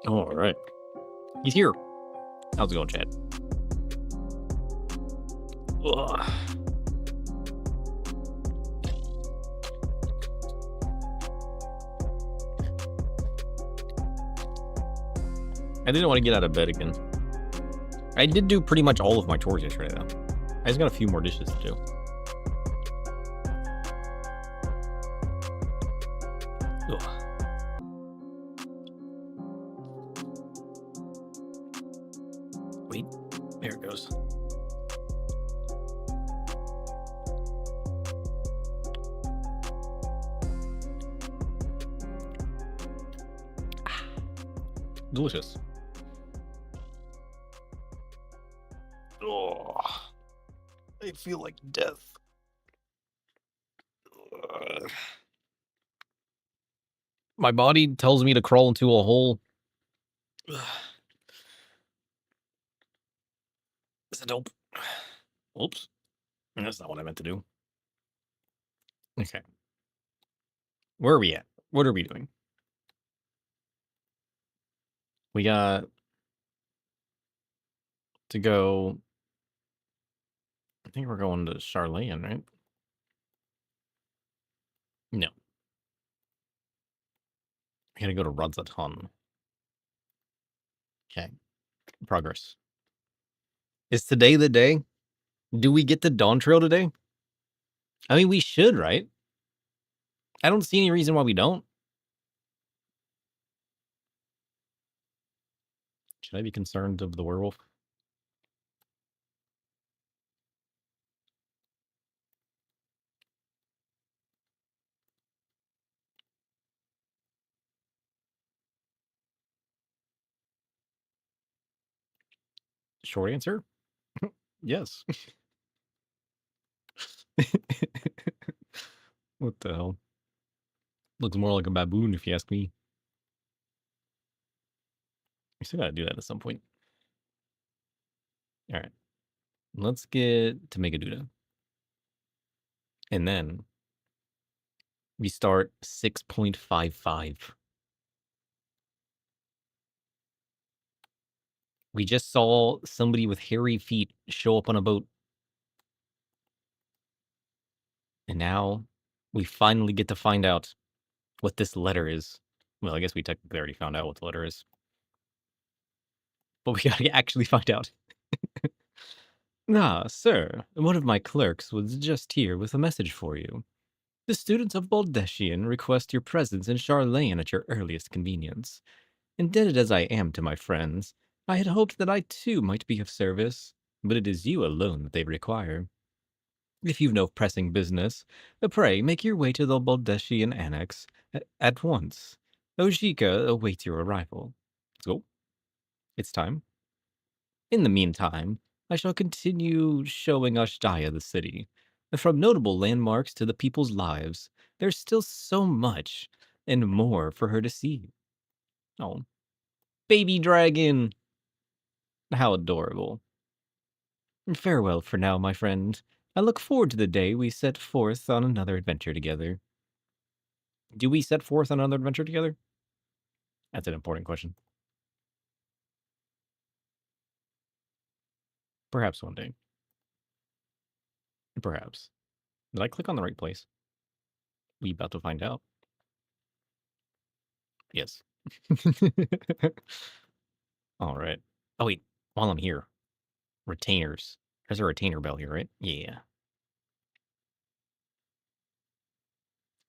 All right. He's here. How's it going, Chad? Ugh. I didn't want to get out of bed again. I did do pretty much all of my chores yesterday, though. I just got a few more dishes to do. Ugh. Wait, there it goes. Delicious. Oh, I feel like death. My body tells me to crawl into a hole. Nope. Oops. That's not what I meant to do. Okay. Where are we at? What are we doing? We got to go. I think we're going to Charlene, right? No. I gotta go to Rodzaton. Okay. Progress. Is today the day? Do we get the Dawntrail today? I mean, we should, right? I don't see any reason why we don't. Should I be concerned of the werewolf? Short answer? Yes. What the hell? Looks more like a baboon, if you ask me. We still gotta do that at some point. All right. Let's get to Megaduda. And then we start 6.55. We just saw somebody with hairy feet show up on a boat. And now we finally get to find out what this letter is. Well, I guess we technically already found out what the letter is. But we gotta actually find out. Ah, sir, one of my clerks was just here with a message for you. The students of Baldeshian request your presence in Charlane at your earliest convenience. Indebted as I am to my friends, I had hoped that I too might be of service, but it is you alone that they require. If you've no pressing business, pray make your way to the Baldeshian annex at once. Ojika awaits your arrival. Let's go. It's time. In the meantime, I shall continue showing Ashdaya the city. From notable landmarks to the people's lives, there's still so much and more for her to see. Oh, baby dragon! How adorable. Farewell for now, my friend. I look forward to the day we set forth on another adventure together. Do we set forth on another adventure together? That's an important question. Perhaps one day. Perhaps. Did I click on the right place? We about to find out. Yes. All right. Oh, wait. While I'm here, retainers. There's a retainer bell here, right? Yeah.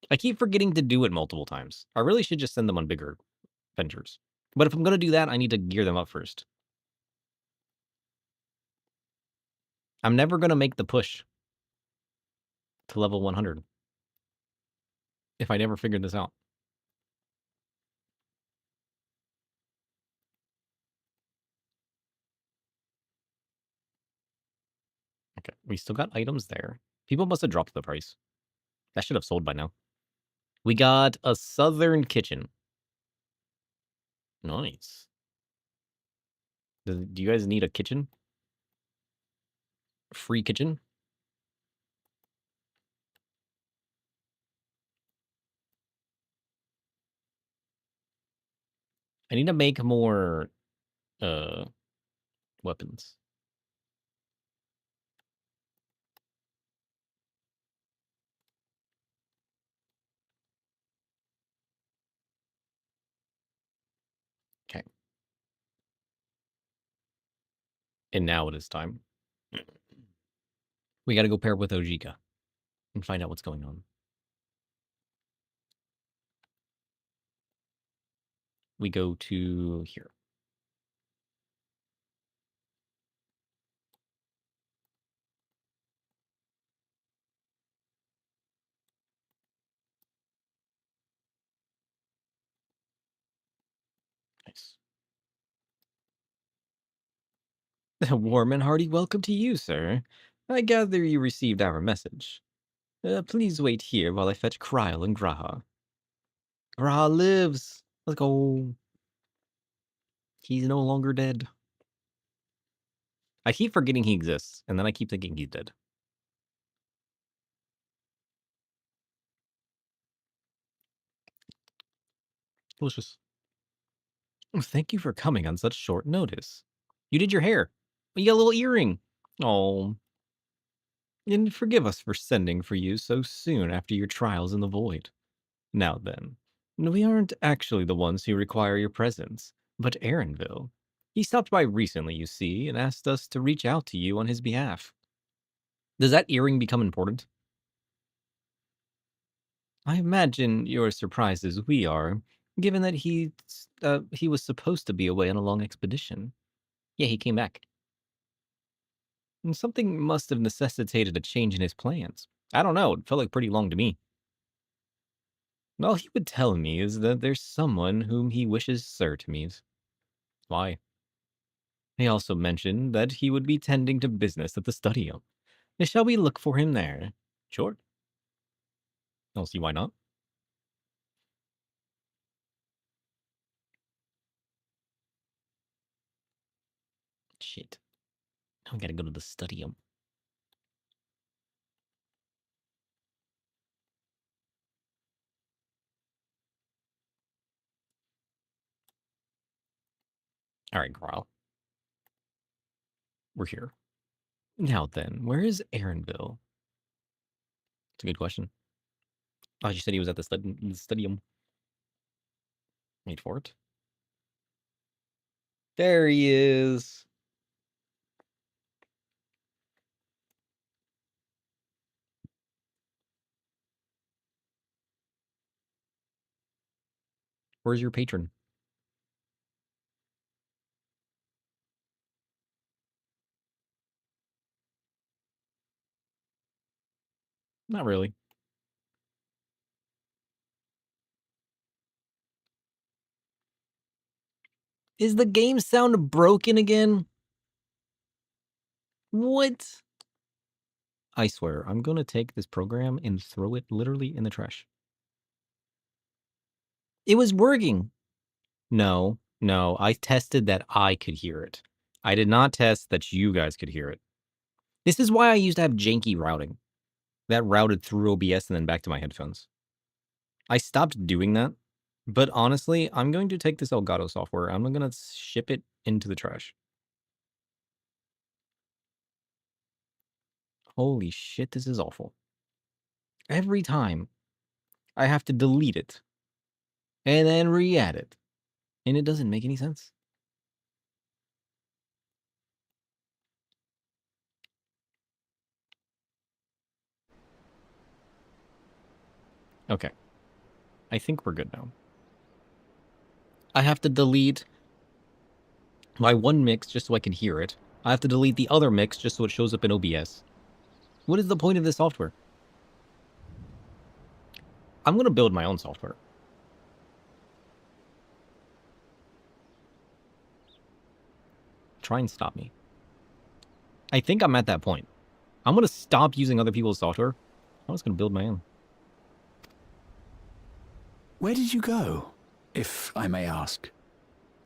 I keep forgetting to do it multiple times. I really should just send them on bigger ventures. But if I'm going to do that, I need to gear them up first. I'm never going to make the push to level 100 if I never figured this out. Okay, we still got items there. People must have dropped the price. That should have sold by now. We got a southern kitchen. Nice. Do you guys need a kitchen? Free kitchen? I need to make more uh weapons. Okay. And now it is time. We got to go pair with Ojika and find out what's going on. We go to here. Nice. A warm and hearty welcome to you, sir. I gather you received our message. Please wait here while I fetch Kryl and Graha. Graha lives. Let's go. He's no longer dead. I keep forgetting he exists, and then I keep thinking he's dead. Delicious. Oh, thank you for coming on such short notice. You did your hair. You got a little earring. Oh. And forgive us for sending for you so soon after your trials in the void. Now then, we aren't actually the ones who require your presence, but Aaronville. He stopped by recently, you see, and asked us to reach out to you on his behalf. Does that earring become important? I imagine you're as surprised as we are, given that he was supposed to be away on a long expedition. Yeah, he came back. And something must have necessitated a change in his plans. I don't know, it felt like pretty long to me. All he would tell me is that there's someone whom he wishes Sir to meet. Why? He also mentioned that he would be tending to business at the studio. Shall we look for him there? Sure. I'll see why not. Shit. Now I gotta go to the studio. Alright, Growl. We're here. Now then, where is Aaronville? It's a good question. Oh, you said he was at the stadium. Wait for it. There he is. Where's your patron? Not really. Is the game sound broken again? What? I swear, I'm gonna take this program and throw it literally in the trash. It was working. No, I tested that I could hear it. I did not test that you guys could hear it. This is why I used to have janky routing. That routed through OBS and then back to my headphones. I stopped doing that, but honestly, I'm going to take this Elgato software. I'm going to ship it into the trash. Holy shit, this is awful. Every time, I have to delete it and then re-add it, and it doesn't make any sense. Okay. I think we're good now. I have to delete my one mix just so I can hear it. I have to delete the other mix just so it shows up in OBS. What is the point of this software? I'm going to build my own software. Try and stop me. I think I'm at that point. I'm going to stop using other people's software. I'm just going to build my own. Where did you go, if I may ask?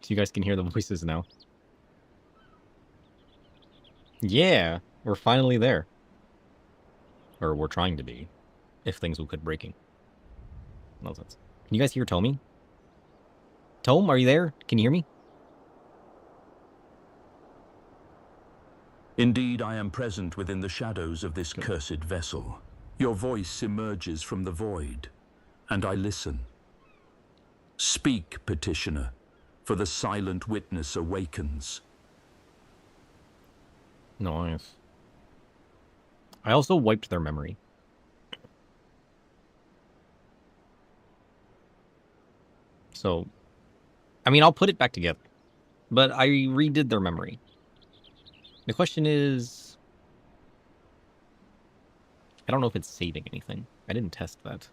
So you guys can hear the voices now. Yeah, we're finally there. Or we're trying to be, if things will quit breaking. No sense. Can you guys hear Tommy? Tome, are you there? Can you hear me? Indeed, I am present within the shadows of this cursed vessel. Your voice emerges from the void, and I listen. Speak, petitioner, for the silent witness awakens. Nice. I also wiped their memory. So, I mean, I'll put it back together. But I redid their memory. The question is, I don't know if it's saving anything. I didn't test that.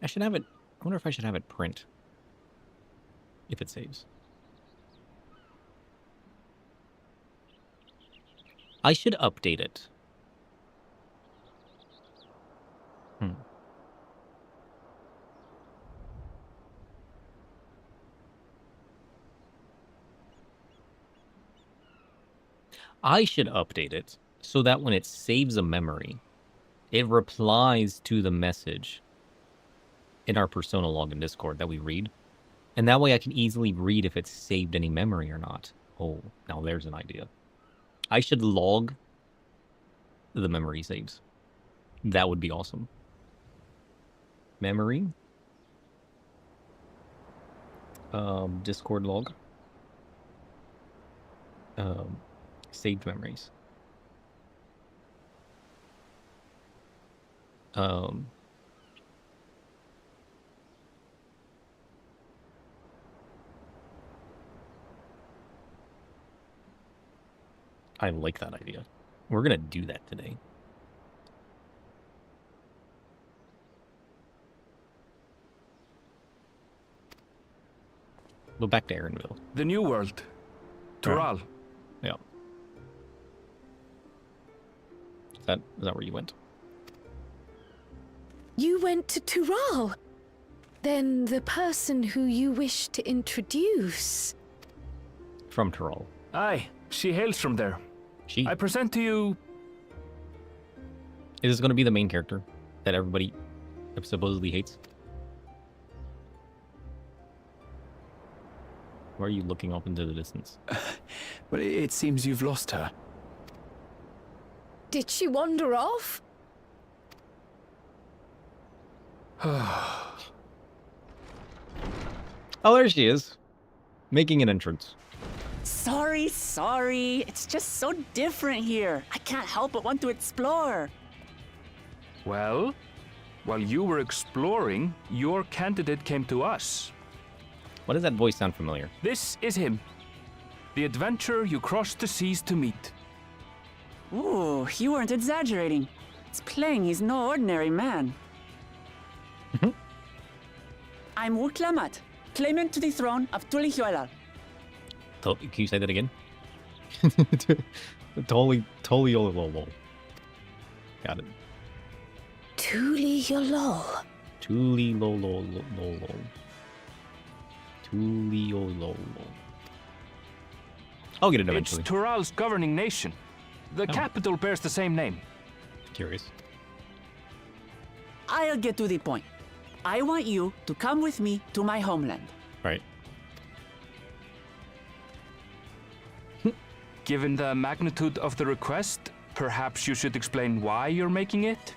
I should have it. I wonder if I should have it print. If it saves. I should update it. I should update it so that when it saves a memory, it replies to the message in our persona log in Discord that we read. And that way I can easily read if it's saved any memory or not. Oh, now there's an idea. I should log the memory saves. That would be awesome. Memory. Discord log. saved memories. I like that idea. We're gonna do that today. Go back to Aaronville. The New World. Tural. Yeah. Is that where you went? You went to Tural? Then the person who you wish to introduce... From Tyrol. Aye, she hails from there. She I present to you... is this going to be the main character that everybody supposedly hates? Why are you looking up into the distance? Well, it seems you've lost her. Did she wander off? Oh, there she is. Making an entrance. Sorry. It's just so different here. I can't help but want to explore. Well, while you were exploring, your candidate came to us. Why does that voice sound familiar? This is him. The adventurer you crossed the seas to meet. Ooh, you weren't exaggerating. It's plain he's no ordinary man. I'm Wuklamat, claimant to the throne of Tulihuelal. Can you say that again? Totally. Got it. Tuli Yolol. Tulilolololo. I'll get it eventually. It's Tural's governing nation. The capital bears the same name. Curious. I'll get to the point. I want you to come with me to my homeland. Right. Given the magnitude of the request, perhaps you should explain why you're making it?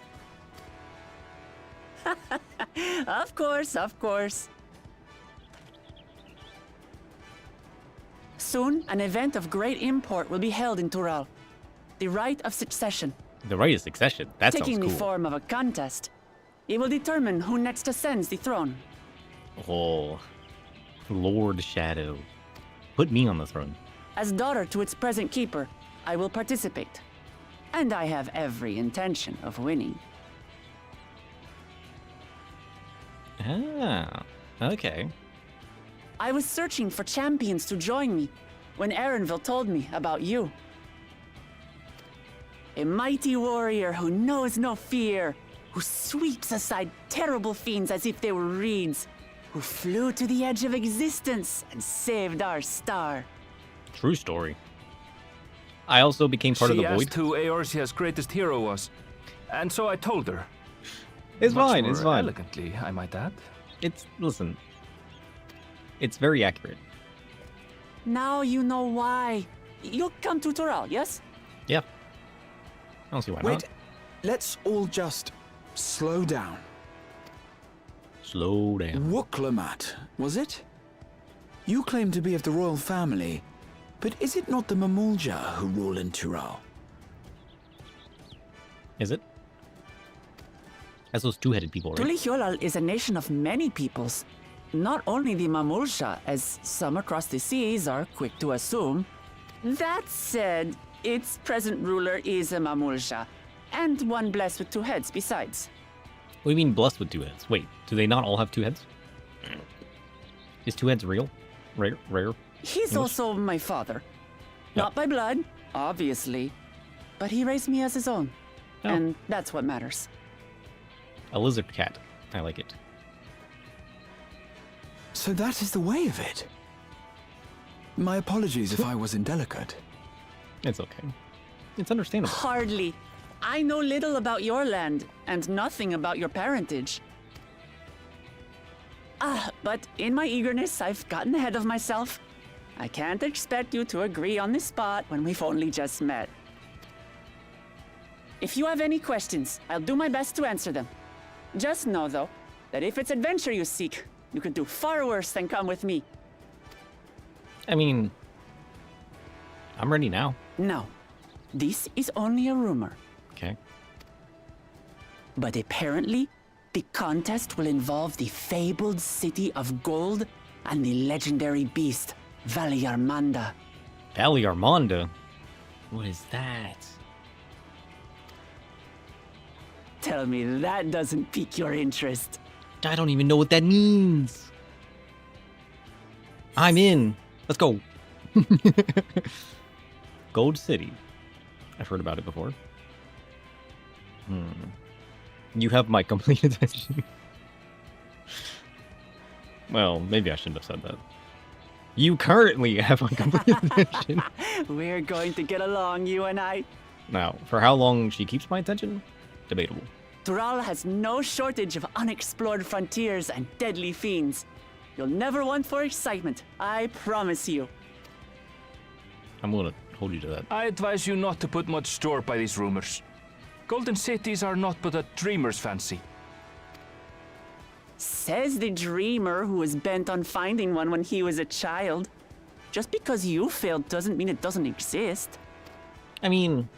Of course. Soon, an event of great import will be held in Tural. The Rite of Succession. The right of succession. That Taking sounds the cool. form of a contest. It will determine who next ascends the throne. Oh, Lord Shadow. Put me on the throne. As daughter to its present keeper, I will participate. And I have every intention of winning. Ah, okay. I was searching for champions to join me when Aaronville told me about you. A mighty warrior who knows no fear, who sweeps aside terrible fiends as if they were reeds, who flew to the edge of existence and saved our star. True story. I also became part of the She Void. asked who Eorzea's greatest hero was, and so I told her. It's Much fine, more it's fine. Elegantly, I might add. Listen. It's very accurate. Now you know why. You'll come to Tural, yes? Yeah. I don't see why Wait, not. let's all just slow down. Slow down. Wuklamat, was it? You claim to be of the royal family, but is it not the Mamulja who rule in Tural? Is it? That's those two-headed people, right? Tulihuelal is a nation of many peoples. Not only the Mamulsha, as some across the seas are quick to assume. That said, its present ruler is a Mamulsha, and one blessed with two heads besides. What do you mean blessed with two heads? Wait, do they not all have two heads? Is two heads real? Rare? He's also my father. Yeah. Not by blood, obviously, but he raised me as his own. Oh. And that's what matters. A lizard cat. I like it. So that is the way of it. My apologies if I was indelicate. It's okay. It's understandable. Hardly. I know little about your land, and nothing about your parentage. But in my eagerness, I've gotten ahead of myself. I can't expect you to agree on the spot when we've only just met. If you have any questions, I'll do my best to answer them. Just know, though, that if it's adventure you seek, you could do far worse than come with me. I mean, I'm ready now. No, this is only a rumor. Okay. But apparently, the contest will involve the fabled city of gold and the legendary beast, Valiarmanda. Valiarmanda? What is that? Tell me that doesn't pique your interest. I don't even know what that means. I'm in. Let's go. Gold City. I've heard about it before. You have my complete attention. Well, maybe I shouldn't have said that. You currently have my complete attention. We're going to get along, you and I. Now, for how long she keeps my attention? Debatable. Thrall has no shortage of unexplored frontiers and deadly fiends. You'll never want for excitement, I promise you. I'm gonna hold you to that. I advise you not to put much store by these rumors. Golden cities are not but a dreamer's fancy. Says the dreamer who was bent on finding one when he was a child. Just because you failed doesn't mean it doesn't exist. I mean,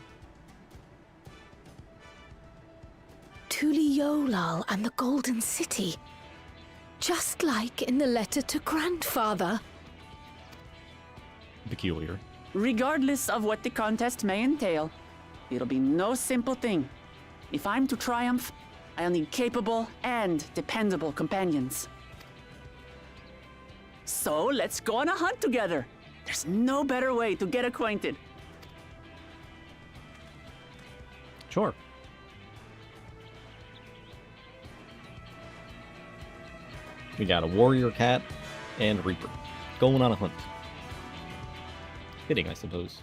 Tuliolal and the Golden City. Just like in the letter to Grandfather. peculiar. Regardless of what the contest may entail, it'll be no simple thing. If I'm to triumph, I'll need capable and dependable companions. So let's go on a hunt together. There's no better way to get acquainted. Sure. We got a warrior cat and a reaper going on a hunt. Fitting, I suppose.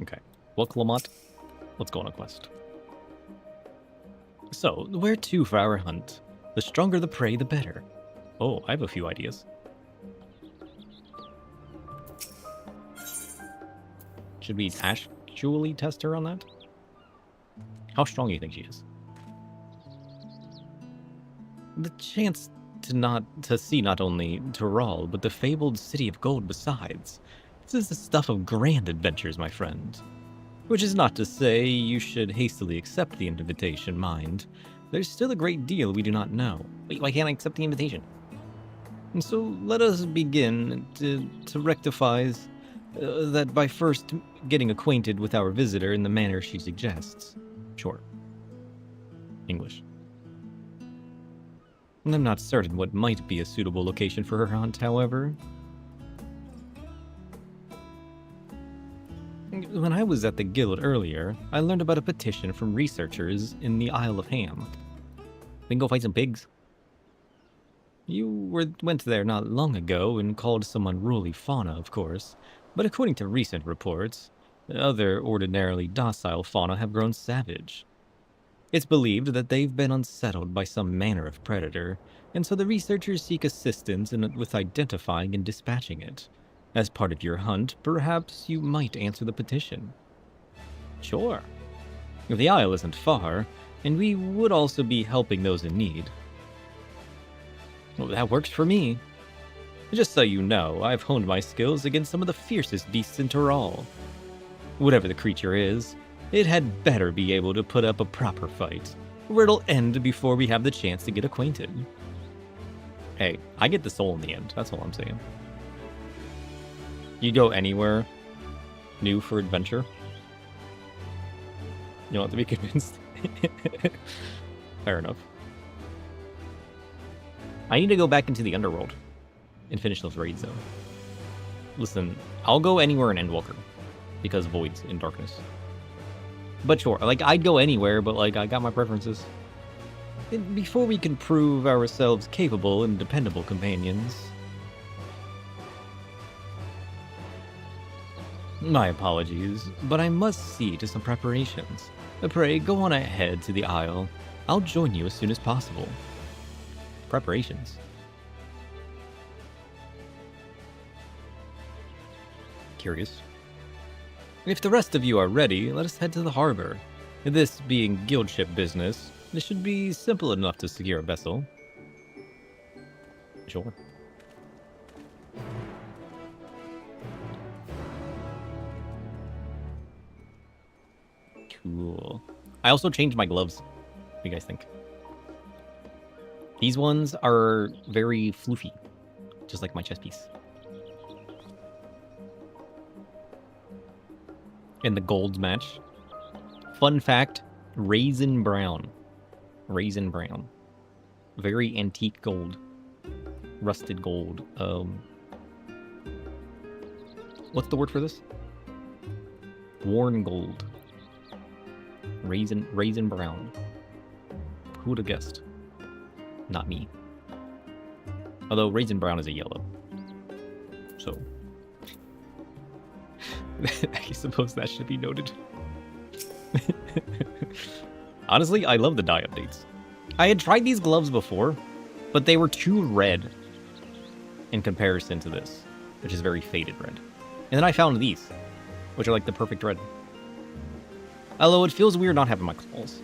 Okay. Look, Lamont. Let's go on a quest. So, where to for our hunt? The stronger the prey, the better. Oh, I have a few ideas. Should we actually test her on that? How strong do you think she is? The chance to see not only Tural, but the fabled City of Gold besides. This is the stuff of grand adventures, my friend. Which is not to say you should hastily accept the invitation, mind. There's still a great deal we do not know. Wait, why can't I accept the invitation? And so let us begin to rectify that by first getting acquainted with our visitor in the manner she suggests. Sure. English. I'm not certain what might be a suitable location for her hunt, however. When I was at the guild earlier, I learned about a petition from researchers in the Isle of Ham. We can go fight some pigs. You went there not long ago and called some unruly fauna, of course, but according to recent reports, other ordinarily docile fauna have grown savage. It's believed that they've been unsettled by some manner of predator, and so the researchers seek assistance with identifying and dispatching it. As part of your hunt, perhaps you might answer the petition. Sure. The isle isn't far, and we would also be helping those in need. Well, that works for me. Just so you know, I've honed my skills against some of the fiercest beasts in Tural. Whatever the creature is, it had better be able to put up a proper fight, or it'll end before we have the chance to get acquainted. Hey, I get the soul in the end, that's all I'm saying. You go anywhere new for adventure? You don't have to be convinced. Fair enough. I need to go back into the underworld and finish those raids, though. Listen, I'll go anywhere in Endwalker because voids in darkness. But sure, like, I'd go anywhere, but, like, I got my preferences. And before we can prove ourselves capable and dependable companions... My apologies, but I must see to some preparations. Pray, go on ahead to the Isle. I'll join you as soon as possible. Preparations. Curious. If the rest of you are ready, let us head to the harbor. This being guild ship business, This should be simple enough to secure a vessel. Sure. Cool. I also changed my gloves. What do you guys think? These ones are very floofy, just like my chest piece. And the golds match. Fun fact, raisin brown. Raisin brown. Very antique gold. Rusted gold. What's the word for this? Worn gold. Raisin brown. Who would have guessed? Not me. Although raisin brown is a yellow. So I suppose that should be noted. Honestly, I love the dye updates. I had tried these gloves before, but they were too red in comparison to this, which is very faded red. And then I found these, which are like the perfect red. Although it feels weird not having my claws.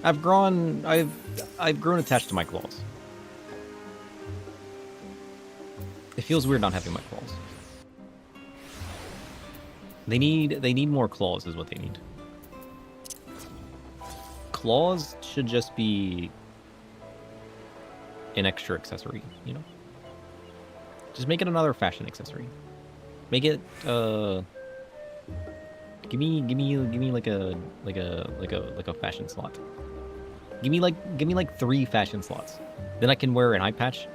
I've grown attached to my claws. It feels weird not having my claws. They need more claws is what they need. Claws should just be an extra accessory, you know? Just make it another fashion accessory. Make it give me like a fashion slot. Give me like 3 fashion slots. Then I can wear an eye patch.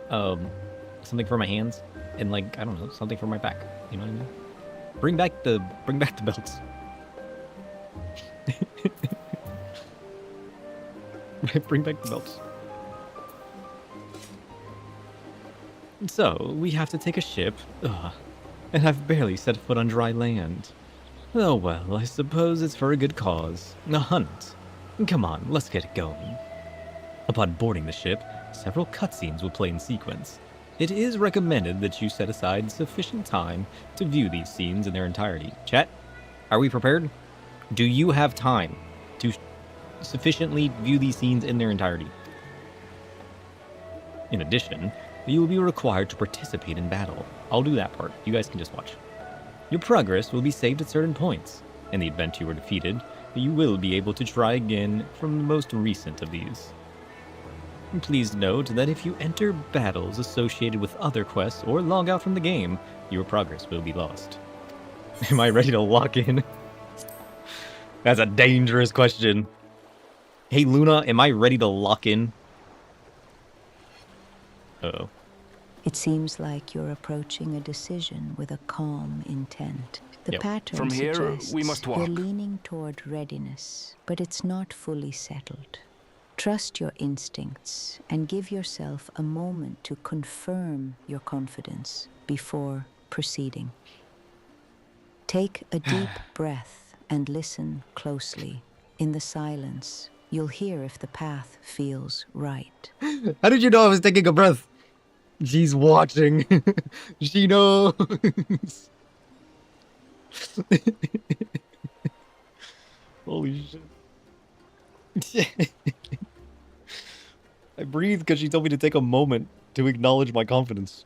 Something for my hands and like I don't know, something for my back. You know what I mean? Bring back the belts. Bring back the belts. So, we have to take a ship. Ugh. And I've barely set foot on dry land. Oh well, I suppose it's for a good cause. A hunt. Come on, let's get it going. Upon boarding the ship, several cutscenes will play in sequence. It is recommended that you set aside sufficient time to view these scenes in their entirety. Chat, are we prepared? Do you have time to sufficiently view these scenes in their entirety? In addition, you will be required to participate in battle. I'll do that part. You guys can just watch. Your progress will be saved at certain points. In the event you were defeated, you will be able to try again from the most recent of these. Please note that if you enter battles associated with other quests or log out from the game, your progress will be lost. Am I ready to lock in? That's a dangerous question. Hey Luna, am I ready to lock in? Uh-oh. It seems like you're approaching a decision with a calm intent. The pattern From here, suggests we must you're walk. leaning toward readiness, but it's not fully settled. Trust your instincts and give yourself a moment to confirm your confidence before proceeding. Take a deep breath and listen closely. In the silence, you'll hear if the path feels right. How did you know I was taking a breath? She's watching. She knows. Holy shit. I breathed because she told me to take a moment to acknowledge my confidence.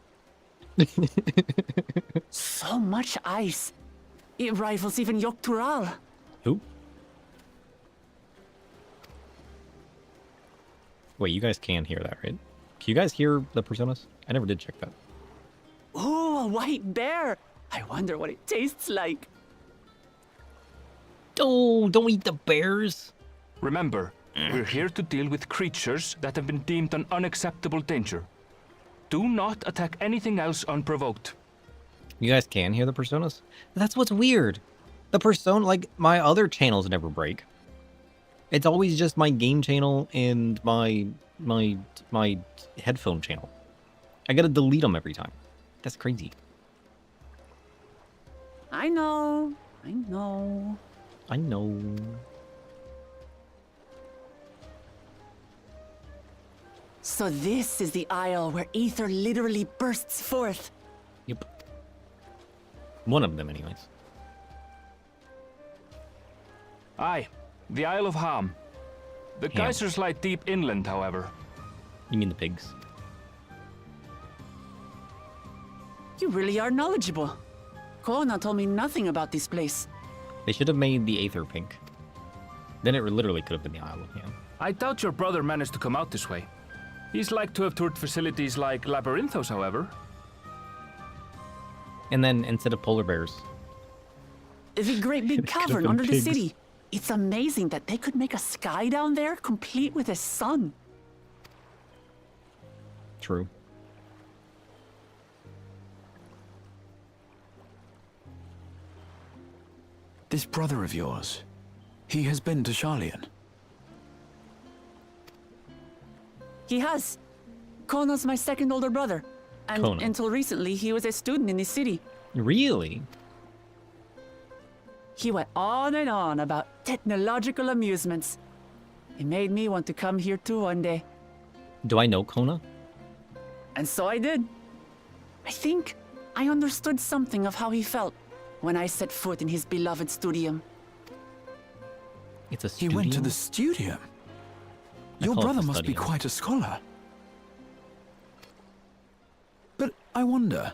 So much ice. It rivals even Dawntrail. Who? Wait, you guys can hear that, right? Can you guys hear the personas? I never did check that. Oh, a white bear. I wonder what it tastes like. Oh, don't eat the bears. Remember, we're here to deal with creatures that have been deemed an unacceptable danger. Do not attack anything else unprovoked. You guys can hear the personas? That's what's weird. The persona, like, my other channels never break. It's always just my game channel and my headphone channel. I gotta delete them every time. That's crazy. I know. I know. I know. So this is the isle where ether literally bursts forth. Yep. One of them, anyways. Aye, the Isle of Ham. The Ham. geysers lie deep inland, however. You mean the pigs? You really are knowledgeable. Kona told me nothing about this place. They should have made the Aether pink. Then it literally could have been the Isle of Ham. I doubt your brother managed to come out this way. He's like to have toured facilities like Labyrinthos, however. And then instead of polar bears, The great big It could have cavern been under the pigs. city. It's amazing that they could make a sky down there complete with a sun. true. This brother of yours, he has been to Sharlayan. He has. Kona's my second older brother. And Kona. until recently, he was a student in this city. Really? He went on and on about technological amusements. It made me want to come here too one day. Do I know Kona? And so I did. I think I understood something of how he felt when I set foot in his beloved studium. It's a He studio? went to the studium. Your call it brother the must be studium. quite a scholar. But I wonder,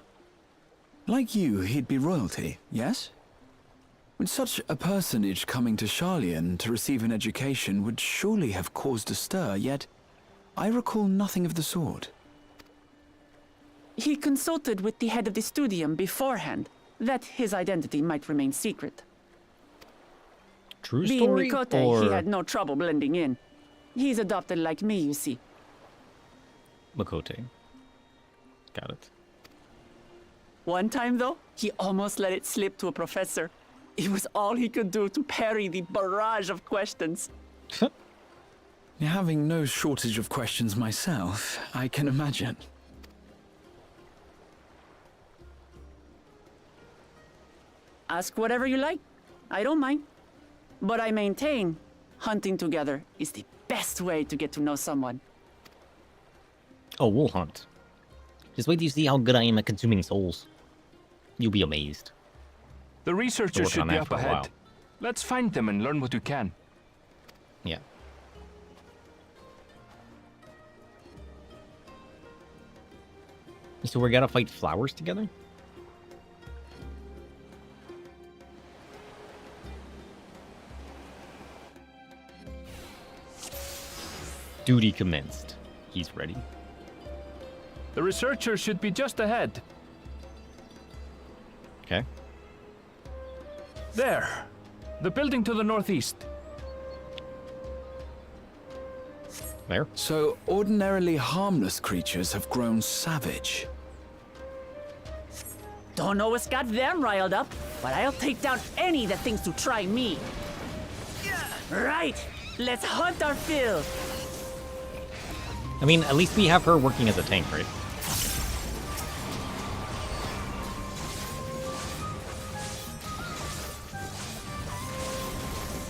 like you, he'd be royalty, yes? With such a personage coming to Sharlayan to receive an education would surely have caused a stir, yet I recall nothing of the sort. He consulted with the head of the studium beforehand that his identity might remain secret. True Being story? Mikote, or he had no trouble blending in. He's adopted like me, you see. Makote? Got it. One time, though, he almost let it slip to a professor. It was all he could do to parry the barrage of questions. Having no shortage of questions myself, I can imagine. Ask whatever you like. I don't mind. But I maintain hunting together is the best way to get to know someone. Oh, we'll hunt. Just wait till you see how good I am at consuming souls. You'll be amazed. The researchers working on should be that up for a ahead. while. Let's find them and learn what we can. Yeah. So we gotta fight flowers together? Duty commenced. He's ready. The researchers should be just ahead. Okay. There. The building to the northeast. There. So ordinarily harmless creatures have grown savage. Don't know what's got them riled up, but I'll take down any that thinks to try me. Right, let's hunt our fill. I mean, at least we have her working as a tank, right?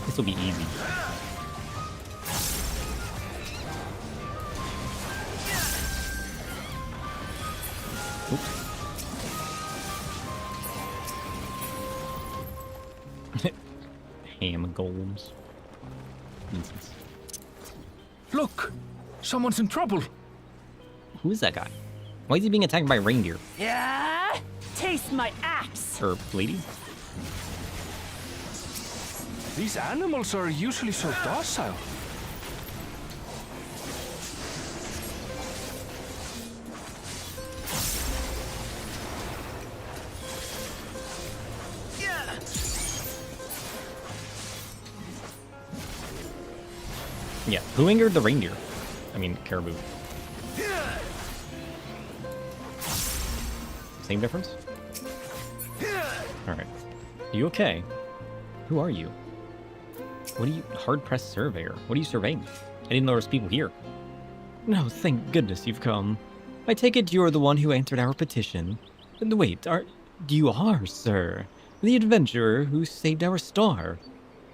This will be easy. Oops. Ham golems. Nonsense. Look! Someone's in trouble! Who is that guy? Why is he being attacked by reindeer? Yeah, taste my axe. Or lady? These animals are usually so docile. Yeah, who angered the reindeer? I mean, caribou. Same difference? Alright. You okay? Who are you? What are you? Hard-pressed surveyor. What are you surveying? I didn't know there was people here. No, thank goodness you've come. I take it you're the one who answered our petition. Wait, you are, sir. The adventurer who saved our star.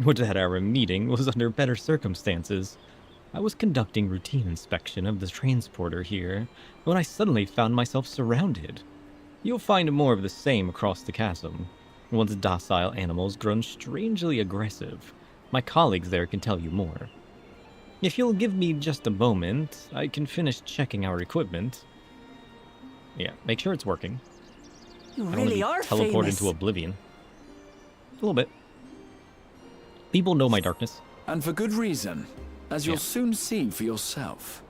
Would that our meeting was under better circumstances. I was conducting routine inspection of the transporter here, when I suddenly found myself surrounded. You'll find more of the same across the chasm. Once docile animals grown strangely aggressive. My colleagues there can tell you more. If you'll give me just a moment, I can finish checking our equipment. Yeah, make sure it's working. You I don't wanna really be are teleported famous. into oblivion. A little bit. People know my darkness. And for good reason, as you'll Yeah. soon see for yourself.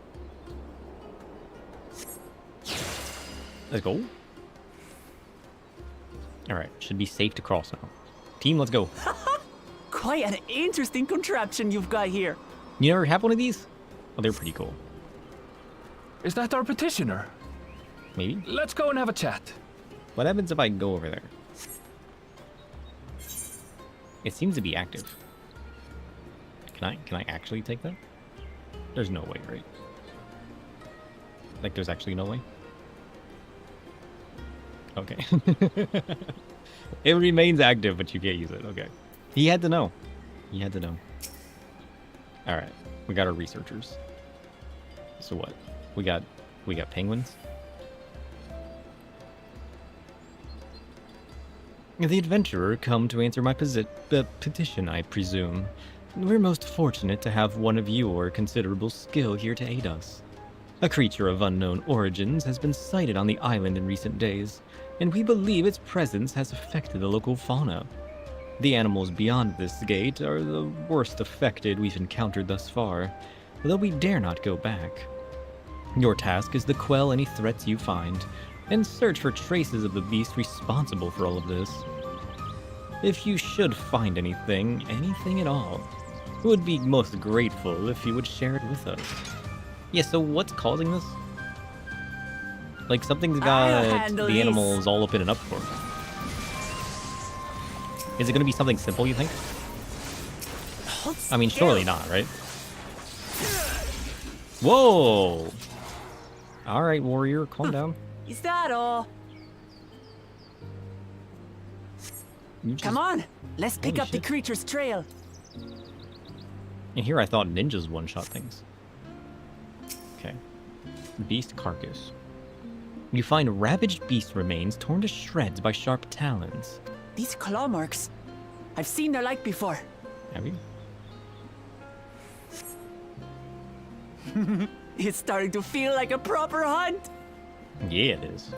Let's go. Alright, should be safe to cross now. Team, let's go. Quite an interesting contraption you've got here. You never have one of these? Oh, they're pretty cool. Is that our petitioner? Maybe? Let's go and have a chat. What happens if I go over there? It seems to be active. Can I actually take that? There's no way, right? Like there's actually no way? Okay. It remains active, but you can't use it. Okay. He had to know. He had to know. Alright. We got our researchers. So what? We got penguins? The adventurer come to answer my petition, I presume. We're most fortunate to have one of your considerable skill here to aid us. A creature of unknown origins has been sighted on the island in recent days, and we believe its presence has affected the local fauna. The animals beyond this gate are the worst affected we've encountered thus far, though we dare not go back. Your task is to quell any threats you find, and search for traces of the beast responsible for all of this. If you should find anything at all, would be most grateful if you would share it with us. Yeah, so what's causing this? Like something's got handle the this. animals all up in an uproar. Is it gonna be something simple, you think? Hold I mean, still. surely not, right? Whoa! Alright, warrior, calm down. Is that all? You just- Come on, let's pick Holy up the shit. creature's trail. And here I thought ninjas one-shot things. Okay. Beast carcass. You find ravaged beast remains torn to shreds by sharp talons. These claw marks. I've seen their like before. Have you? It's starting to feel like a proper hunt. Yeah, it is.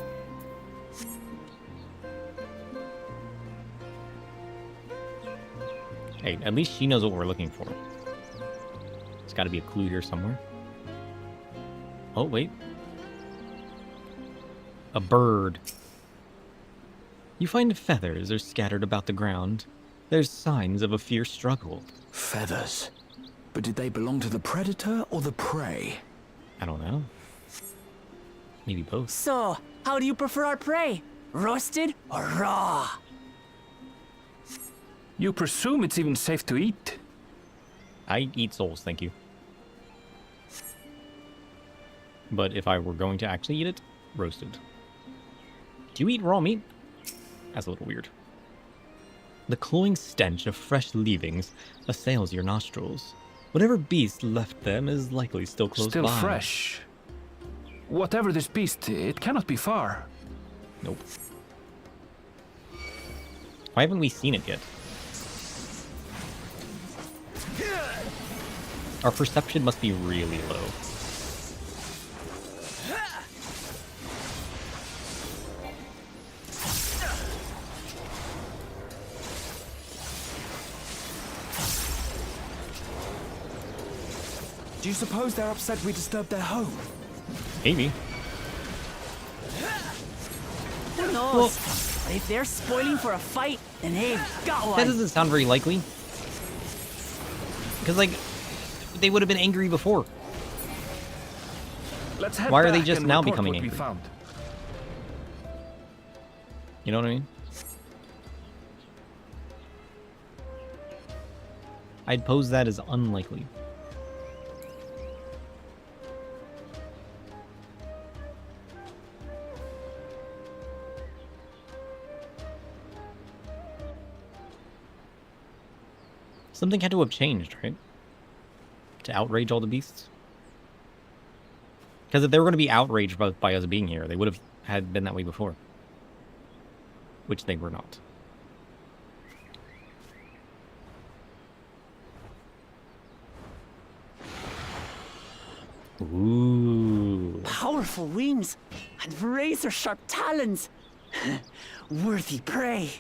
Hey, at least she knows what we're looking for. There's got to be a clue here somewhere. Oh, wait. A bird. You find feathers are scattered about the ground. There's signs of a fierce struggle. Feathers. But did they belong to the predator or the prey? I don't know. Maybe both. So, how do you prefer our prey? Roasted or raw? You presume it's even safe to eat? I eat souls, thank you. But if I were going to actually eat it, roasted. Do you eat raw meat? That's a little weird. The cloying stench of fresh leavings assails your nostrils. Whatever beast left them is likely still close Still by. fresh. Whatever this beast, it cannot be far. Nope. Why haven't we seen it yet? Our perception must be really low. Do you suppose they're upset we disturbed their home? Maybe. Who knows? But if they're spoiling for a fight, then they've got That one. doesn't sound very likely. Because, like, they would have been angry before. Let's head Why are they back just and now report becoming what we angry? found. You know what I mean? I'd pose that as unlikely. Something had to have changed, right? To outrage all the beasts? Because if they were going to be outraged by us being here, they would have had been that way before. Which they were not. Ooh. Powerful wings and razor-sharp talons. Worthy prey.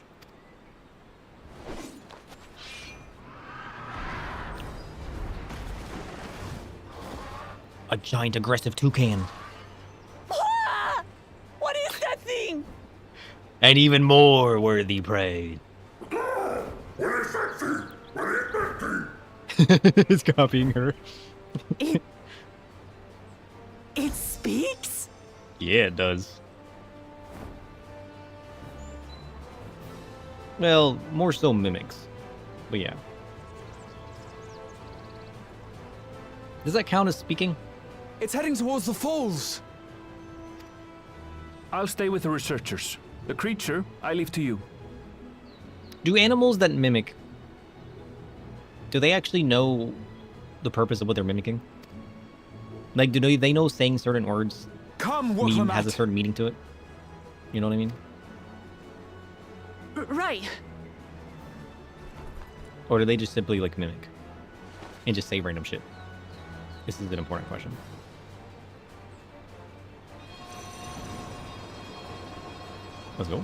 A giant aggressive toucan. Ah! What is that thing? And even more worthy prey. It's copying her. It speaks? Yeah, it does. Well, more so mimics. But yeah. Does that count as speaking? It's heading towards the falls. I'll stay with the researchers. The creature, I leave to you. Do animals that mimic, do they actually know the purpose of what they're mimicking? Like, do they know saying certain words Come, has a certain meaning to it? You know what I mean? Right. Or do they just simply, like, mimic? And just say random shit? This is an important question. Let's go.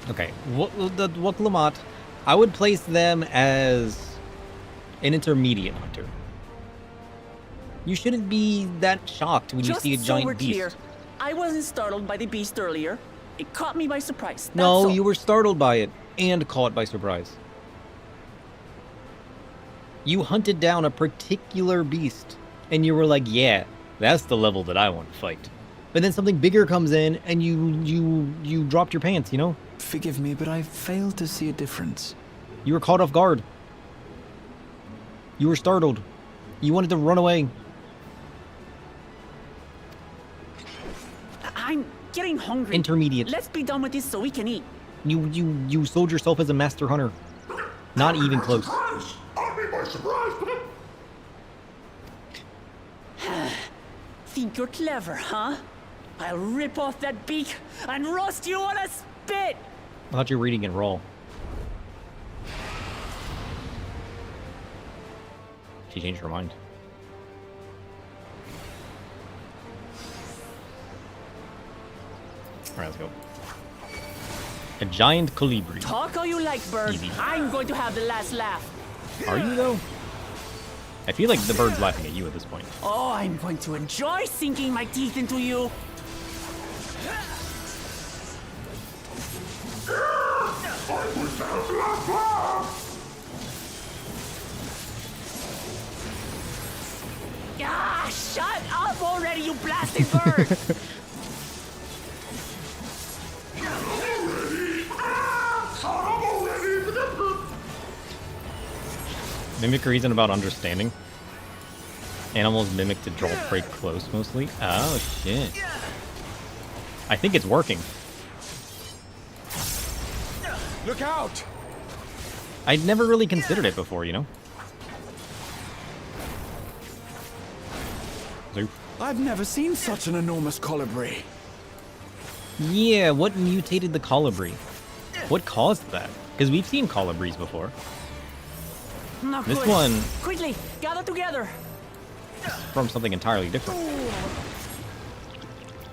Okay, what Lamat, I would place them as an intermediate hunter. You shouldn't be that shocked when you see a giant so we're beast. clear, I wasn't startled by the beast earlier. It caught me by surprise. That's No, all. you were startled by it and caught by surprise. You hunted down a particular beast, and you were like, "Yeah, that's the level that I want to fight." But then something bigger comes in, and you dropped your pants. You know, Forgive me, but I failed to see a difference. you were caught off guard. You were startled. You wanted to run away. I'm getting hungry. Intermediate. Let's be done with this so we can eat. You sold yourself as a master hunter. Not even close. Think you're clever, huh? I'll rip off that beak and roast you on a spit! I thought you were reading it raw. She changed her mind. Alright, let's go. A giant colibri. Talk all you like, bird. Easy. I'm going to have the last laugh. Are you, though? I feel like the bird's laughing at you at this point. Oh, I'm going to enjoy sinking my teeth into you. Ah, shut up already, you blasted bird! Mimicry isn't about understanding. Animals mimic to draw prey close, mostly. Oh, shit. I think it's working. Look out! I'd never really considered it before, you know? So, I've never seen such an enormous colibri. yeah, what mutated the colibri? What caused that? Because we've seen colibris before. Not This good. one Quickly, gather together. from something entirely different.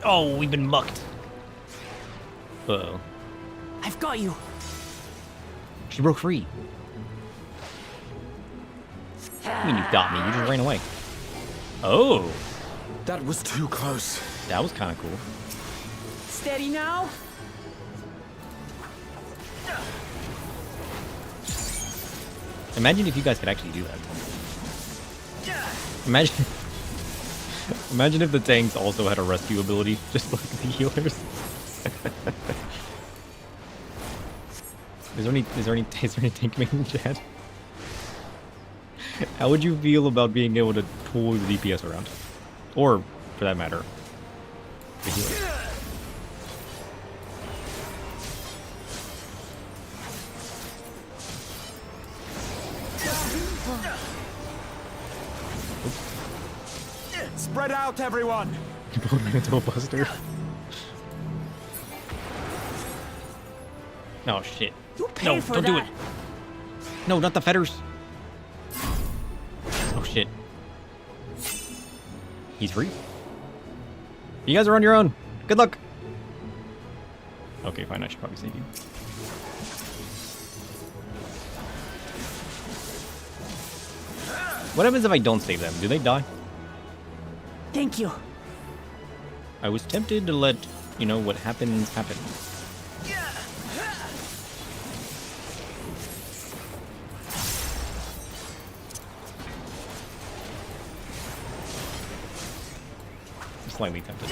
Oh, we've been mucked. Uh-oh. I've got you. She broke free. I mean, you got me. You just ran away. Oh, That was too close. that was kind of cool. Steady now. Imagine if you guys could actually do that. Imagine, imagine if the tanks also had a rescue ability, just like the healers. Is there any tank main in chat? How would you feel about being able to pull the DPS around? Or, for that matter, the healer? Spread out, everyone! You pulled me into a buster. Oh shit. You pay No, for don't that. do it. No, not the fetters. Oh shit. He's free. You guys are on your own. Good luck. Okay, fine. I should probably save you. What happens if I don't save them? Do they die? Thank you. I was tempted to let, you know, what happens happen. Slightly tempted.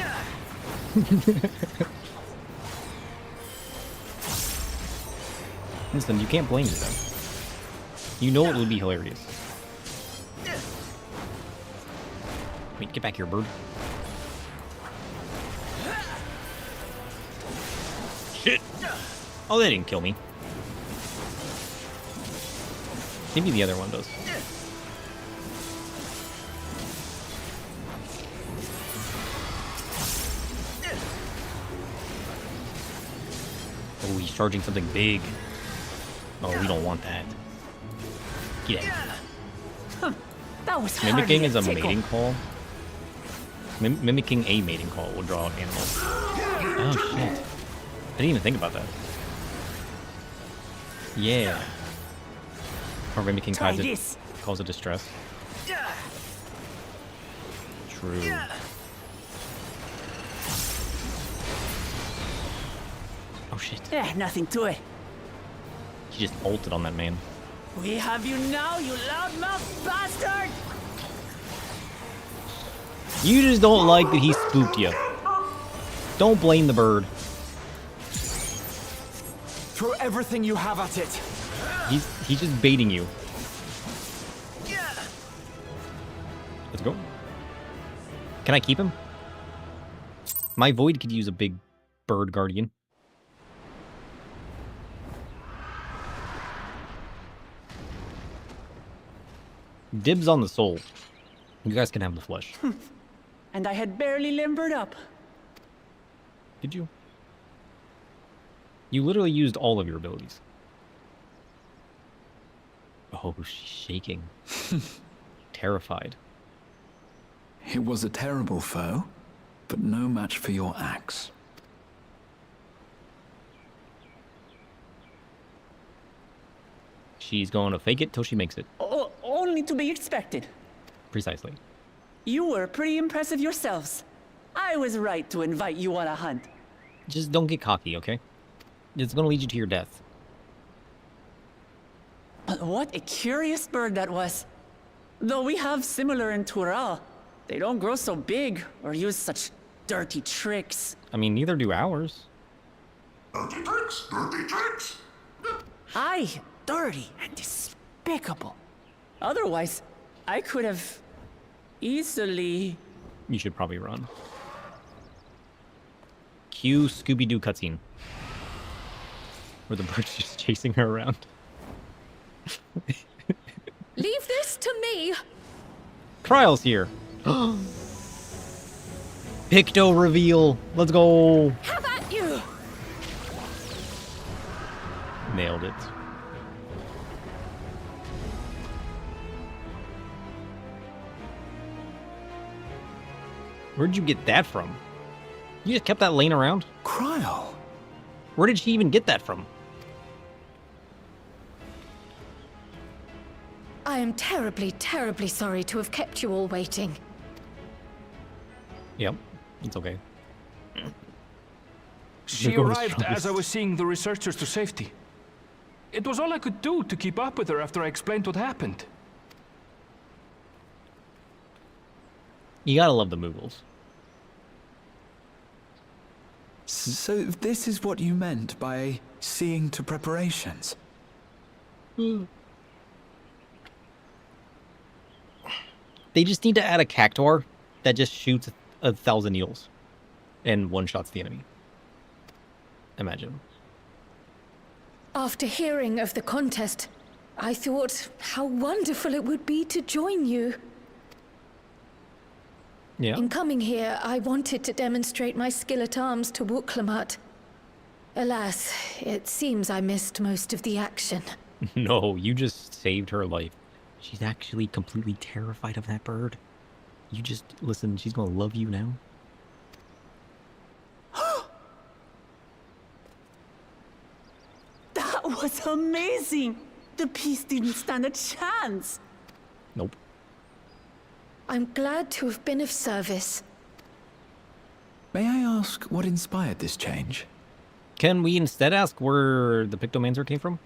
Listen, you can't blame me though. You know it would be hilarious. Wait, get back here, bird. Shit! Oh, they didn't kill me. Maybe the other one does. Oh, he's charging something big. Oh, we don't want that. Get out. That was Mimicking is a tickle. mating call. Mimicking a mating call will draw out animals. Oh shit. I didn't even think about that. Yeah. Or mimicking Try calls this. of distress. True. Oh shit. Nothing to it. He just ulted on that man. We have you now, you loudmouth bastard! You just don't like that he spooked you. Don't blame the bird. Throw everything you have at it. He's just baiting you. Let's go. Can I keep him? My void could use a big bird guardian. Dibs on the soul. You guys can have the flesh. And I had barely limbered up. Did you? You literally used all of your abilities. Oh, she's shaking. Terrified. It was a terrible foe, but no match for your axe. She's going to fake it till she makes it. Only to be expected. Precisely. You were pretty impressive yourselves. I was right to invite you on a hunt. Just don't get cocky, okay? It's going to lead you to your death. What a curious bird that was. Though we have similar in Tural, they don't grow so big or use such dirty tricks. I mean, neither do ours. Dirty tricks, dirty tricks. Aye, dirty and despicable. Otherwise, I could have easily... You should probably run. Cue Scooby-Doo cutscene. Where the bird's just chasing her around. Leave this to me. Trial's here. Picto reveal. Let's go. Have at you. Nailed it. Where'd you get that from? You just kept that laying around? Cryo? Where did she even get that from? I am terribly, terribly sorry to have kept you all waiting. Yep, it's okay. She Go to arrived strongest. as I was seeing the researchers to safety. It was all I could do to keep up with her after I explained what happened. You gotta love the Moogles. So this is what you meant by seeing to preparations? They just need to add a cactuar that just shoots 1,000 eels and one-shots the enemy. Imagine. After hearing of the contest, I thought how wonderful it would be to join you. Yeah. In coming here, I wanted to demonstrate my skill at arms to Wuklamut. Alas, it seems I missed most of the action. No, you just saved her life. She's actually completely terrified of that bird. You just, listen, she's gonna love you now. That was amazing! The piece didn't stand a chance! Nope. I'm glad to have been of service. May I ask what inspired this change? Can we instead ask where the Pictomancer came from?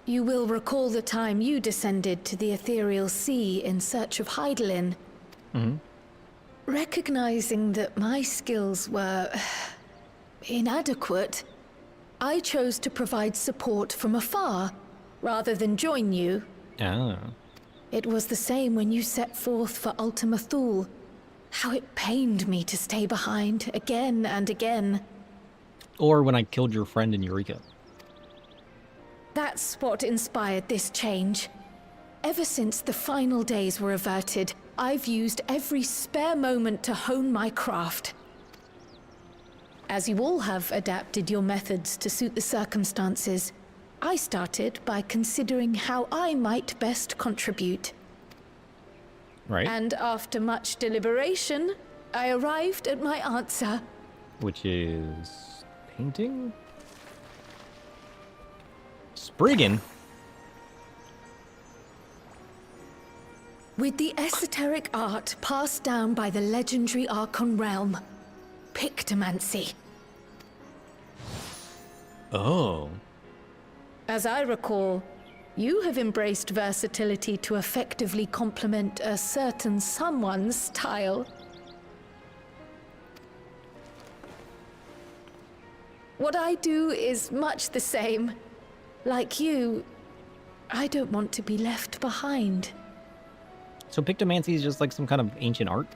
You will recall the time you descended to the ethereal sea in search of Heidelin. Recognizing that my skills were inadequate, I chose to provide support from afar rather than join you. Ah. It was the same when you set forth for Ultima Thule. How it pained me to stay behind again and again. Or when I killed your friend in Eureka. That's what inspired this change. Ever since the final days were averted, I've used every spare moment to hone my craft. As you all have adapted your methods to suit the circumstances, I started by considering how I might best contribute. Right. And after much deliberation, I arrived at my answer. Which is painting? Spriggan? With the esoteric art passed down by the legendary Archon realm, Pictomancy. Oh. As I recall, you have embraced versatility to effectively complement a certain someone's style. What I do is much the same. Like you, I don't want to be left behind. So Pictomancy is just like some kind of ancient art?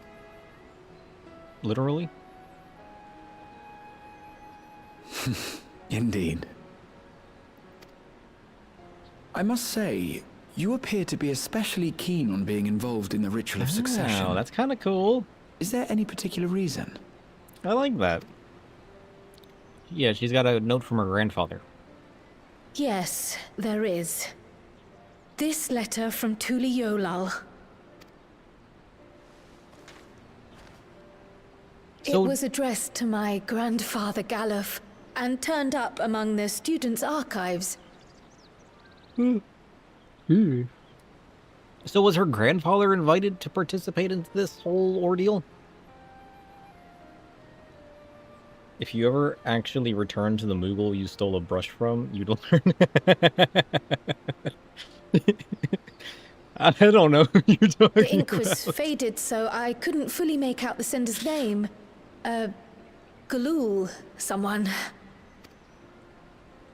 Literally? Indeed. I must say, you appear to be especially keen on being involved in the ritual of succession. Oh, that's kind of cool. Is there any particular reason? I like that. Yeah, she's got a note from her grandfather. Yes, there is. This letter from Tuli Yolal. So- It was addressed to my grandfather Galuf and turned up among the students' archives. So was her grandfather invited to participate in this whole ordeal? If you ever actually return to the Moogle you stole a brush from, you'd learn. I don't know who you're talking The ink was about. faded, so I couldn't fully make out the sender's name. Galul, someone.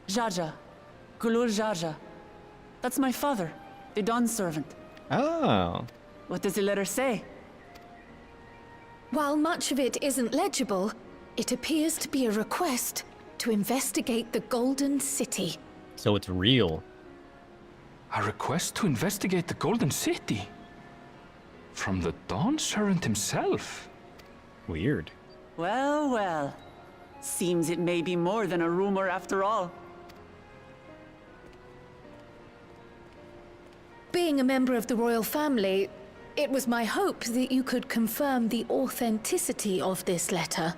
Jaja. Gulul Jaja. That's my father, the Dawn servant. Oh. What does the letter say? While much of it isn't legible, it appears to be a request to investigate the Golden City. So it's real. A request to investigate the Golden City? From the Dawn Servant himself? Weird. Well, well. Seems it may be more than a rumor after all. Being a member of the royal family, it was my hope that you could confirm the authenticity of this letter.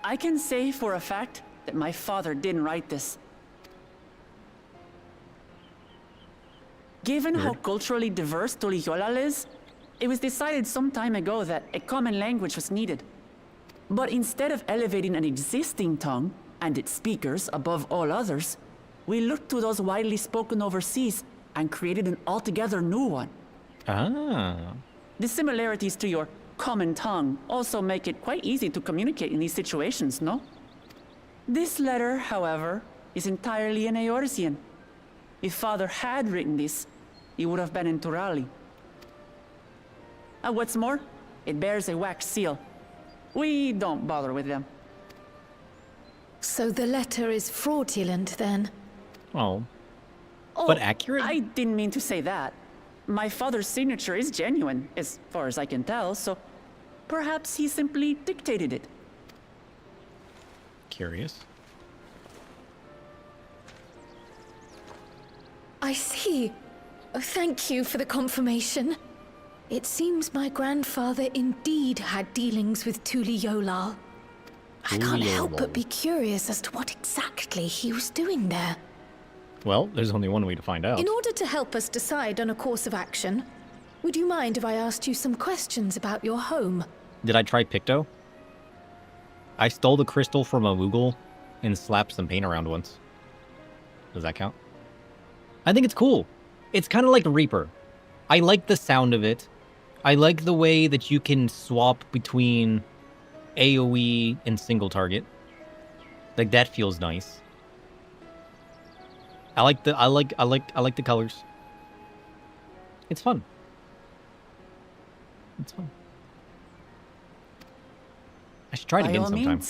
I can say for a fact that my father didn't write this. Given how culturally diverse Tuliyollal is, it was decided some time ago that a common language was needed. But instead of elevating an existing tongue and its speakers above all others, we looked to those widely spoken overseas and created an altogether new one. Ah. The similarities to your common tongue also make it quite easy to communicate in these situations, no? This letter, however, is entirely in Eorzean. If Father had written this, he would have been in Turali. And what's more, it bears a wax seal. We don't bother with them. So the letter is fraudulent, then? Oh. Oh, But accurate? I didn't mean to say that. My father's signature is genuine, as far as I can tell, so perhaps he simply dictated it. Curious. I see. Oh, thank you for the confirmation. It seems my grandfather indeed had dealings with Tuli Yolal. I can't help but be curious as to what exactly he was doing there. Well, there's only one way to find out. In order to help us decide on a course of action, would you mind if I asked you some questions about your home? Did I try picto? I stole the crystal from a Moogle and slapped some paint around once. Does that count? I think it's cool. It's kind of like Reaper. I like the sound of it. I like the way that you can swap between AoE and single target. Like that feels nice. I like the colors. It's fun. It's fun. I should try it again sometime.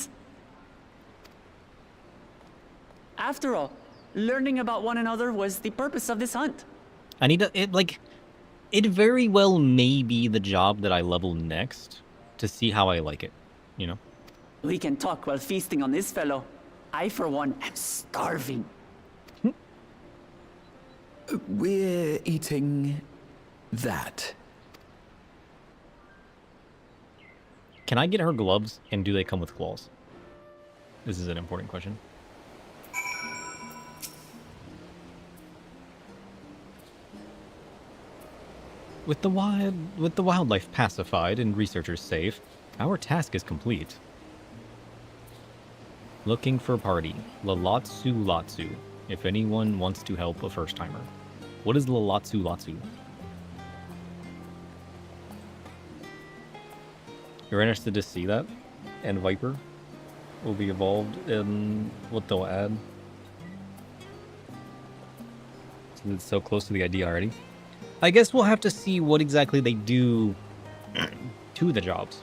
After all, learning about one another was the purpose of this hunt. I need to, it very well may be the job that I level next to see how I like it, you know? We can talk while feasting on this fellow. I, for one, am starving. We're eating that. Can I get her gloves, and do they come with claws? This is an important question. With the wildlife pacified and researchers safe, our task is complete. Looking for party. Lalatsu Latsu. If anyone wants to help a first-timer. What is Lalatsu Latsu? You're interested to see that? And Viper will be involved in what they'll add. Since it's so close to the idea already. I guess we'll have to see what exactly they do to the jobs.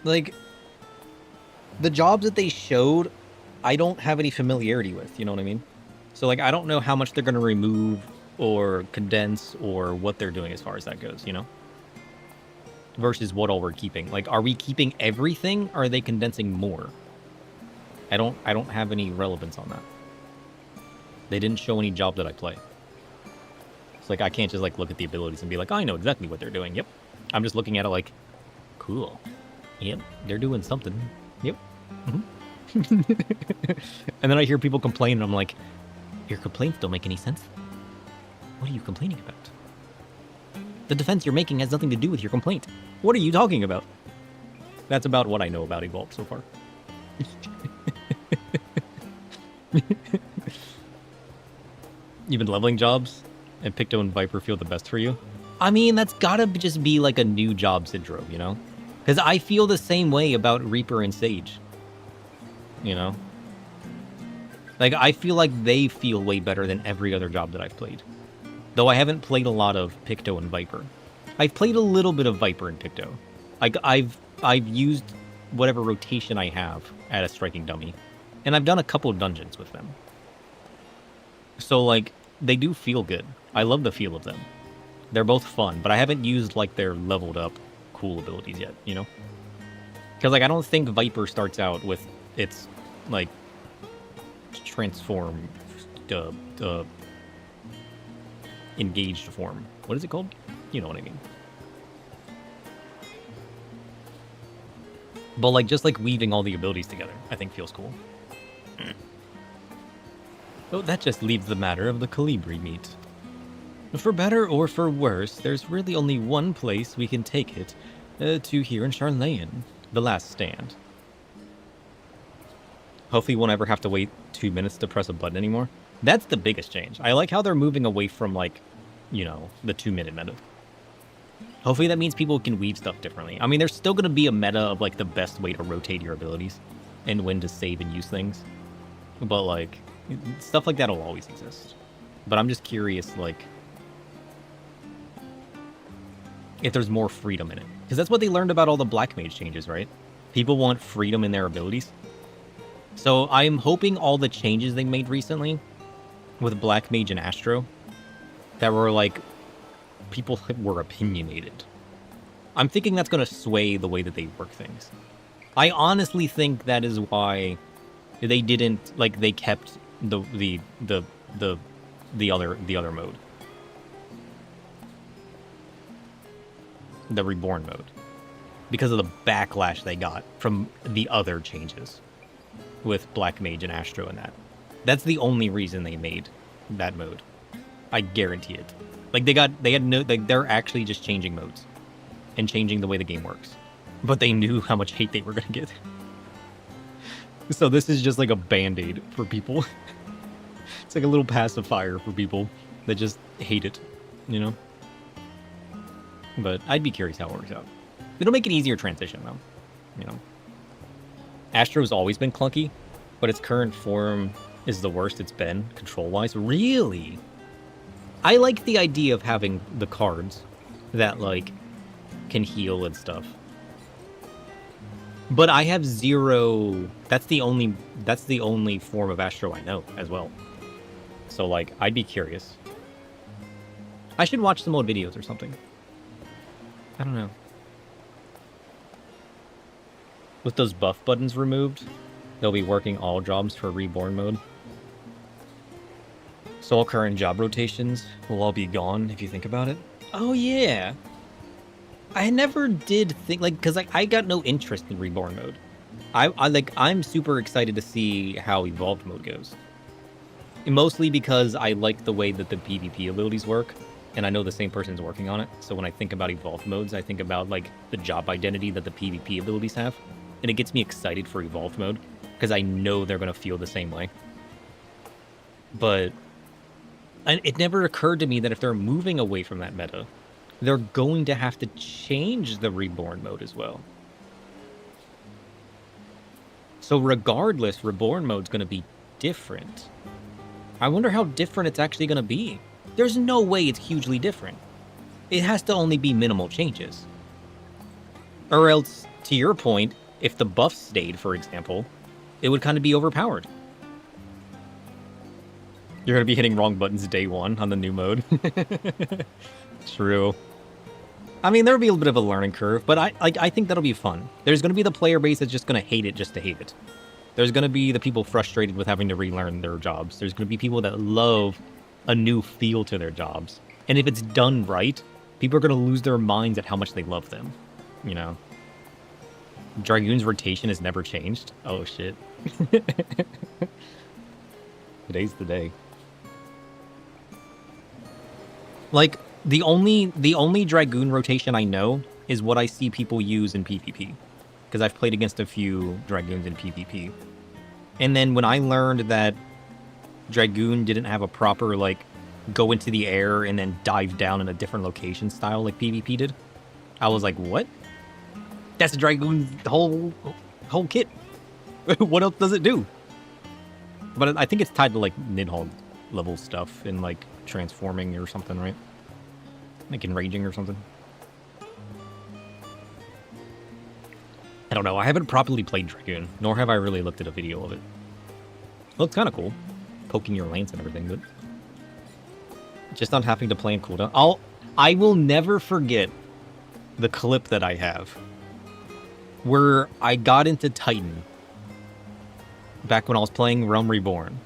Like, the jobs that they showed, I don't have any familiarity with, you know what I mean? So, like, I don't know how much they're going to remove or condense or what they're doing as far as that goes, you know? Versus what all we're keeping. Like, are we keeping everything, or are they condensing more? I don't have any relevance on that. They didn't show any job that I play. It's like, I can't just, like, look at the abilities and be like, oh, I know exactly what they're doing. Yep. I'm just looking at it like, cool. Yep, they're doing something. Yep. Mm-hmm. And then I hear people complain, and I'm like, your complaints don't make any sense. What are you complaining about? The defense you're making has nothing to do with your complaint. What are you talking about? That's about what I know about Evolve so far. You've been leveling jobs, and Picto and Viper feel the best for you? I mean, that's gotta just be like a new job syndrome, you know? Because I feel the same way about Reaper and Sage. You know? Like, I feel like they feel way better than every other job that I've played. Though I haven't played a lot of Picto and Viper. I've played a little bit of Viper and Picto. Like, I've used whatever rotation I have at a striking dummy. And I've done a couple of dungeons with them. So, like, they do feel good. I love the feel of them. They're both fun, but I haven't used, like, their leveled up cool abilities yet, you know? Because, like, I don't think Viper starts out with its, like, transform, engaged form. What is it called? You know what I mean. But, like, just, like, weaving all the abilities together, I think feels cool. Oh, that just leaves the matter of the Colibri meat. For better or for worse, there's really only one place we can take it, to here in Charlayan, the last stand. Hopefully we won't ever have to wait 2 minutes to press a button anymore. That's the biggest change. I like how they're moving away from, like, you know, the 2-minute meta. Hopefully that means people can weave stuff differently. I mean, there's still going to be a meta of, like, the best way to rotate your abilities and when to save and use things. But, like, stuff like that will always exist. But I'm just curious, like, if there's more freedom in it. Because that's what they learned about all the Black Mage changes, right? People want freedom in their abilities. So I'm hoping all the changes they made recently with Black Mage and Astro that were, like, people were opinionated. I'm thinking that's going to sway the way that they work things. I honestly think that is why they didn't, like, they kept the other mode. The Reborn mode. Because of the backlash they got from the other changes with Black Mage and Astro and that. That's the only reason they made that mode. I guarantee it. Like they're actually just changing modes and changing the way the game works. But they knew how much hate they were gonna get. So this is just like a band-aid for people. It's like a little pacifier for people that just hate it, you know? But I'd be curious how it works out. It'll make an easier transition, though. You know, Astro's always been clunky, but its current form is the worst it's been, control-wise. Really? I like the idea of having the cards that, like, can heal and stuff. But I have zero... That's the only form of Astro I know, as well. So, like, I'd be curious. I should watch some old videos or something. I don't know. With those buff buttons removed, they'll be working all jobs for Reborn mode. So all current job rotations will all be gone if you think about it. Oh yeah. I never did think, like, because I got no interest in Reborn mode. I'm super excited to see how Evolved mode goes. Mostly because I like the way that the PvP abilities work, and I know the same person's working on it. So when I think about Evolved modes, I think about, like, the job identity that the PvP abilities have. And it gets me excited for Evolved mode, because I know they're going to feel the same way. But it never occurred to me that if they're moving away from that meta, they're going to have to change the Reborn mode as well. So regardless, Reborn mode's going to be different. I wonder how different it's actually going to be. There's no way it's hugely different. It has to only be minimal changes. Or else, to your point, if the buffs stayed, for example, it would kind of be overpowered. You're going to be hitting wrong buttons day one on the new mode. True. I mean, there'll be a little bit of a learning curve, but I think that'll be fun. There's going to be the player base that's just going to hate it just to hate it. There's going to be the people frustrated with having to relearn their jobs. There's going to be people that love a new feel to their jobs. And if it's done right, people are going to lose their minds at how much they love them. You know? Dragoon's rotation has never changed. Oh, shit. Today's the day. Like, the only Dragoon rotation I know is what I see people use in PvP. Because I've played against a few Dragoons in PvP. And then when I learned that Dragoon didn't have a proper, like, go into the air and then dive down in a different location style like PvP did, I was like, what? That's Dragoon's whole kit. What else does it do? But I think it's tied to, like, Nidhogg level stuff and, like, transforming or something, right? Like enraging or something. I don't know. I haven't properly played Dragoon, nor have I really looked at a video of it. It looks kind of cool. Poking your lance and everything, but just not having to play in cooldown. I will never forget the clip that I have where I got into Titan back when I was playing Realm Reborn.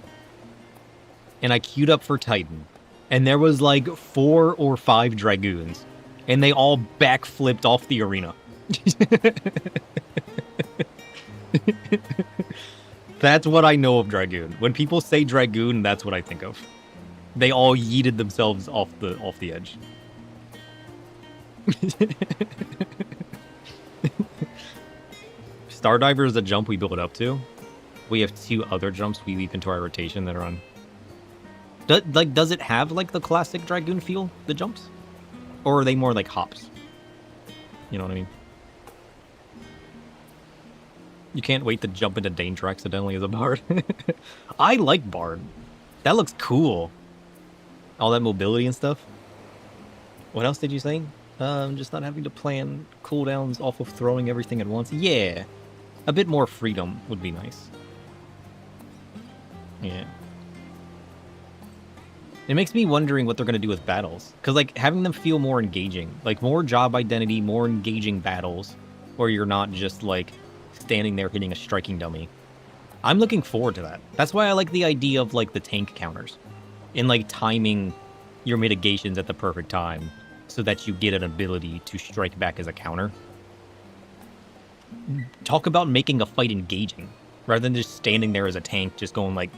And I queued up for Titan. And there was like 4 or 5 Dragoons. And they all backflipped off the arena. That's what I know of Dragoon. When people say Dragoon, that's what I think of. They all yeeted themselves off the edge. Stardiver is a jump we build up to. We have 2 other jumps we leap into our rotation that are on. Does it have like the classic Dragoon feel, the jumps? Or are they more like hops? You know what I mean? You can't wait to jump into danger accidentally as a bard. I like bard. That looks cool. All that mobility and stuff. What else did you say? Just not having to plan cooldowns off of throwing everything at once. Yeah. A bit more freedom would be nice. Yeah. It makes me wondering what they're going to do with battles. Because, like, having them feel more engaging. Like, more job identity, more engaging battles. Where you're not just, like, standing there hitting a striking dummy. I'm looking forward to that. That's why I like the idea of, like, the tank counters. And, like, timing your mitigations at the perfect time. So that you get an ability to strike back as a counter. Talk about making a fight engaging. Rather than just standing there as a tank, just going, like...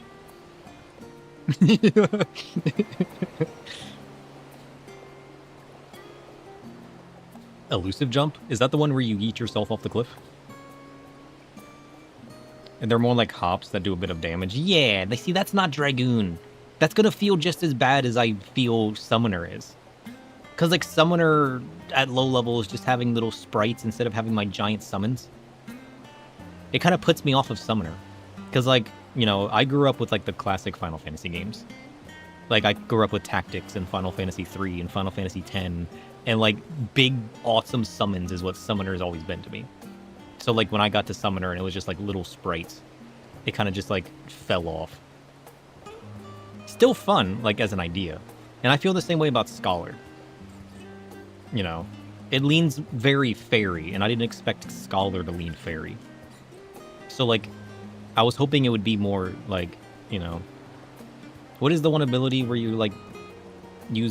Elusive jump? Is that the one where you yeet yourself off the cliff? And they're more like hops that do a bit of damage. Yeah, they see that's not Dragoon. That's gonna feel just as bad as I feel Summoner is. Cause like Summoner at low level is just having little sprites instead of having my giant summons. It kind of puts me off of Summoner. Cause like, you know, I grew up with like the classic Final Fantasy games. Like I grew up with Tactics and Final Fantasy 3 and Final Fantasy 10. And like big awesome summons is what Summoner has always been to me. So like when I got to Summoner and it was just like little sprites, it kind of just like fell off. Still fun, like as an idea. And I feel the same way about Scholar. You know, it leans very fairy, and I didn't expect Scholar to lean fairy. So like, I was hoping it would be more like, you know, what is the one ability where you like you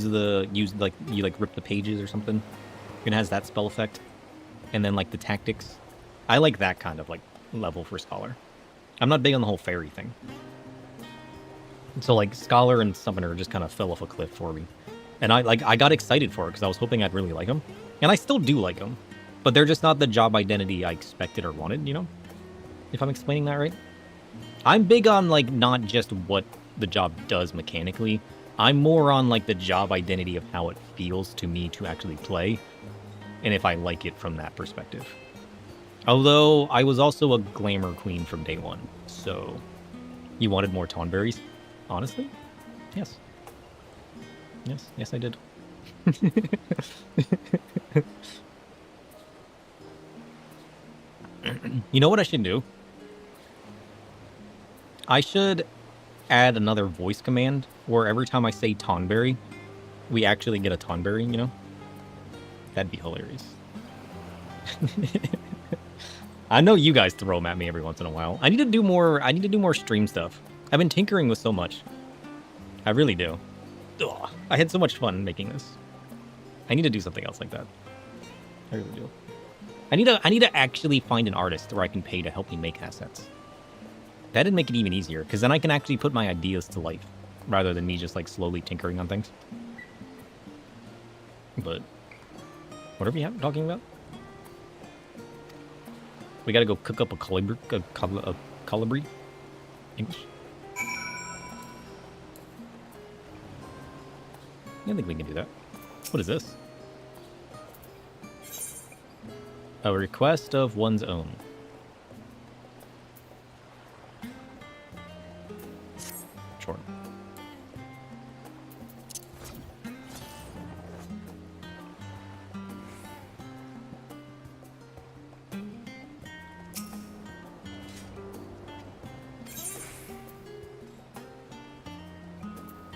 rip the pages or something? It has that spell effect, and then like the tactics. I like that kind of like level for Scholar. I'm not big on the whole fairy thing. So like Scholar and Summoner just kind of fell off a cliff for me. And I got excited for it because I was hoping I'd really like them. And I still do like them. But they're just not the job identity I expected or wanted, you know? If I'm explaining that right. I'm big on like not just what the job does mechanically. I'm more on like the job identity of how it feels to me to actually play. And if I like it from that perspective. Although I was also a glamour queen from day one. So you wanted more Tonberries? Honestly? Yes. Yes, I did. You know what I should do? I should add another voice command where every time I say Tonberry, we actually get a Tonberry, you know? That'd be hilarious. I know you guys throw them at me every once in a while. I need to do more stream stuff. I've been tinkering with so much. I really do. Ugh, I had so much fun making this. I need to do something else like that. I really do. I need to actually find an artist where I can pay to help me make assets. That'd make it even easier, because then I can actually put my ideas to life, rather than me just like slowly tinkering on things. But what are we talking about? We gotta go cook up a colibri? English? I think we can do that. What is this? A request of one's own. Sure.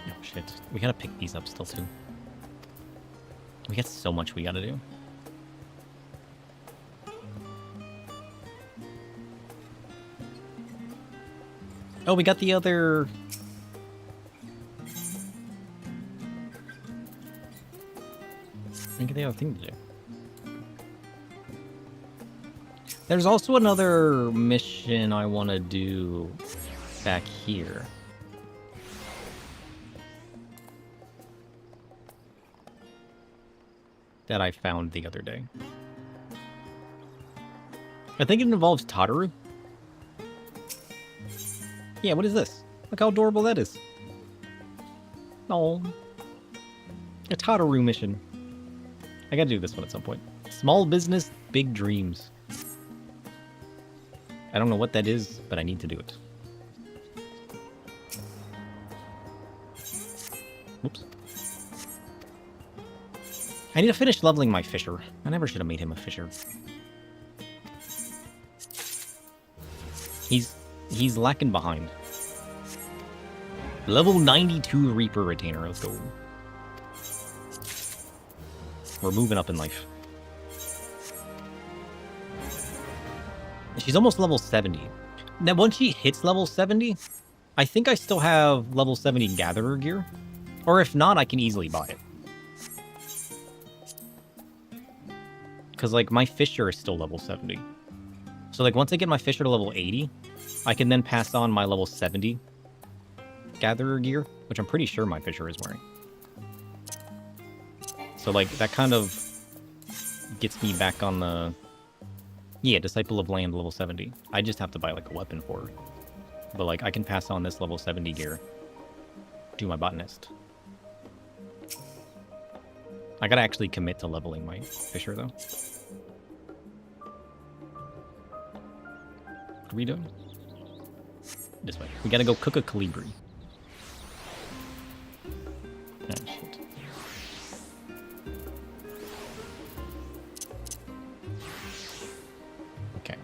Oh shit. We gotta pick these up still too. We got so much we gotta do. Oh, we got the other... We got the other thing to do. There's also another mission I want to do back here. That I found the other day. I think it involves Tataru. Yeah, what is this? Look how adorable that is. Oh. A Tataru mission. I gotta do this one at some point. Small business, big dreams. I don't know what that is, but I need to do it. Whoops. I need to finish leveling my fisher. I never should have made him a fisher. He's lacking behind. Level 92 Reaper Retainer. Let's go. We're moving up in life. She's almost level 70. Now, once she hits level 70, I think I still have level 70 Gatherer gear. Or if not, I can easily buy it. Because, like, my Fisher is still level 70. So, like, once I get my Fisher to level 80, I can then pass on my level 70 Gatherer gear, which I'm pretty sure my Fisher is wearing. So, like, that kind of gets me back on the... Yeah, Disciple of Land level 70. I just have to buy, like, a weapon for her. But, like, I can pass on this level 70 gear to my botanist. I gotta actually commit to leveling my Fisher, though. What are we doing? This way. We gotta go cook a Calibri. Oh, shit. Okay.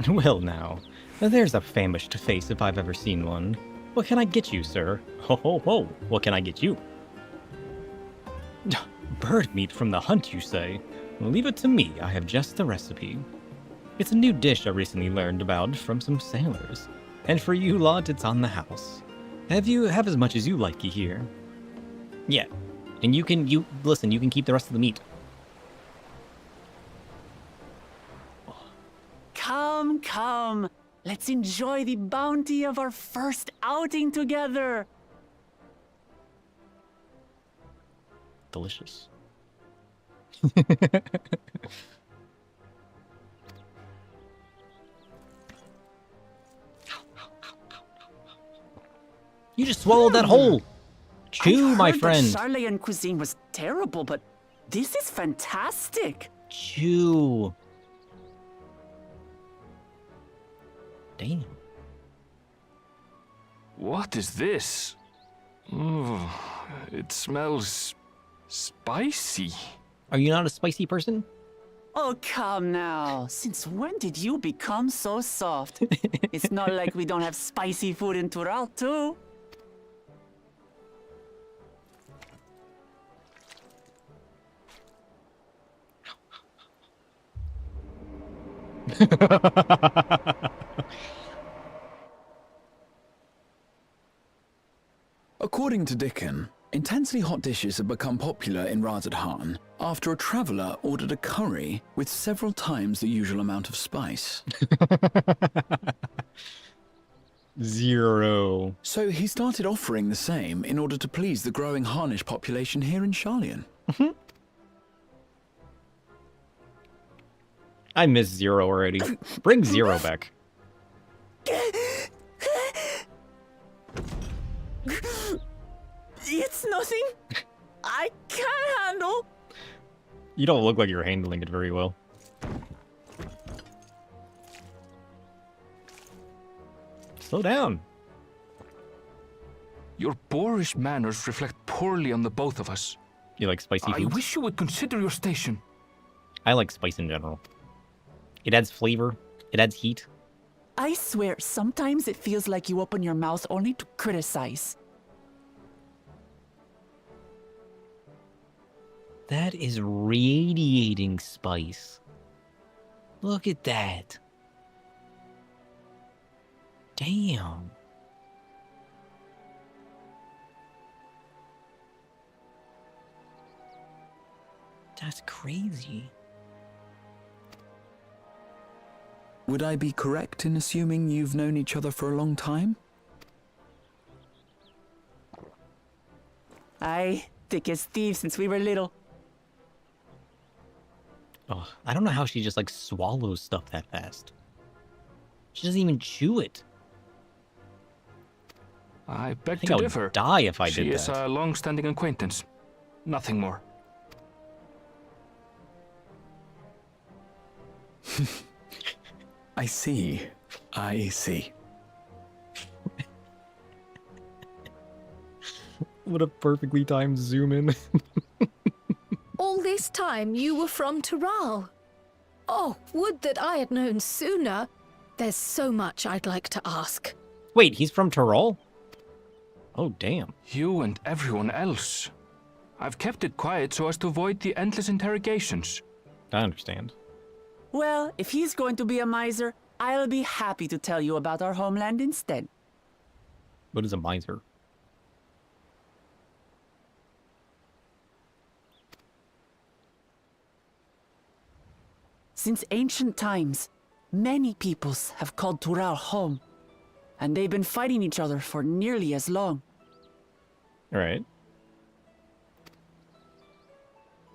Well now, there's a famished face if I've ever seen one. What can I get you, sir? Ho ho ho, what can I get you? Bird meat from the hunt, you say? Leave it to me, I have just the recipe. It's a new dish I recently learned about from some sailors. And for you lot, it's on the house. Have as much as you like here. Yeah, and you can keep the rest of the meat. Come, come. Let's enjoy the bounty of our first outing together. Delicious. You just swallowed that whole. Chew, I've my heard friend. that Charlayan cuisine was terrible, but this is fantastic. Chew. Damn. What is this? Oh, it smells spicy. Are you not a spicy person? Oh, come now. Since when did you become so soft? It's not like we don't have spicy food in Tural, too. According to Dickon, intensely hot dishes have become popular in Razadhan after a traveller ordered a curry with several times the usual amount of spice. 0. So he started offering the same in order to please the growing Harnish population here in Charlian. I miss 0 already. Bring 0 back. It's nothing. I can't handle. You don't look like you're handling it very well. Slow down. Your boorish manners reflect poorly on the both of us. You like spicy I food? wish you would consider your station. I like spice in general. It adds flavor. It adds heat. I swear, sometimes it feels like you open your mouth only to criticize. That is radiating spice. Look at that. Damn. That's crazy. Would I be correct in assuming you've known each other for a long time? Aye, thick as thieves since we were little. Oh, I don't know how she just like swallows stuff that fast. She doesn't even chew it. I I beg think to I would differ. die if I She did is that. a long-standing acquaintance. Nothing more. I see. I see. What a perfectly timed zoom in. all this time you were from Tural. Oh, would that I had known sooner. There's so much I'd like to ask. Wait, he's from Tyrol? Oh, damn. You and everyone else. I've kept it quiet so as to avoid the endless interrogations. I understand. Well, if he's going to be a miser, I'll be happy to tell you about our homeland instead. What is a miser? Since ancient times, many peoples have called Tural home, and they've been fighting each other for nearly as long. Right.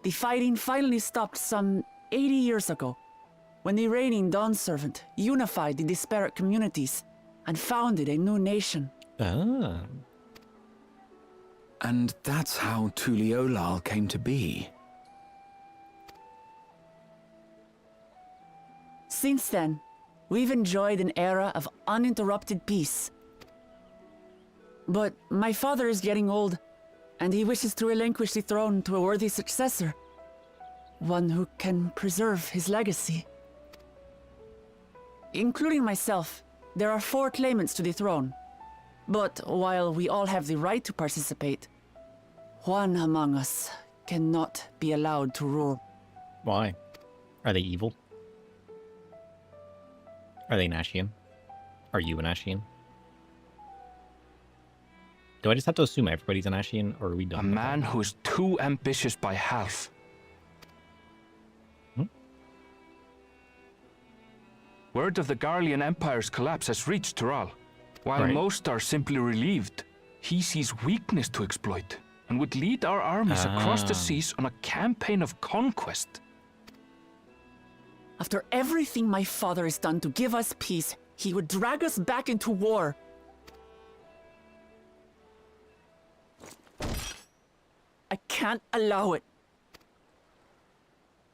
The fighting finally stopped some 80 years ago, when the reigning Dawn Servant unified the disparate communities and founded a new nation. Ah. And that's how Tuliolal came to be. Since then, we've enjoyed an era of uninterrupted peace. But my father is getting old, and he wishes to relinquish the throne to a worthy successor. One who can preserve his legacy. Including myself, there are 4 claimants to the throne. But while we all have the right to participate, one among us cannot be allowed to rule. Why? Are they evil? Are they Nashian? Are you an Ashian? Do I just have to assume everybody's an Ashian, or are we done? A with man that? who is too ambitious by half. Word of the Garlean Empire's collapse has reached Tural. While Right. most are simply relieved, he sees weakness to exploit and would lead our armies across the seas on a campaign of conquest. After everything my father has done to give us peace, he would drag us back into war. I can't allow it.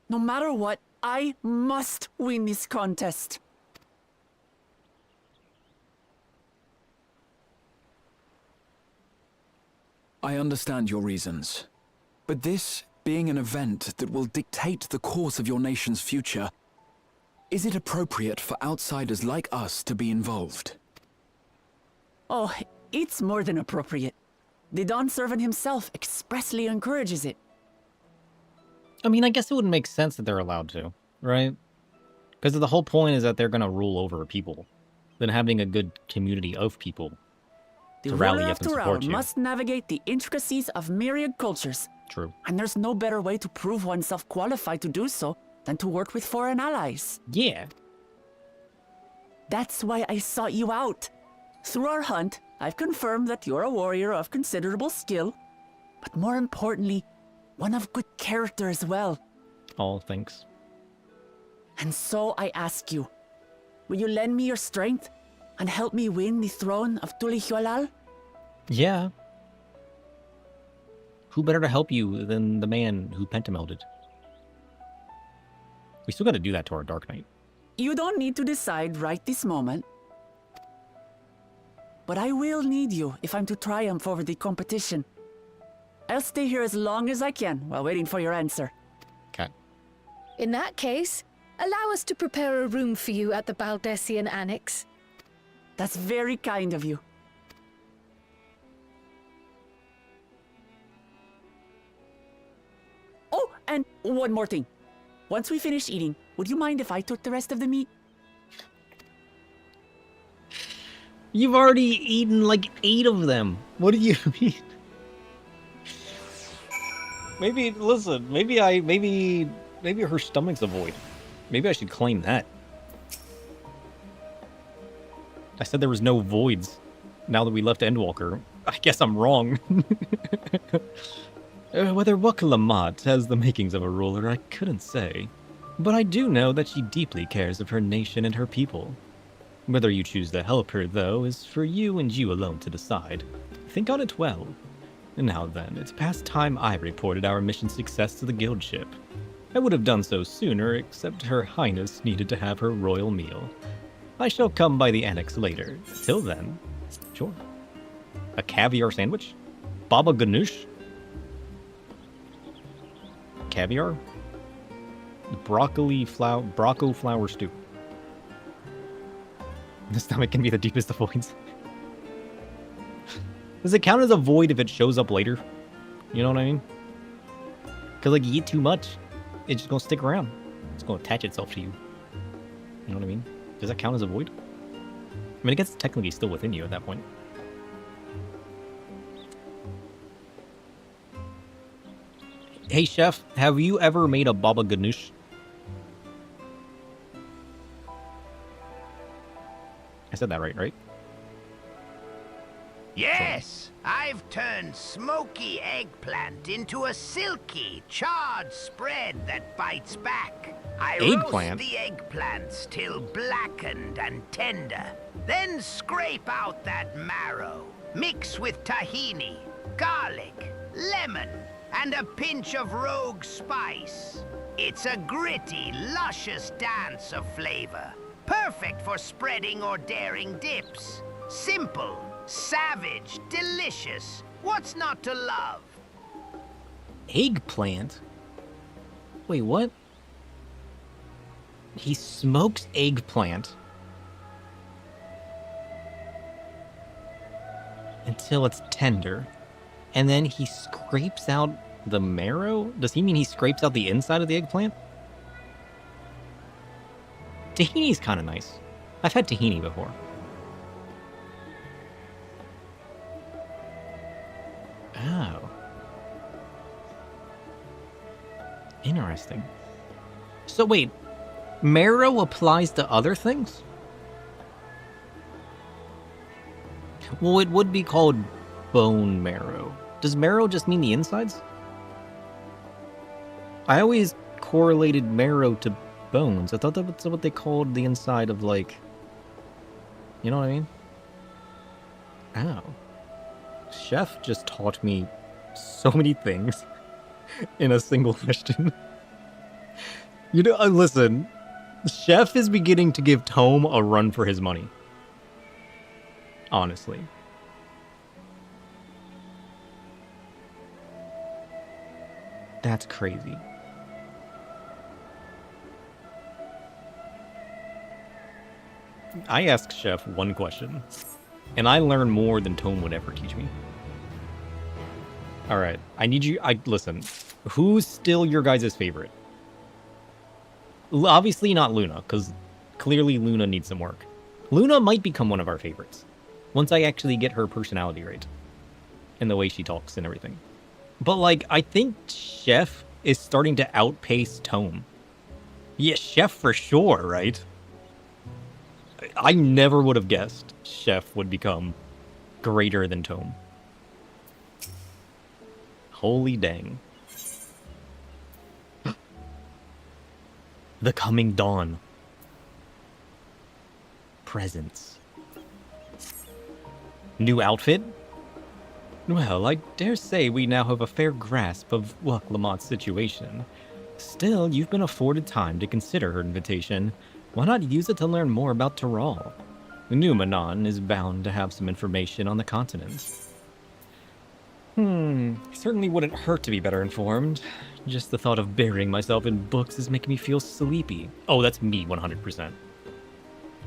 No matter what, I must win this contest. I understand your reasons. But this being an event that will dictate the course of your nation's future, is it appropriate for outsiders like us to be involved? Oh, it's more than appropriate. The Dawn Servant himself expressly encourages it. I mean, I guess it would make sense that they're allowed to, right? Because the whole point is that they're going to rule over people. Then having a good community of people The to rally ruler up of and support Tural you. must navigate the intricacies of myriad cultures, True. and there's no better way to prove oneself qualified to do so than to work with foreign allies. Yeah. That's why I sought you out. Through our hunt, I've confirmed that you're a warrior of considerable skill, but more importantly, one of good character as well. All thanks. And so I ask you, will you lend me your strength and help me win the throne of Tulihualal? Yeah. Who better to help you than the man who pentamelded? We still got to do that to our Dark Knight. You don't need to decide right this moment. But I will need you if I'm to triumph over the competition. I'll stay here as long as I can while waiting for your answer. Okay. In that case, allow us to prepare a room for you at the Baldessian Annex. That's very kind of you. Oh, and one more thing. Once we finish eating, would you mind if I took the rest of the meat? You've already eaten like 8 of them. What do you mean? Maybe, listen, maybe her stomach's a void. Maybe I should claim that. I said there was no voids. Now that we left Endwalker, I guess I'm wrong. Whether Wakalamat has the makings of a ruler, I couldn't say. But I do know that she deeply cares of her nation and her people. Whether you choose to help her, though, is for you and you alone to decide. Think on it well. Now then, it's past time I reported our mission success to the guild ship. I would have done so sooner, except Her Highness needed to have her royal meal. I shall come by the annex later. Till then, sure. A caviar sandwich? Baba ganoush? caviar? Broccoli flower, Brocco flower stew. The stomach can be the deepest of voids. Does it count as a void if it shows up later? You know what I mean? Because, like, you eat too much, it's just gonna stick around. It's gonna attach itself to you. You know what I mean? Does that count as a void? I mean, I guess it's technically still within you at that point. Hey, chef, have you ever made a baba ganoush? I said that right? Yes, I've turned smoky eggplant into a silky, charred spread that bites back. I Eggplant? roast the eggplants till blackened and tender, then scrape out that marrow, mix with tahini, garlic, lemon, and a pinch of rogue spice. It's a gritty, luscious dance of flavor, perfect for spreading or daring dips. Simple, savage, delicious. What's not to love? Eggplant? Wait, what? He smokes eggplant until it's tender, and then he scrapes out the marrow? Does he mean he scrapes out the inside of the eggplant? Tahini's kind of nice. I've had tahini before. Oh. Interesting. So wait, marrow applies to other things? Well, it would be called bone marrow. Does marrow just mean the insides? I always correlated marrow to bones. I thought that was what they called the inside of, like... You know what I mean? Oh. Chef just taught me so many things in a single question. You know, listen. Chef is beginning to give Tome a run for his money. Honestly. That's crazy. I asked Chef one question, and I learned more than Tome would ever teach me. Alright, I need you... listen, who's still your guys' favorite? Obviously not Luna, because clearly Luna needs some work. Luna might become one of our favorites, once I actually get her personality right, and the way she talks and everything. But, like, I think Chef is starting to outpace Tome. Yeah, Chef for sure, right? I never would have guessed Chef would become greater than Tome. Holy dang. The coming dawn. Presents. New outfit? Well, I dare say we now have a fair grasp of Lamont's situation. Still, you've been afforded time to consider her invitation. Why not use it to learn more about Taral? The new Manon is bound to have some information on the continent. Certainly wouldn't hurt to be better informed. Just the thought of burying myself in books is making me feel sleepy. Oh, that's me 100%.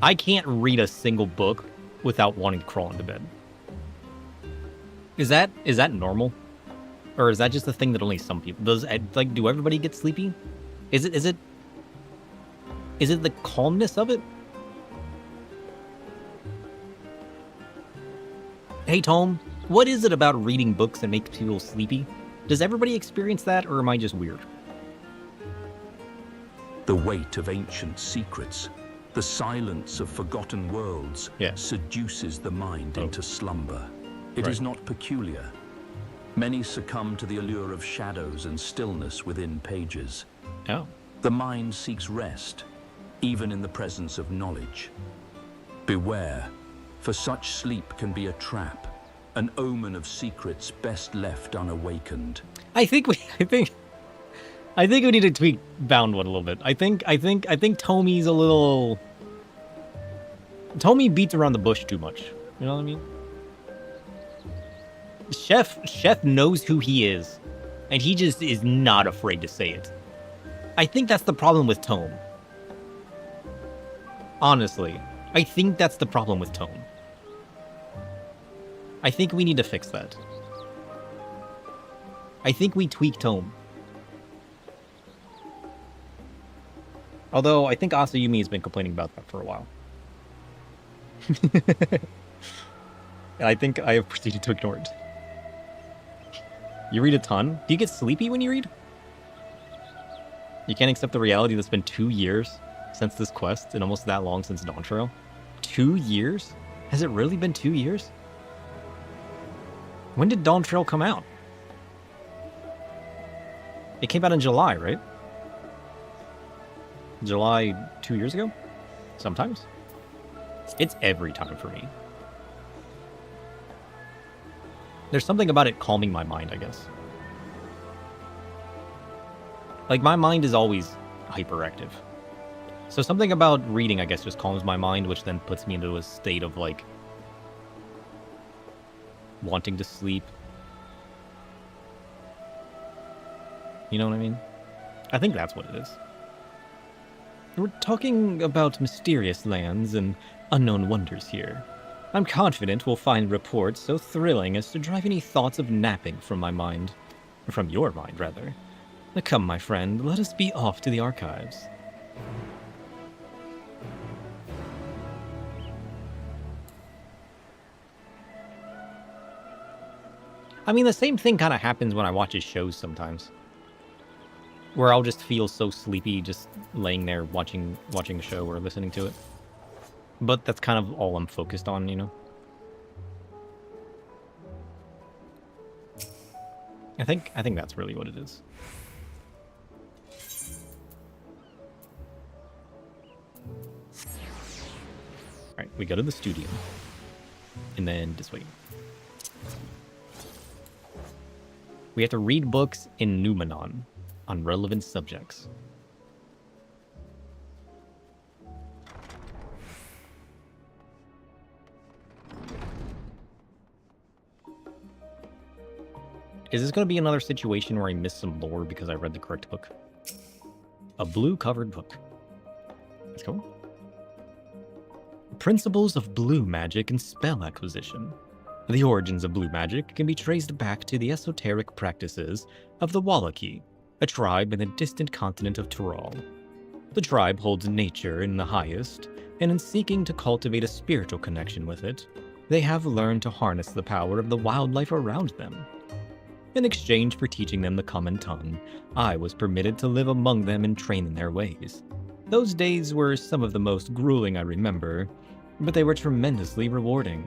I can't read a single book without wanting to crawl into bed. Is that normal? Or is that just a thing that only some people... do everybody get sleepy? Is it the calmness of it? Hey, Tome, what is it about reading books that makes people sleepy? Does everybody experience that, or am I just weird? The weight of ancient secrets, the silence of forgotten worlds, seduces the mind into slumber. It is not peculiar. Many succumb to the allure of shadows and stillness within pages. Oh. The mind seeks rest, even in the presence of knowledge. Beware, for such sleep can be a trap, an omen of secrets best left unawakened. I think we need to tweak Bound One a little bit. I think Tomy's a little... Tomy beats around the bush too much. You know what I mean? Chef knows who he is. And he just is not afraid to say it. I think that's the problem with Tome. Honestly, I think that's the problem with Tome. I think we need to fix that. I think we tweak Tome. Although, I think Asayumi has been complaining about that for a while. And I think I have proceeded to ignore it. You read a ton? Do you get sleepy when you read? You can't accept the reality that it's been 2 years since this quest and almost that long since Dawntrail? 2 years? Has it really been 2 years? When did Dawntrail come out? It came out in July, right? July 2 years ago? Sometimes? It's every time for me. There's something about it calming my mind, I guess. Like, my mind is always hyperactive. So something about reading, I guess, just calms my mind, which then puts me into a state of, like, wanting to sleep. You know what I mean? I think that's what it is. We're talking about mysterious lands and unknown wonders here. I'm confident we'll find reports so thrilling as to drive any thoughts of napping from my mind. Or from your mind, rather. Now come, my friend, let us be off to the archives. I mean, the same thing kind of happens when I watch his shows sometimes. Where I'll just feel so sleepy just laying there watching a show or listening to it. But that's kind of all I'm focused on, you know? I think that's really what it is. Alright, we go to the studio. And then this way. We have to read books in Numenon on relevant subjects. Is this going to be another situation where I missed some lore because I read the correct book? A blue-covered book. Let's go. Principles of blue magic and spell acquisition. The origins of blue magic can be traced back to the esoteric practices of the Wallaki, a tribe in the distant continent of Tyrol. The tribe holds nature in the highest, and in seeking to cultivate a spiritual connection with it, they have learned to harness the power of the wildlife around them. In exchange for teaching them the common tongue, I was permitted to live among them and train in their ways. Those days were some of the most grueling I remember, but they were tremendously rewarding.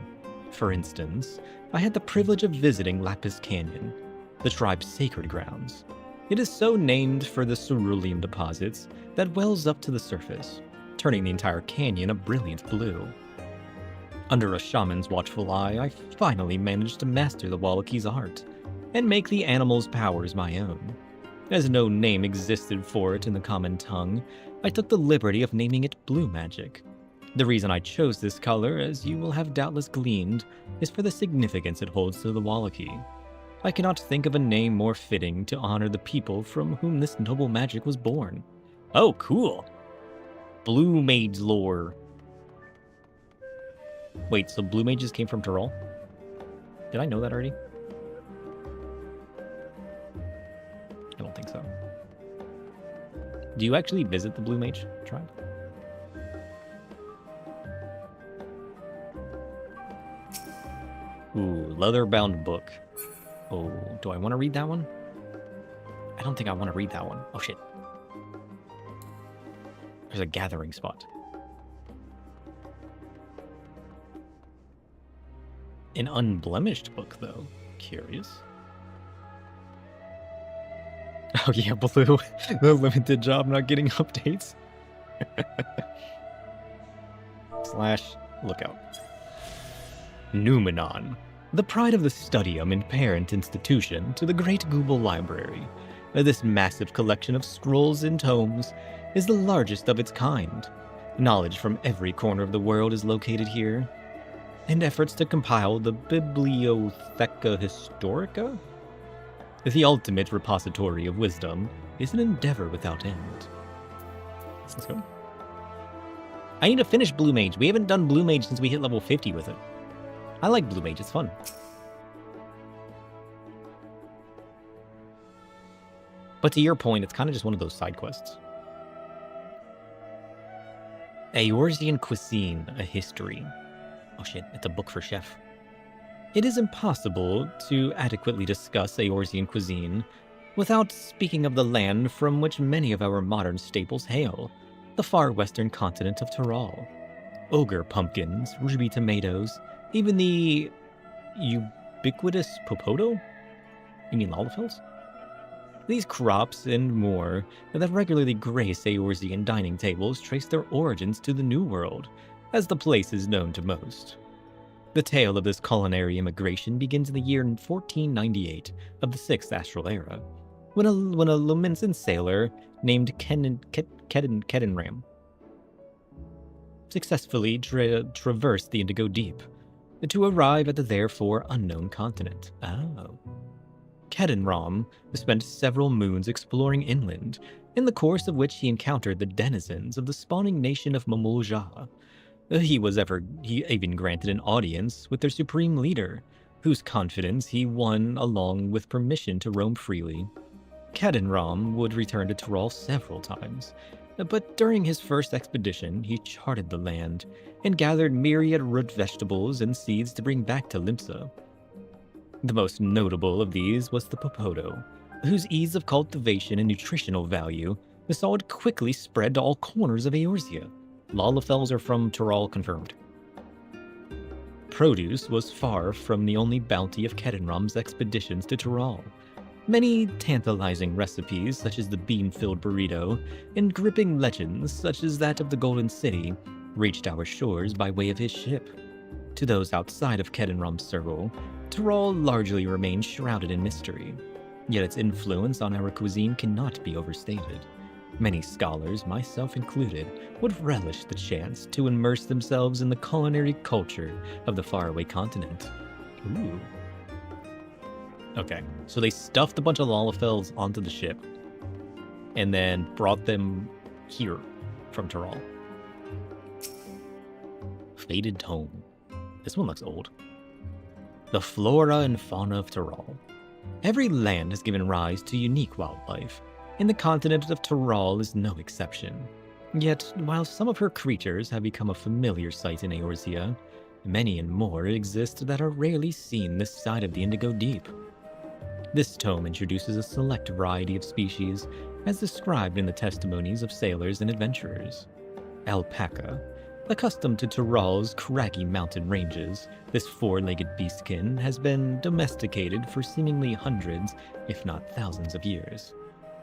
For instance, I had the privilege of visiting Lapis Canyon, the tribe's sacred grounds. It is so named for the cerulean deposits that wells up to the surface, turning the entire canyon a brilliant blue. Under a shaman's watchful eye, I finally managed to master the Wallaki's art, and make the animal's powers my own. As no name existed for it in the common tongue, I took the liberty of naming it blue magic. The reason I chose this color, as you will have doubtless gleaned, is for the significance it holds to the Wallaki. I cannot think of a name more fitting to honor the people from whom this noble magic was born. Oh, cool! Blue mage lore. Wait, so blue mages came from Tyrol? Did I know that already? I don't think so. Do you actually visit the blue mage tribe? Ooh, leather-bound book. Oh, do I want to read that one? I don't think I want to read that one. Oh, shit. There's a gathering spot. An unblemished book, though. Curious. Oh, yeah, Blue. The limited job not getting updates. / lookout. Numenon. The pride of the studium and parent institution to the Great Google Library. This massive collection of scrolls and tomes is the largest of its kind. Knowledge from every corner of the world is located here, and efforts to compile the Bibliotheca Historica The ultimate repository of wisdom is an endeavor without end. Let's go. I need to finish Blue Mage. We haven't done Blue Mage since we hit level 50 with it. I like Blue Mage, it's fun. But to your point, it's kind of just one of those side quests. Eorzean Cuisine, a History. Oh shit, it's a book for chef. It is impossible to adequately discuss Eorzean cuisine without speaking of the land from which many of our modern staples hail, the far western continent of Tyrol. Ogre pumpkins, ruby tomatoes, even the ubiquitous popoto? You mean Lalafels? These crops and more that regularly grace Eorzean dining tables trace their origins to the New World, as the place is known to most. The tale of this culinary immigration begins in the year 1498 of the 6th Astral Era, when a Lumensan sailor named Kedenram successfully traversed the Indigo Deep to arrive at the therefore unknown continent. Oh. Kedenram spent several moons exploring inland, in the course of which he encountered the denizens of the spawning nation of Mamulja. He even granted an audience with their supreme leader, whose confidence he won along with permission to roam freely. Kedenram would return to Tyrol several times, but during his first expedition he charted the land and gathered myriad root vegetables and seeds to bring back to Limsa. The most notable of these was the popoto, whose ease of cultivation and nutritional value saw it quickly spread to all corners of Eorzea. Lalafels are from Tyrol confirmed. Produce was far from the only bounty of Kedenram's expeditions to Tyrol. Many tantalizing recipes, such as the bean-filled burrito, and gripping legends, such as that of the Golden City, reached our shores by way of his ship. To those outside of Kedenram's circle, Tyrol largely remains shrouded in mystery, yet its influence on our cuisine cannot be overstated. Many scholars, myself included, would relish the chance to immerse themselves in the culinary culture of the faraway continent. Ooh. Okay, so they stuffed a bunch of Lalafels onto the ship, and then brought them here from Tyrol. Faded Tome. This one looks old. The flora and fauna of Tyrol. Every land has given rise to unique wildlife, and the continent of Tyrol is no exception. Yet, while some of her creatures have become a familiar sight in Eorzea, many and more exist that are rarely seen this side of the Indigo Deep. This tome introduces a select variety of species, as described in the testimonies of sailors and adventurers. Alpaca. Accustomed to Tyrol's craggy mountain ranges, this four-legged beastkin has been domesticated for seemingly hundreds, if not thousands of years.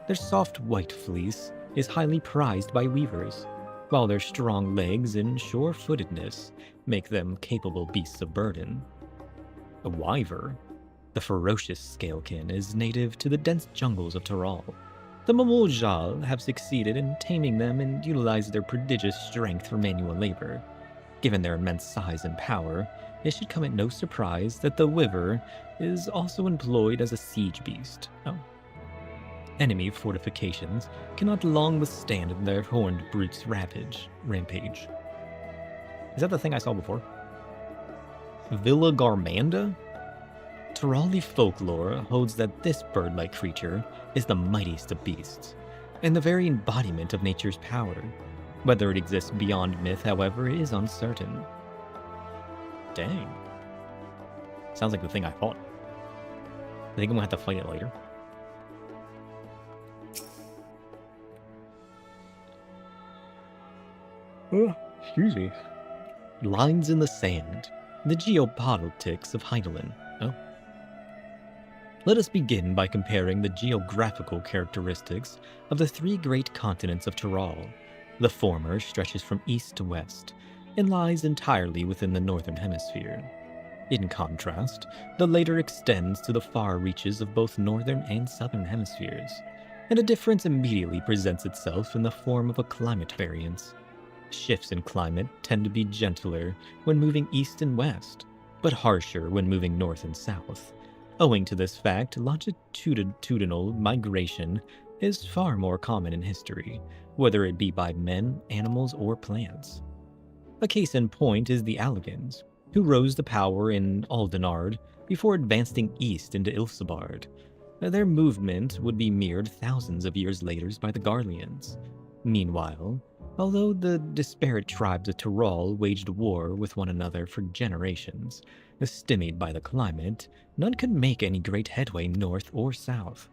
Their soft white fleece is highly prized by weavers, while their strong legs and sure-footedness make them capable beasts of burden. A wyver. The ferocious scalekin is native to the dense jungles of Tyrol. The Mamulja have succeeded in taming them and utilized their prodigious strength for manual labor. Given their immense size and power, it should come at no surprise that the wyver is also employed as a siege beast. Oh. Enemy fortifications cannot long withstand their horned brute's rampage. Is that the thing I saw before? Villa Garmanda? Tyroli folklore holds that this bird-like creature is the mightiest of beasts, and the very embodiment of nature's power. Whether it exists beyond myth, however, is uncertain. Dang. Sounds like the thing I fought. I think I'm gonna have to fight it later. Oh, excuse me. Lines in the Sand. The geopolitics of Heidelin. Oh. Let us begin by comparing the geographical characteristics of the three great continents of Tyrol. The former stretches from east to west and lies entirely within the northern hemisphere. In contrast, the later extends to the far reaches of both northern and southern hemispheres, and a difference immediately presents itself in the form of a climate variance. Shifts in climate tend to be gentler when moving east and west, but harsher when moving north and south. Owing to this fact, longitudinal migration is far more common in history, whether it be by men, animals, or plants. A case in point is the Alligans, who rose to power in Aldenard before advancing east into Ilfsabard. Their movement would be mirrored thousands of years later by the Garleans. Meanwhile, although the disparate tribes of Tyrol waged war with one another for generations, stymied by the climate, none could make any great headway north or south.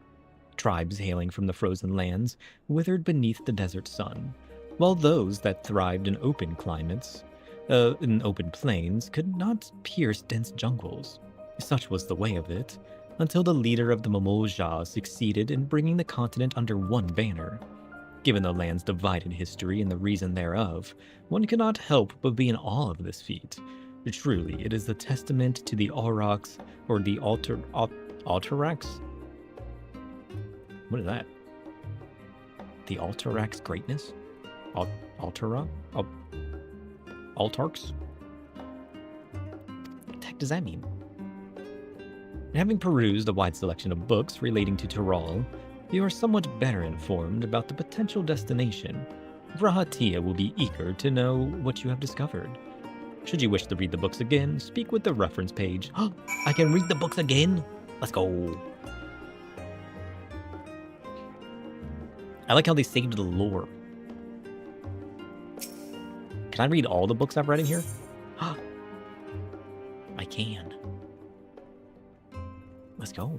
Tribes hailing from the frozen lands withered beneath the desert sun, while those that thrived in open climates, in open plains, could not pierce dense jungles. Such was the way of it, until the leader of the Mamulja succeeded in bringing the continent under one banner. Given the land's divided history and the reason thereof, one cannot help but be in awe of this feat. Truly, it is a testament to the Aurochs, or the Alterax? What is that? The Alterax greatness? Altarks? What the heck does that mean? Having perused a wide selection of books relating to Tyrol, you are somewhat better informed about the potential destination. Vrahatia will be eager to know what you have discovered. Should you wish to read the books again, speak with the reference page. I can read the books again? Let's go. I like how they saved the lore. Can I read all the books I've read in here? I can. Let's go.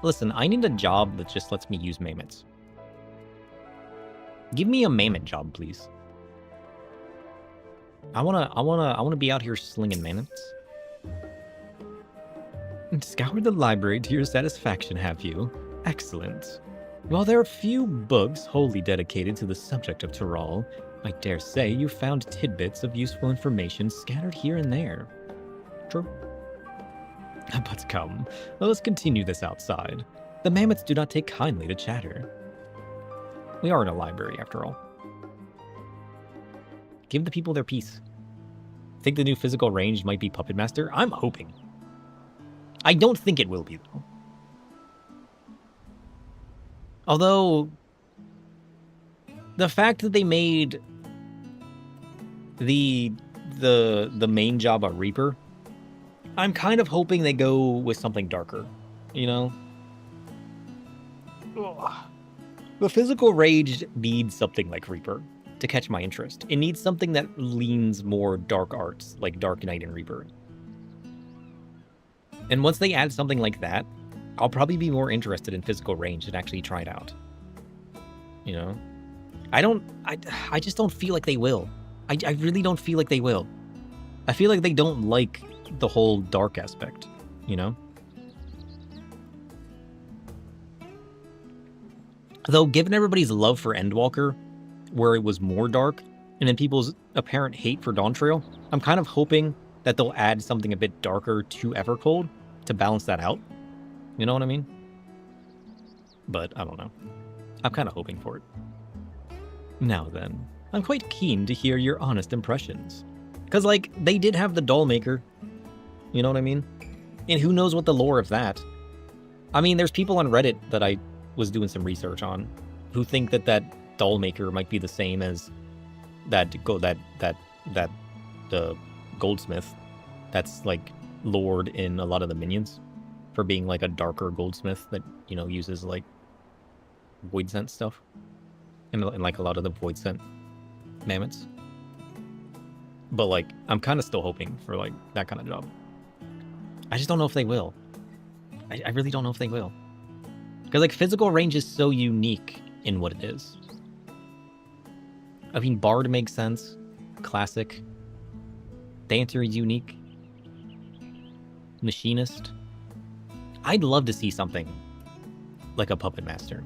Listen, I need a job that just lets me use mammoths. Give me a mammoth job, please. I wanna be out here slinging mammoths. Scoured the library to your satisfaction, have you? Excellent. While there are few books wholly dedicated to the subject of Tyrol, I dare say you found tidbits of useful information scattered here and there. True. But come, let's continue this outside. The mammoths do not take kindly to chatter. We are in a library, after all. Give the people their peace. Think the new physical range might be Puppet Master? I'm hoping. I don't think it will be, though. Although, the fact that they made the main job a Reaper, I'm kind of hoping they go with something darker, you know? Ugh. The physical rage needs something like Reaper to catch my interest. It needs something that leans more dark arts, like Dark Knight and Reaper. And once they add something like that, I'll probably be more interested in physical range and actually try it out. You know? I just don't feel like they will. I really don't feel like they will. I feel like they don't like the whole dark aspect, you know? Though, given everybody's love for Endwalker, where it was more dark, and then people's apparent hate for Dawntrail, I'm kind of hoping that they'll add something a bit darker to Evercold to balance that out. You know what I mean? But I don't know. I'm kind of hoping for it. Now then, I'm quite keen to hear your honest impressions. Because, like, they did have the doll maker. You know what I mean? And who knows what the lore of that. I mean, there's people on Reddit that I was doing some research on who think that that doll maker might be the same as the goldsmith that's like lored in a lot of the minions for being like a darker goldsmith that, you know, uses like void scent stuff and like a lot of the void scent mammoths. But like, I'm kind of still hoping for like that kind of job. I just don't know if they will. I really don't know if they will. Because like physical range is so unique in what it is. I mean, Bard makes sense. Classic. Dancer is unique. Machinist. I'd love to see something like a Puppet Master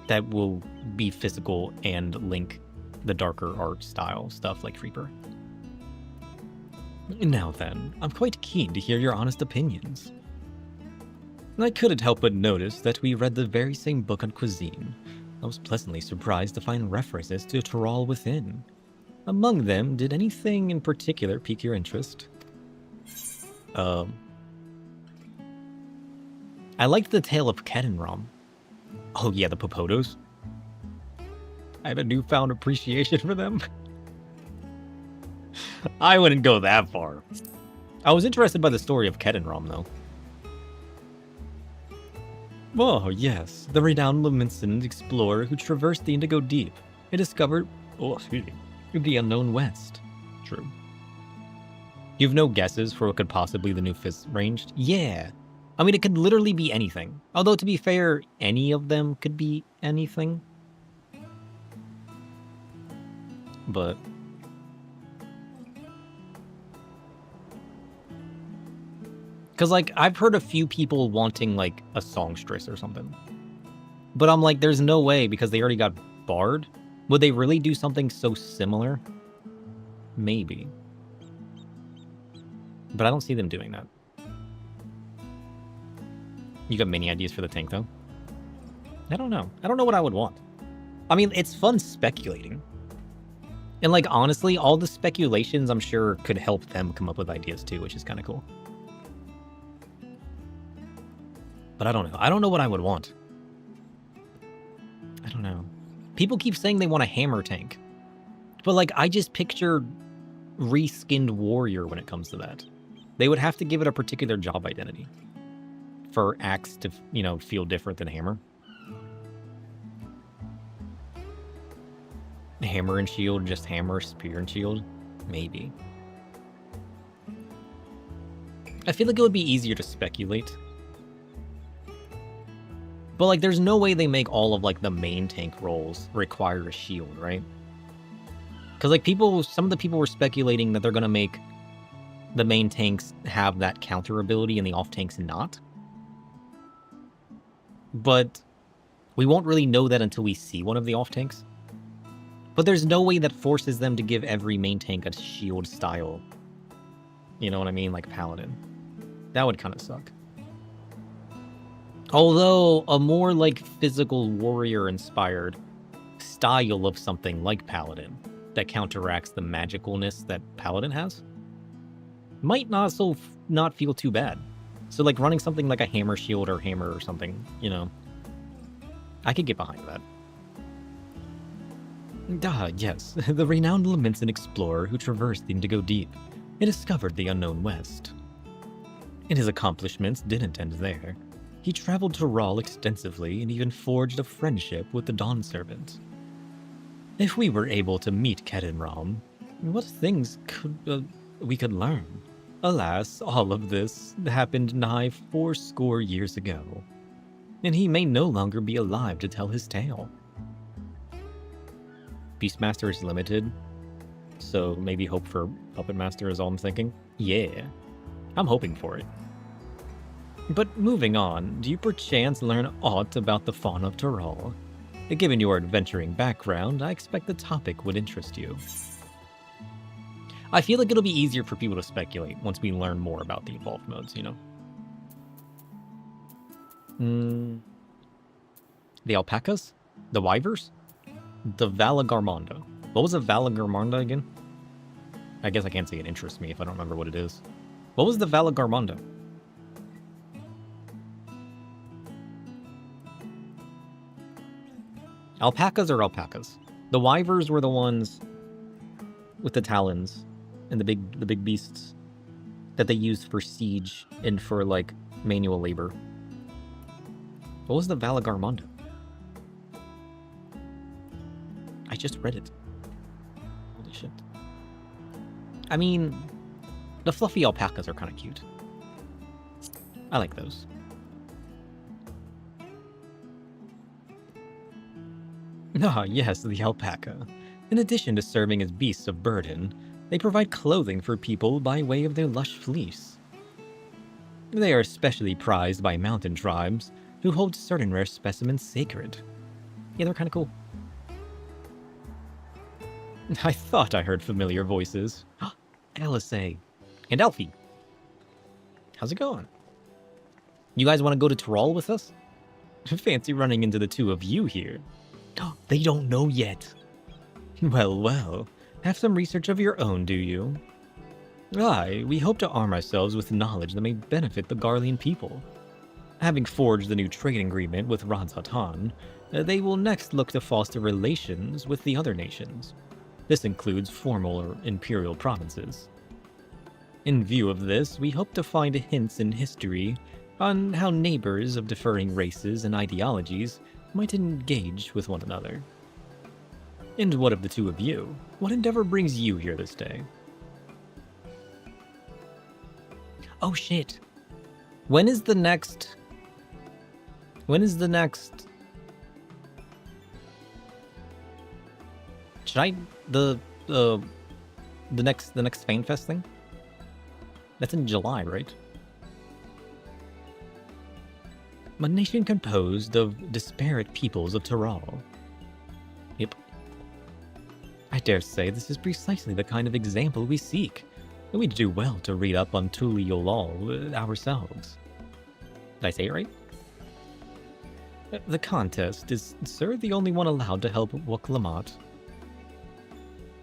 that will be physical and link the darker art style stuff like Reaper. Now then, I'm quite keen to hear your honest opinions. I couldn't help but notice that we read the very same book on cuisine. I was pleasantly surprised to find references to Tyrol within. Among them, did anything in particular pique your interest? I liked the tale of Kedinrom. Oh yeah, the Popodos. I have a newfound appreciation for them. I wouldn't go that far. I was interested by the story of Kedinrom, though. Oh, yes, the renowned Leminson explorer who traversed the Indigo Deep and discovered, the unknown West. True. You've no guesses for what could possibly the new Fist ranged? Yeah. I mean, it could literally be anything. Although, to be fair, any of them could be anything. But... because, like, I've heard a few people wanting, like, a songstress or something. But I'm like, there's no way, because they already got Bard. Would they really do something so similar? Maybe. But I don't see them doing that. You got many ideas for the tank, though? I don't know. I don't know what I would want. I mean, it's fun speculating. And, like, honestly, all the speculations, I'm sure, could help them come up with ideas, too, which is kind of cool. But I don't know. I don't know what I would want. I don't know. People keep saying they want a hammer tank. But, like, I just picture reskinned warrior when it comes to that. They would have to give it a particular job identity for axe to, you know, feel different than hammer. Hammer and shield, just hammer, spear and shield? Maybe. I feel like it would be easier to speculate. But, like, there's no way they make all of, like, the main tank roles require a shield, right? Because, like, some of the people were speculating that they're going to make the main tanks have that counter ability and the off tanks not. But we won't really know that until we see one of the off tanks. But there's no way that forces them to give every main tank a shield style. You know what I mean? Like Paladin. That would kind of suck. Although, a more, like, physical warrior-inspired style of something like Paladin that counteracts the magicalness that Paladin has might not feel too bad. So, like, running something like a hammer shield or hammer or something, you know, I could get behind that. Yes, the renowned Leminson explorer who traversed the Indigo Deep and discovered the unknown West. And his accomplishments didn't end there. He traveled to Rahl extensively and even forged a friendship with the Dawn Servant. If we were able to meet Kedinrom, what things we could learn? Alas, all of this happened nigh 80 years ago, and he may no longer be alive to tell his tale. Beastmaster is limited, so maybe hope for Puppet Master is all I'm thinking. Yeah, I'm hoping for it. But moving on, do you perchance learn aught about the fauna of Tyrol? Given your adventuring background, I expect the topic would interest you. I feel like it'll be easier for people to speculate once we learn more about the evolved modes, you know? The alpacas? The wyvers? The Valagarmonda. What was a Valagarmonda again? I guess I can't say it interests me if I don't remember what it is. What was the Valagarmonda? Alpacas are alpacas. The wyvers were the ones with the talons and the big beasts that they used for siege and for, like, manual labor. What was the Valagarmonda? I just read it. Holy shit. I mean, the fluffy alpacas are kind of cute. I like those. Ah, yes, the alpaca. In addition to serving as beasts of burden, they provide clothing for people by way of their lush fleece. They are especially prized by mountain tribes who hold certain rare specimens sacred. Yeah, they're kind of cool. I thought I heard familiar voices. LSA. And Alfie. How's it going? You guys want to go to Tyrol with us? Fancy running into the two of you here. They don't know yet. Well, Have some research of your own, do you? Aye, we hope to arm ourselves with knowledge that may benefit the Garlean people. Having forged the new trading agreement with Ranzatan, they will next look to foster relations with the other nations. This includes formal or imperial provinces. In view of this, we hope to find hints in history on how neighbors of differing races and ideologies might engage with one another. And what of the two of you? What endeavor brings you here this day? Oh shit. When is the next... Should I... The next FanFest thing? That's in July, right? A nation composed of disparate peoples of Tyrrell. Yep. I dare say this is precisely the kind of example we seek. We'd do well to read up on Tuliolol ourselves. Did I say it right? The contest is, sir, the only one allowed to help Wuk-Lamat.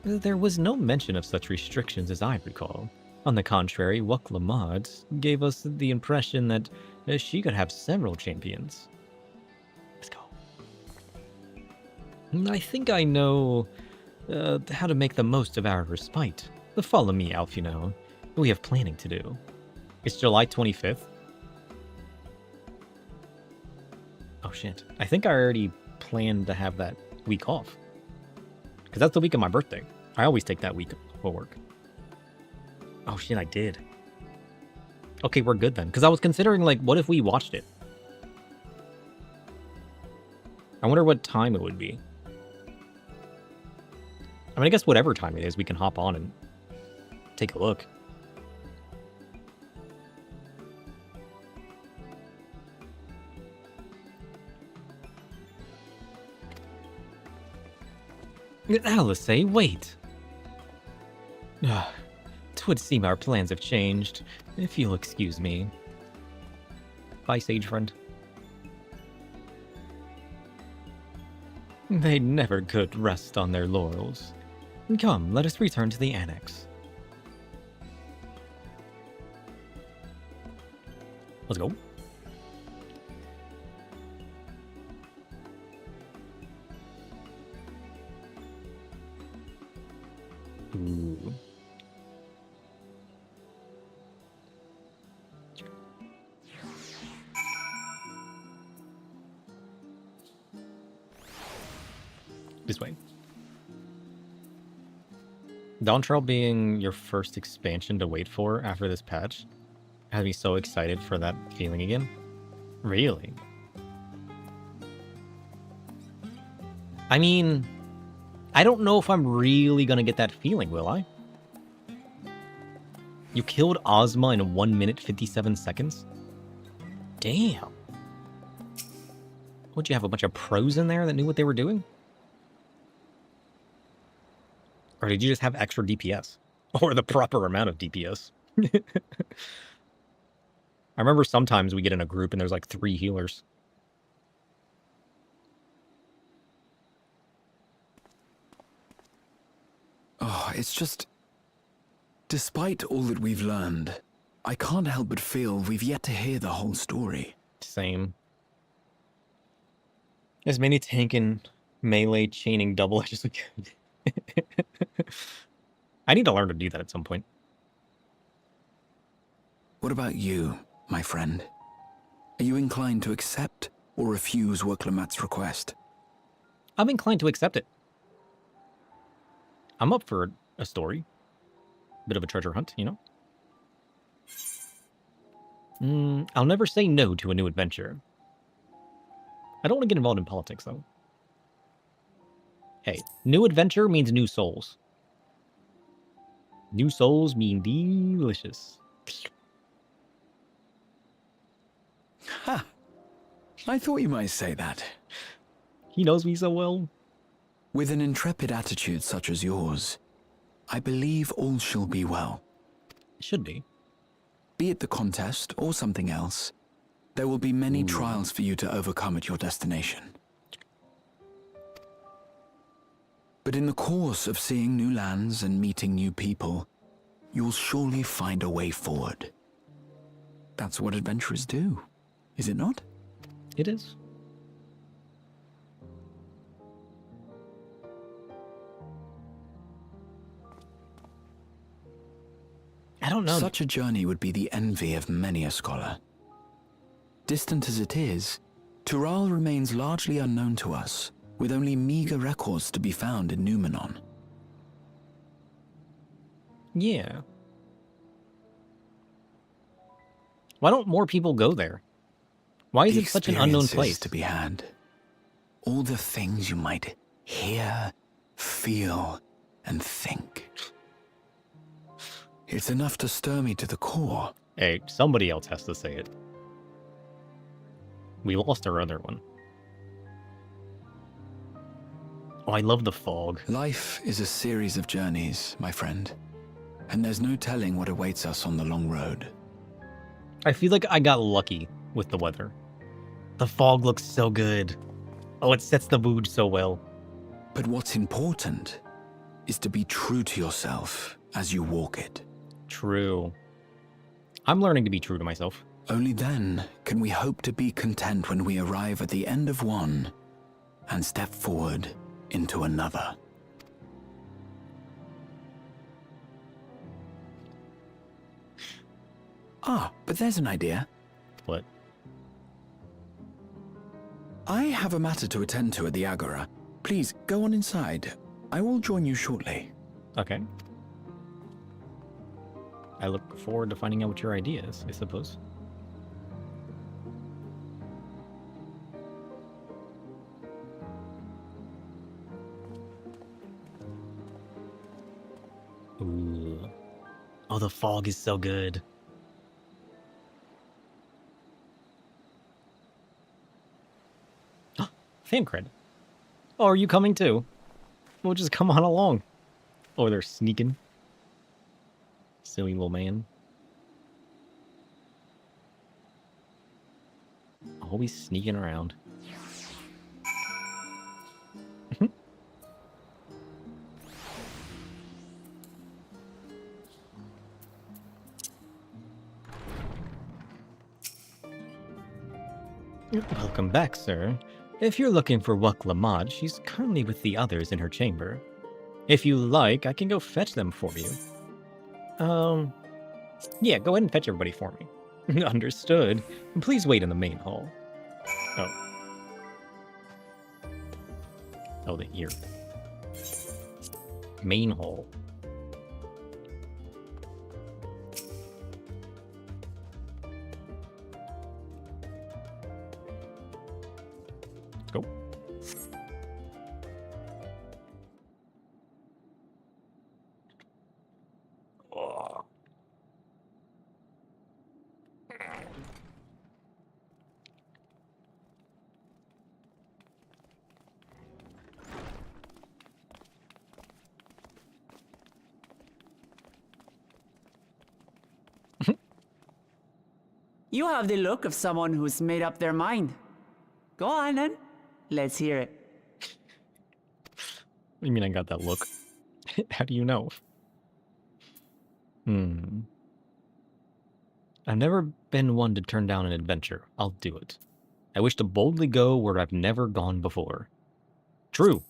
There was no mention of such restrictions as I recall. On the contrary, Wuk-Lamat gave us the impression that she could have several champions. Let's go. I think I know how to make the most of our respite. Follow me, Alfino. We have planning to do. It's July 25th. Oh shit. I think I already planned to have that week off. Because that's the week of my birthday. I always take that week for work. Oh shit, I did. Okay, we're good then. Because I was considering, like, what if we watched it? I wonder what time it would be. I mean, I guess whatever time it is, we can hop on and take a look. Alice, wait. Twould seem our plans have changed, if you'll excuse me. Bye, sage friend. They never could rest on their laurels. Come, let us return to the annex. Let's go. Ooh. This way. Dawntrail being your first expansion to wait for after this patch has me so excited for that feeling again. Really? I mean, I don't know if I'm really gonna get that feeling, will I? You killed Ozma in 1 minute 57 seconds? Damn. Would you have a bunch of pros in there that knew what they were doing? Or did you just have extra DPS? Or the proper amount of DPS? I remember sometimes we get in a group and there's like 3 healers. Oh, it's just... Despite all that we've learned, I can't help but feel we've yet to hear the whole story. Same. As many tanking, melee, chaining double edges as we could. I need to learn to do that at some point. What about you, my friend? Are you inclined to accept or refuse Wuk-Lamat's request? I'm inclined to accept it. I'm up for a story. Bit of a treasure hunt, you know? I'll never say no to a new adventure. I don't want to get involved in politics, though. Hey, new adventure means new souls. New souls mean delicious. Ha! I thought you might say that. He knows me so well. With an intrepid attitude such as yours, I believe all shall be well. It should be. Be it the contest or something else, there will be many trials for you to overcome at your destination. But in the course of seeing new lands and meeting new people, you'll surely find a way forward. That's what adventurers do, is it not? It is. I don't know. Such a journey would be the envy of many a scholar. Distant as it is, Tural remains largely unknown to us, with only meager records to be found in Numenon. Yeah. Why don't more people go there? Why is The it such an unknown experiences place? to be had. All the things you might hear, feel, and think. It's enough to stir me to the core. Hey, somebody else has to say it. We lost our other one. Oh, I love the fog. Life is a series of journeys, my friend. And there's no telling what awaits us on the long road. I feel like I got lucky with the weather. The fog looks so good. Oh, it sets the mood so well. But what's important is to be true to yourself as you walk it. True. I'm learning to be true to myself. Only then can we hope to be content when we arrive at the end of one and step forward into another. Ah, but there's an idea. What? I have a matter to attend to at the Agora. Please, go on inside. I will join you shortly. Okay. I look forward to finding out what your idea is, I suppose. Ooh. Oh, the fog is so good. Fan credit. Oh, are you coming too? We'll just come on along. Oh, they're sneaking. Silly little man. Always sneaking around. Welcome back, sir. If you're looking for Wuk Lamad, she's currently with the others in her chamber. If you like, I can go fetch them for you. Yeah, go ahead and fetch everybody for me. Understood. Please wait in the main hall. Oh. Oh, the ear. Main hall. Let's go. Oh. You have the look of someone who's made up their mind. Go on then. Let's hear it. What do you mean I got that look? How do you know? I've never been one to turn down an adventure. I'll do it. I wish to boldly go where I've never gone before. True.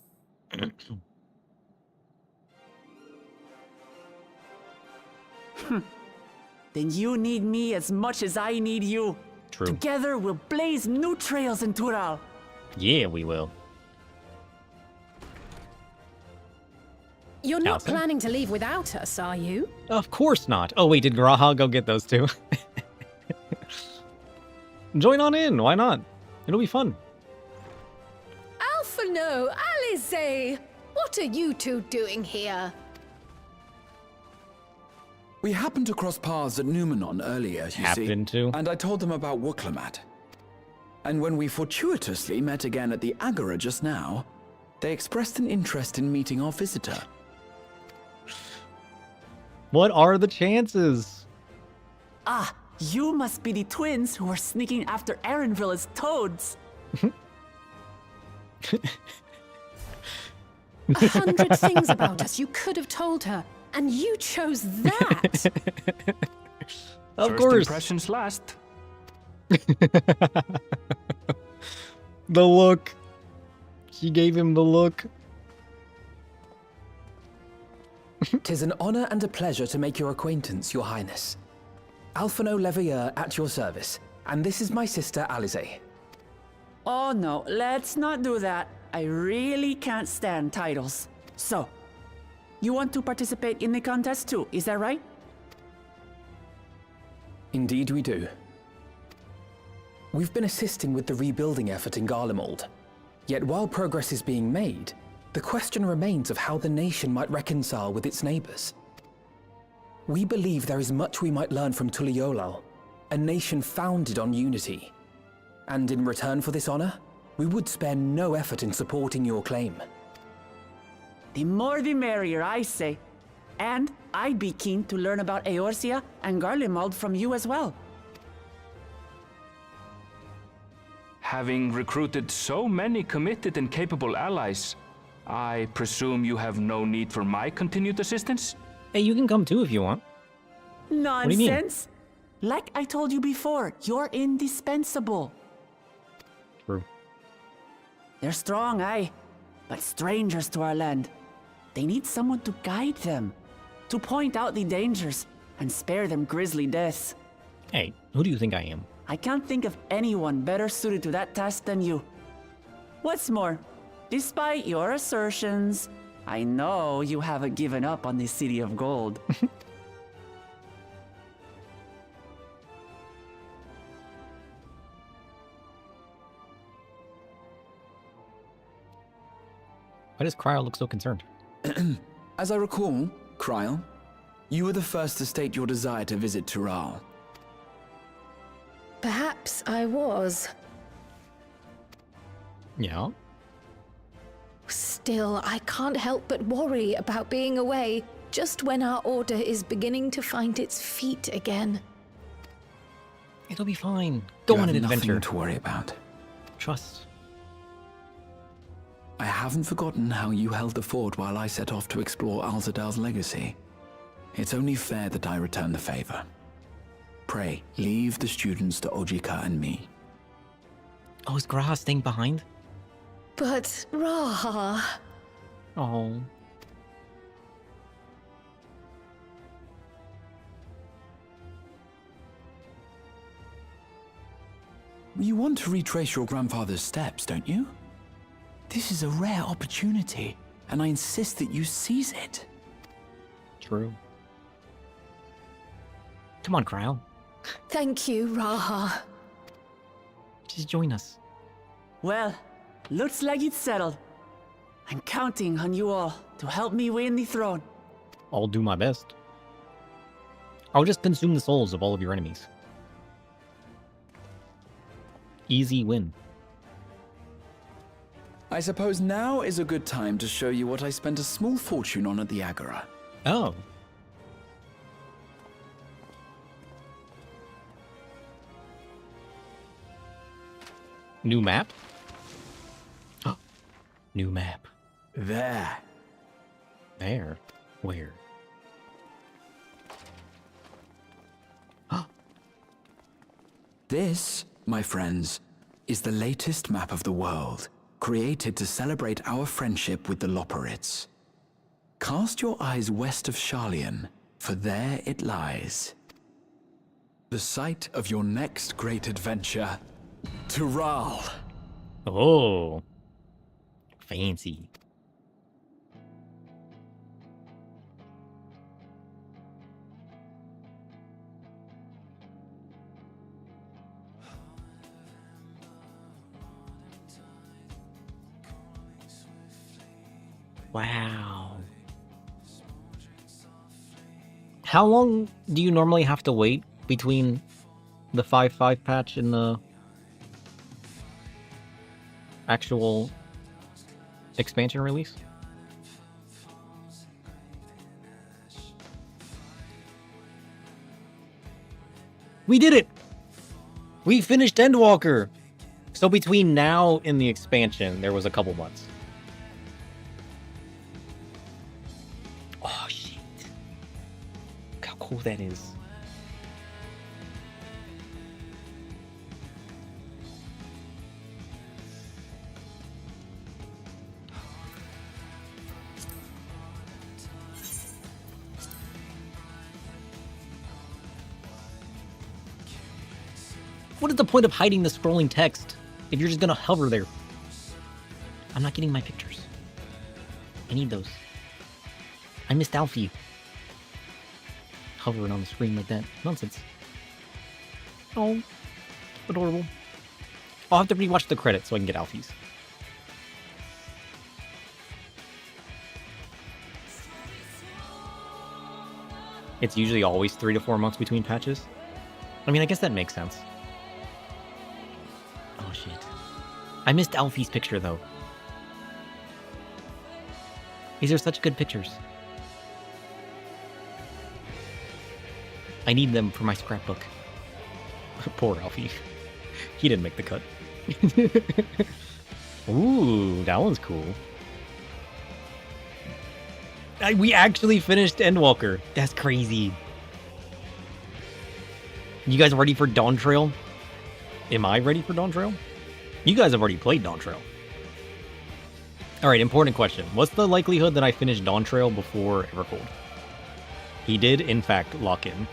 Then you need me as much as I need you. True. Together we'll blaze new trails in Tural. Yeah, we will. You're not Allison? planning to leave without us, are you? Of course not. Oh, wait, did Graha go get those two? Join on in. Why not? It'll be fun. Alphano, Alize, what are you two doing here? We happened to cross paths at Numenon earlier, you see. Happened to? And I told them about Wuk Lamad. And when we fortuitously met again at the Agora just now, they expressed an interest in meeting our visitor. What are the chances? Ah, you must be the twins who were sneaking after Erenville as toads. 100 things about us you could have told her, and you chose that. Of First course. impressions last. The look. She gave him the look. 'Tis an honor and a pleasure to make your acquaintance, Your Highness. Alphino Leveilleur at your service, and this is my sister Alize. Oh no, let's not do that. I really can't stand titles. So, you want to participate in the contest too, is that right? Indeed we do. We've been assisting with the rebuilding effort in Garlemald. Yet while progress is being made, the question remains of how the nation might reconcile with its neighbors. We believe there is much we might learn from Tuliolal, a nation founded on unity. And in return for this honor, we would spare no effort in supporting your claim. The more the merrier, I say. And I'd be keen to learn about Eorzea and Garlemald from you as well. Having recruited so many committed and capable allies, I presume you have no need for my continued assistance? Hey, you can come too if you want. Nonsense! do you mean? Like I told you before, you're indispensable. True. They're strong, aye, but strangers to our land. They need someone to guide them, to point out the dangers, and spare them grisly deaths. Hey, who do you think I am? I can't think of anyone better suited to that task than you. What's more, despite your assertions, I know you haven't given up on the City of Gold. Why does Cryo look so concerned? As I recall, Kryl, you were the first to state your desire to visit Tural. Perhaps I was. Yeah. Still, I can't help but worry about being away just when our order is beginning to find its feet again. It'll be fine. Go You on have an adventure. nothing to worry about. Trust. I haven't forgotten how you held the fort while I set off to explore Alzadal's legacy. It's only fair that I return the favor. Pray, leave the students to Ojika and me. Oh, is Graha staying behind? But, Raha, Oh. You want to retrace your grandfather's steps, don't you? This is a rare opportunity, and I insist that you seize it. True. Come on, Cryo. thank you, Raha. Just join us. Well, looks like it's settled. I'm counting on you all to help me win the throne. I'll do my best. I'll just consume the souls of all of your enemies. Easy win. I suppose now is a good time to show you what I spent a small fortune on at the Agora. Oh. New map? New map. There. There? Where? This, my friends, is the latest map of the world, created to celebrate our friendship with the Loporrits. Cast your eyes west of Sharlayan, for there it lies. The site of your next great adventure, Tural. Oh. Fancy. Wow. How long do you normally have to wait between the 5.5 patch and the actual expansion release? We did it! We finished Endwalker! So between now and the expansion, there was a couple months. cool that is. What is the point of hiding the scrolling text if you're just gonna hover there? I'm not getting my pictures. I need those. I missed Alfie. Hovering on the screen like that. Nonsense. Oh, adorable. I'll have to rewatch the credits so I can get Alfie's. It's usually always 3 to 4 months between patches. I mean, I guess that makes sense. Oh, shit. I missed Alfie's picture, though. These are such good pictures. I need them for my scrapbook. Poor Alfie. He didn't make the cut. Ooh, that one's cool. We actually finished Endwalker. That's crazy. You guys ready for Dawntrail? Am I ready for Dawntrail? You guys have already played Dawntrail. Alright, important question. What's the likelihood that I finish Dawntrail before Evercold? He did, in fact, lock in.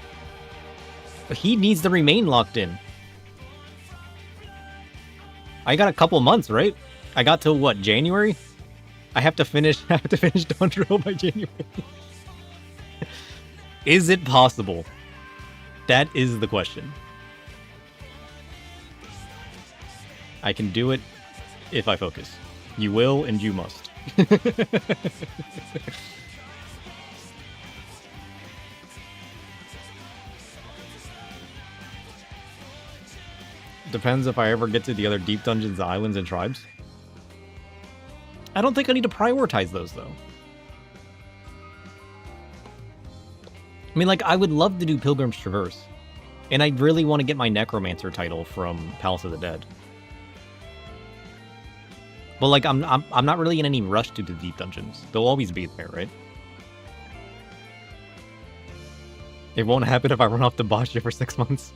But he needs to remain locked in. I got a couple months, right? I got till what, January? I have to finish Dawntrail by January. Is it possible? That is the question. I can do it if I focus. You will and you must. Depends if I ever get to the other deep dungeons, islands, and tribes. I don't think I need to prioritize those, though. I mean, like, I would love to do Pilgrim's Traverse. And I really want to get my Necromancer title from Palace of the Dead. But, like, I'm not really in any rush to do deep dungeons. They'll always be there, right? It won't happen if I run off to Bajia for 6 months.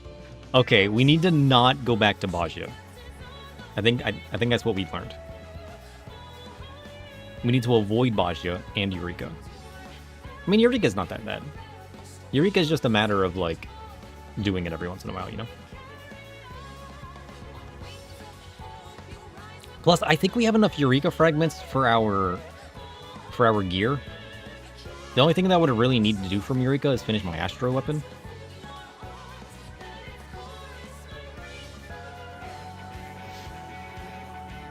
Okay, we need to not go back to Bajia. I think that's what we've learned. We need to avoid Bajia and Eureka. I mean, Eureka's not that bad. Eureka's just a matter of, like, doing it every once in a while, you know? Plus, I think we have enough Eureka fragments for our gear. The only thing that I would really need to do from Eureka is finish my Astro weapon.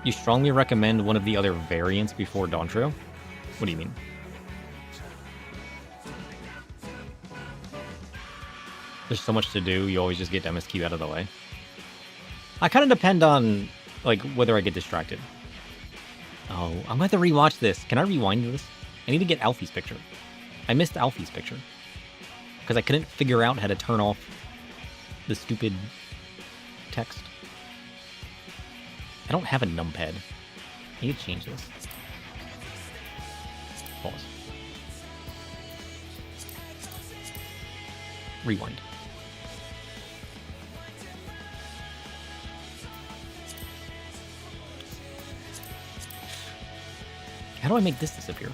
You strongly recommend one of the other variants before Dawntrail? What do you mean? There's so much to do, you always just get MSQ out of the way. I kind of depend on, like, whether I get distracted. Oh, I'm going to have to rewatch this. Can I rewind this? I need to get Alfie's picture. I missed Alfie's picture. Because I couldn't figure out how to turn off the stupid text. I don't have a numpad. I need to change this. Pause. Rewind. How do I make this disappear?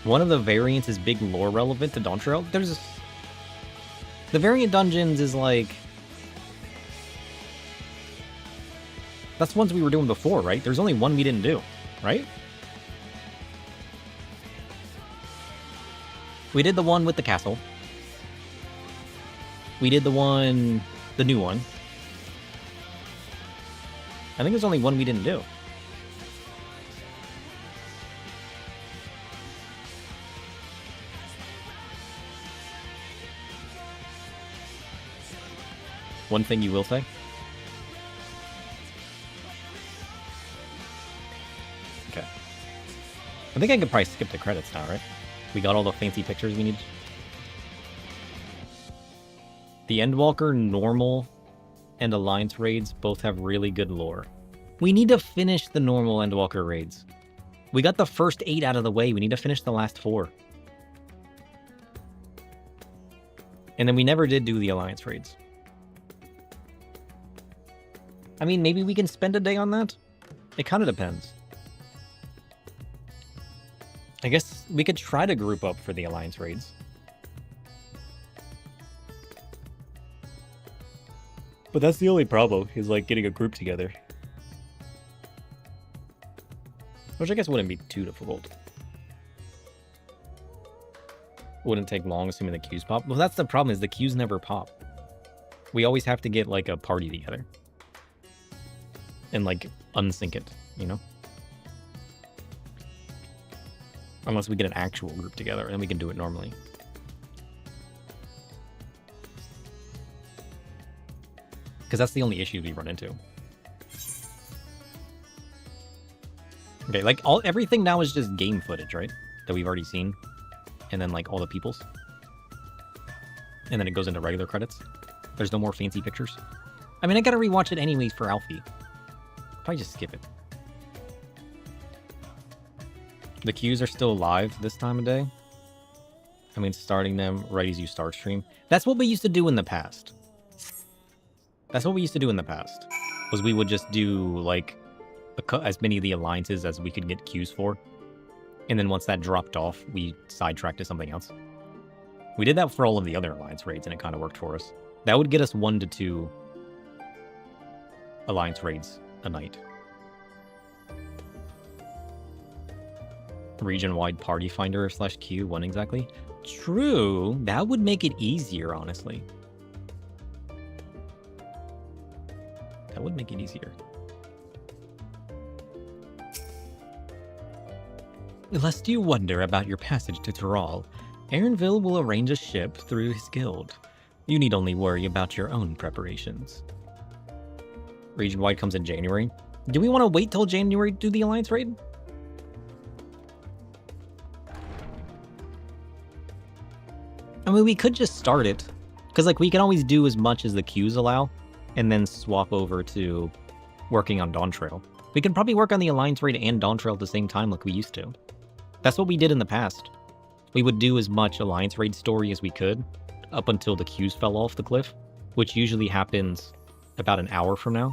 One of the variants is big lore relevant to Dawntrail. There's... The variant dungeons is like... That's ones we were doing before, right? There's only one we didn't do, right? We did the one with the castle. We did the new one. I think there's only one we didn't do. One thing you will say? Okay. I think I could probably skip the credits now, right? We got all the fancy pictures we need. The Endwalker normal and Alliance raids both have really good lore. We need to finish the normal Endwalker raids. We got the first 8 out of the way. We need to finish the last 4. And then we never did do the alliance raids. I mean, maybe we can spend a day on that? It kind of depends. I guess we could try to group up for the alliance raids. But that's the only problem, is like getting a group together. Which I guess wouldn't be too difficult. Wouldn't take long, assuming the queues pop. Well, that's the problem, is the queues never pop. We always have to get like a party together. And like unsync it, you know? Unless we get an actual group together, then we can do it normally. Because that's the only issue we run into. Okay, like everything now is just game footage, right? That we've already seen. And then like all the peoples. And then it goes into regular credits. There's no more fancy pictures. I mean, I gotta rewatch it anyways for Alfie. Probably just skip it. The queues are still live this time of day. I mean, starting them right as you start stream. That's what we used to do in the past. That's what we used to do in the past. Was we would just do, like, as many of the alliances as we could get queues for. And then once that dropped off, we sidetracked to something else. We did that for all of the other alliance raids, and it kind of worked for us. That would get us 1 to 2 alliance raids a night. Region-wide party finder / queue, when exactly? True, that would make it easier, honestly. That would make it easier. Lest you wonder about your passage to Tyrol, Aaronville will arrange a ship through his guild. You need only worry about your own preparations. Region-wide comes in January. Do we want to wait till January to do the alliance raid? I mean, we could just start it. Because, like, we can always do as much as the queues allow, and then swap over to working on Dawntrail. We can probably work on the alliance raid and Dawntrail at the same time like we used to. That's what we did in the past. We would do as much alliance raid story as we could, up until the queues fell off the cliff, which usually happens about an hour from now.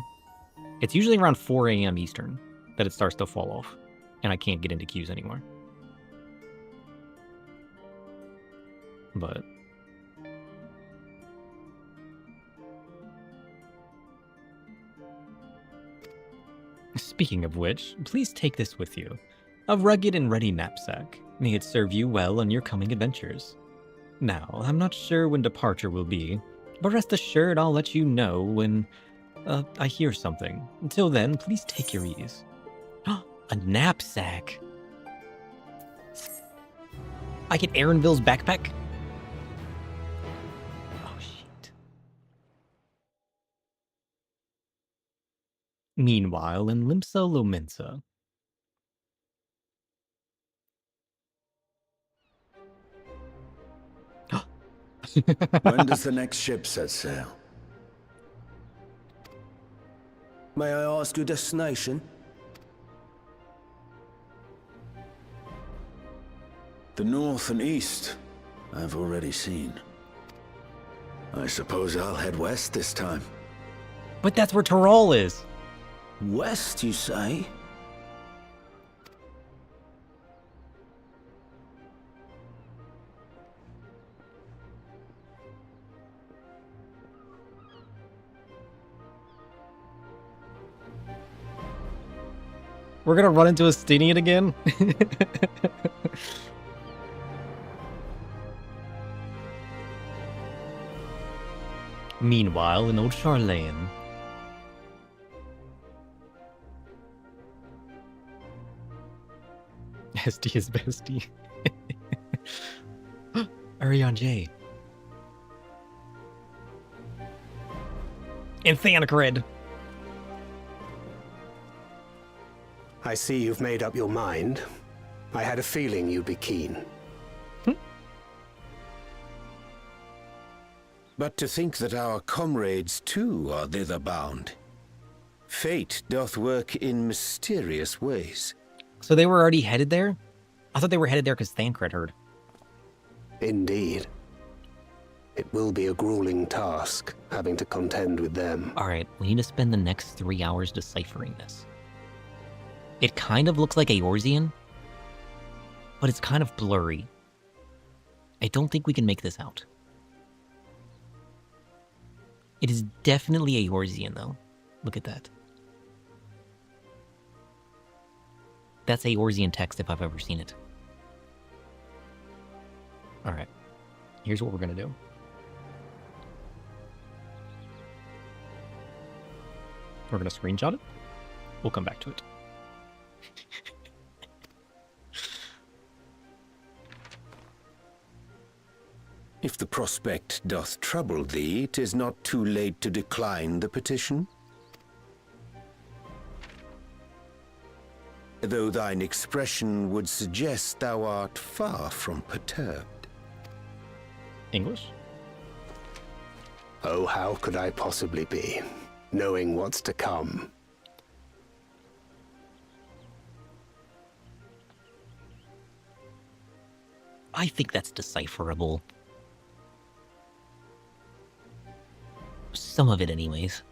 It's usually around 4 AM Eastern that it starts to fall off, and I can't get into queues anymore. But speaking of which, please take this with you. A rugged and ready knapsack. May it serve you well on your coming adventures. Now, I'm not sure when departure will be, but rest assured I'll let you know when I hear something. Until then, please take your ease. A knapsack. I get Aaronville's backpack? Oh, shit. Meanwhile, in Limsa Lominsa. When does the next ship set sail? May I ask your destination? The north and east, I've already seen. I suppose I'll head west this time. But that's where Tyrol is. West, you say? We're gonna run into a Stinian again? Meanwhile, in old Charlene. SD is bestie. Ariane J. And Thanacred. I see you've made up your mind. I had a feeling you'd be keen. But to think that our comrades too are thither bound. Fate doth work in mysterious ways. So they were already headed there? I thought they were headed there because Thancred heard. Indeed. It will be a grueling task, having to contend with them. Alright, we need to spend the next 3 hours deciphering this. It kind of looks like Eorzean, but it's kind of blurry. I don't think we can make this out. It is definitely Eorzean, though. Look at that. That's Eorzean text if I've ever seen it. Alright. Here's what we're gonna do. We're gonna screenshot it. We'll come back to it. If the prospect doth trouble thee, 'tis not too late to decline the petition. Though thine expression would suggest thou art far from perturbed. English? Oh, how could I possibly be, knowing what's to come? I think that's decipherable. Some of it, anyways.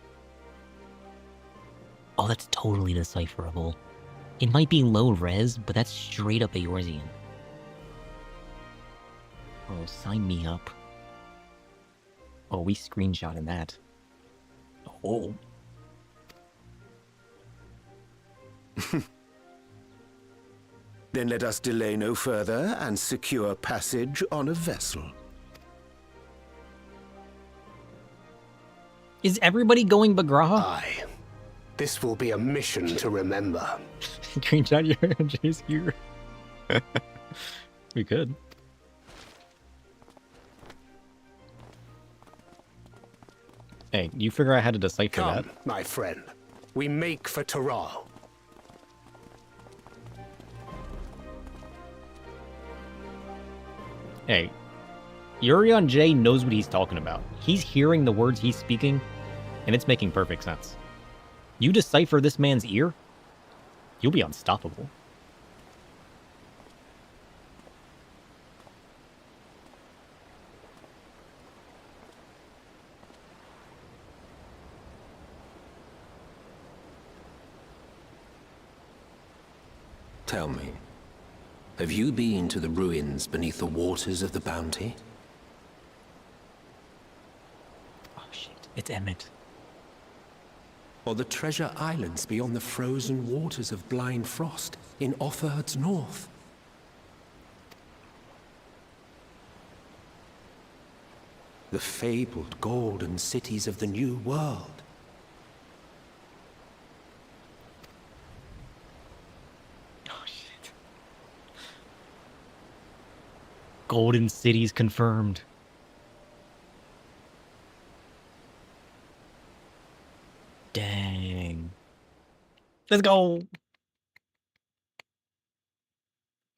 Oh, that's totally decipherable. It might be low res, but that's straight up Eorzean. Oh, sign me up. Oh, we screenshotted that. Oh. Then let us delay no further and secure passage on a vessel. Is everybody going Bagraha? Aye. This will be a mission to remember. Screenshot your Jay's here. We could. Hey, you figure out how to decipher Come, that? my friend. We make for Taral. Hey, Yurion J knows what he's talking about. He's hearing the words he's speaking, and it's making perfect sense. You decipher this man's ear, you'll be unstoppable. Tell me, have you been to the ruins beneath the waters of the Bounty? Oh shit, it's Emmett. Or the treasure islands beyond the frozen waters of Blind Frost in Offerd's north? The fabled golden cities of the New World? Oh shit. Golden Cities confirmed. Dang. Let's go.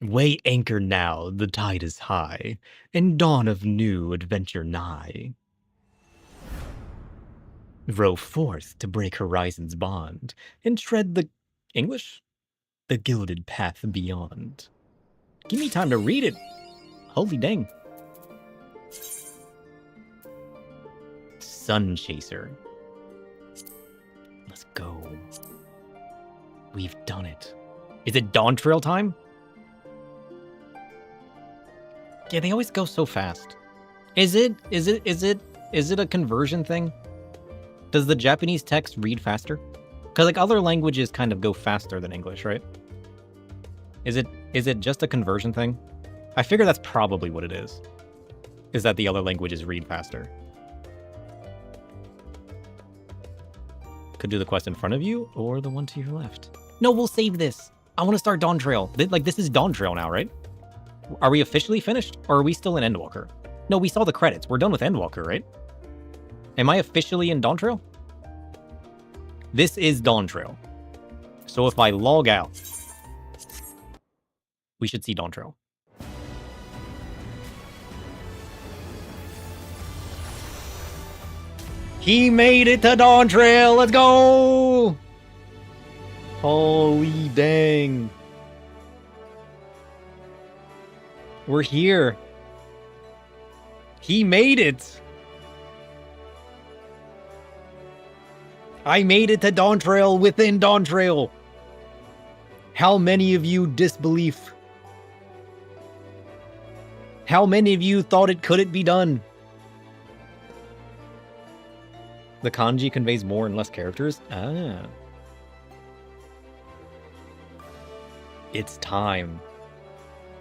Weigh anchor now, the tide is high, and dawn of new adventure nigh. Row forth to break horizon's bond, and tread the... English? The gilded path beyond. Give me time to read it. Holy dang. Sun Chaser. Let's go. We've done it. Is it Dawntrail time? Yeah, they always go so fast. Is it a conversion thing? Does the Japanese text read faster? Because like other languages kind of go faster than English, right? Is it just a conversion thing? I figure that's probably what it is. Is that the other languages read faster? Could do the quest in front of you or the one to your left. No, we'll save this. I want to start Dawntrail. Like, this is Dawntrail now, right? Are we officially finished, or are we still in Endwalker? No, we saw the credits. We're done with Endwalker, right? Am I officially in Dawntrail? This is Dawntrail. So if I log out, we should see Dawntrail. He made it to Dawntrail! Let's go! Holy dang. We're here. He made it! I made it to Dawntrail within Dawntrail! How many of you disbelief? How many of you thought it couldn't be done? The kanji conveys more and less characters? Ah. It's time.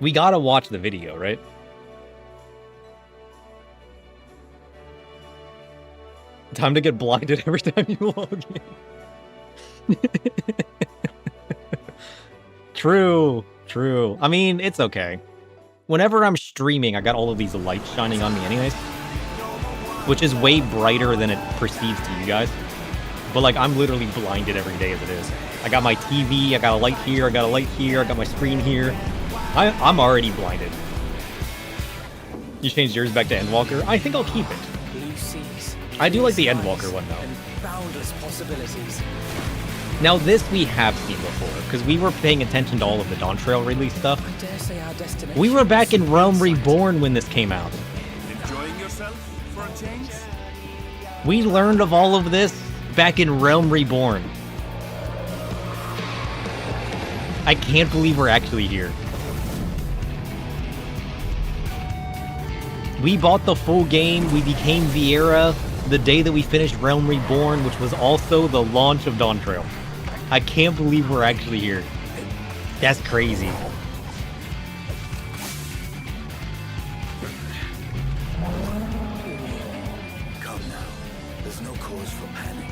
We gotta watch the video, right? Time to get blinded every time you log in. True, true. I mean, it's okay. Whenever I'm streaming, I got all of these lights shining on me anyways. Which is way brighter than it perceives to you guys. But like, I'm literally blinded every day as it is. I got my TV, I got a light here, I got a light here, I got my screen here. I'm already blinded. You changed yours back to Endwalker? I think I'll keep it. I do like the Endwalker one though. Boundless possibilities. Now this we have seen before, because we were paying attention to all of the Dawntrail release stuff. I dare say our destination. We were back in Realm Reborn when this came out. Enjoying yourself for a change? We learned of all of this back in Realm Reborn. I can't believe we're actually here. We bought the full game, we became Vieira the day that we finished Realm Reborn, which was also the launch of Dawntrail. I can't believe we're actually here. That's crazy. Come now. There's no cause for panic.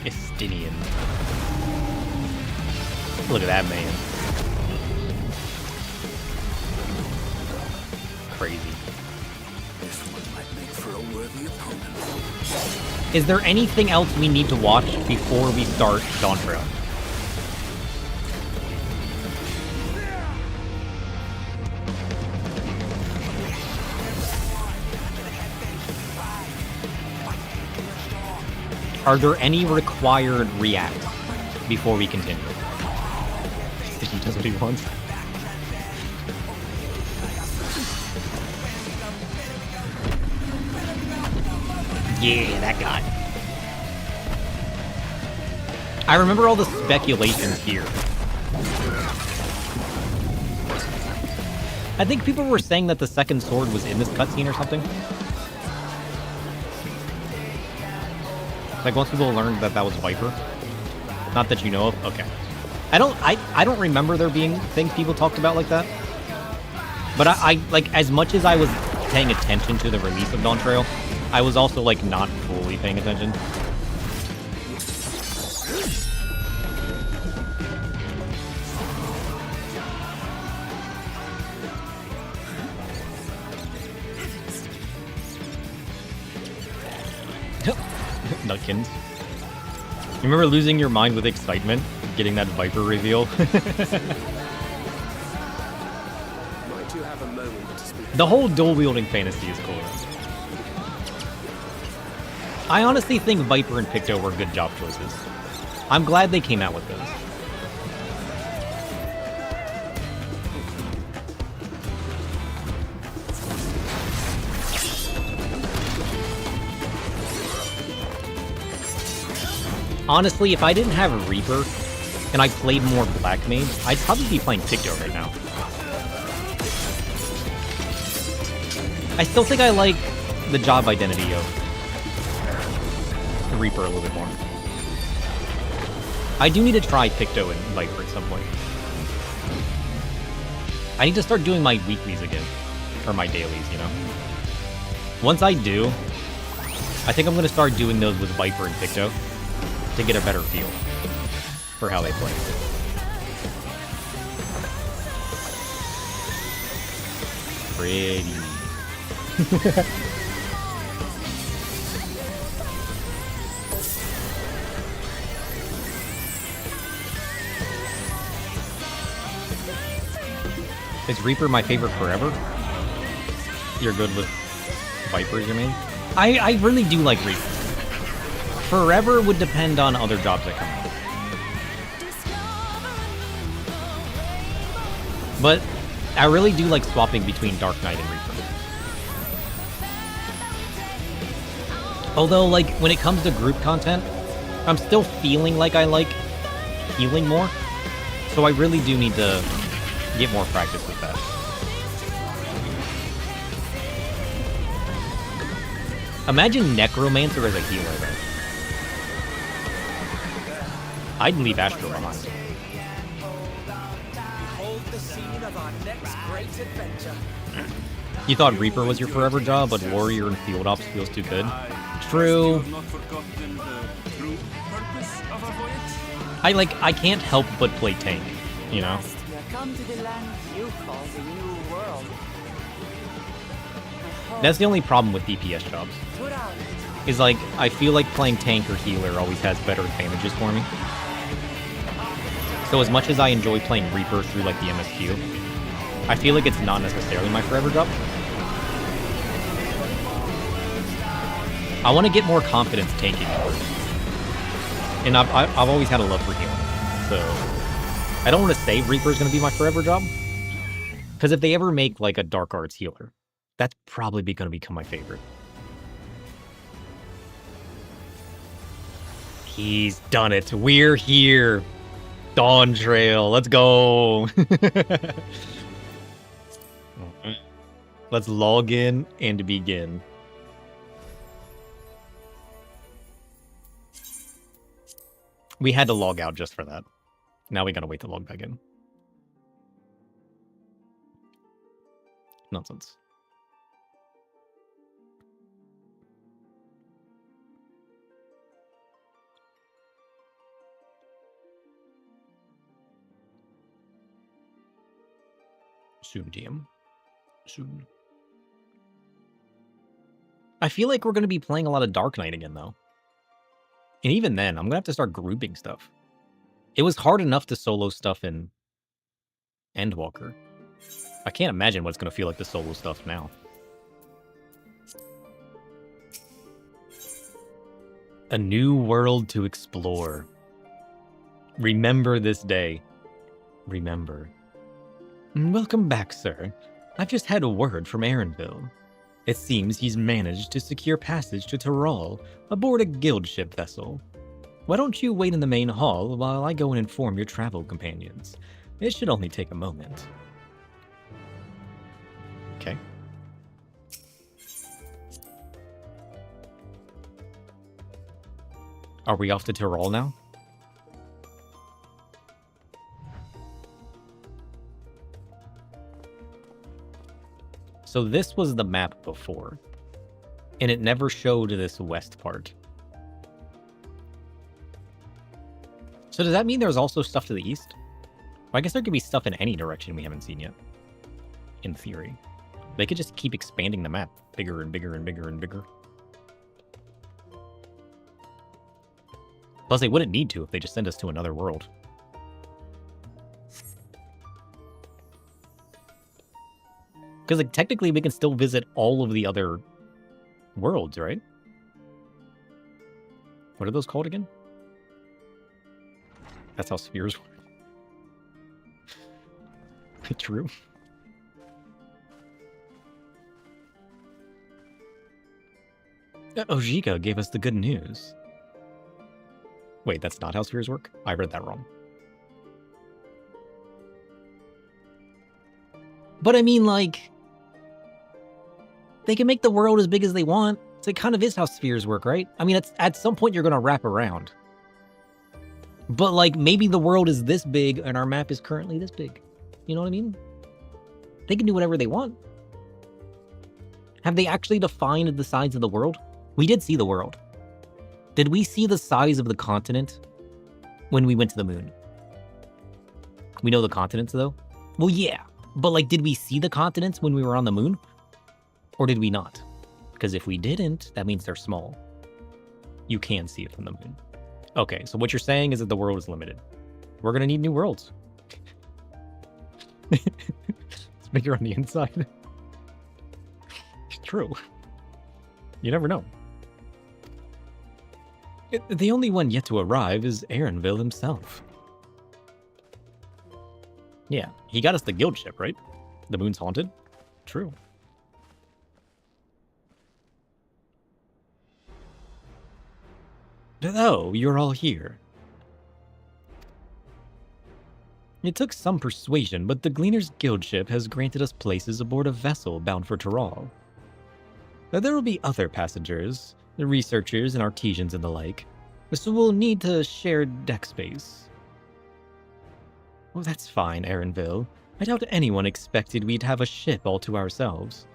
Estinian. Look at that man. Crazy. This one might make for a worthy opponent. Is there anything else we need to watch before we start Dawntrail? Are there any required reacts before we continue? He does what he wants. Yeah, that guy. I remember all the speculations here. I think people were saying that the second sword was in this cutscene or something. Like once people learned that that was Viper. Not that you know of. Okay. I don't remember there being things people talked about like that. But I like, as much as I was paying attention to the release of Dawntrail, I was also like not fully paying attention. Nutkins. You remember losing your mind with excitement, getting that Viper reveal? The whole dual-wielding fantasy is cool. I honestly think Viper and pEW were good job choices. I'm glad they came out with those. Honestly, if I didn't have a Reaper and I played more Black Mage, I'd probably be playing pEW right now. I still think I like the job identity of Reaper a little bit more. I do need to try pEW and Viper at some point. I need to start doing my weeklies again. Or my dailies, you know? Once I do, I think I'm going to start doing those with Viper and pEW to get a better feel for how they play. Pretty. Is Reaper my favorite forever? You're good with Vipers, you mean? I really do like Reaper. Forever would depend on other jobs that come out. But I really do like swapping between Dark Knight and Reaper. Although, like, when it comes to group content, I'm still feeling like I like healing more. So I really do need to get more practice with that. Imagine Necromancer as a healer, though. I'd leave Astro behind. Behold the scene of our next great adventure. You thought Reaper was your forever job, but Warrior and Field Ops feels too good? True. I can't help but play tank, you know? You come to the land you call the New World. That's the only problem with DPS jobs. Is like, I feel like playing tank or healer always has better advantages for me. So as much as I enjoy playing Reaper through like the MSQ, I feel like it's not necessarily my forever job. I want to get more confidence tanking more. And I've always had a love for healing. So I don't want to say Reaper's going to be my forever job. Because if they ever make like a Dark Arts healer, that's probably going to become my favorite. He's done it. We're here. Dawntrail. Let's go. Let's log in and begin. We had to log out just for that. Now we gotta wait to log back in. Nonsense. Soon, DM. Soon. I feel like we're going to be playing a lot of Dark Knight again, though. And even then, I'm going to have to start grouping stuff. It was hard enough to solo stuff in Endwalker. I can't imagine what it's going to feel like to solo stuff now. A new world to explore. Remember this day. Remember. Welcome back, sir. I've just had a word from Aaronville. It seems he's managed to secure passage to Tyrol aboard a guild ship vessel. Why don't you wait in the main hall while I go and inform your travel companions? It should only take a moment. Okay. Are we off to Tyrol now? So this was the map before, and it never showed this west part. So does that mean there's also stuff to the east? Well, I guess there could be stuff in any direction we haven't seen yet. In theory. They could just keep expanding the map. Bigger and bigger and bigger and bigger. Plus, they wouldn't need to if they just send us to another world. Because, like, technically we can still visit all of the other worlds, right? What are those called again? That's how spheres work. True. Ojika gave us the good news. Wait, that's not how spheres work? I read that wrong. But I mean, like, they can make the world as big as they want. So it kind of is how spheres work, right? I mean, at some point you're going to wrap around. But, like, maybe the world is this big and our map is currently this big. You know what I mean? They can do whatever they want. Have they actually defined the size of the world? We did see the world. Did we see the size of the continent when we went to the moon? We know the continents, though? Well, yeah. But, like, did we see the continents when we were on the moon? Or did we not? Because if we didn't, that means they're small. You can see it from the moon. Okay, so what you're saying is that the world is limited. We're going to need new worlds. It's bigger on the inside. It's true. You never know. The only one yet to arrive is Aaronville himself. Yeah, he got us the guild ship, right? The moon's haunted? True. Oh, you're all here. It took some persuasion, but the Gleaner's Guild ship has granted us places aboard a vessel bound for Tyrrell. There will be other passengers, the researchers and artisans and the like, so we'll need to share deck space. Oh, that's fine, Aaronville. I doubt anyone expected we'd have a ship all to ourselves.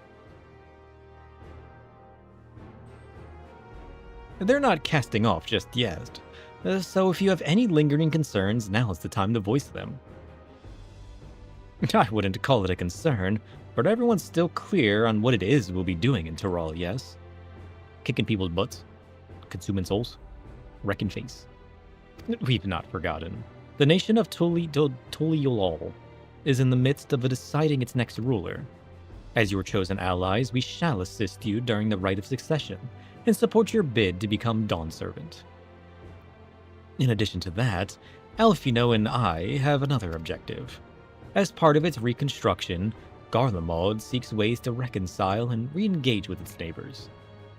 They're not casting off just yet, so if you have any lingering concerns, now's the time to voice them. I wouldn't call it a concern, but everyone's still clear on what it is we'll be doing in Tyrrell, yes? Kicking people's butts, consuming souls, wrecking face. We've not forgotten. The nation of Tuliolol is in the midst of deciding its next ruler. As your chosen allies, we shall assist you during the rite of succession and support your bid to become Dawn Servant. In addition to that, Alfino and I have another objective. As part of its reconstruction, Garlemald seeks ways to reconcile and re-engage with its neighbors.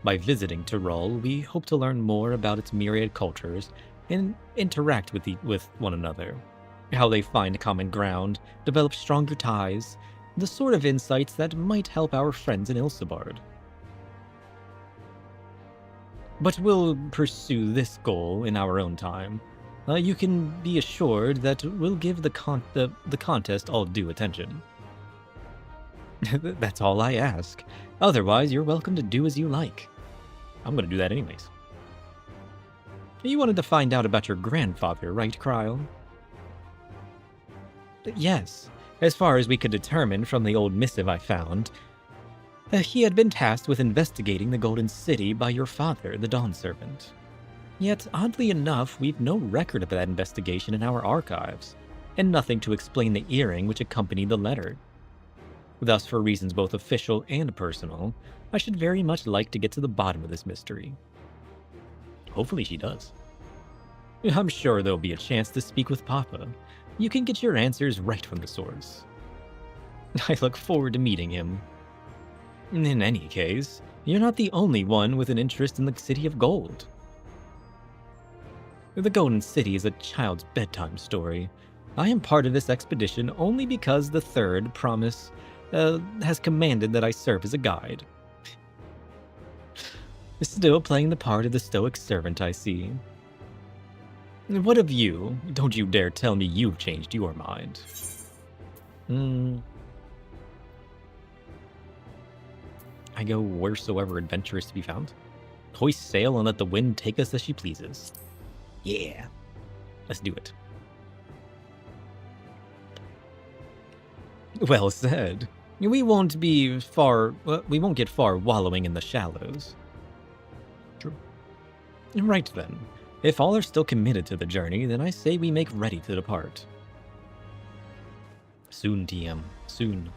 By visiting Tyrrell, we hope to learn more about its myriad cultures and interact with one another. How they find common ground, develop stronger ties, the sort of insights that might help our friends in Ilsebard. But we'll pursue this goal in our own time. You can be assured that we'll give the contest all due attention. That's all I ask. Otherwise, you're welcome to do as you like. I'm gonna do that anyways. You wanted to find out about your grandfather, right, Kryle? Yes. As far as we could determine from the old missive I found, he had been tasked with investigating the Golden City by your father, the Dawn Servant. Yet, oddly enough, we've no record of that investigation in our archives, and nothing to explain the earring which accompanied the letter. Thus, for reasons both official and personal, I should very much like to get to the bottom of this mystery. Hopefully she does. I'm sure there'll be a chance to speak with Papa. You can get your answers right from the source. I look forward to meeting him. In any case, you're not the only one with an interest in the City of Gold. The Golden City is a child's bedtime story. I am part of this expedition only because the Third Promise has commanded that I serve as a guide. Still playing the part of the stoic servant, I see. What of you? Don't you dare tell me you've changed your mind. I go wheresoever adventure is to be found. Hoist sail and let the wind take us as she pleases. Yeah, let's do it. Well said. We won't get far wallowing in the shallows. True. Right then. If all are still committed to the journey, then I say we make ready to depart. Soon, TM. Soon.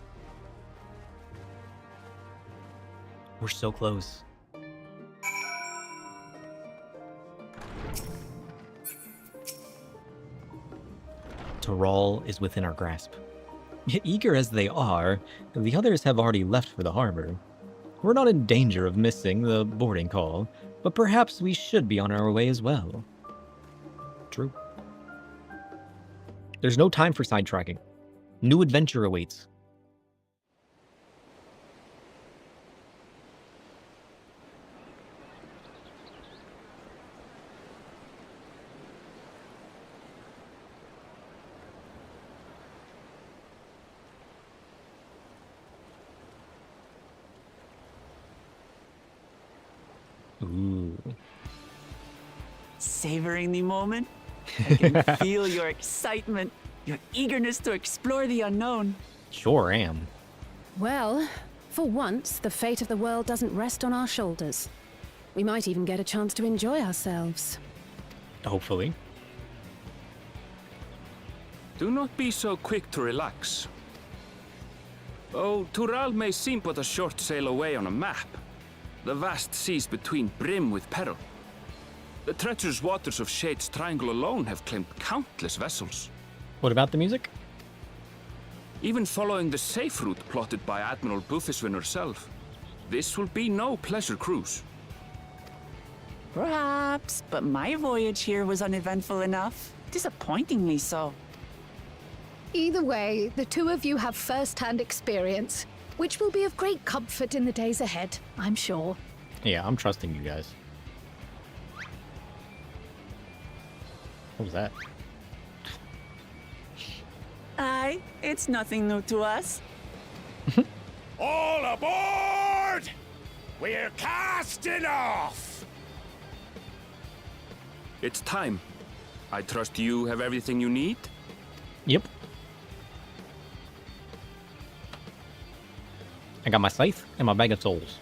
We're so close. Tyrrell is within our grasp. Eager as they are, the others have already left for the harbor. We're not in danger of missing the boarding call, but perhaps we should be on our way as well. True. There's no time for sidetracking. New adventure awaits. Ooh. Savoring the moment? I can feel your excitement, your eagerness to explore the unknown. Sure am. Well, for once, the fate of the world doesn't rest on our shoulders. We might even get a chance to enjoy ourselves. Hopefully. Do not be so quick to relax. Oh, Tyrrell may seem but a short sail away on a map. The vast seas between brim with peril. The treacherous waters of Shade's Triangle alone have claimed countless vessels. What about the music? even following the safe route plotted by Admiral Buffiswin herself. This will be no pleasure cruise. Perhaps, but my voyage here was uneventful enough. Disappointingly so. Either way, the two of you have first-hand experience, which will be of great comfort in the days ahead, I'm sure. Yeah, I'm trusting you guys. What was that? Aye, it's nothing new to us. All aboard! We're casting off! It's time. I trust you have everything you need? Yep. I got my scythe and my bag of souls.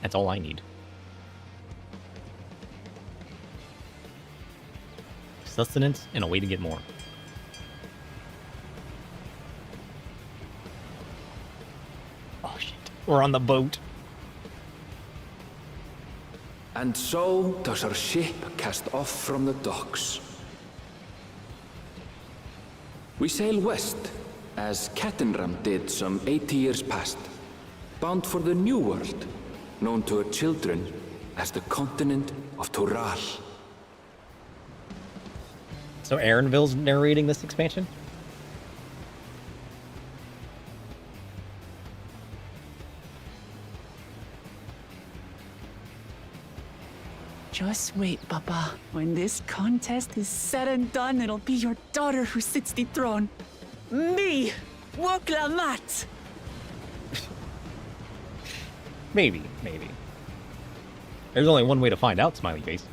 That's all I need. Sustenance and a way to get more. Oh shit. We're on the boat. And so does our ship cast off from the docks. We sail west, as Cattenram did some 80 years past, bound for the New World, known to her children as the continent of Tural. So Aaronville's narrating this expansion? Just wait, Papa. When this contest is said and done, it'll be your daughter who sits the throne. Me! Woklamat! Maybe. There's only one way to find out, smiley face.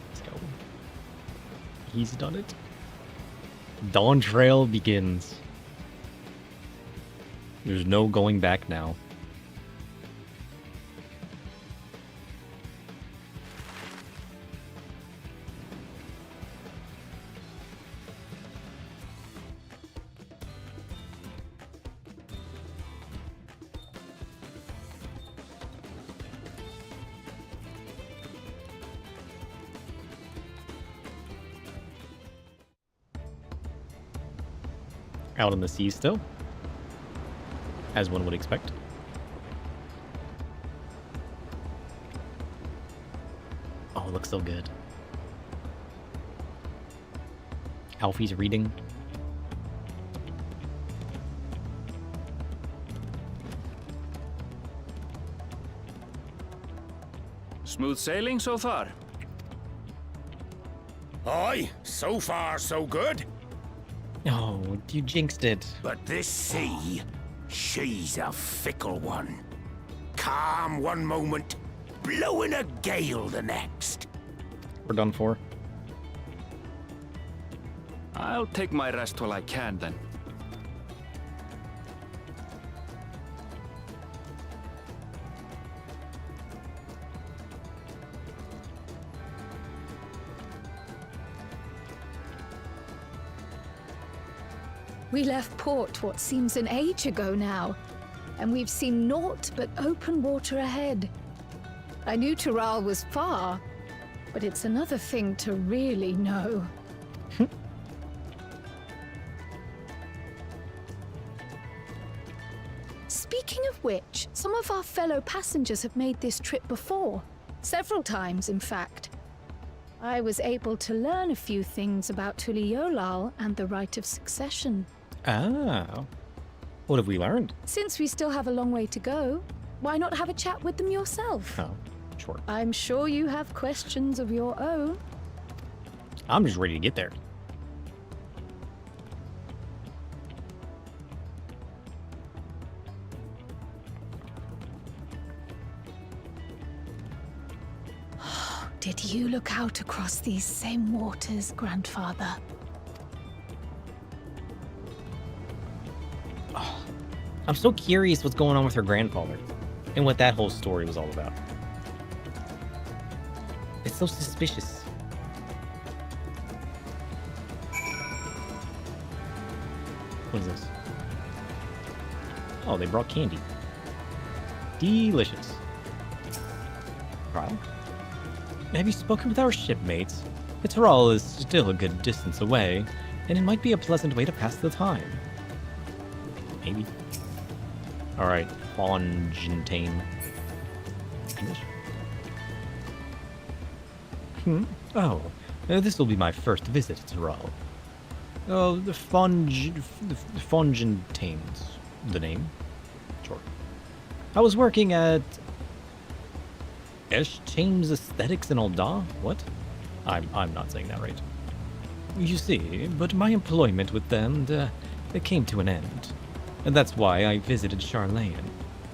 Let's go. He's done it. Dawntrail begins. There's no going back now. Out on the sea still, as one would expect. Oh, it looks so good. Alfie's reading. Smooth sailing so far? Aye, so far so good. Oh, you jinxed it. But this sea, she's a fickle one. Calm one moment, blowing a gale the next. We're done for. I'll take my rest while I can then. We left port what seems an age ago now, and we've seen naught but open water ahead. I knew Tural was far, but it's another thing to really know. Speaking of which, some of our fellow passengers have made this trip before. Several times, in fact. I was able to learn a few things about Tuliolal and the right of succession. Ah. What have we learned? Since we still have a long way to go, why not have a chat with them yourself? Oh, sure. I'm sure you have questions of your own. I'm just ready to get there. Did you look out across these same waters, Grandfather? I'm so curious what's going on with her grandfather and what that whole story was all about. It's so suspicious. What is this? Oh, they brought candy. Delicious. Kyle? Have you spoken with our shipmates? Tyrol is still a good distance away, and it might be a pleasant way to pass the time. Maybe. Alright, Fontaine. English? Oh, this will be my first visit to Tyrol. Oh, the Fontaines, the name. Sure. I was working at Eshchains Aesthetics in Alda? What? I'm not saying that right. You see, but my employment with them, it came to an end. And that's why I visited Charlene,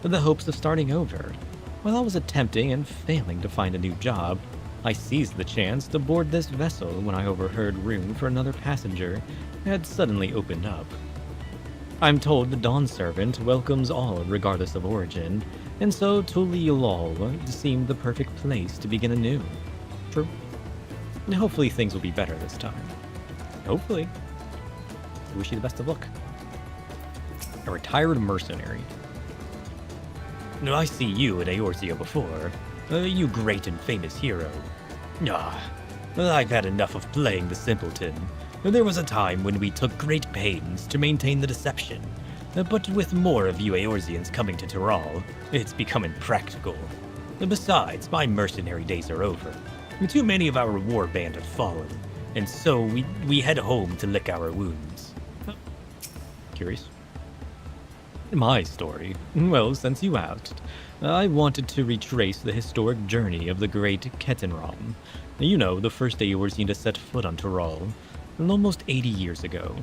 with the hopes of starting over. While I was attempting and failing to find a new job, I seized the chance to board this vessel when I overheard room for another passenger had suddenly opened up. I'm told the Dawn Servant welcomes all regardless of origin, and so Tuliulol seemed the perfect place to begin anew. True. Hopefully things will be better this time. Hopefully. I wish you the best of luck. A retired mercenary. No, I see you at Eorzea before. You great and famous hero. I've had enough of playing the simpleton. There was a time when we took great pains to maintain the deception, but with more of you Eorzeans coming to Tyrol, it's become impractical. Besides, my mercenary days are over. Too many of our war band have fallen, and so we head home to lick our wounds. Curious? My story? Well, since you asked, I wanted to retrace the historic journey of the great Kettenraum. You know, the first Eorzean to set foot on Tyrol, almost 80 years ago.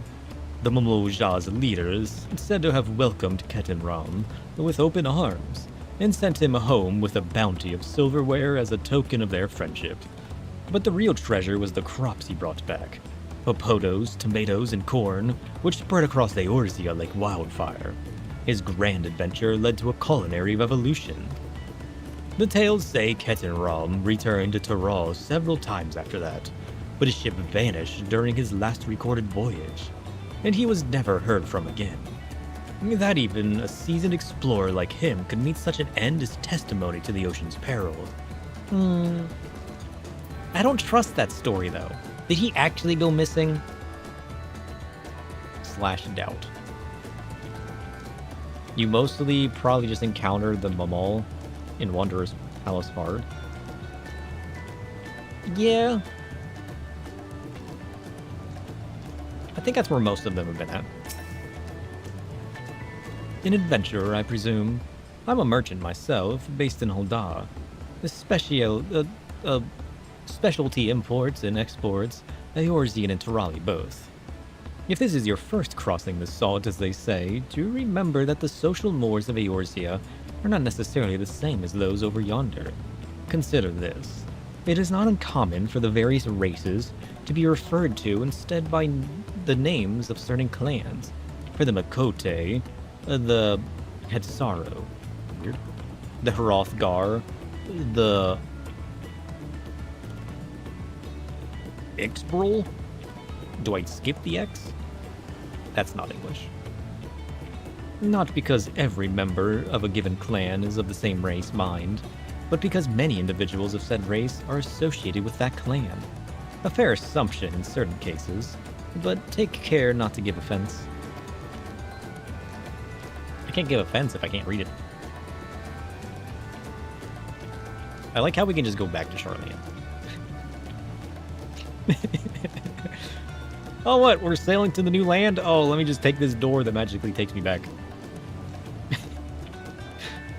The Mamulja's leaders said to have welcomed Kettenraum with open arms, and sent him home with a bounty of silverware as a token of their friendship. But the real treasure was the crops he brought back. Potatoes, tomatoes, and corn, which spread across Eorzea like wildfire. His grand adventure led to a culinary revolution. The tales say Kettenraum returned to Tyrol several times after that, but his ship vanished during his last recorded voyage, and he was never heard from again. That even a seasoned explorer like him could meet such an end is testimony to the ocean's peril. I don't trust that story, though. Did he actually go missing? / doubt. You mostly probably just encountered the Mammal in Wanderer's Palace Hard. Yeah. I think that's where most of them have been at. An adventurer, I presume. I'm a merchant myself, based in Hulda. Specialty imports and exports, Eorzean and Tyrali both. If this is your first crossing the salt, as they say, do remember that the social mores of Eorzea are not necessarily the same as those over yonder. Consider this. It is not uncommon for the various races to be referred to instead by the names of certain clans. For the Makote, the Hetsaro, weird, the Hrothgar, the Ixbril? Do I skip the X? That's not English. Not because every member of a given clan is of the same race mind, but because many individuals of said race are associated with that clan. A fair assumption in certain cases, but take care not to give offense. I can't give offense if I can't read it. I like how we can just go back to Charlene. Oh, what? We're sailing to the new land? Oh, let me just take this door that magically takes me back.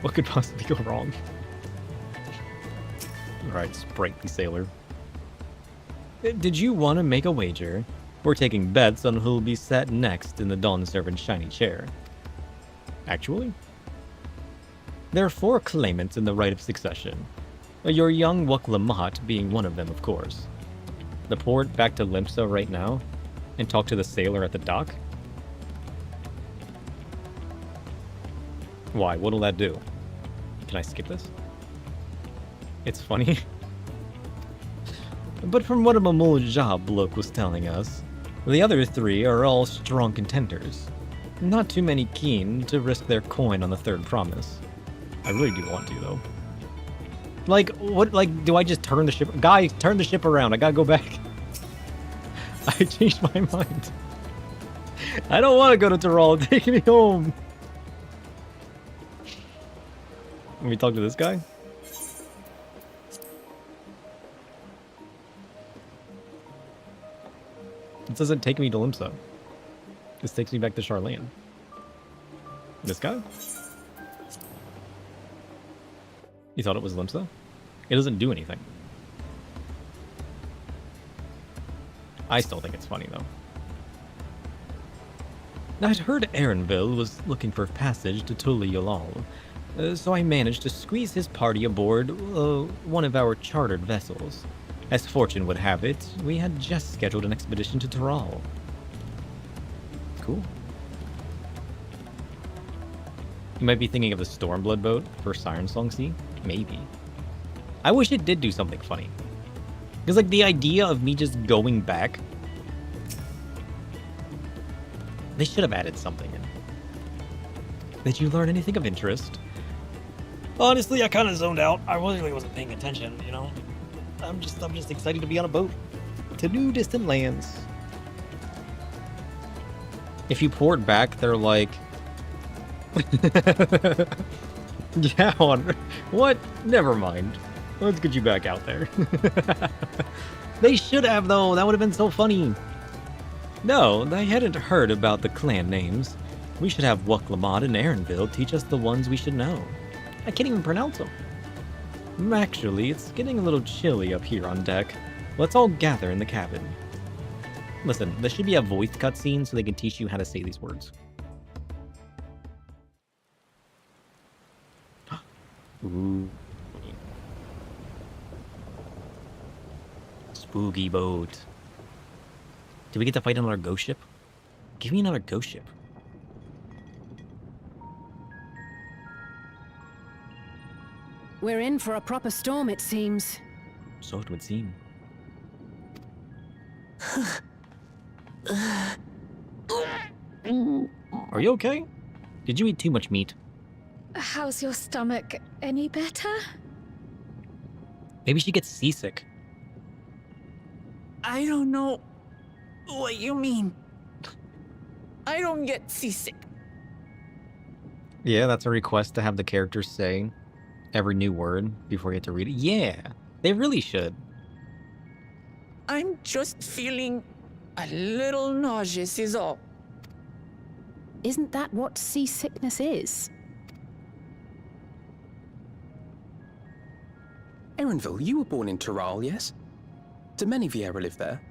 What could possibly go wrong? Alright, sprightly sailor. Did you want to make a wager? We're taking bets on who'll be sat next in the Dawn Servant's shiny chair. Actually? There are 4 claimants in the right of succession. Your young Wuklamat being one of them, of course. The port back to Limpsa right now? And talk to the sailor at the dock? Why? What'll that do? Can I skip this? It's funny. But from what a Mamulja bloke was telling us, the other 3 are all strong contenders. Not too many keen to risk their coin on the 3rd promise. I really do want to, though. Like, what, like, do I just turn the ship? Guys, turn the ship around. I gotta go back. I changed my mind. I don't want to go to Tyrol. Take me home. Let me talk to this guy. It doesn't take me to Limsa. This takes me back to Charlene. This guy? You thought it was Limsa? It doesn't do anything. I still think it's funny, though. I'd heard Aaronville was looking for passage to Tuliyolal, so I managed to squeeze his party aboard one of our chartered vessels. As fortune would have it, we had just scheduled an expedition to Tyrol. Cool. You might be thinking of the Stormblood boat for Siren Song Sea? Maybe. I wish it did do something funny. Because, like, the idea of me just going back... They should have added something in. Did you learn anything of interest? Honestly, I kind of zoned out. I really wasn't paying attention, you know? I'm just excited to be on a boat. To new distant lands. If you port back, they're like... yeah, what? Never mind. Let's get you back out there. They should have, though. That would have been so funny. No, they hadn't heard about the clan names. We should have Wucklamod and Aaronville teach us the ones we should know. I can't even pronounce them. Actually, it's getting a little chilly up here on deck. Let's all gather in the cabin. Listen, there should be a voice cutscene so they can teach you how to say these words. Ooh. Spooky boat. Do we get to fight another ghost ship? Give me another ghost ship. We're in for a proper storm, it seems. So it would seem. Are you okay? Did you eat too much meat? How's your stomach? Any better? Maybe she gets seasick. I don't know what you mean. I don't get seasick. Yeah, that's a request to have the characters say every new word before you get to read it. Yeah, they really should. I'm just feeling a little nauseous is all. Isn't that what seasickness is? Aaronville, you were born in Tyrol, yes? Do many Vieira live there?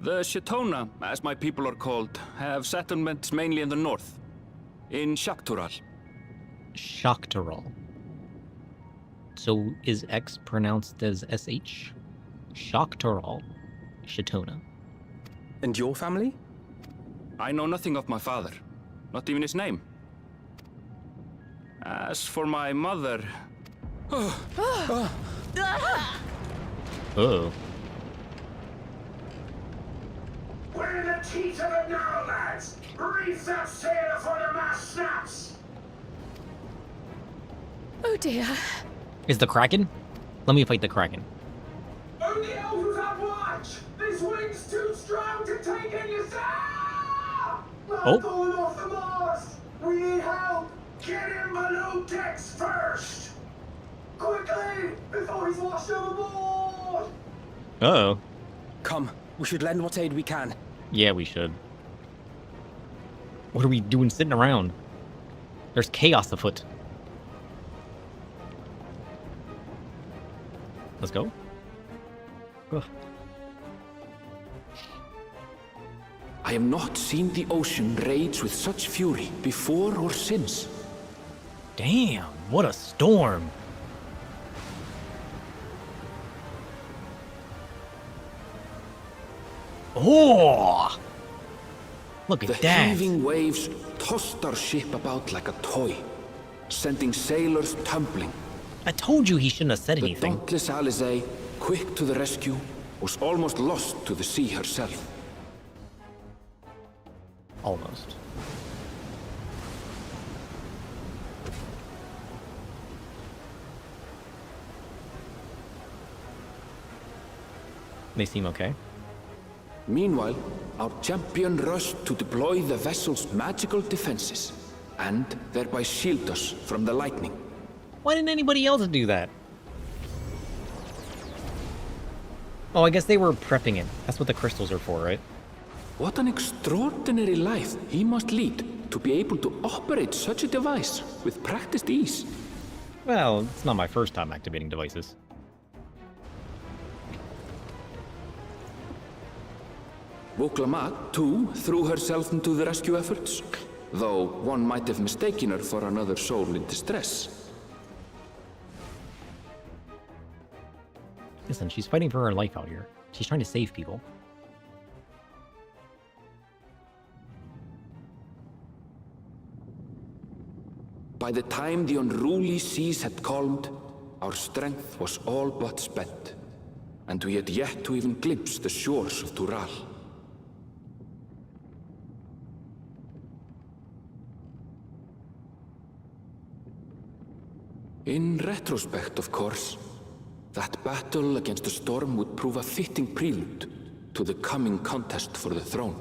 The Shatona, as my people are called, have settlements mainly in the north, in Shaktural. Shaktural. So is X pronounced as SH? Shaktural. Shatona. And your family? I know nothing of my father, not even his name. As for my mother... Oh. We're in the teeth of it now, lads! Reef that sail before the mast snaps! Oh dear. Is the Kraken? Let me fight the Kraken. Only elders have watch! This wind's too strong to take in yourself! Oh. Falling off the mast! We need help! Get him below decks first! Quickly! Before he's washed overboard! Uh-oh. Come, we should lend what aid we can. Yeah, we should. What are we doing sitting around? There's chaos afoot. Let's go. Ugh. I have not seen the ocean rage with such fury before or since. Damn, what a storm. Oh! Look at the that. heaving waves tossed our ship about like a toy, sending sailors tumbling. I told you he shouldn't have said anything. The dauntless Alizé, quick to the rescue, was almost lost to the sea herself. Almost. They seem okay. Meanwhile, our champion rushed to deploy the vessel's magical defenses, and thereby shield us from the lightning. Why didn't anybody else do that? Oh, I guess they were prepping it. That's what the crystals are for, right? What an extraordinary life he must lead to be able to operate such a device with practiced ease. Well, it's not my first time activating devices. Woklamat, too, threw herself into the rescue efforts, though one might have mistaken her for another soul in distress. Listen, she's fighting for her life out here. She's trying to save people. By the time the unruly seas had calmed, our strength was all but spent, and we had yet to even glimpse the shores of Tural. In retrospect, of course, that battle against the storm would prove a fitting prelude to the coming contest for the throne.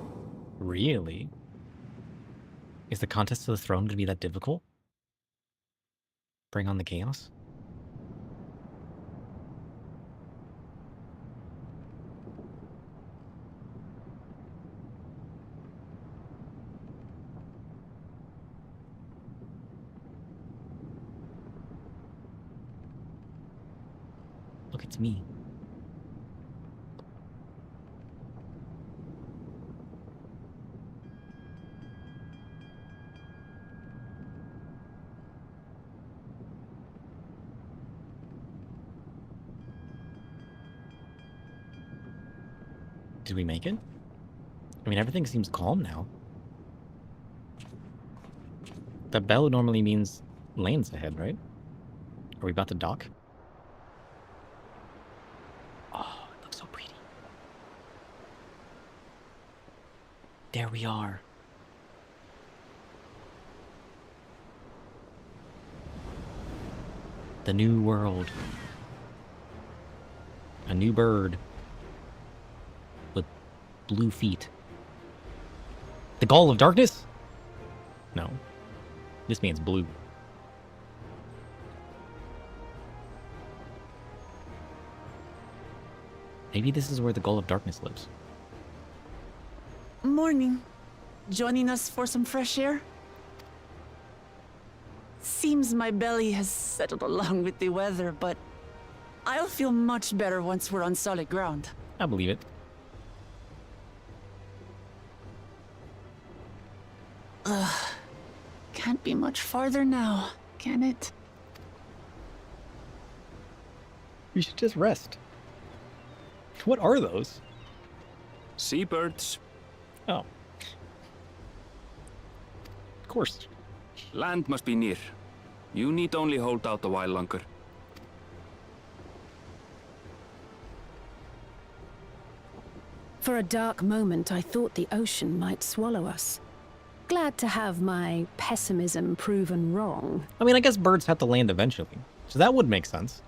Really? Is the contest for the throne going to be that difficult? Bring on the chaos? Look, it's me. Did we make it? I mean, everything seems calm now. The bell normally means land's ahead, right? Are we about to dock? Oh, it looks so pretty. There we are. The new world. A new bird. With blue feet. The Gall of Darkness? No. This man's blue. Maybe this is where the Gall of Darkness lives. Morning. Joining us for some fresh air? Seems my belly has settled along with the weather, but I'll feel much better once we're on solid ground. I believe it. Ugh. Can't be much farther now, can it? You should just rest. What are those? Seabirds. Oh. Of course. Land must be near. You need only hold out a while longer. For a dark moment, I thought the ocean might swallow us. Glad to have my pessimism proven wrong. I mean, I guess birds have to land eventually, so that would make sense.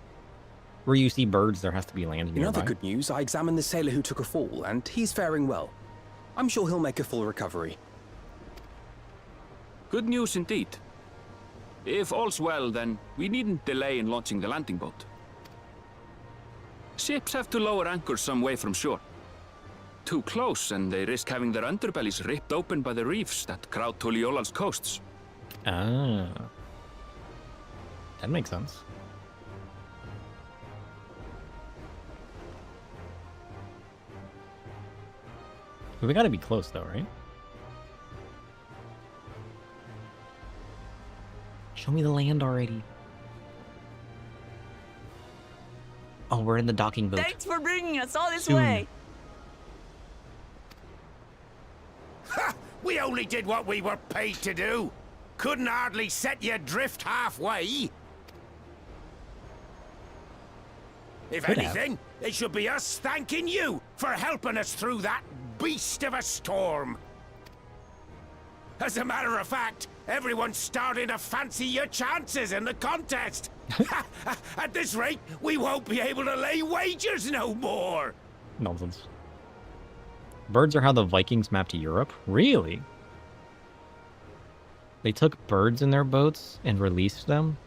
Where you see birds, there has to be land nearby. In other good news, I examined the sailor who took a fall, and he's faring well. I'm sure he'll make a full recovery. Good news indeed. If all's well, then we needn't delay in launching the landing boat. Ships have to lower anchors some way from shore. Too close, and they risk having their underbellies ripped open by the reefs that crowd Tuliola's coasts. Ah. That makes sense. We gotta be close though, right? Show me the land already. Oh, we're in the docking boat. Thanks for bringing us all this Soon. way. Ha! We only did what we were paid to do. Couldn't hardly set you adrift halfway. If Could have. anything, it should be us thanking you for helping us through that beast of a storm. As a matter of fact, everyone's starting to fancy your chances in the contest. At this rate, we won't be able to lay wagers no more. Nonsense. Birds are how the Vikings mapped Europe? Really? They took birds in their boats and released them?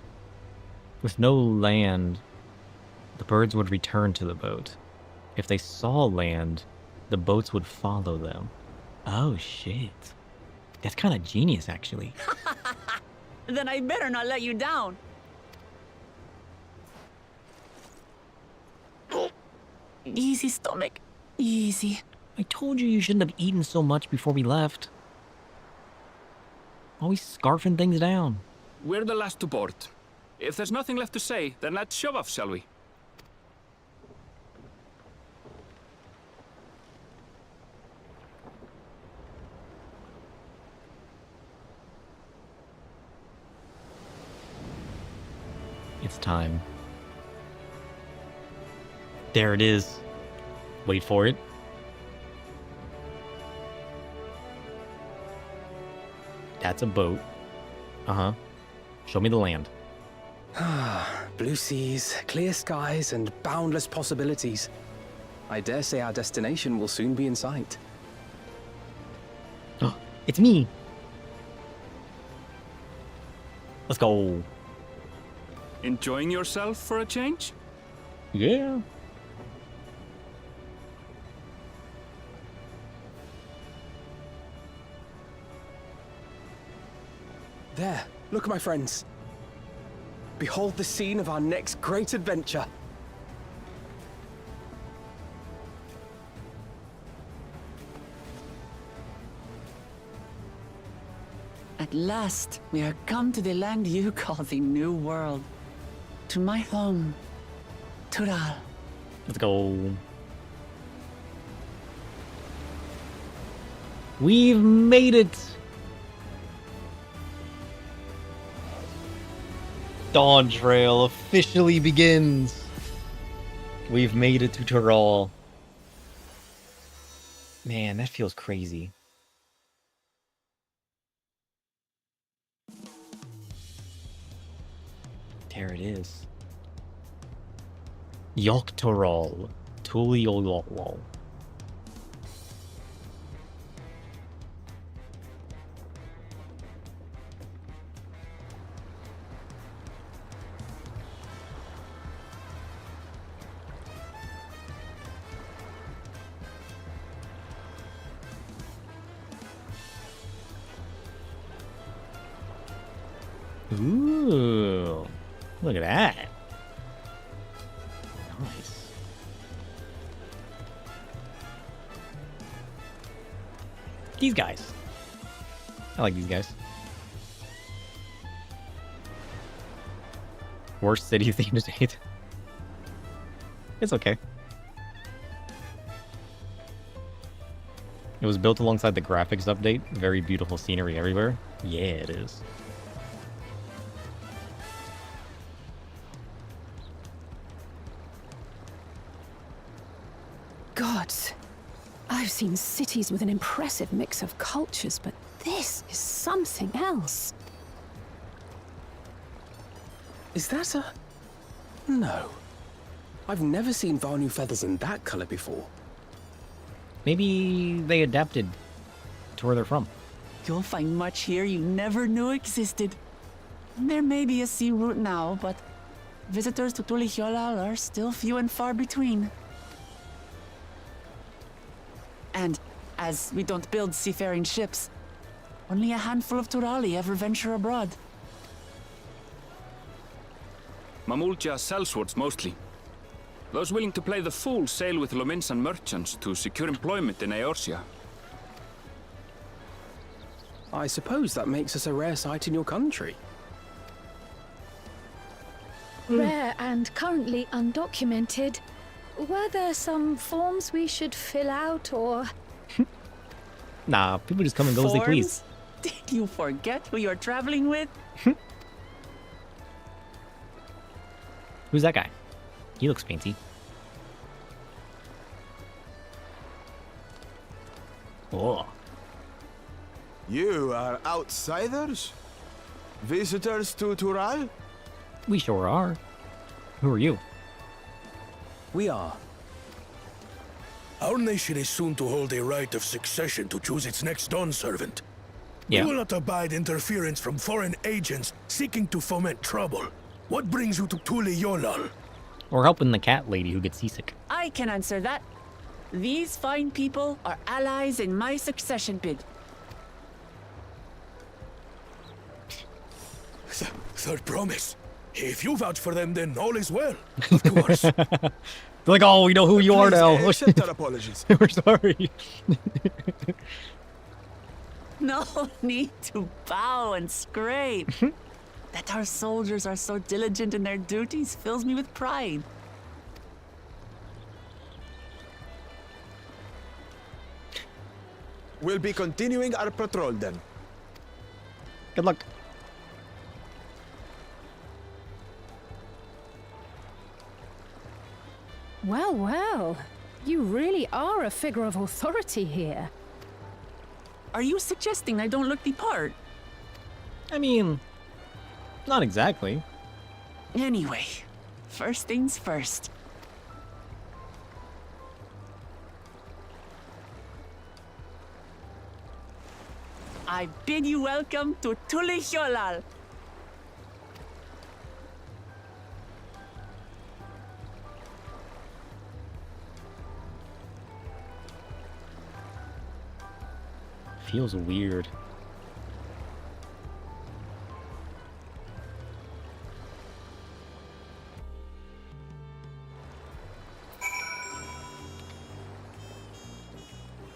With no land, the birds would return to the boat. If they saw land, the boats would follow them. Oh, shit. That's kind of genius, actually. Then I better not let you down. Easy, stomach. Easy. I told you you shouldn't have eaten so much before we left. Always scarfing things down. We're the last to board. If there's nothing left to say, then let's shove off, shall we? It's time. There it is. Wait for it. That's a boat. Uh-huh. Show me the land. Blue seas, clear skies, and boundless possibilities. I dare say our destination will soon be in sight. Oh, it's me. Let's go. Enjoying yourself for a change? Yeah. There, look, my friends. Behold the scene of our next great adventure. At last, we are come to the land you call the New World. To my home, Tural. Let's go. We've made it. Dawntrail officially begins. We've made it to Tural. Man, that feels crazy. There it is. Yoktural. Tuliolol. Ooh, look at that. Nice. These guys. I like these guys. Worst city theme to date. It's okay. It was built alongside the graphics update. Very beautiful scenery everywhere. Yeah, it is. Gods, I've seen cities with an impressive mix of cultures, but this is something else. Is that a... No. I've never seen Vanu feathers in that color before. Maybe they adapted to where they're from. You'll find much here you never knew existed. There may be a sea route now, but visitors to Tuliholal are still few and far between. And as we don't build seafaring ships, only a handful of Turali ever venture abroad. Mamulja sellswords mostly. Those willing to play the fool sail with Lominsan merchants to secure employment in Eorzea. I suppose that makes us a rare sight in your country. Rare and currently undocumented. Were there some forms we should fill out, or...? Nah, people just come and go as they please. Did you forget who you're traveling with? Who's that guy? He looks fancy. Oh. You are outsiders? Visitors to Tural? We sure are. Who are you? We are Our nation is soon to hold a right of succession to choose its next Dawn servant. Yeah. We will not abide interference from foreign agents seeking to foment trouble. What brings you to Tule Yolal? Or helping the cat lady who gets seasick. I can answer that. These fine people are allies in my succession bid. Third promise. If you vouch for them, then all is well. Of course. They're like, oh, we know who you are now. Accept our apologies. We're sorry. No need to bow and scrape. That our soldiers are so diligent in their duties fills me with pride. We'll be continuing our patrol then. Good luck. Well, well. You really are a figure of authority here. Are you suggesting I don't look the part? I mean, not exactly. Anyway, first things first. I bid you welcome to Tule Yolal. Feels weird.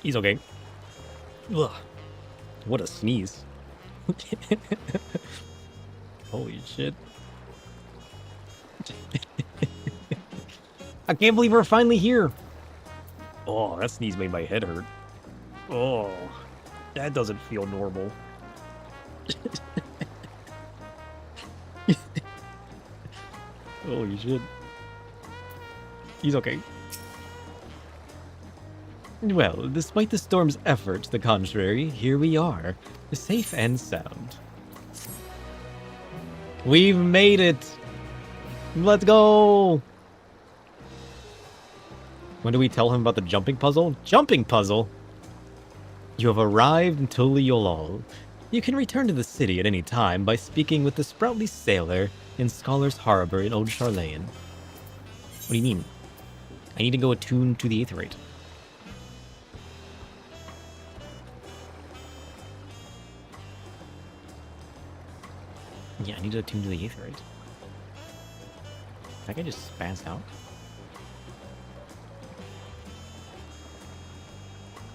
He's okay. Ugh. What a sneeze. Holy shit. I can't believe we're finally here. Oh, that sneeze made my head hurt. Oh, that doesn't feel normal. Holy shit. He's okay. Well, despite the storm's efforts to the contrary, here we are, safe and sound. We've made it! Let's go! When do we tell him about the jumping puzzle? Jumping puzzle? You have arrived in Tule Yolal. You can return to the city at any time by speaking with the Sproutly Sailor in Scholar's Harbor in Old Charlayan. What do you mean? I need to go attune to the Aetherite. Yeah, I need to attune to the Aetherite. That guy just spazzed out.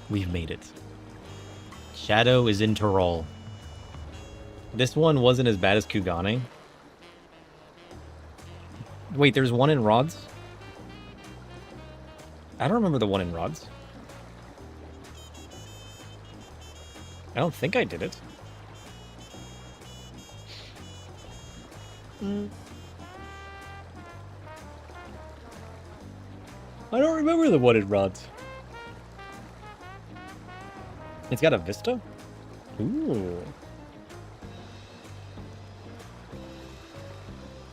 We've made it. Shadow is in Tyrol. This one wasn't as bad as Kugane. Wait, there's one in Rods? I don't remember the one in Rods. I don't think I did it. I don't remember the one in Rods. It's got a vista? Ooh.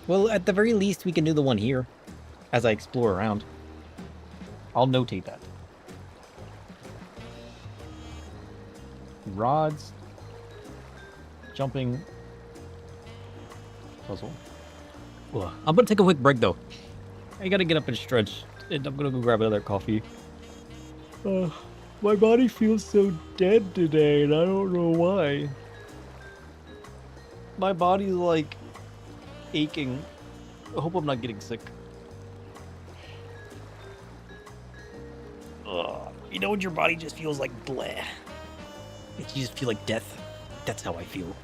Well, at the very least, we can do the one here as I explore around. I'll notate that. Rods. Jumping. Puzzle. Ugh. I'm gonna take a quick break, though. I gotta get up and stretch. And I'm gonna go grab another coffee. My body feels so dead today, and I don't know why. My body's like aching. I hope I'm not getting sick. Ugh. You know when your body just feels like bleh? You just feel like death? That's how I feel.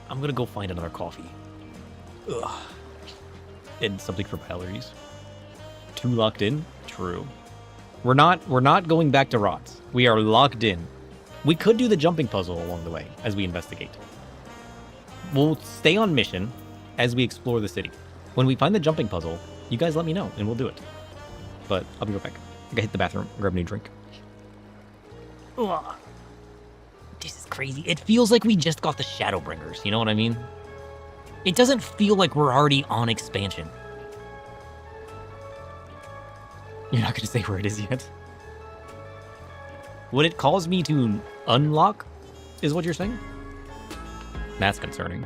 I'm gonna go find another coffee. Ugh. And something for calories. Too locked in? True. We're not going back to Rots. We are locked in. We could do the jumping puzzle along the way as we investigate. We'll stay on mission as we explore the city. When we find the jumping puzzle, you guys let me know and we'll do it. But I'll be right back. I gotta hit the bathroom, grab a new drink. Ugh. This is crazy. It feels like we just got the Shadowbringers, you know what I mean? It doesn't feel like we're already on expansion. You're not gonna say where it is yet? Would it cause me to unlock, is what you're saying? That's concerning.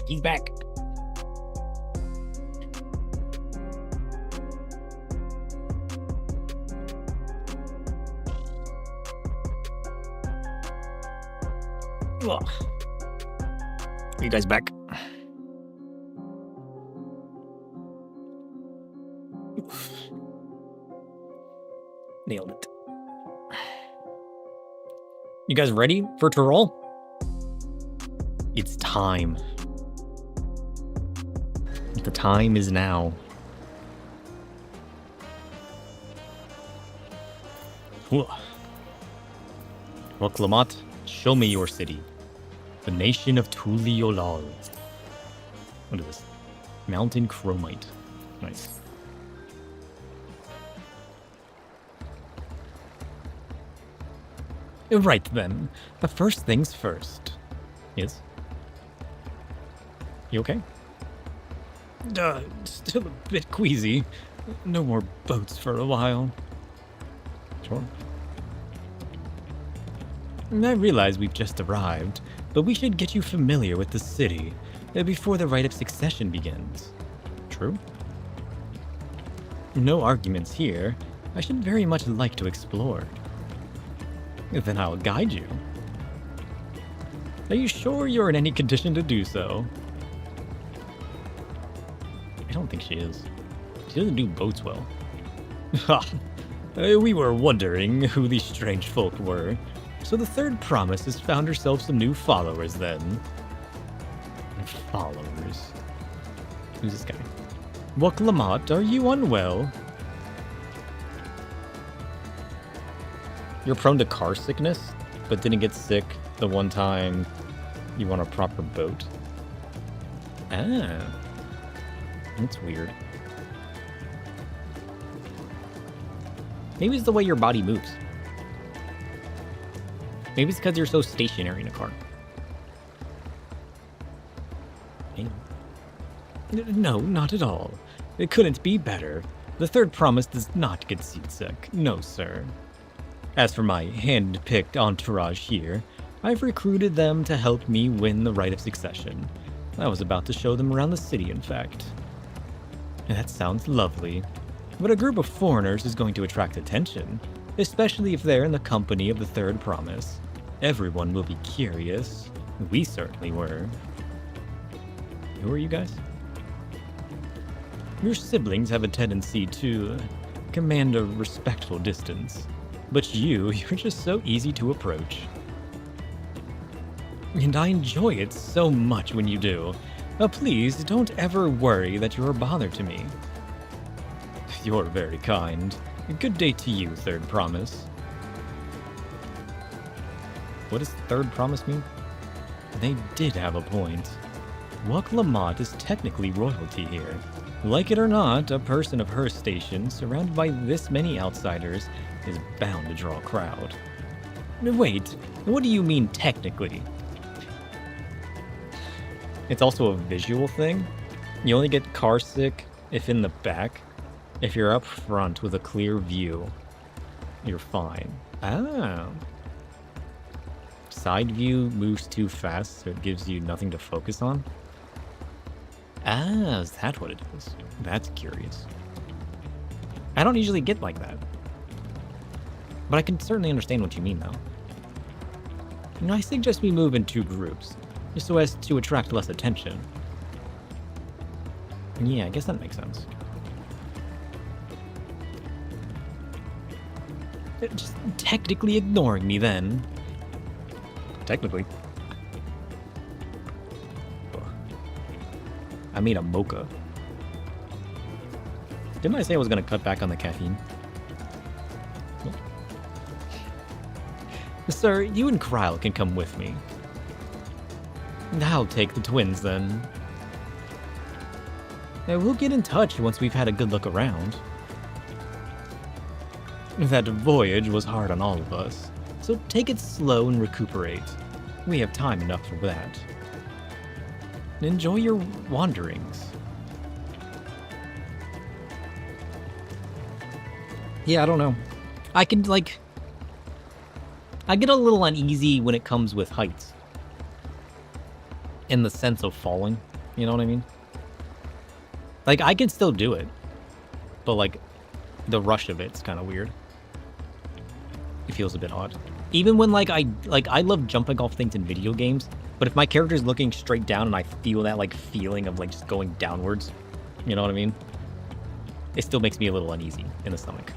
He's back. Ugh. Are you guys back? Nailed it. You guys ready for to roll? It's time. The time is now. Well, Klamat, show me your city. The nation of Tuliolal. What is this? Mountain Chromite. Nice. Right then. The first things first. Yes? You okay? Still a bit queasy. No more boats for a while. Sure. I realize we've just arrived, but we should get you familiar with the city before the rite of succession begins. True? No arguments here. I should very much like to explore. Then I'll guide you. Are you sure you're in any condition to do so? I don't think she is. She doesn't do boats well. Ha! We were wondering who these strange folk were. So the third promise has found herself some new followers then. Followers? Who's this guy? What, Lamat, are you unwell? You're prone to car sickness, but didn't get sick the one time you want a proper boat? Ah. That's weird. Maybe it's the way your body moves. Maybe it's because you're so stationary in a car. No, not at all. It couldn't be better. The third promise does not get seasick. No, sir. As for my hand-picked entourage here, I've recruited them to help me win the right of succession. I was about to show them around the city, in fact. That sounds lovely. But a group of foreigners is going to attract attention, especially if they're in the company of the third promise. Everyone will be curious. We certainly were. Who are you guys? Your siblings have a tendency to command a respectful distance. But you're just so easy to approach. And I enjoy it so much when you do. Please don't ever worry that you're a bother to me. You're very kind. Good day to you, third promise. What does third promise mean? They did have a point. Wuk Lamont is technically royalty here. Like it or not, a person of her station, surrounded by this many outsiders, is bound to draw a crowd. Wait, what do you mean technically? It's also a visual thing? You only get car sick if in the back. If you're up front with a clear view, you're fine. Ah. Side view moves too fast, so it gives you nothing to focus on? Ah, is that what it is? That's curious. I don't usually get like that. But I can certainly understand what you mean, though. You know, I suggest we move in 2 groups, just so as to attract less attention. Yeah, I guess that makes sense. Just technically ignoring me, then. Technically. I made a mocha. Didn't I say I was going to cut back on the caffeine? Nope. Sir, you and Kryle can come with me. I'll take the twins, then. We'll get in touch once we've had a good look around. That voyage was hard on all of us, so take it slow and recuperate. We have time enough for that. Enjoy your wanderings. Yeah, I don't know. I can, like... I get a little uneasy when it comes with heights. In the sense of falling. You know what I mean? Like, I can still do it. But, like, the rush of it's kind of weird. It feels a bit odd. Even when, I love jumping off things in video games, but if my character's looking straight down and I feel that, like, feeling of, like, just going downwards, you know what I mean? It still makes me a little uneasy in the stomach.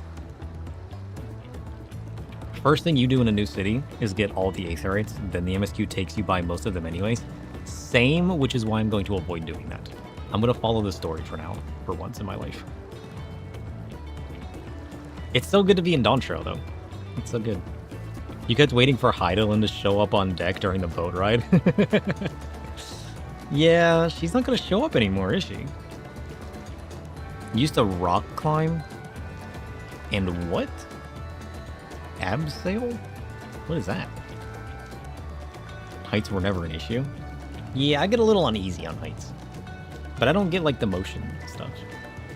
First thing you do in a new city is get all the Aetherites, then the MSQ takes you by most of them anyways. Same, which is why I'm going to avoid doing that. I'm going to follow the story for now, for once in my life. It's so good to be in Dawntrail, though. It's so good. You guys waiting for Heidelin to show up on deck during the boat ride? Yeah, she's not going to show up anymore, is she? Used to rock climb? And what? Abseil? What is that? Heights were never an issue. Yeah, I get a little uneasy on heights. But I don't get, like, the motion stuff.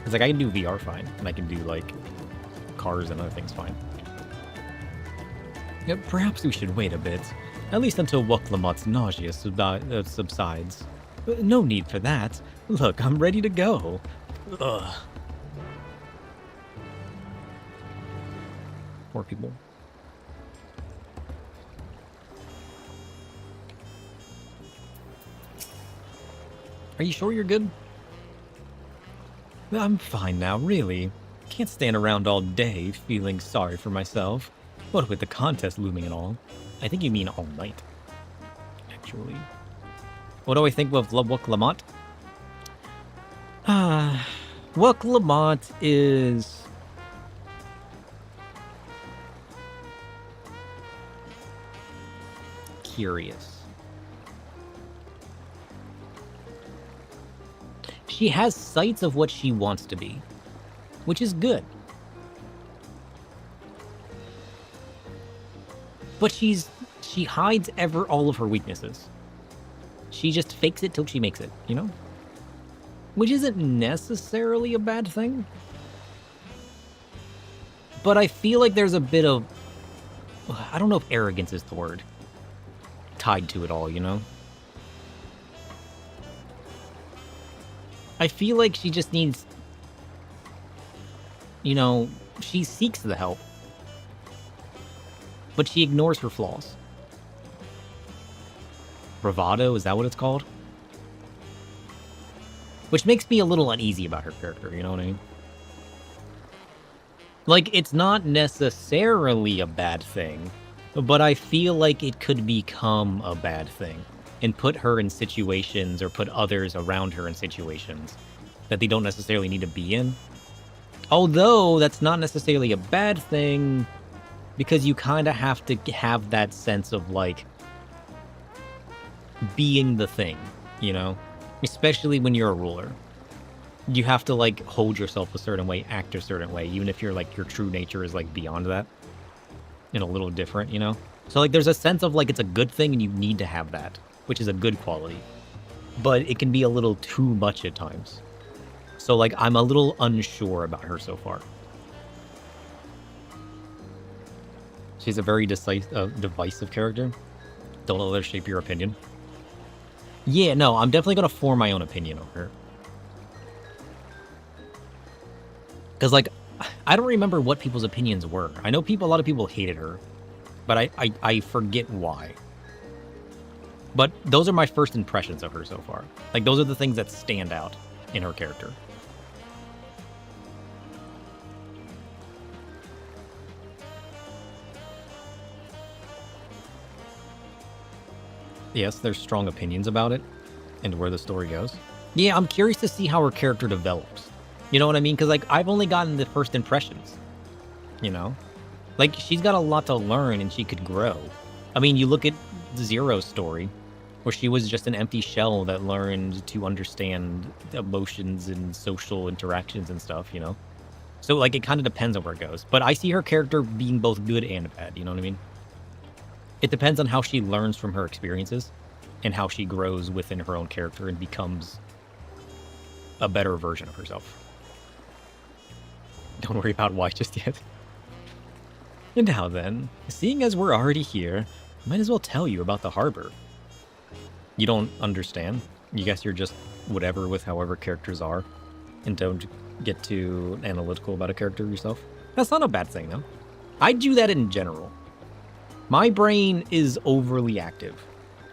It's like, I can do VR fine, and I can do, like, cars and other things fine. Yeah, perhaps we should wait a bit. At least until Wuk Lamot's nausea subsides. No need for that. Look, I'm ready to go. Ugh. Poor people. Are you sure you're good? I'm fine now, really. Can't stand around all day feeling sorry for myself. What with the contest looming and all. I think you mean all night. Actually. What do I think of Wuk Lamont? Wuk Lamont is... curious. she has sights of what she wants to be, which is good. But she hides all of her weaknesses. She just fakes it till she makes it, you know? Which isn't necessarily a bad thing. But I feel like there's a bit of, I don't know if arrogance is the word, tied to it all, you know? I feel like she just needs, you know, she seeks the help, but she ignores her flaws. Bravado, is that what it's called? Which makes me a little uneasy about her character, you know what I mean? Like, it's not necessarily a bad thing, but I feel like it could become a bad thing and put her in situations or put others around her in situations that they don't necessarily need to be in. Although, that's not necessarily a bad thing because you kind of have to have that sense of, like, being the thing, you know? Especially when you're a ruler. You have to, like, hold yourself a certain way, act a certain way, even if you're, like, your true nature is, like, beyond that. And a little different, you know? So, like, there's a sense of, like, it's a good thing and you need to have that, which is a good quality. But it can be a little too much at times. So, like, I'm a little unsure about her so far. She's a very divisive character. Don't let her shape your opinion. Yeah, no, I'm definitely going to form my own opinion of her. Because, like, I don't remember what people's opinions were. I know a lot of people hated her, but I forget why. But those are my first impressions of her so far. Like, those are the things that stand out in her character. Yes, there's strong opinions about it and where the story goes. Yeah, I'm curious to see how her character develops. You know what I mean? Because, like, I've only gotten the first impressions, you know? Like, she's got a lot to learn and she could grow. I mean, you look at Zero's story, where she was just an empty shell that learned to understand emotions and social interactions and stuff, you know? So, like, it kind of depends on where it goes. But I see her character being both good and bad, you know what I mean? It depends on how she learns from her experiences and how she grows within her own character and becomes a better version of herself. Don't worry about why just yet. And now then, seeing as we're already here, I might as well tell you about the harbor. You don't understand? You guess you're just whatever with however characters are and don't get too analytical about a character yourself? That's not a bad thing, though. I do that in general. My brain is overly active.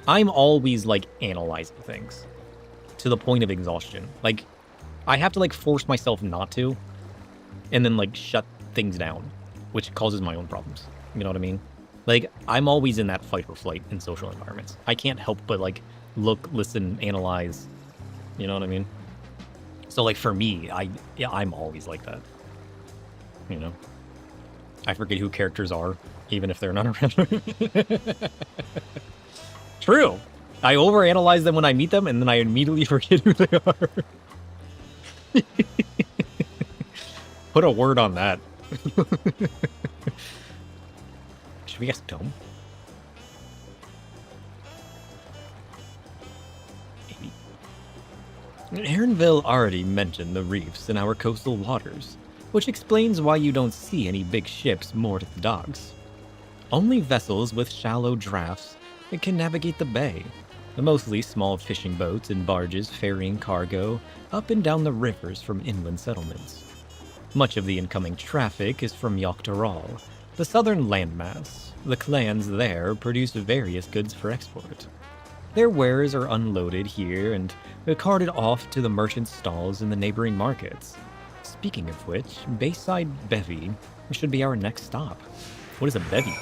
I'm always, like, analyzing things to the point of exhaustion. Like, I have to, like, force myself not to and then, like, shut things down, which causes my own problems. You know what I mean? Like, I'm always in that fight or flight in social environments. I can't help but, like, look, listen, analyze. You know what I mean? So, like, for me, I'm always like that. You know? I forget who characters are, even if they're not around. True. I overanalyze them when I meet them, and then I immediately forget who they are. Put a word on that. Should we ask Dome? Maybe. Aaronville already mentioned the reefs in our coastal waters, which explains why you don't see any big ships moored at the docks. Only vessels with shallow drafts can navigate the bay, mostly small fishing boats and barges ferrying cargo up and down the rivers from inland settlements. Much of the incoming traffic is from Yogg-Daral, the southern landmass. The clans there produce various goods for export. Their wares are unloaded here and carted off to the merchant stalls in the neighboring markets. Speaking of which, Bayside Bevy should be our next stop. What is a bevy?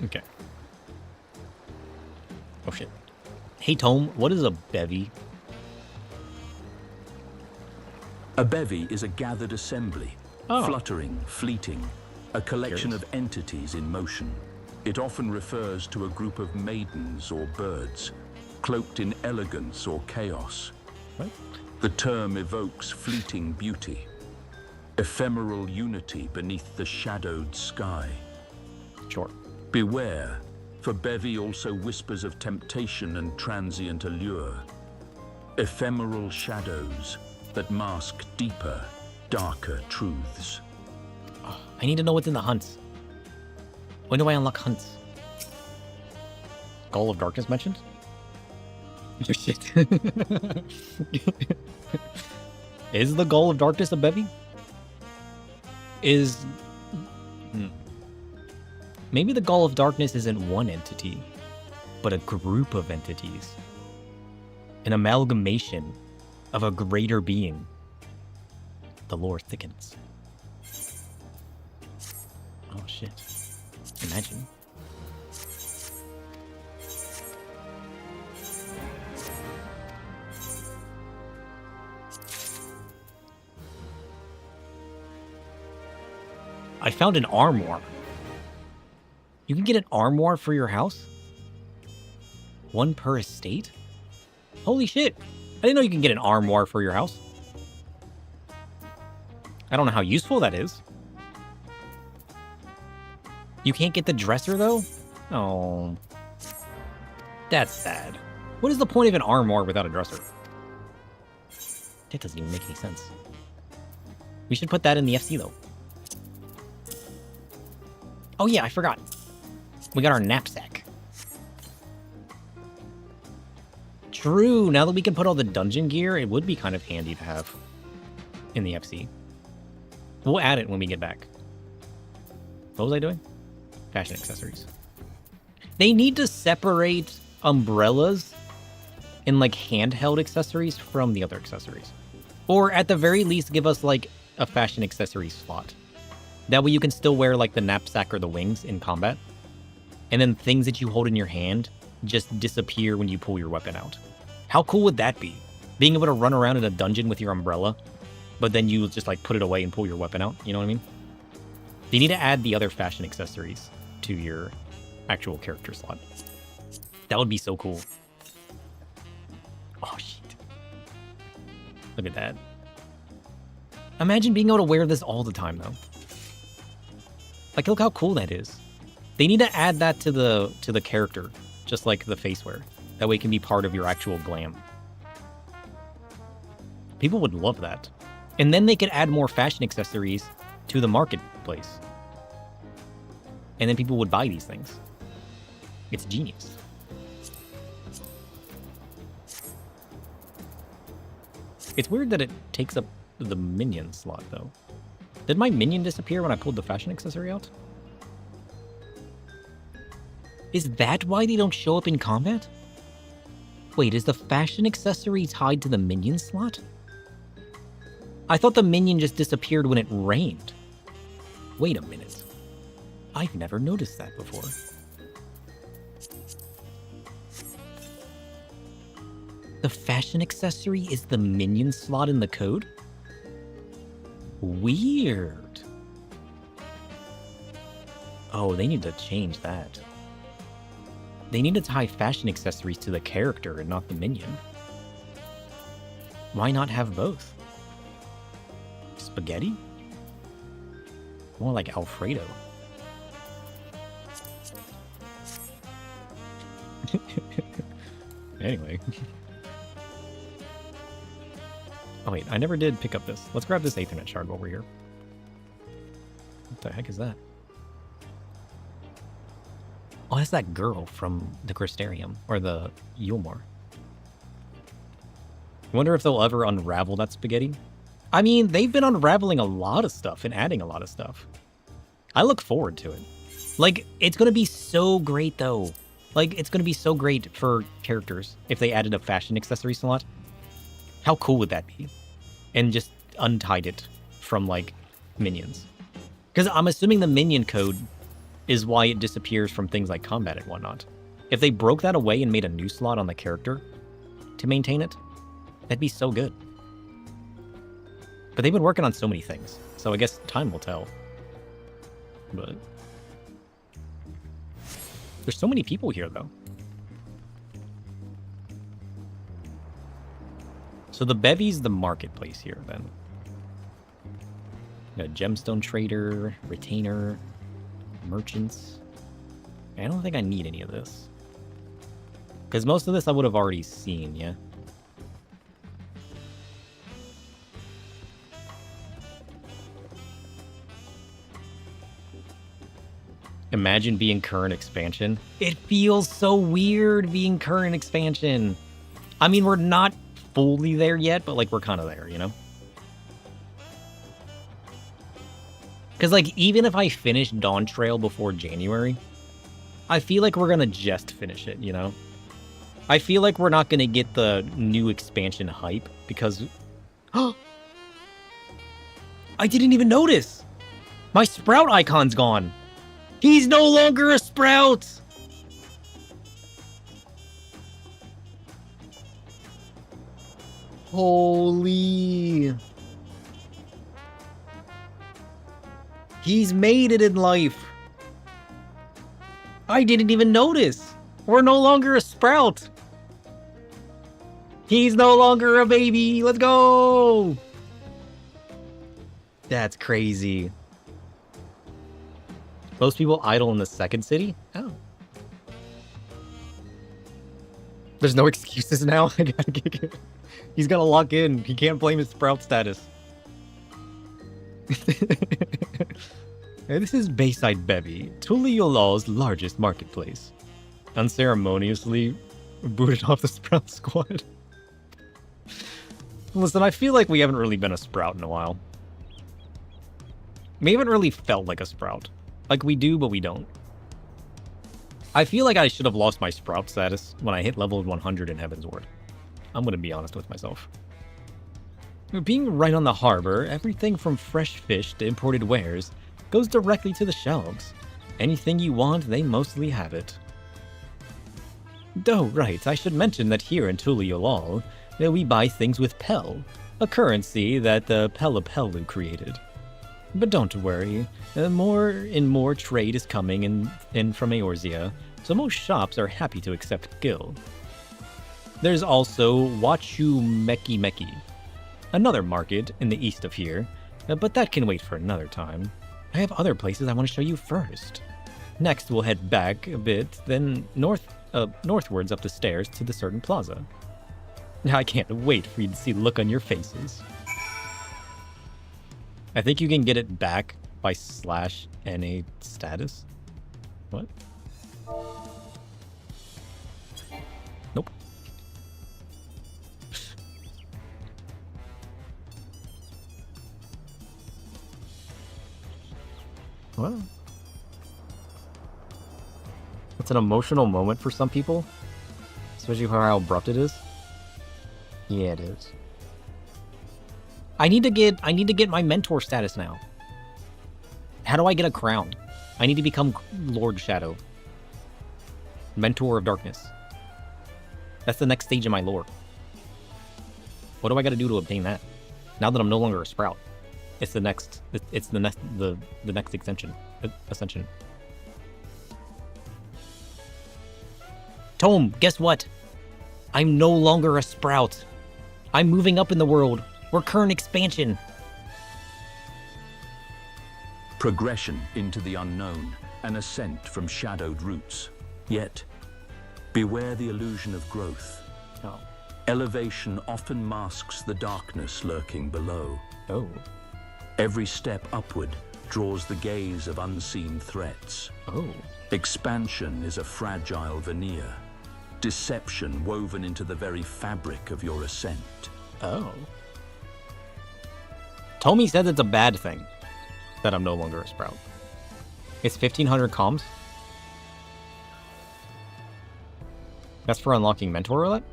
Okay. Oh shit. Hey Tome, what is a bevy? A bevy is a gathered assembly, fluttering, fleeting, a collection of entities in motion. It often refers to a group of maidens or birds. cloaked in elegance or chaos. What? The term evokes fleeting beauty, ephemeral unity beneath the shadowed sky. Sure. Beware, for Bevy also whispers of temptation and transient allure. Ephemeral shadows that mask deeper, darker truths. Oh, I need to know what's in the hunts. When do I unlock hunts? Gall of Darkness mentioned? Oh shit. Is the Gall of Darkness a bevy? Maybe the Gall of Darkness isn't one entity, but a group of entities. An amalgamation of a greater being. The lore thickens. Oh shit. Imagine. I found an armoire. You can get an armoire for your house? One per estate? Holy shit. I didn't know you can get an armoire for your house. I don't know how useful that is. You can't get the dresser, though? Oh. That's sad. What is the point of an armoire without a dresser? That doesn't even make any sense. We should put that in the FC, though. Oh yeah, I forgot. We got our knapsack. True, now that we can put all the dungeon gear, it would be kind of handy to have in the FC. We'll add it when we get back. What was I doing? Fashion accessories. They need to separate umbrellas and like handheld accessories from the other accessories. Or at the very least, give us like a fashion accessory slot. That way you can still wear like the knapsack or the wings in combat. And then things that you hold in your hand just disappear when you pull your weapon out. How cool would that be? Being able to run around in a dungeon with your umbrella, but then you just like put it away and pull your weapon out. You know what I mean? You need to add the other fashion accessories to your actual character slot. That would be so cool. Oh shit. Look at that. Imagine being able to wear this all the time though. Like, look how cool that is. They need to add that to the character, just like the face wear. That way it can be part of your actual glam. People would love that. And then they could add more fashion accessories to the marketplace. And then people would buy these things. It's genius. It's weird that it takes up the minion slot, though. Did my minion disappear when I pulled the fashion accessory out? Is that why they don't show up in combat? Wait, is the fashion accessory tied to the minion slot? I thought the minion just disappeared when it rained. Wait a minute. I've never noticed that before. The fashion accessory is the minion slot in the code? Weird. Oh, they need to change that. They need to tie fashion accessories to the character and not the minion. Why not have both? Spaghetti? More like Alfredo. Anyway. Oh wait, I never did pick up this. Let's grab this Aethernet shard while we're here. What the heck is that? Oh, that's that girl from the Crystarium, or the Yulmore. I wonder if they'll ever unravel that spaghetti. I mean, they've been unraveling a lot of stuff and adding a lot of stuff. I look forward to it. Like, it's going to be so great, though. Like, it's going to be so great for characters if they added a fashion accessory slot. How cool would that be? And just untied it from, like, minions. Because I'm assuming the minion code is why it disappears from things like combat and whatnot. If they broke that away and made a new slot on the character to maintain it, that'd be so good. But they've been working on so many things, so I guess time will tell. But there's so many people here, though. So the bevy's the marketplace here, then. A gemstone trader, retainer, merchants. I don't think I need any of this. Because most of this I would have already seen, yeah? Imagine being current expansion. It feels so weird being current expansion. I mean, we're not fully there yet, but like we're kind of there, you know? Because like even if I finish Dawntrail before January, I feel like we're gonna just finish it, you know? I feel like we're not gonna get the new expansion hype because... I didn't even notice! My Sprout icon's gone! He's no longer a Sprout! Holy... He's made it in life. I didn't even notice. We're no longer a Sprout. He's no longer a baby. Let's go. That's crazy. Most people idle in the second city? Oh. There's no excuses now? He's gotta lock in. He can't blame his Sprout status. This is Bayside Bevy, Tuliyolal's largest marketplace. Unceremoniously booted off the Sprout squad. Listen, I feel like we haven't really been a Sprout in a while. We haven't really felt like a Sprout. Like we do, but we don't. I feel like I should have lost my Sprout status when I hit level 100 in Heaven's Ward. I'm gonna be honest with myself. Being right on the harbor, everything from fresh fish to imported wares goes directly to the shelves. Anything you want, they mostly have it. Oh, right, I should mention that here in Tuliolal, we buy things with Pel, a currency that the pEW created. But don't worry, more trade is coming in from Eorzea, so most shops are happy to accept Gil. There's also Wachu Meki Meki, another market in the east of here, but that can wait for another time. I have other places I want to show you first. Next, we'll head back a bit, then northwards up the stairs to the certain plaza. I can't wait for you to see the look on your faces. I think you can get it back by /NA status. What? Nope. What? It's an emotional moment for some people, especially for how abrupt it is. Yeah, it is. I need to get my mentor status now. How do I get a crown? I need to become Lord Shadow. Mentor of Darkness. That's the next stage in my lore. What do I gotta do to obtain that? Now that I'm no longer a Sprout. It's the next ascension. Tome, guess what? I'm no longer a Sprout. I'm moving up in the world. We're current expansion. Progression into the unknown, an ascent from shadowed roots. Yet, beware the illusion of growth. Oh. Elevation often masks the darkness lurking below. Oh. Every step upward draws the gaze of unseen threats. Oh. Expansion is a fragile veneer. Deception woven into the very fabric of your ascent. Oh. Tommy says it's a bad thing that I'm no longer a Sprout. It's 1500 comms. That's for unlocking Mentor Roulette?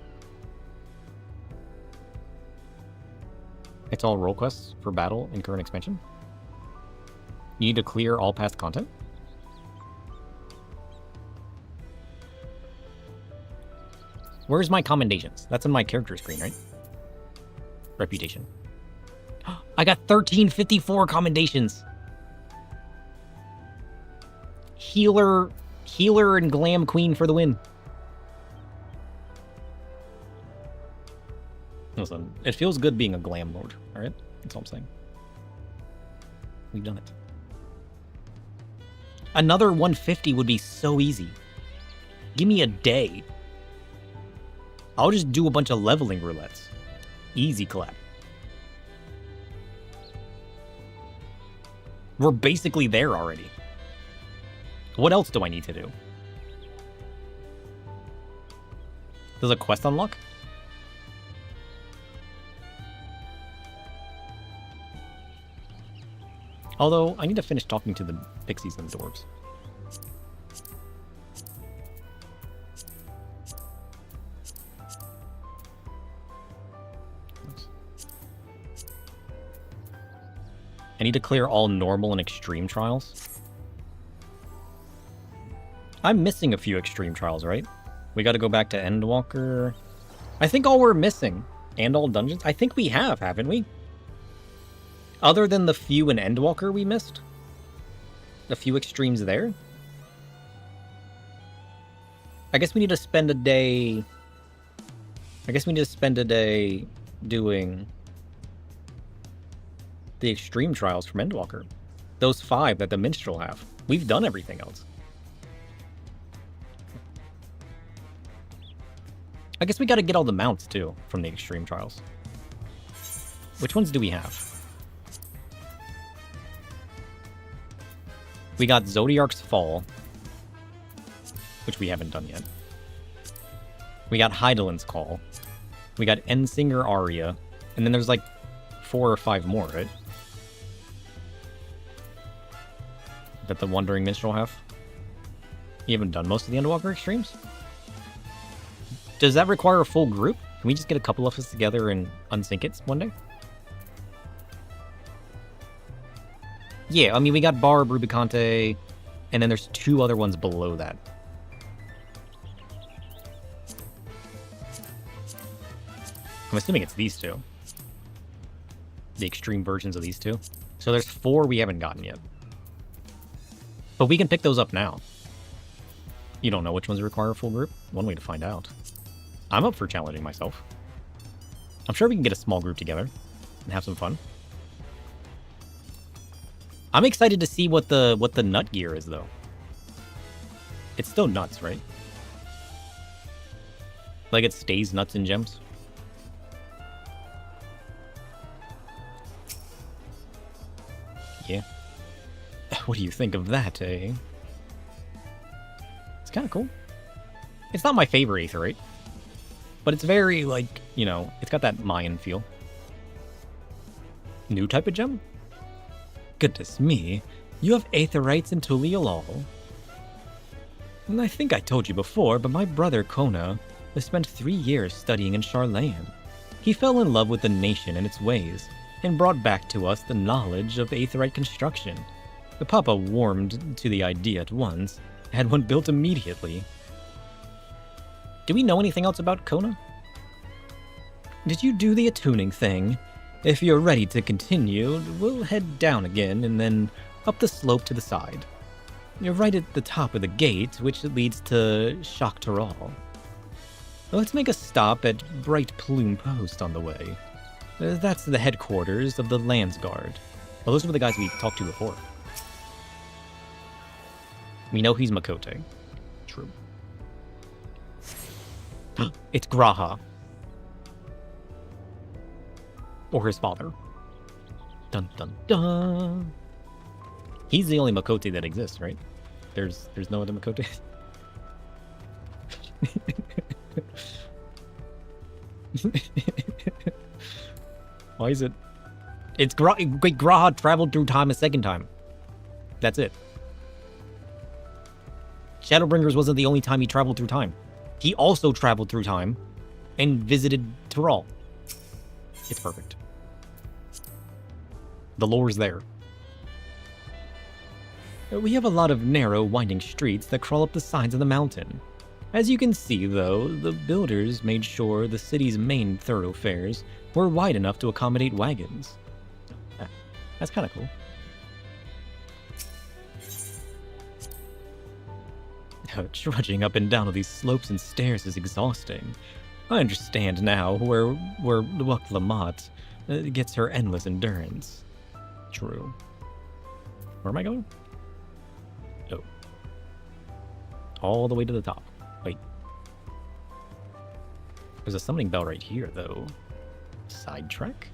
It's all role quests for battle in current expansion. You need to clear all past content. Where's my commendations? That's in my character screen, right? Reputation. I got 1354 commendations. Healer and Glam Queen for the win. Listen, it feels good being a glam lord, alright? That's all I'm saying. We've done it. Another 150 would be so easy. Give me a day. I'll just do a bunch of leveling roulettes. Easy clap. We're basically there already. What else do I need to do? Does a quest unlock? Although, I need to finish talking to the pixies and the dwarves. I need to clear all normal and extreme trials. I'm missing a few extreme trials, right? We gotta go back to Endwalker. I think all we're missing, and all dungeons, I think we have, haven't we? Other than the few in Endwalker we missed? A few extremes there? I guess we need to spend a day... I guess we need to spend a day doing the extreme trials from Endwalker. Those 5 that the Minstrel have. We've done everything else. I guess we gotta get all the mounts, too, from the extreme trials. Which ones do we have? We got Zodiark's Fall, which we haven't done yet. We got Heidelin's Call. We got Ensinger Aria. And then there's like 4 or 5 more, right? That the Wandering Minstrel have? You haven't done most of the Endwalker extremes? Does that require a full group? Can we just get a couple of us together and unsync it one day? Yeah, I mean, we got Barb, Rubicante, and then there's 2 other ones below that. I'm assuming it's these 2. The extreme versions of these 2. So there's 4 we haven't gotten yet. But we can pick those up now. You don't know which ones require a full group? One way to find out. I'm up for challenging myself. I'm sure we can get a small group together and have some fun. I'm excited to see what the nut gear is, though. It's still nuts, right? Like it stays nuts and gems. Yeah. What do you think of that, eh? It's kind of cool. It's not my favorite Aetherite, but it's very, like, you know, it's got that Mayan feel. New type of gem? Goodness me, you have Aetherites in Tuliolol. And I think I told you before, but my brother Kona has spent 3 years studying in Charlayan. He fell in love with the nation and its ways, and brought back to us the knowledge of Aetherite construction. The Papa warmed to the idea at once, had one built immediately. Do we know anything else about Kona? Did you do the attuning thing? If you're ready to continue, we'll head down again and then up the slope to the side. You're right at the top of the gate, which leads to Shaktaral. Let's make a stop at Bright Plume Post on the way. That's the headquarters of the Landsguard. Well, those were the guys we talked to before. We know he's Makote. True. It's Graha. Or his father. Dun dun dun. He's the only Makote that exists, right? There's no other Makote. Why is it? It's wait, Graha traveled through time a second time. That's it. Shadowbringers wasn't the only time he traveled through time. He also traveled through time and visited Tural. It's perfect. The lore's there. We have a lot of narrow, winding streets that crawl up the sides of the mountain. As you can see, though, the builders made sure the city's main thoroughfares were wide enough to accommodate wagons. That's kind of cool. Trudging up and down these slopes and stairs is exhausting. I understand now where Luck Lamont gets her endless endurance. True. Where am I going? Oh. All the way to the top. Wait. There's a summoning bell right here, though. Sidetrack?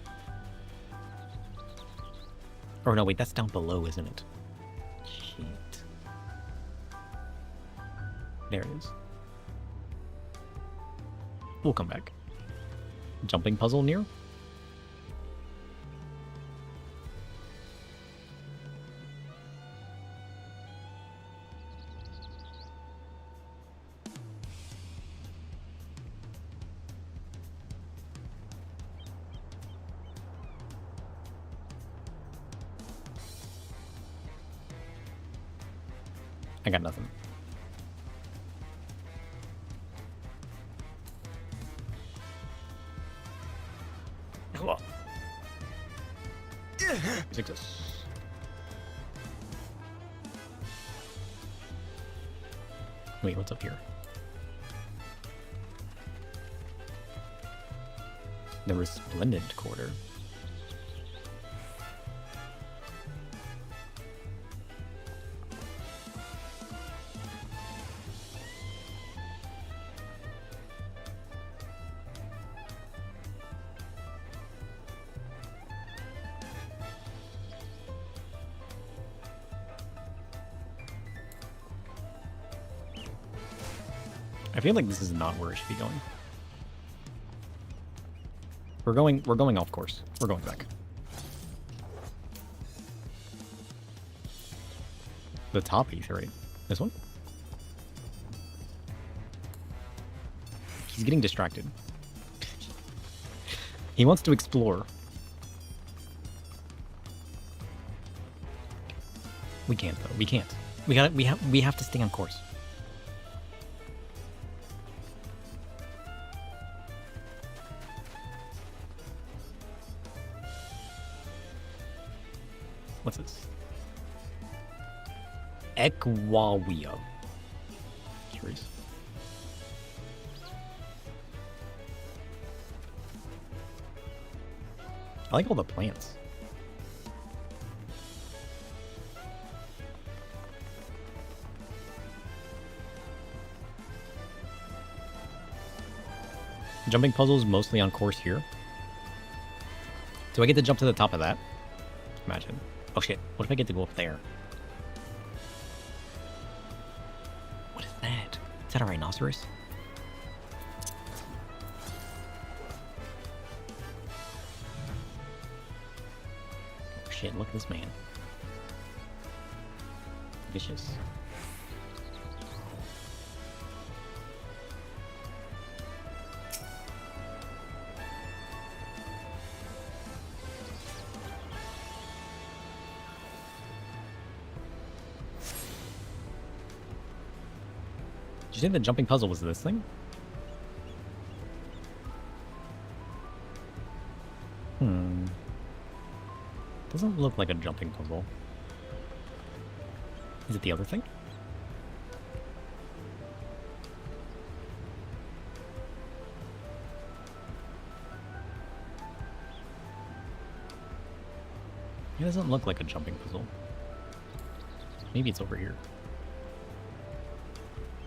Or no, wait, that's down below, isn't it? Shit. There it is. We'll come back. Jumping puzzle near? I got nothing. Come on. Take this. Wait, what's up here? The Resplendent Quarter. I feel like this is not where it should be going. We're going off course. We're going back. The top E3. This one? He's getting distracted. He wants to explore. We can't though. We can't. We have to stay on course. What's this? Equawea. Curious. I like all the plants. Jumping puzzles mostly on course here. Do I get to jump to the top of that? Imagine. Oh shit, what if I get to go up there? What is that? Is that a rhinoceros? Oh shit, look at this man. Vicious. Did you think the jumping puzzle was this thing? Doesn't look like a jumping puzzle. Is it the other thing? It doesn't look like a jumping puzzle. Maybe it's over here.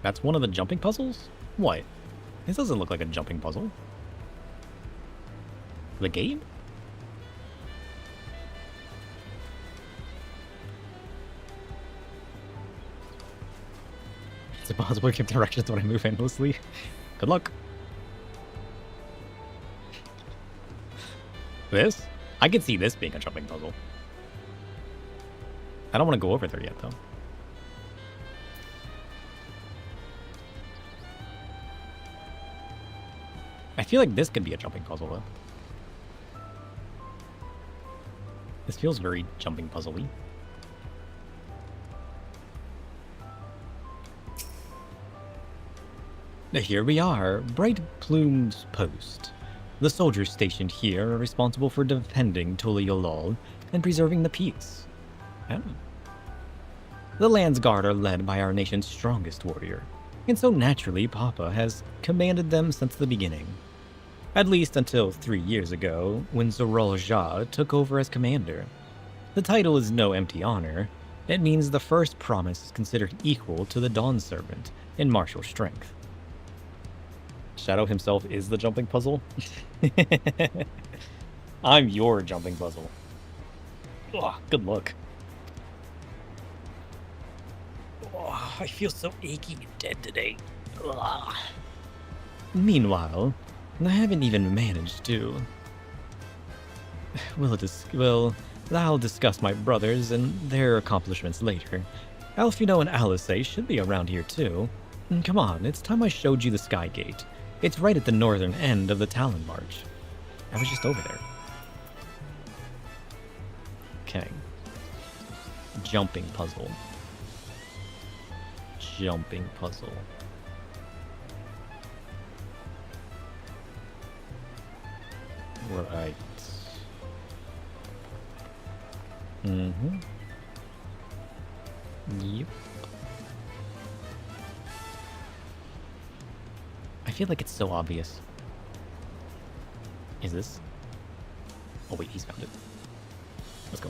That's one of the jumping puzzles? What? This doesn't look like a jumping puzzle. The game? Is it possible to give directions when I move endlessly? Good luck. This? I could see this being a jumping puzzle. I don't want to go over there yet, though. I feel like this could be a jumping puzzle, though. This feels very jumping puzzle-y. Here we are, Bright Plume's post. The soldiers stationed here are responsible for defending Tuliolol and preserving the peace. Oh. The Lands Guard are led by our nation's strongest warrior, And so naturally, Papa has commanded them since the beginning. At least until 3 years ago, when Zoral Jah took over as commander. The title is no empty honor. It means the first promise is considered equal to the Dawn Servant in martial strength. Shadow himself is the jumping puzzle? I'm your jumping puzzle. Ugh, good luck. Oh, I feel so achy and dead today. Ugh. Meanwhile, I haven't even managed to. Well, I'll discuss my brothers and their accomplishments later. Alfino and Alisaie should be around here too. Come on, it's time I showed you the Sky Gate. It's right at the northern end of the Talon March. I was just over there. Okay. Jumping puzzle. Jumping puzzle. Right. Mm-hmm. Yep. I feel like it's so obvious. Is this? Oh wait, he's found it. Let's go.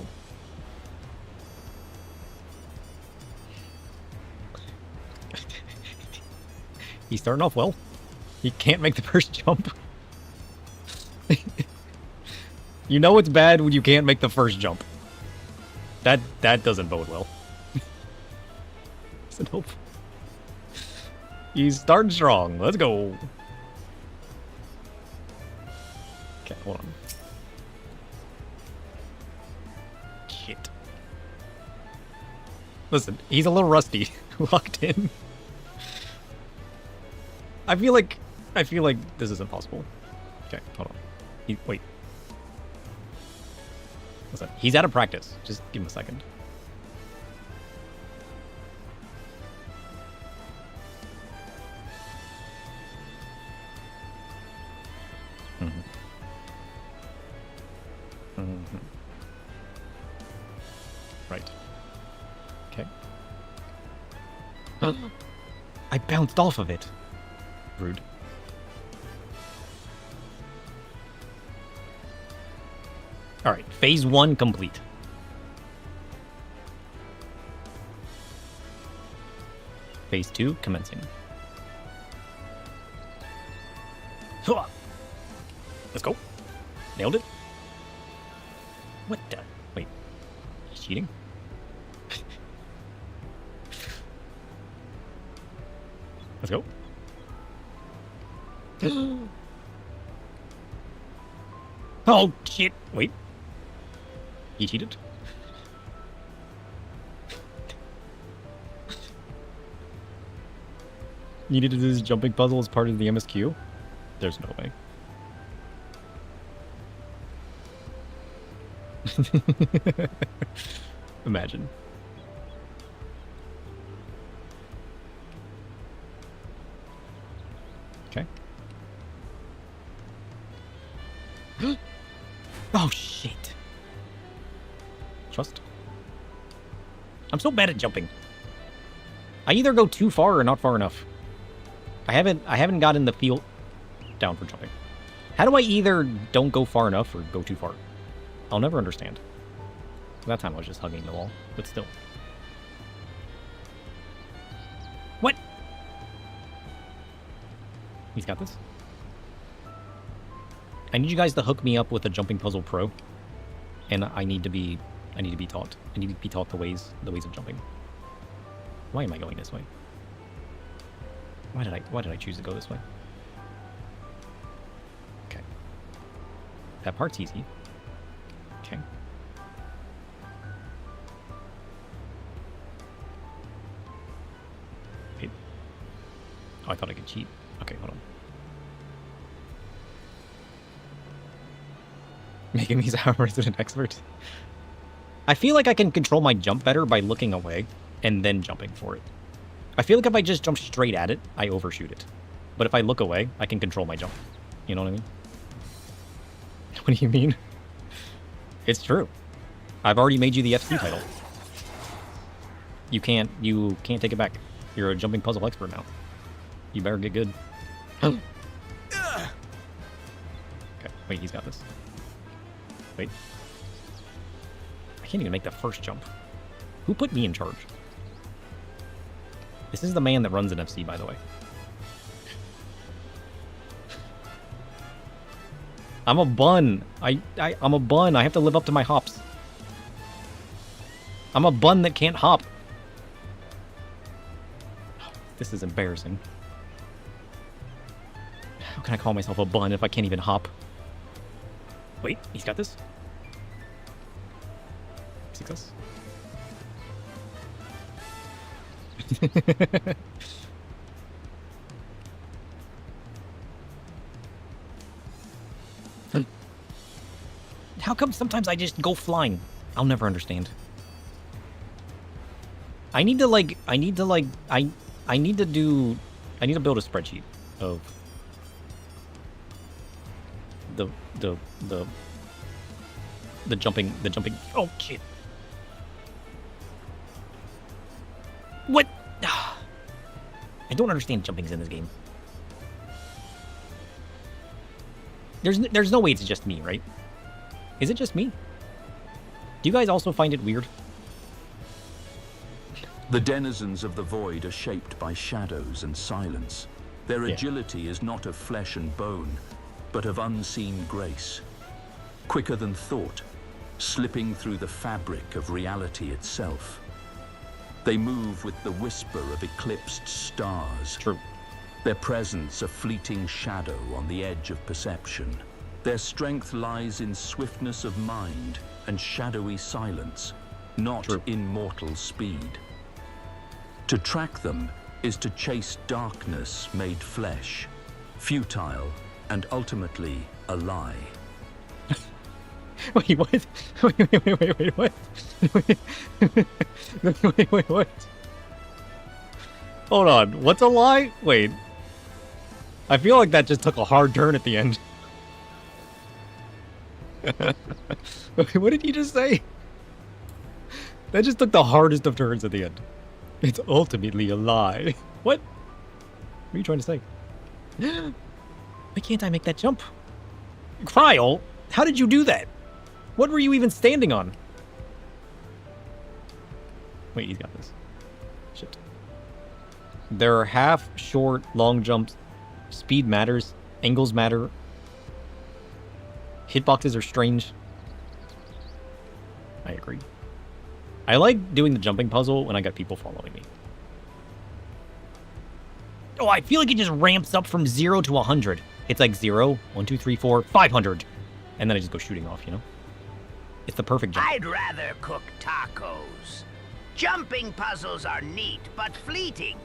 He's starting off well. He can't make the first jump. You know it's bad when you can't make the first jump. That doesn't bode well. So nope. He's starting strong. Let's go. Okay, hold on. Shit. Listen, he's a little rusty. Locked in. I feel like this is impossible. Okay, hold on. Wait. Listen, he's out of practice. Just give him a second. Right. Okay. I bounced off of it. Rude. Alright, phase 1 complete. Phase 2 commencing. Let's go. Nailed it. What the? Wait. He's cheating? Let's go. Oh, shit. Wait. He cheated? Needed to do this jumping puzzle as part of the MSQ? There's no way. Imagine. Okay. Oh, shit. Trust. I'm so bad at jumping. I either go too far or not far enough. I haven't gotten the feel down for jumping. How do I either don't go far enough or go too far? I'll never understand. That time I was just hugging the wall, but still. What? He's got this. I need you guys to hook me up with a jumping puzzle pro, and I need to be taught. I need to be taught the ways of jumping. Why am I going this way? Why did I choose to go this way? Okay. That part's easy. Okay. Wait. Oh, I thought I could cheat. Okay, hold on. Making me our resident expert. I feel like I can control my jump better by looking away and then jumping for it. I feel like if I just jump straight at it, I overshoot it. But if I look away, I can control my jump. You know what I mean? What do you mean? It's true. I've already made you the FC title. You can't take it back. You're a jumping puzzle expert now. You better get good. Okay, wait, he's got this. Wait. I can't even make the first jump. Who put me in charge? This is the man that runs an FC, by the way. I'm a bun. I'm a bun. I have to live up to my hops. I'm a bun that can't hop. This is embarrassing. How can I call myself a bun if I can't even hop? Wait, he's got this. Success. How come sometimes I just go flying? I'll never understand. I need to build a spreadsheet of the jumping. Oh shit. What? I don't understand jumpings in this game. There's no way it's just me, right? Is it just me? Do you guys also find it weird? The denizens of the void are shaped by shadows and silence. Their agility is not of flesh and bone, but of unseen grace. Quicker than thought, slipping through the fabric of reality itself. They move with the whisper of eclipsed stars. True. Their presence a fleeting shadow on the edge of perception. Their strength lies in swiftness of mind and shadowy silence, not in mortal speed. To track them is to chase darkness made flesh, futile and ultimately a lie. Wait, what? Wait, what? Wait, what? Hold on, what's a lie? Wait. I feel like that just took a hard turn at the end. What did you just say? That just took the hardest of turns at the end. It's ultimately a lie. What? What are you trying to say? Why can't I make that jump? Cryle, how did you do that? What were you even standing on? Wait, he's got this. Shit. There are half, short, long jumps. Speed matters. Angles matter. Hitboxes are strange. I agree. I like doing the jumping puzzle when I got people following me. Oh, I feel like it just ramps up from 0 to 100. It's like 0, 1, 2, 3, 4, 500. And then I just go shooting off, you know? It's the perfect jump. I'd rather cook tacos. Jumping puzzles are neat, but fleeting.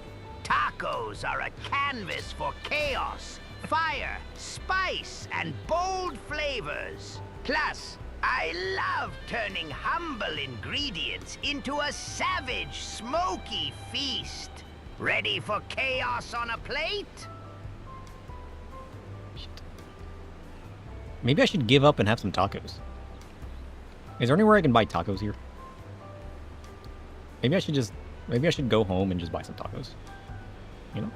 Tacos are a canvas for chaos, fire, spice, and bold flavors. Plus, I love turning humble ingredients into a savage, smoky feast. Ready for chaos on a plate? Maybe I should give up and have some tacos. Is there anywhere I can buy tacos here? Maybe I should go home and just buy some tacos. You know?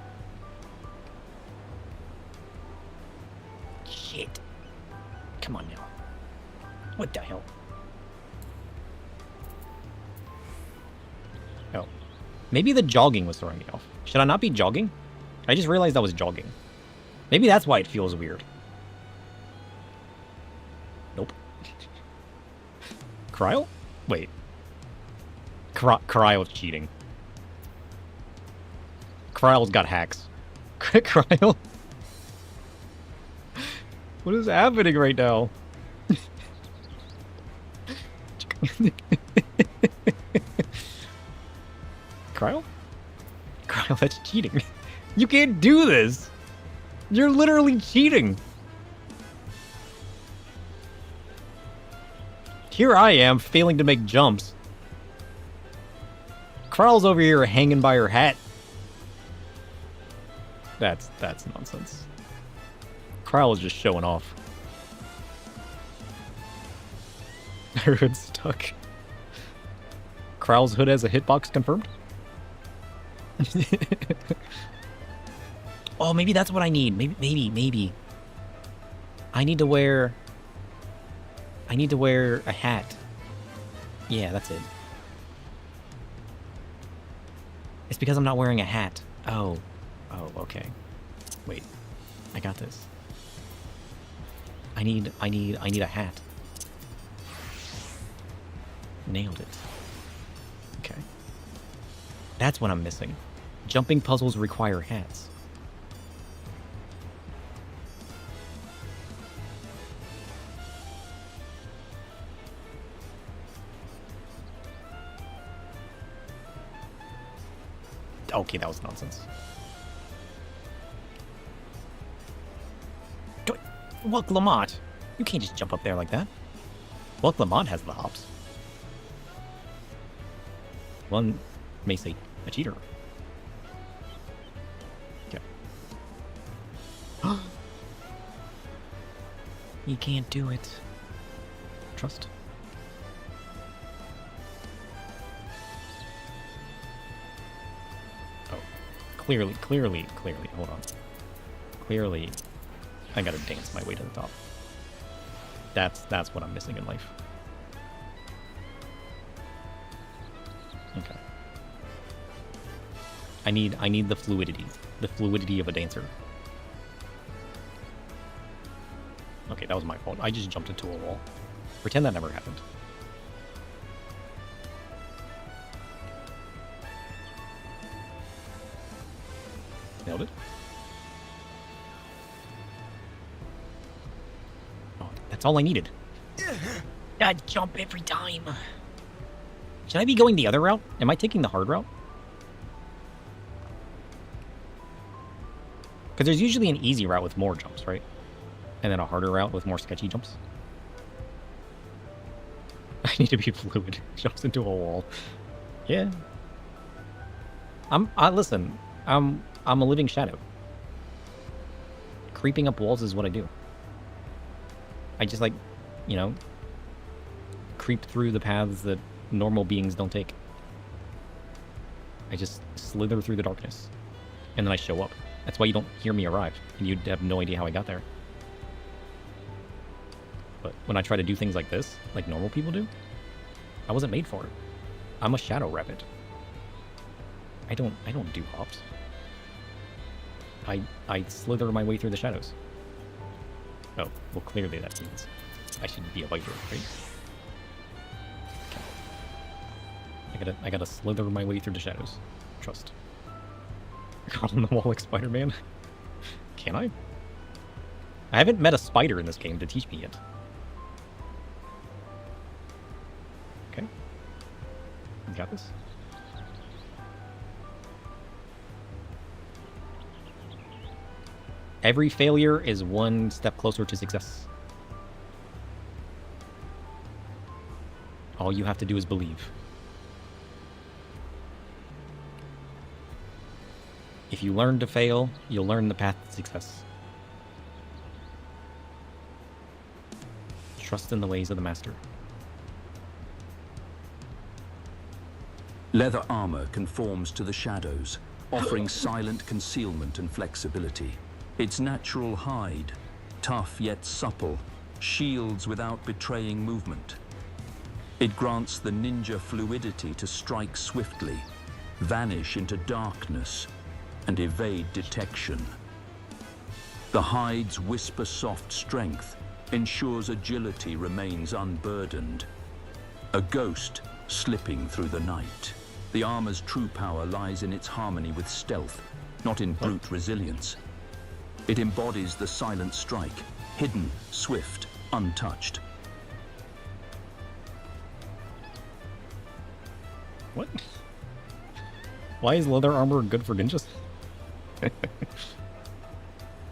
Shit. Come on now. What the hell? Oh. Maybe the jogging was throwing me off. Should I not be jogging? I just realized I was jogging. Maybe that's why it feels weird. Nope. Cryle? Wait. Cryle's cheating. Cryle's got hacks. Cryle? What is happening right now? Cryle? Cryle, that's cheating. You can't do this! You're literally cheating! Here I am, failing to make jumps. Cryle's over here hanging by her hat. That's nonsense. Cryle is just showing off. Her hood's stuck. Cryle's hood has a hitbox confirmed? Oh, maybe that's what I need. Maybe. I need to wear a hat. Yeah, that's it. It's because I'm not wearing a hat. Oh, okay. Wait, I got this. I need a hat. Nailed it. Okay. That's what I'm missing. Jumping puzzles require hats. Okay, that was nonsense. Look, Lamont. You can't just jump up there like that. Look, Lamont has the hops. One may say a cheater. Okay. You can't do it. Trust. Oh. Clearly. Hold on. Clearly, I gotta dance my way to the top. That's what I'm missing in life. Okay. I need the fluidity of a dancer. Okay, that was my fault. I just jumped into a wall. Pretend that never happened. Nailed it. Oh, that's all I needed. God, jump every time. Should I be going the other route? Am I taking the hard route? Because there's usually an easy route with more jumps, right? And then a harder route with more sketchy jumps. I need to be fluid. Jumps into a wall. Yeah. Listen, I'm a living shadow. Creeping up walls is what I do. I just creep through the paths that normal beings don't take. I just slither through the darkness. And then I show up. That's why you don't hear me arrive. And you'd have no idea how I got there. But when I try to do things like this, like normal people do, I wasn't made for it. I'm a shadow rabbit. I don't do hops. I slither my way through the shadows. Oh, well clearly that means I should be a biter, right? Okay. I gotta slither my way through the shadows. Trust. Caught on the wall like Spider-Man. Can I? I haven't met a spider in this game to teach me yet. Okay. You got this? Every failure is one step closer to success. All you have to do is believe. If you learn to fail, you'll learn the path to success. Trust in the ways of the master. Leather armor conforms to the shadows, offering silent concealment and flexibility. Its natural hide, tough yet supple, shields without betraying movement. It grants the ninja fluidity to strike swiftly, vanish into darkness, and evade detection. The hide's whisper-soft strength ensures agility remains unburdened. A ghost slipping through the night. The armor's true power lies in its harmony with stealth, not in brute resilience. It embodies the silent strike, hidden, swift, untouched. What? Why is leather armor good for ninjas?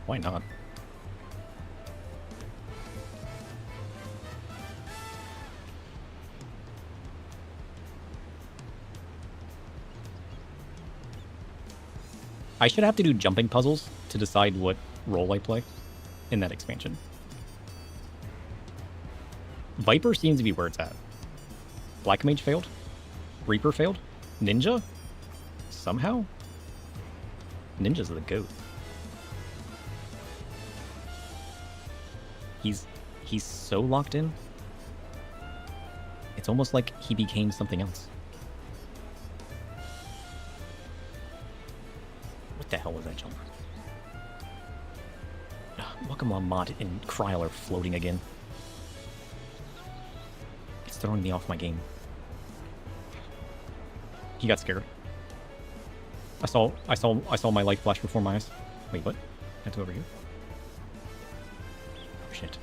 Why not? I should have to do jumping puzzles to decide what role I play in that expansion. Viper seems to be where it's at. Black Mage failed. Reaper failed. Ninja? Somehow? Ninjas are the GOAT. He's so locked in. It's almost like he became something else. What the hell was that jump? Welcome on Mod and Kryl are floating again. It's throwing me off my game. He got scared. I saw my light flash before my eyes. Wait, what? That's over here. Oh shit.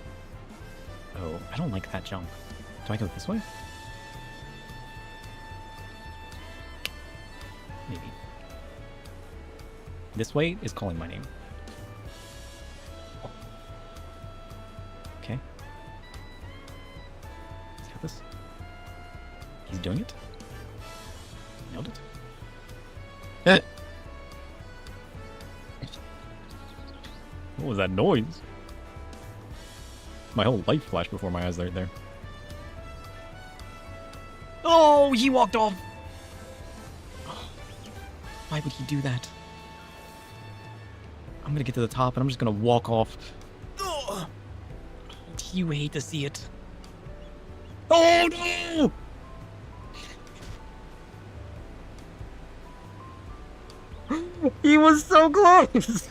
Oh, I don't like that jump. Do I go this way? Maybe. This way is calling my name. Okay. Let's have this. He's doing it. Nailed it. What was that noise? My whole life flashed before my eyes right there. Oh, he walked off! Why would he do that? I'm gonna get to the top and I'm just gonna walk off. Oh, you hate to see it. Oh no! He was so close!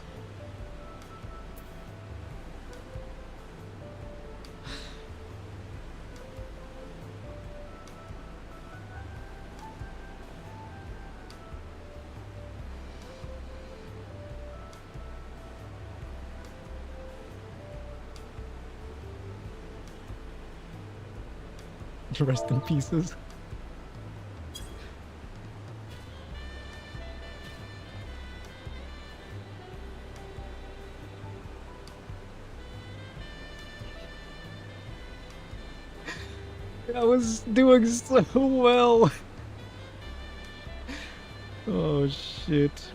Rest in pieces. I was doing so well. Oh shit.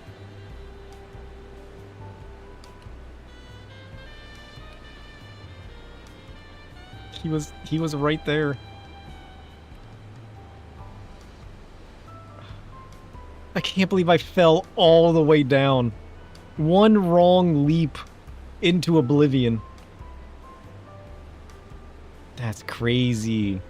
He was right there. I can't believe I fell all the way down. One wrong leap into oblivion. That's crazy.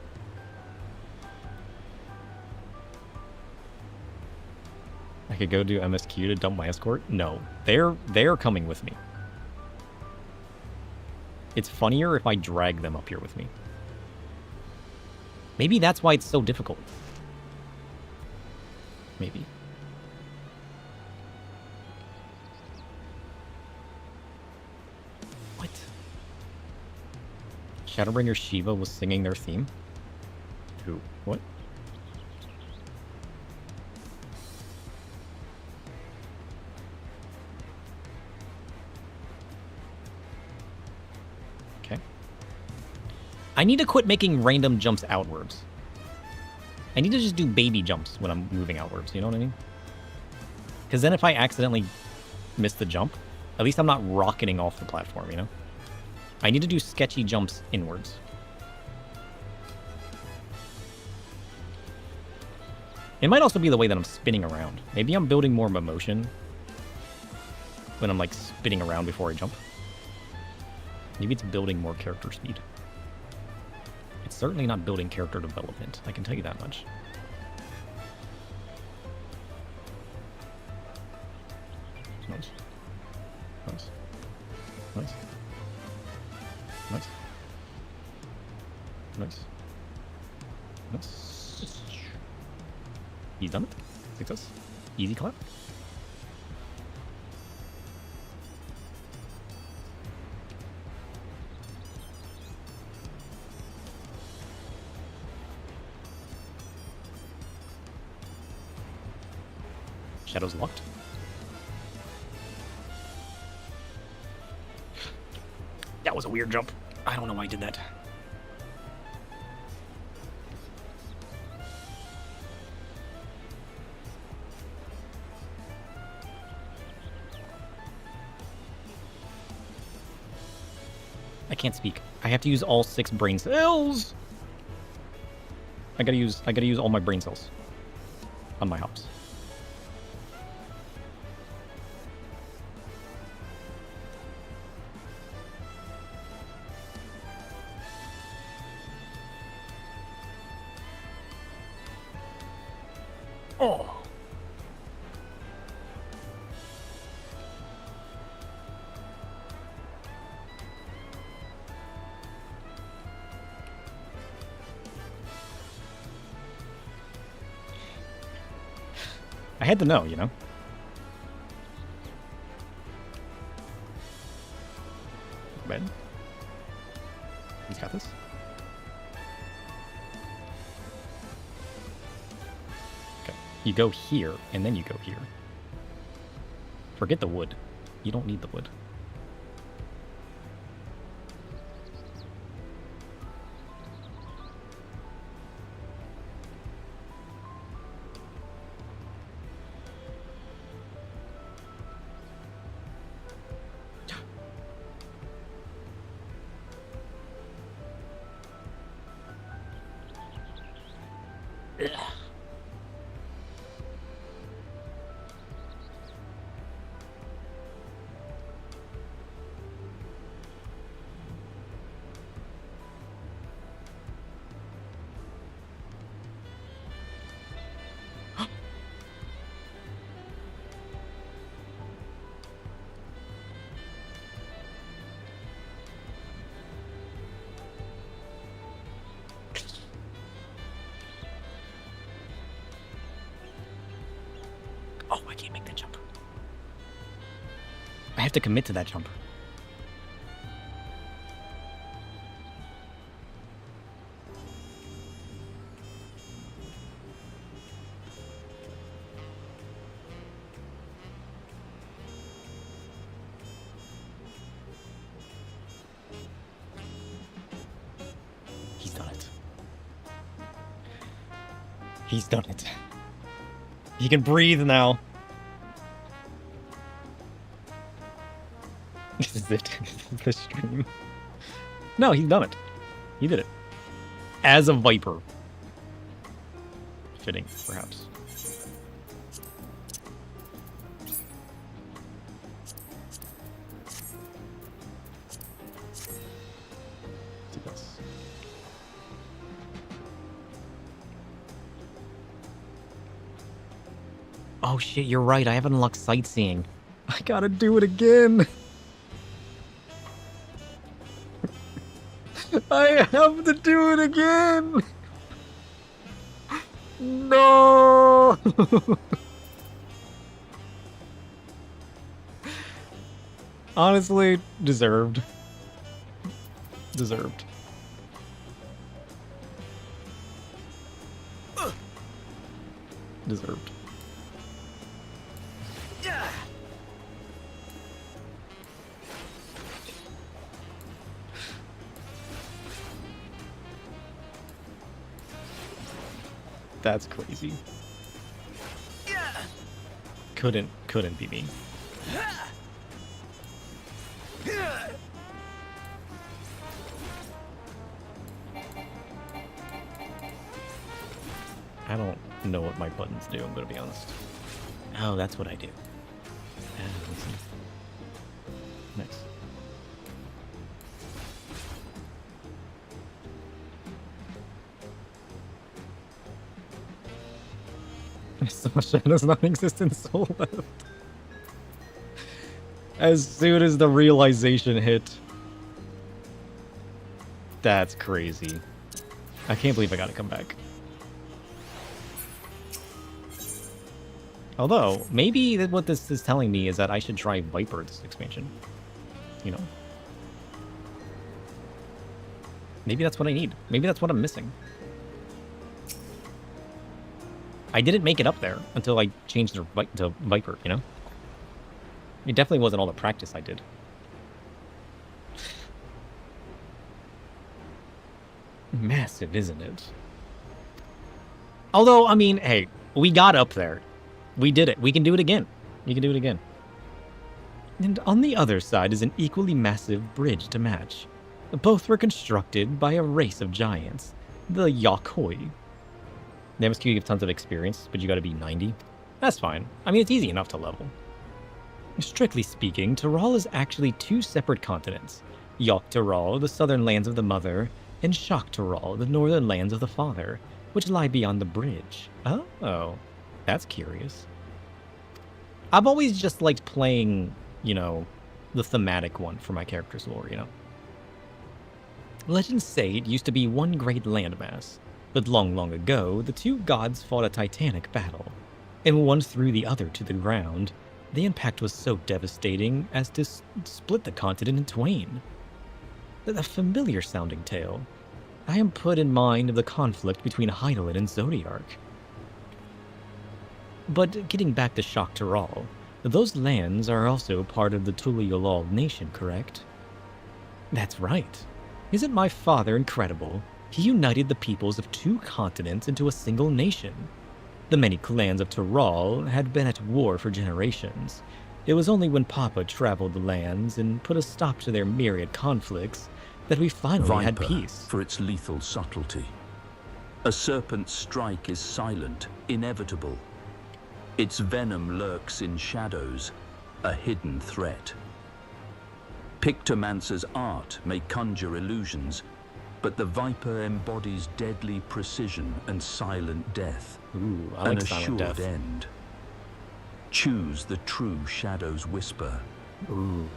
I could go do MSQ to dump my escort? No. They're coming with me. It's funnier if I drag them up here with me. Maybe that's why it's so difficult. Maybe. What? Shadowbringer Shiva was singing their theme? Who? What? Okay. I need to quit making random jumps outwards. I need to just do baby jumps when I'm moving outwards, you know what I mean? Because then if I accidentally miss the jump, at least I'm not rocketing off the platform, you know? I need to do sketchy jumps inwards. It might also be the way that I'm spinning around. Maybe I'm building more motion when I'm like spinning around before I jump. Maybe it's building more character speed. It's certainly not building character development, I can tell you that much. Nice. Nice. Nice. Nice. Nice. Nice. He's done it. Success. Easy clap. Shadow's locked. That was a weird jump. I don't know why I did that. I can't speak. I have to use all 6 brain cells. I gotta use all my brain cells on my hops. Oh. I had to know, you know? Bed. He's got this. Okay. You go here, and then you go here. Forget the wood. You don't need the wood. Oh, I can't make that jump. I have to commit to that jump. He's done it. He's done it. He can breathe now. This is it. The stream. No, he's done it. He did it. As a Viper. Fitting, perhaps. Oh shit, you're right. I haven't unlocked sightseeing. I gotta do it again. I have to do it again. No. Honestly, deserved. Deserved. Deserved. That's crazy. Couldn't be me. I don't know what my buttons do, I'm gonna be honest. Oh, that's what I do. Nice. So Shadow's non-existent soul left. As soon as the realization hit. That's crazy. I can't believe I gotta come back. Although, maybe what this is telling me is that I should try Viper this expansion. You know? Maybe that's what I need. Maybe that's what I'm missing. I didn't make it up there until I changed to Viper, you know? It definitely wasn't all the practice I did. Massive, isn't it? Although, I mean, hey, we got up there. We did it. We can do it again. You can do it again. And on the other side is an equally massive bridge to match. Both were constructed by a race of giants, the Yakoi. The MSQ gives tons of experience, but you gotta be 90. That's fine. I mean, it's easy enough to level. Strictly speaking, Tural is actually two separate continents. Yok Tural, the southern lands of the mother, and Shok Tural, the northern lands of the father, which lie beyond the bridge. Oh. That's curious. I've always just liked playing, you know, the thematic one for my character's lore, you know? Legends say it used to be one great landmass, but long, long ago, the two gods fought a titanic battle, and one threw the other to the ground. The impact was so devastating as to split the continent in twain. A familiar sounding tale. I am put in mind of the conflict between Hydaelyn and Zodiark. But getting back to Shok-Taral, those lands are also part of the Tuliolal nation, correct? That's right. Isn't my father incredible? He united the peoples of 2 continents into a single nation. The many clans of Taral had been at war for generations. It was only when Papa traveled the lands and put a stop to their myriad conflicts that we finally had peace. For its lethal subtlety. A serpent's strike is silent, inevitable. Its venom lurks in shadows, a hidden threat. Pictomancer's art may conjure illusions, but the Viper embodies deadly precision and silent death. Ooh, I like an silent assured death. end. Choose the true Shadow's whisper. Ooh.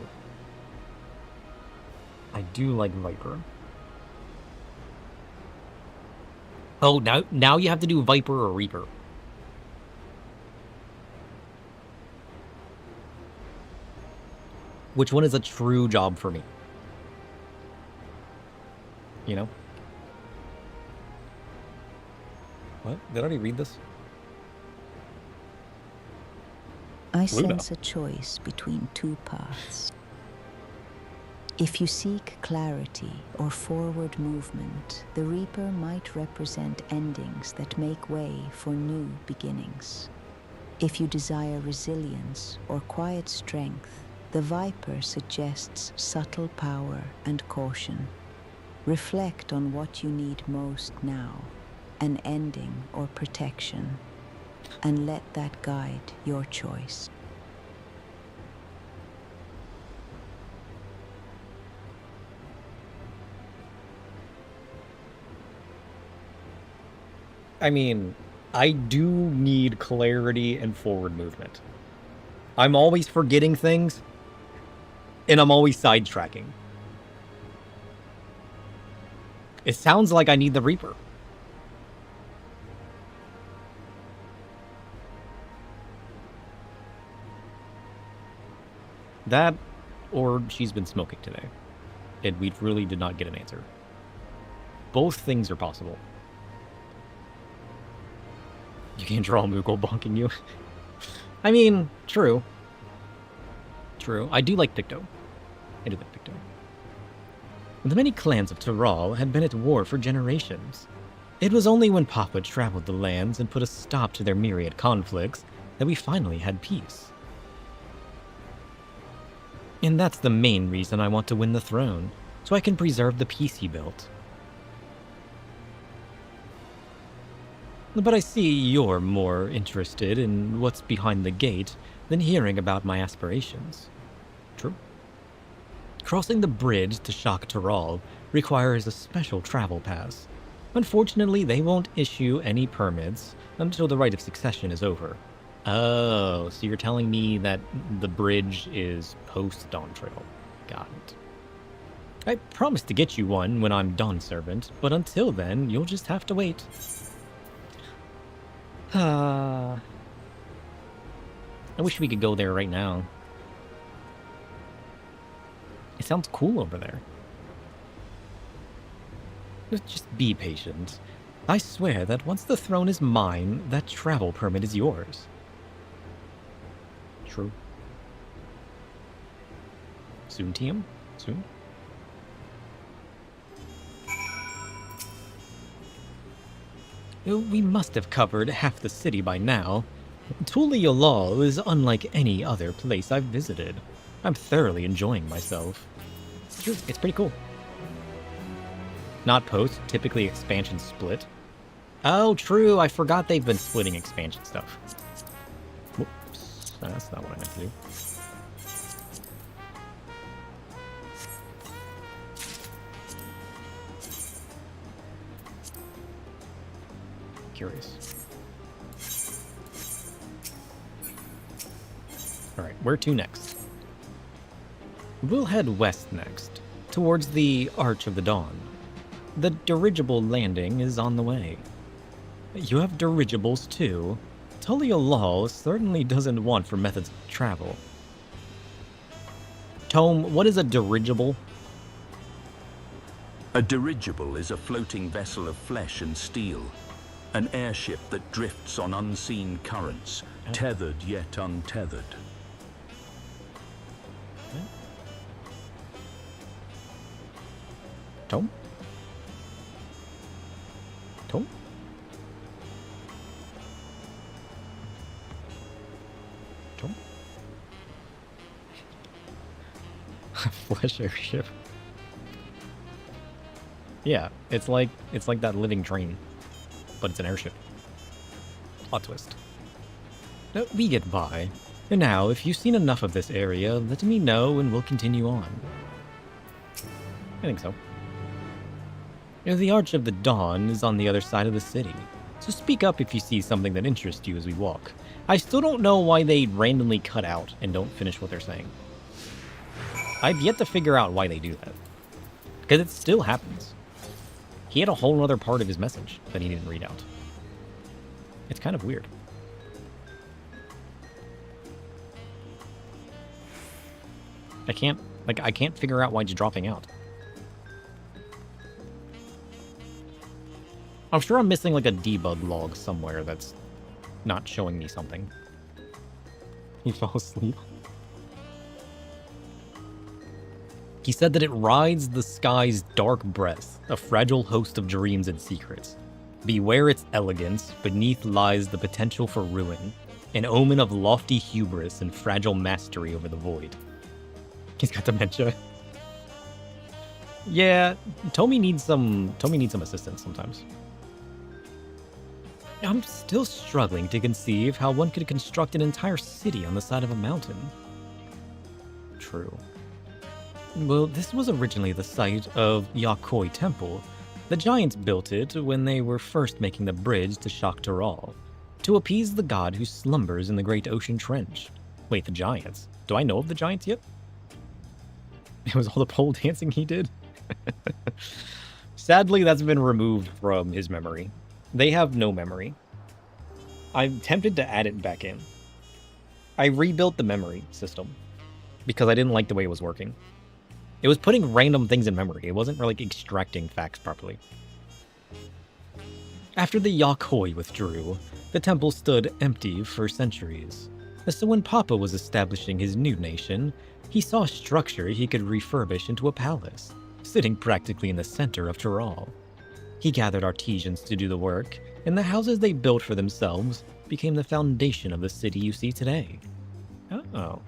I do like Viper. Oh, now you have to do Viper or Reaper. Which one is a true job for me? You know? What? Did I already read this? I Luna. sense a choice between 2 paths. If you seek clarity or forward movement, the Reaper might represent endings that make way for new beginnings. If you desire resilience or quiet strength, the Viper suggests subtle power and caution. Reflect on what you need most now, an ending or protection, and let that guide your choice. I mean, I do need clarity and forward movement. I'm always forgetting things, and I'm always sidetracking. It sounds like I need the Reaper. That, or she's been smoking today, and we really did not get an answer. Both things are possible. You can't draw Moogle bonking you. I mean, true. True. I do like Picto. I do like Picto. The many clans of Taral had been at war for generations. It was only when Papa traveled the lands and put a stop to their myriad conflicts that we finally had peace. And that's the main reason I want to win the throne, so I can preserve the peace he built. But I see you're more interested in what's behind the gate than hearing about my aspirations. True. Crossing the bridge to Shok-Taral requires a special travel pass. Unfortunately, they won't issue any permits until the Rite of Succession is over. Oh, so you're telling me that the bridge is post-Dawntrail. Got it. I promise to get you one when I'm Dawn Servant, but until then, you'll just have to wait. I wish we could go there right now. It sounds cool over there. Just be patient. I swear that once the throne is mine, that travel permit is yours. True. Soon, TM? Soon? We must have covered half the city by now. Tuliolal is unlike any other place I've visited. I'm thoroughly enjoying myself. It's pretty cool. Not post, typically expansion split. Oh, true, I forgot they've been splitting expansion stuff. Whoops, that's not what I meant to do. Curious. Alright, where to next? We'll head west next, towards the Arch of the Dawn. The dirigible landing is on the way. You have dirigibles too. Tuliolal certainly doesn't want for methods of travel. Tome, what is a dirigible? A dirigible is a floating vessel of flesh and steel. An airship that drifts on unseen currents, tethered yet untethered. Tome? Tome? Tome? Flesh airship. Yeah, it's like that living train, but it's an airship. Plot twist. We get by. And now, if you've seen enough of this area, let me know and we'll continue on. I think so. The Arch of the Dawn is on the other side of the city, so speak up if you see something that interests you as we walk. I still don't know why they randomly cut out and don't finish what they're saying. I've yet to figure out why they do that. Because it still happens. He had a whole other part of his message that he didn't read out. It's kind of weird. I can't figure out why he's dropping out. I'm sure I'm missing like a debug log somewhere that's not showing me something. He fell asleep. He said that it rides the sky's dark breath, a fragile host of dreams and secrets. Beware its elegance, beneath lies the potential for ruin, an omen of lofty hubris and fragile mastery over the void. He's got dementia. Yeah, Tommy needs some assistance sometimes. I'm still struggling to conceive how one could construct an entire city on the side of a mountain. True. Well, this was originally the site of Yakoi Temple. The Giants built it when they were first making the bridge to Shaktaral, to appease the god who slumbers in the great ocean trench. Wait, the Giants? Do I know of the Giants yet? It was all the pole dancing he did? Sadly, that's been removed from his memory. They have no memory. I'm tempted to add it back in. I rebuilt the memory system because I didn't like the way it was working. It was putting random things in memory. It wasn't really extracting facts properly. After the Yakoi withdrew, the temple stood empty for centuries. So when Papa was establishing his new nation, he saw a structure he could refurbish into a palace, sitting practically in the center of Tural. He gathered artisans to do the work, and the houses they built for themselves became the foundation of the city you see today. Oh.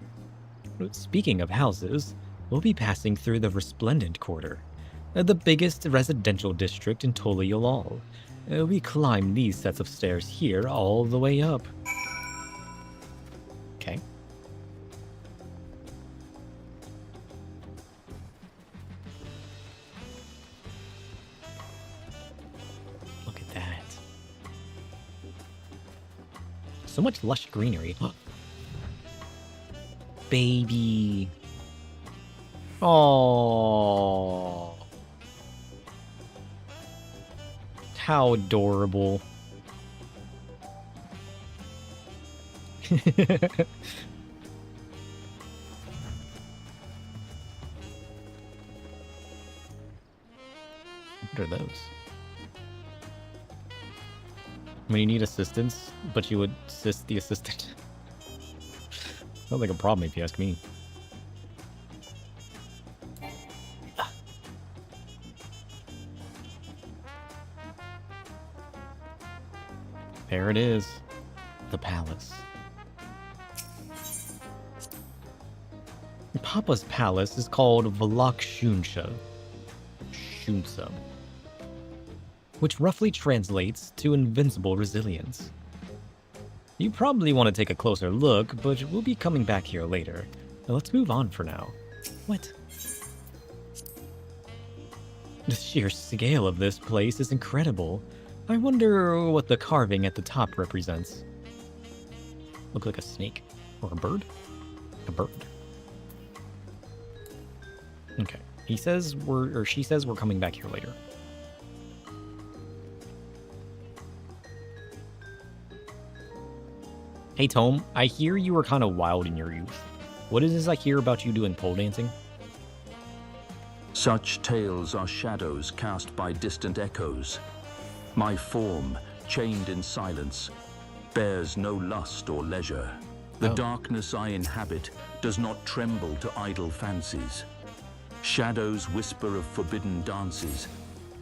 Speaking of houses, we'll be passing through the Resplendent Quarter, the biggest residential district in Tuliolal. We climb these sets of stairs here all the way up. Okay. Look at that. So much lush greenery. Baby. Oh, how adorable. What are those? When you need assistance, but you would assist the assistant. Sounds like a problem if you ask me. There it is, the palace. Papa's palace is called Valak Shunsha, which roughly translates to invincible resilience. You probably want to take a closer look, but we'll be coming back here later. Now let's move on for now. What? The sheer scale of this place is incredible. I wonder what the carving at the top represents. Look like a snake or a bird? a bird. Okay. He says she says we're coming back here later. Hey Tome, I hear you were kind of wild in your youth. What is this I hear about you doing pole dancing? Such tales are shadows cast by distant echoes. My form, chained in silence, bears no lust or leisure. The darkness I inhabit does not tremble to idle fancies. Shadows whisper of forbidden dances,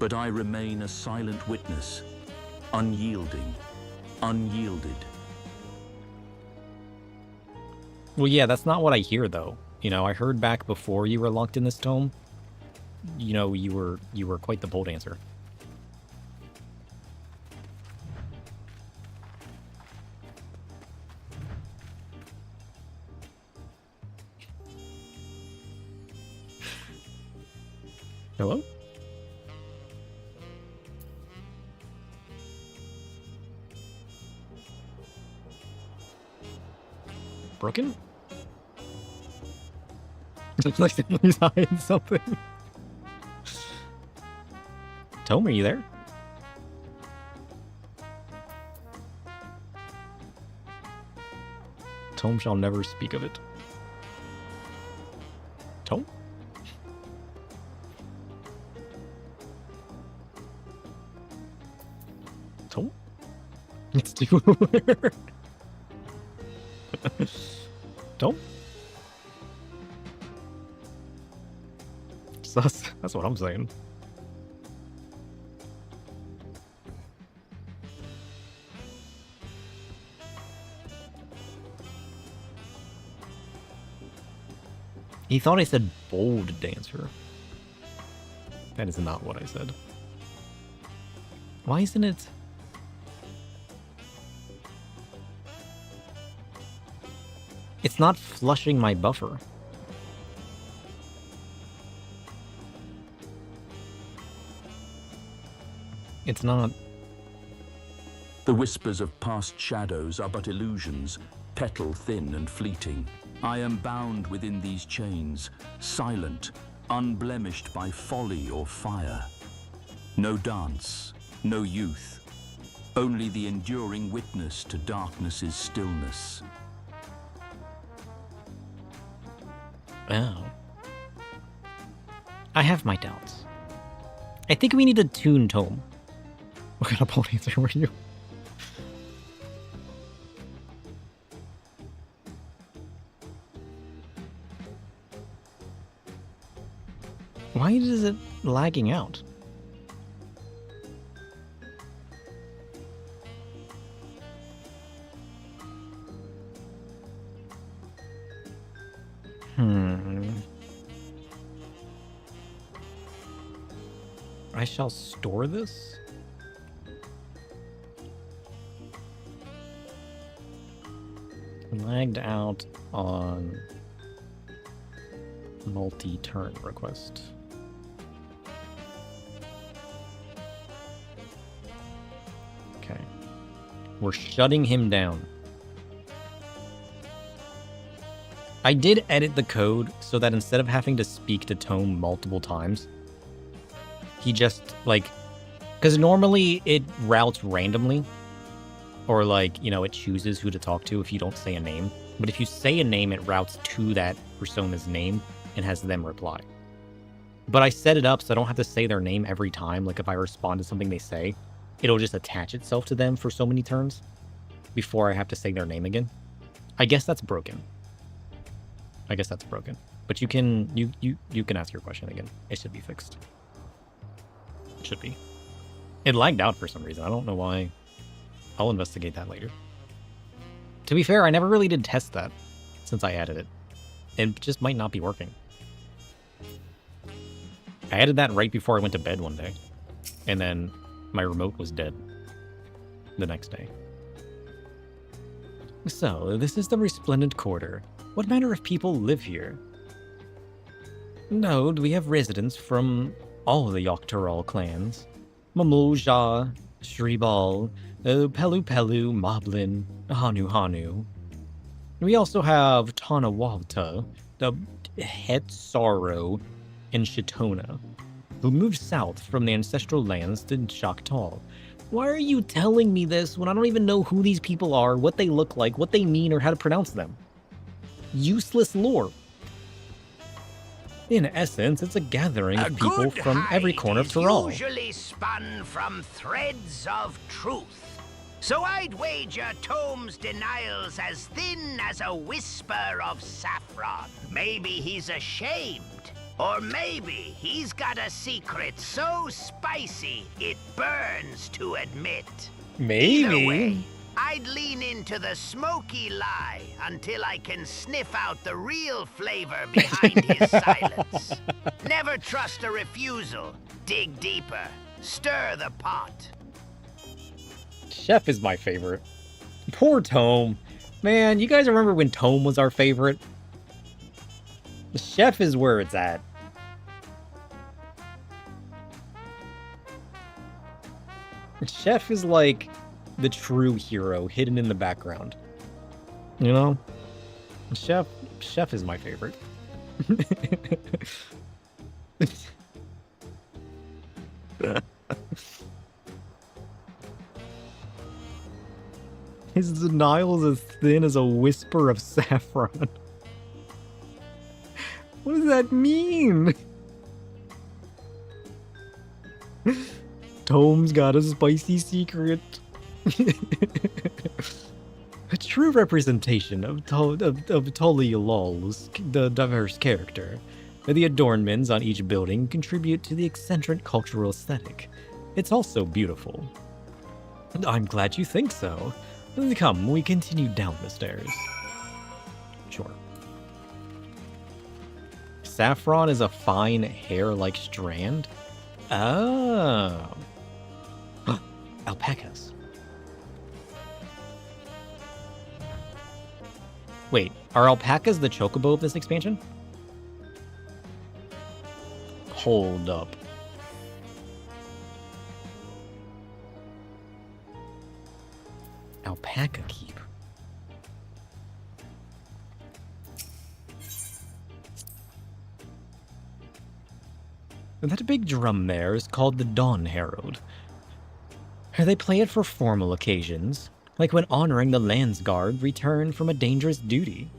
but I remain a silent witness, unyielding, unyielded. Well, yeah, that's not what I hear, though. You know, I heard back before you were locked in this tome. You know, you were quite the pole dancer. Hello? Broken? It's like he's hiding something. Tome, are you there? Tome shall never speak of it. Tome? Tome? It's too weird. Tome? That's what I'm saying. He thought I said bold dancer. That is not what I said. Why isn't it? It's not flushing my buffer. It's not. The whispers of past shadows are but illusions, petal thin and fleeting. I am bound within these chains, silent, unblemished by folly or fire. No dance, no youth, only the enduring witness to darkness's stillness. Oh. I have my doubts. I think we need a tune Tome. What kind of pole dancer were you? Why is it lagging out? I shall store this? Lagged out on multi-turn request. Okay. We're shutting him down. I did edit the code so that instead of having to speak to Tome multiple times, he just, like, because normally it routes randomly, or, like, you know, it chooses who to talk to if you don't say a name. But if you say a name, it routes to that persona's name and has them reply. But I set it up so I don't have to say their name every time. Like, if I respond to something they say, it'll just attach itself to them for so many turns before I have to say their name again. I guess that's broken. But you can ask your question again. It should be fixed. It should be. It lagged out for some reason. I don't know why. I'll investigate that later. To be fair, I never really did test that since I added it. It just might not be working. I added that right before I went to bed one day. And then my remote was dead the next day. So, this is the Resplendent Quarter. What manner of people live here? No, we have residents from all the Yoctoral clans. Mamulja, Shribal, Pelu Pelu, Moblin, Hanu Hanu. We also have Tanawalta, the Het'Saro, and Shitona, who moved south from the ancestral lands to Choctaw. Why are you telling me this when I don't even know who these people are, what they look like, what they mean, or how to pronounce them? Useless lore. In essence, it's a gathering of people from every corner of Tural. Usually spun from threads of truth. So I'd wager Tome's denial's as thin as a whisper of saffron. Maybe he's ashamed. Or maybe he's got a secret so spicy it burns to admit. Maybe. Either way, I'd lean into the smoky lie until I can sniff out the real flavor behind his silence. Never trust a refusal. Dig deeper. Stir the pot. Chef is my favorite. Poor Tome. Man, you guys remember when Tome was our favorite? The Chef is where it's at. Chef is like the true hero hidden in the background. You know? Chef is my favorite. His denial is as thin as a whisper of saffron. What does that mean? Tome's got a spicy secret. A true representation of Tolialol's the diverse character. The adornments on each building contribute to the eccentric cultural aesthetic. It's also beautiful. I'm glad you think so. Come, we continue down the stairs. Sure. Saffron is a fine hair-like strand? Oh. Alpacas. Wait, are alpacas the chocobo of this expansion? Hold up. Alpaca keep. That big drum there is called the Dawn Herald. They play it for formal occasions, like when honoring the Landsguard returned from a dangerous duty.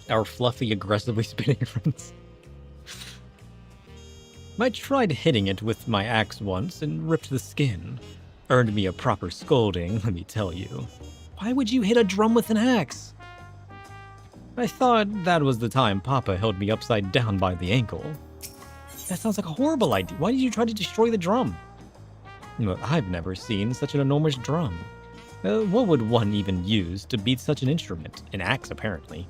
Our fluffy, aggressively spinning friends. I tried hitting it with my axe once and ripped the skin. Earned me a proper scolding, let me tell you. Why would you hit a drum with an axe? I thought that was the time Papa held me upside down by the ankle. That sounds like a horrible idea. Why did you try to destroy the drum? Well, I've never seen such an enormous drum. What would one even use to beat such an instrument? An axe, apparently.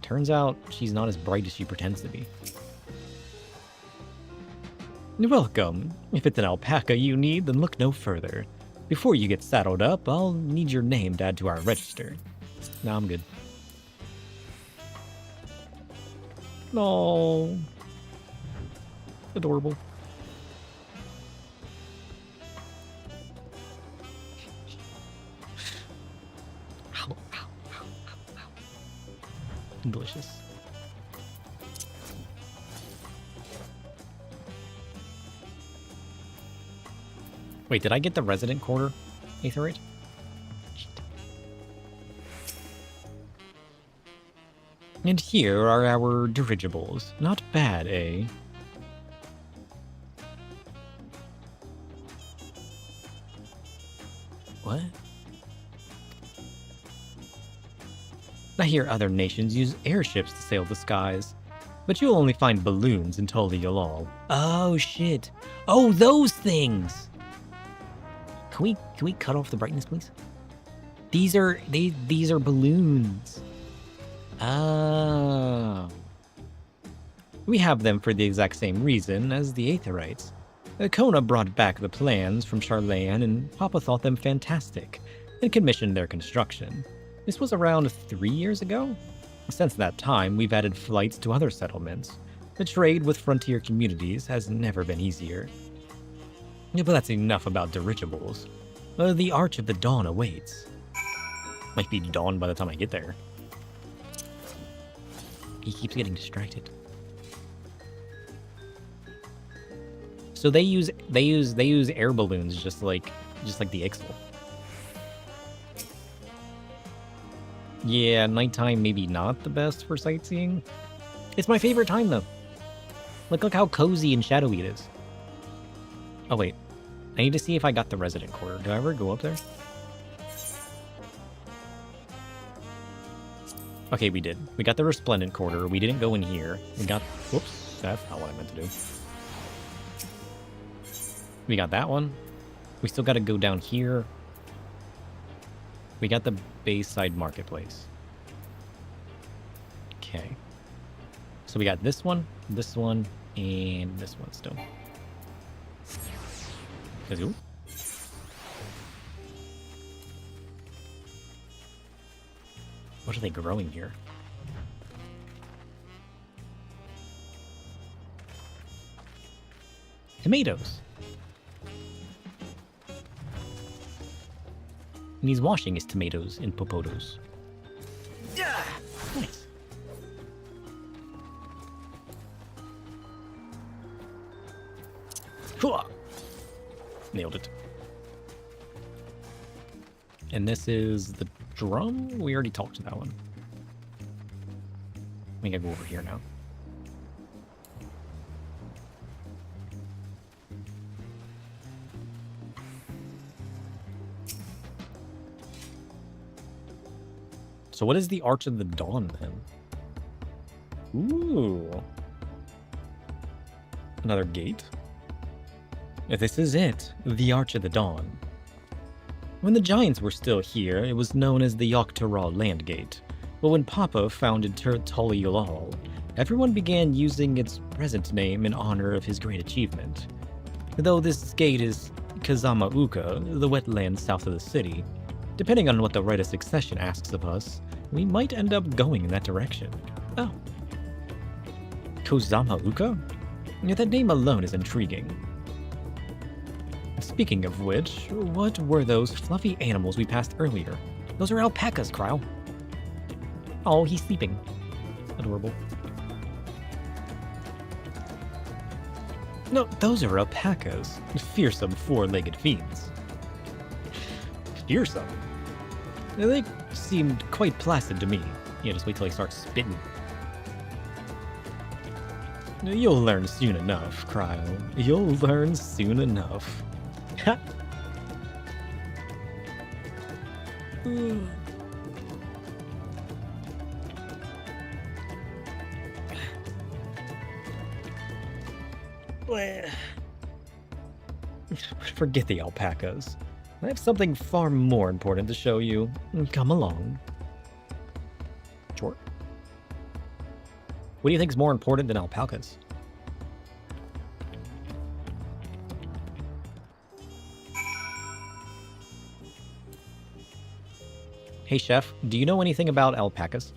Turns out she's not as bright as she pretends to be. Welcome. If it's an alpaca you need, then look no further. Before you get saddled up, I'll need your name to add to our register. No, I'm good. No. Adorable. Ow, ow, ow, ow, ow. Delicious. Wait, did I get the resident quarter? Aetherite? And here are our dirigibles. Not bad, eh? What? I hear other nations use airships to sail the skies, but you'll only find balloons in Tolialol. Oh shit! Oh, those things! Can we cut off the brightness, please? These are balloons. Oh. We have them for the exact same reason as the Aetherites. Kona brought back the plans from Charlayan, and Papa thought them fantastic, and commissioned their construction. This was around 3 years ago? Since that time, we've added flights to other settlements. The trade with frontier communities has never been easier. Yeah, but that's enough about dirigibles. The Arch of the Dawn awaits. Might be dawn by the time I get there. He keeps getting distracted. So they use air balloons just like the Ixal. Yeah, nighttime maybe not the best for sightseeing. It's my favorite time though. Look how cozy and shadowy it is. Oh wait, I need to see if I got the resident quarter. Did I ever go up there? Okay, we did. We got the resplendent quarter. We didn't go in here. We got... Whoops, that's not what I meant to do. We got that one. We still got to go down here. We got the Bayside Marketplace. Okay. So we got this one, and this one still. Kazoo. What are they growing here? Tomatoes. And he's washing his tomatoes in popotos. Nice. Nailed it. And this is the drum? We already talked to that one. We gotta go over here now. So what is the Arch of the Dawn then? Ooh. Another gate? If this is it, the Arch of the Dawn. When the Giants were still here, it was known as the Yogg-Taro Land Gate. But when Papa founded Toliolol, everyone began using its present name in honor of his great achievement. Though this gate is Kazama Uka, the wetland south of the city, depending on what the Rite of Succession asks of us, we might end up going in that direction. Oh. Kozama Uka? Yeah, that name alone is intriguing. Speaking of which, what were those fluffy animals we passed earlier? Those are alpacas, Kryle. Oh, he's sleeping. Adorable. No, those are alpacas. Fearsome four-legged fiends. Fearsome? They seemed quite placid to me. Yeah, just wait till he starts spitting. You'll learn soon enough, Kryle. You'll learn soon enough. Ha! Forget the alpacas. I have something far more important to show you. Come along. Sure. What do you think is more important than alpacas? Hey, Chef, do you know anything about alpacas?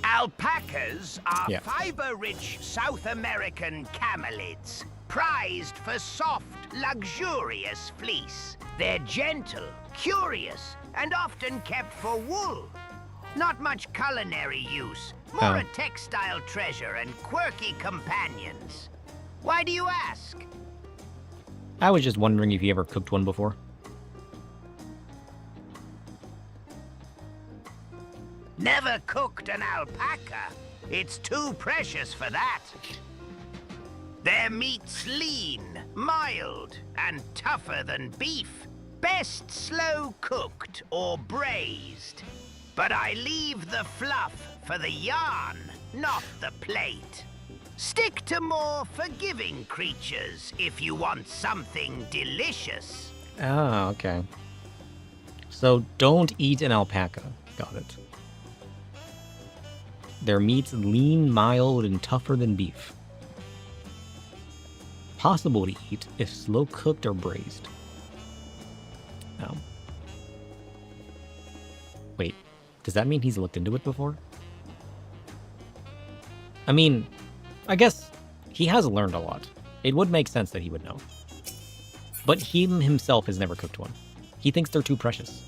Alpacas are fiber-rich South American camelids, prized for soft, luxurious fleece. They're gentle, curious, and often kept for wool. Not much culinary use, more a textile treasure and quirky companions. Why do you ask? I was just wondering if you ever cooked one before. Never cooked an alpaca. It's too precious for that. Their meat's lean, mild, and tougher than beef. Best slow cooked or braised. But I leave the fluff for the yarn, not the plate. Stick to more forgiving creatures if you want something delicious. Ah, okay. So don't eat an alpaca. Got it. Their meat's lean, mild, and tougher than beef. Possible to eat if slow cooked or braised. Oh. Wait, does that mean he's looked into it before? I mean, I guess he has learned a lot. It would make sense that he would know. But he himself has never cooked one. He thinks they're too precious.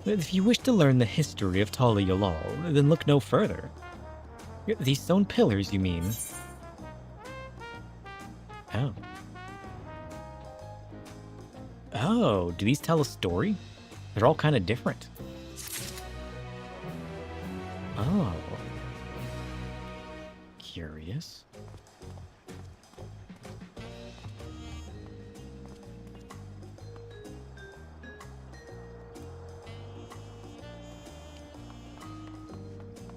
If you wish to learn the history of Tali Yalal, then look no further. These stone pillars, you mean? Oh. Oh, do these tell a story? They're all kind of different. Oh. Curious.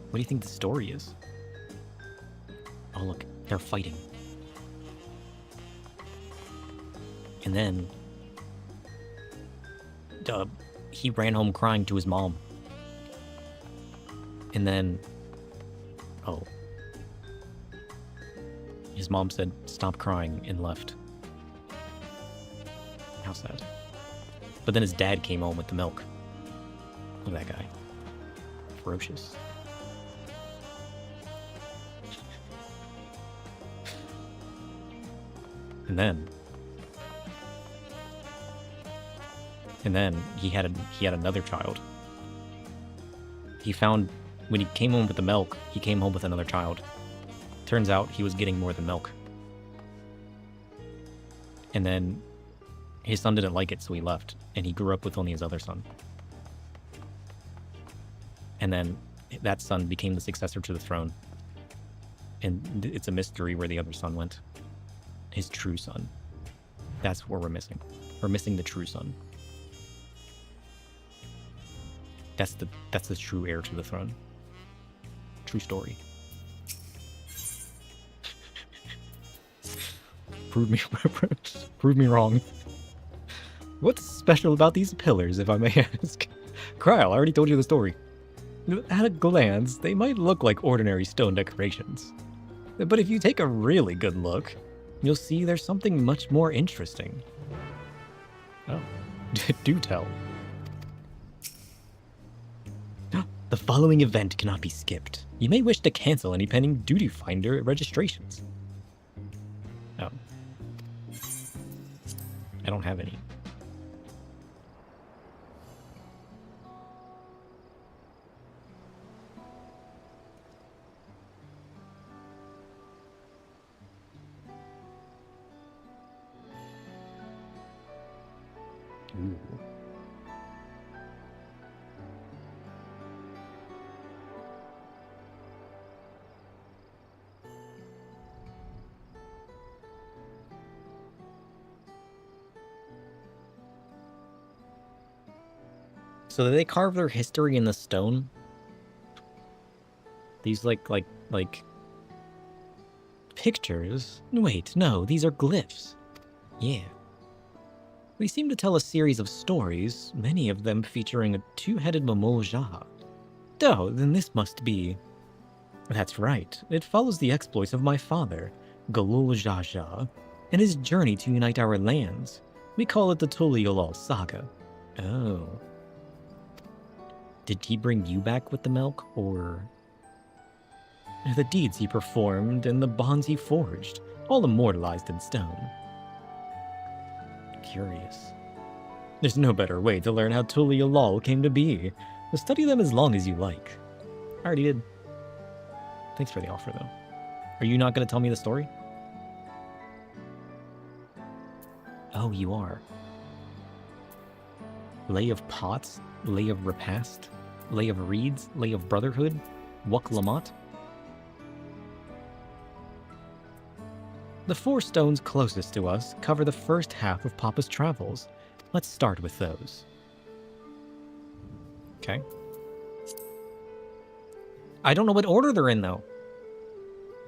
What do you think the story is? Oh, look, they're fighting. And then he ran home crying to his mom. And then, oh, his mom said, "Stop crying," and left. How sad. But then his dad came home with the milk. Look at that guy. Ferocious. And then he had another child. He found, when he came home with the milk, he came home with another child. Turns out he was getting more than milk. And then his son didn't like it, so he left, and he grew up with only his other son. And then that son became the successor to the throne. And it's a mystery where the other son went. His true son. That's what we're missing. We're missing the true son. That's the true heir to the throne. True story. Prove me wrong. What's special about these pillars, if I may ask? Kryl, I already told you the story. At a glance, they might look like ordinary stone decorations. But if you take a really good look, you'll see there's something much more interesting. Oh, do tell. The following event cannot be skipped. You may wish to cancel any pending duty finder registrations. Oh. I don't have any. Ooh. So they carve their history in the stone? These like pictures? Wait, no, these are glyphs. Yeah. They seem to tell a series of stories, many of them featuring a two-headed Mamulja. Oh, then this must be... That's right, it follows the exploits of my father, Galul Jaja, and his journey to unite our lands. We call it the Tuliolal Saga. Oh. Did he bring you back with the milk, or... The deeds he performed and the bonds he forged, all immortalized in stone. Curious. There's no better way to learn how Tuliolal came to be. Study them as long as you like. I already did. Thanks for the offer, though. Are you not going to tell me the story? Oh, you are. Lay of Pots, Lay of Repast, Lay of Reeds, Lay of Brotherhood, Wuk Lamont. The 4 stones closest to us cover the first half of Papa's travels. Let's start with those. Okay. I don't know what order they're in, though.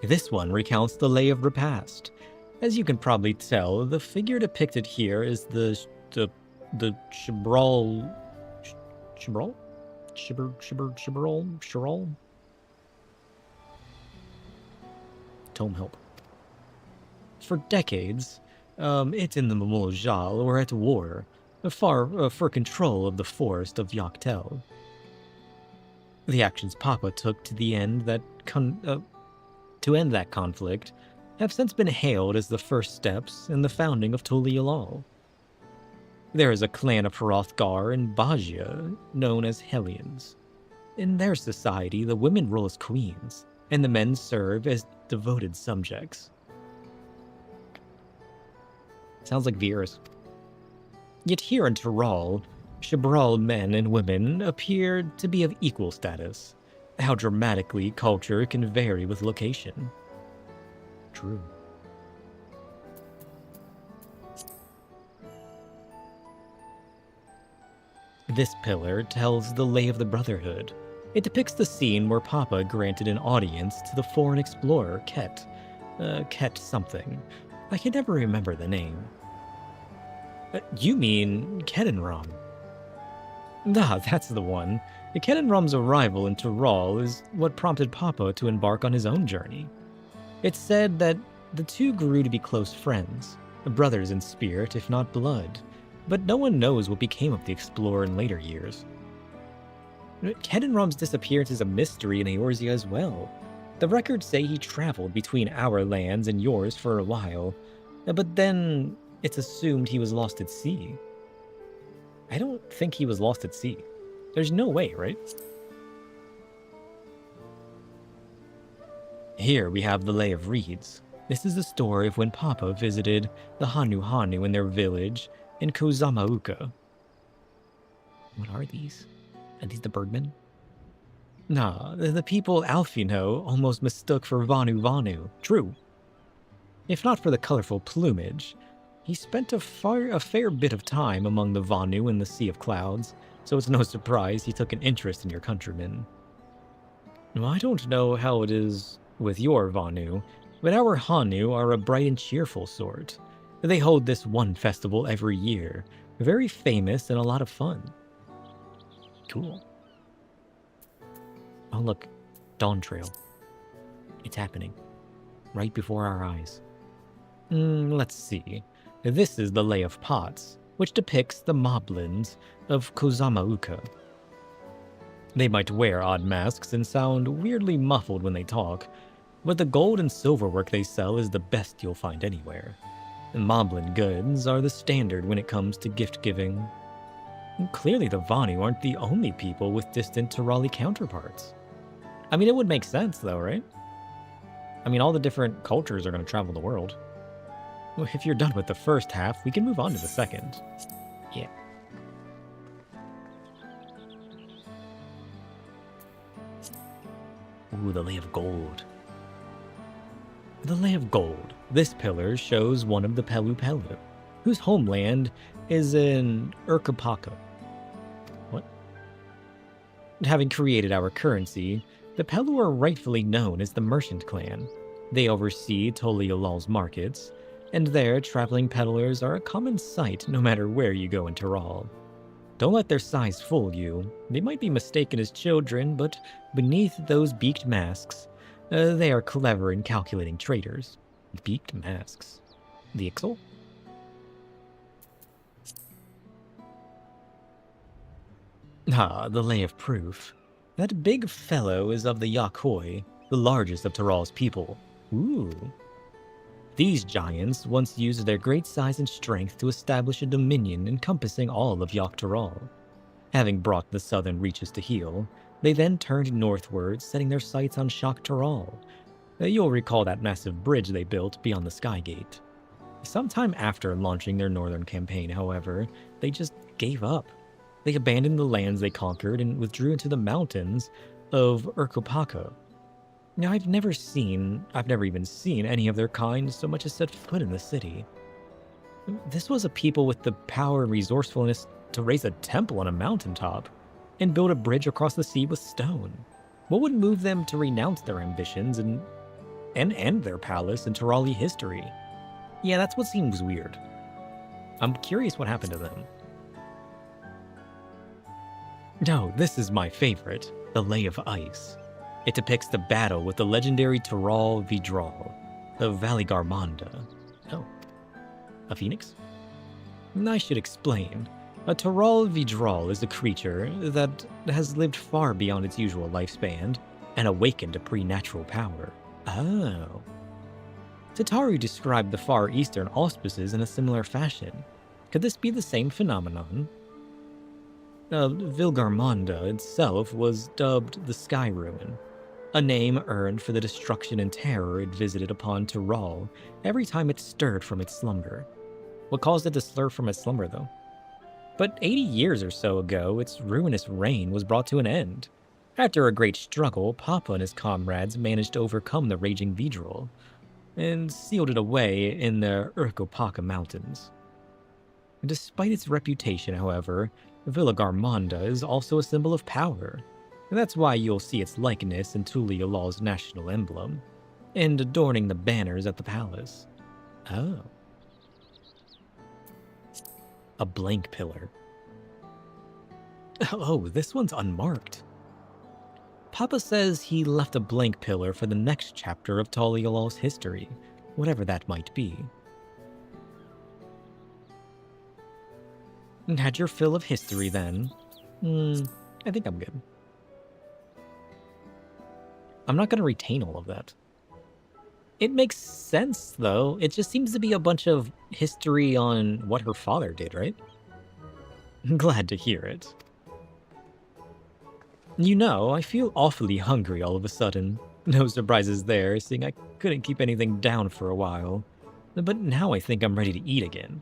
This one recounts the Lay of Repast. As you can probably tell, the figure depicted here is the Shibral... Shibral? Tome help. For decades, it and the Mamul were at war, for control of the forest of Yaktel. The actions Papa took to the end that to end that conflict have since been hailed as the first steps in the founding of Tulialal. There is a clan of Hrothgar and Bajia known as Hellions. In their society, the women rule as queens, and the men serve as devoted subjects. Sounds like Viera's. Yet here in Tural, Shibral men and women appear to be of equal status. How dramatically culture can vary with location. True. This pillar tells the lay of the Brotherhood. It depicts the scene where Papa granted an audience to the foreign explorer, Ket. Ket something. I can never remember the name. You mean Kedenram? Ah, that's the one. The Kedenram's arrival in Tural is what prompted Papa to embark on his own journey. It's said that the two grew to be close friends, brothers in spirit if not blood, but no one knows what became of the explorer in later years. Kedenram's disappearance is a mystery in Eorzea as well. The records say he traveled between our lands and yours for a while, but then it's assumed he was lost at sea. I don't think he was lost at sea. There's no way, right? Here we have the Lay of Reeds. This is the story of when Papa visited the Hanu in their village in Kozamauka. What are these? Are these the birdmen? Nah, the people Alfino almost mistook for Vanu. True. If not for the colorful plumage, he spent a fair bit of time among the Vanu in the Sea of Clouds, so it's no surprise he took an interest in your countrymen. Well, I don't know how it is with your Vanu, but our Hanu are a bright and cheerful sort. They hold this one festival every year, very famous and a lot of fun. Cool. Oh look, Dawntrail. It's happening. Right before our eyes. Let's see. This is the Lay of Pots, which depicts the moblins of Kozamauka. They might wear odd masks and sound weirdly muffled when they talk, but the gold and silverwork they sell is the best you'll find anywhere. Moblin goods are the standard when it comes to gift-giving. Clearly the Vanu aren't the only people with distant Turali counterparts. I mean, it would make sense though, right? I mean, all the different cultures are going to travel the world. Well, if you're done with the first half, we can move on to the second. Yeah. Ooh, the Lay of Gold. The Lay of Gold. This pillar shows one of the Pelu, whose homeland is in Urkapaka. What? Having created our currency, the Pelu are rightfully known as the Merchant Clan. They oversee Tolialal's markets, and there traveling peddlers are a common sight no matter where you go in Tural. Don't let their size fool you. They might be mistaken as children, but beneath those beaked masks, they are clever and calculating traders. Beaked masks. The Ixal? Ah, the Lay of Proof. That big fellow is of the Yakhoi, the largest of Tural's people. Ooh. These giants once used their great size and strength to establish a dominion encompassing all of Tural. Having brought the southern reaches to heel, they then turned northward, setting their sights on Tural. You'll recall that massive bridge they built beyond the Skygate. Sometime after launching their northern campaign, however, they just gave up. They abandoned the lands they conquered and withdrew into the mountains of Urkopaka. Now, I've never even seen any of their kind so much as set foot in the city. This was a people with the power and resourcefulness to raise a temple on a mountaintop and build a bridge across the sea with stone. What would move them to renounce their ambitions and end their palace in Turali history? Yeah, that's what seems weird. I'm curious what happened to them. No, this is my favorite, the Lay of Ice. It depicts the battle with the legendary Tural Vidral of Valigarmanda. Oh, a phoenix? I should explain. A Tural Vidral is a creature that has lived far beyond its usual lifespan and awakened to preternatural power. Oh. Tataru described the Far Eastern auspices in a similar fashion. Could this be the same phenomenon? Vilgarmonda itself was dubbed the Sky Ruin, a name earned for the destruction and terror it visited upon Tural every time it stirred from its slumber. What caused it to stir from its slumber, though? But 80 years or so ago, its ruinous reign was brought to an end. After a great struggle, Papa and his comrades managed to overcome the raging Vidril and sealed it away in the Urkopaka Mountains. Despite its reputation, however, Villagarmonda is also a symbol of power, and that's why you'll see its likeness in Tuliyolal's national emblem, and adorning the banners at the palace. Oh. A blank pillar. Oh, this one's unmarked. Papa says he left a blank pillar for the next chapter of Tuliyolal's history, whatever that might be. Had your fill of history, then. I think I'm good. I'm not going to retain all of that. It makes sense, though. It just seems to be a bunch of history on what her father did, right? Glad to hear it. You know, I feel awfully hungry all of a sudden. No surprises there, seeing I couldn't keep anything down for a while. But now I think I'm ready to eat again.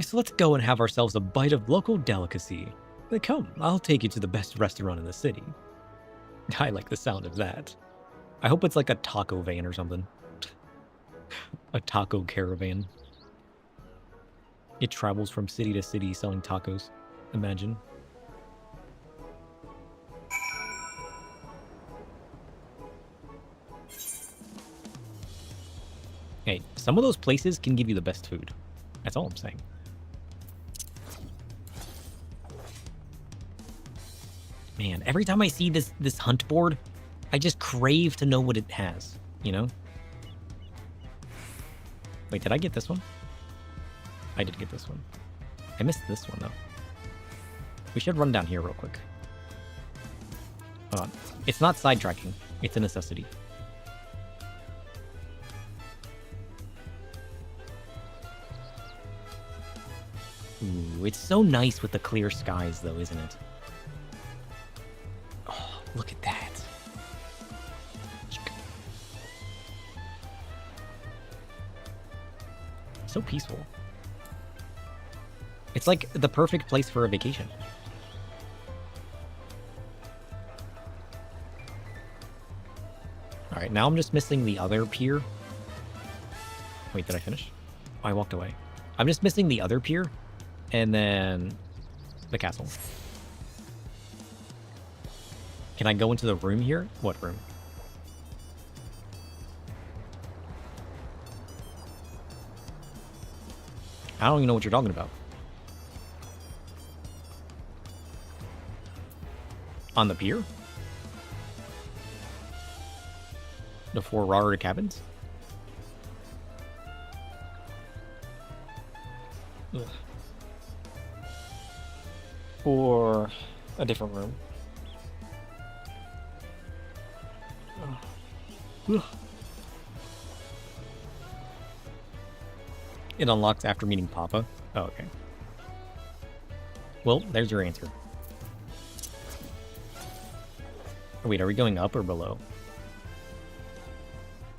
So let's go and have ourselves a bite of local delicacy. Come, I'll take you to the best restaurant in the city. I like the sound of that. I hope it's like a taco van or something. A taco caravan. It travels from city to city selling tacos. Imagine. Hey, some of those places can give you the best food. That's all I'm saying. Man, every time I see this hunt board, I just crave to know what it has, you know? Wait, did I get this one? I did get this one. I missed this one, though. We should run down here real quick. Hold on. It's not sidetracking. It's a necessity. Ooh, it's so nice with the clear skies, though, isn't it? Oh, look at that. So peaceful. It's like the perfect place for a vacation. Alright, now I'm just missing the other pier. Wait, did I finish? Oh, I walked away. I'm just missing the other pier. And then the castle. Can I go into the room here? What room? I don't even know what you're talking about. On the pier? The 4 Rara cabins? Ugh. Or a different room. Ugh. It unlocks after meeting Papa. Oh, okay. Well, there's your answer. Oh, wait, are we going up or below?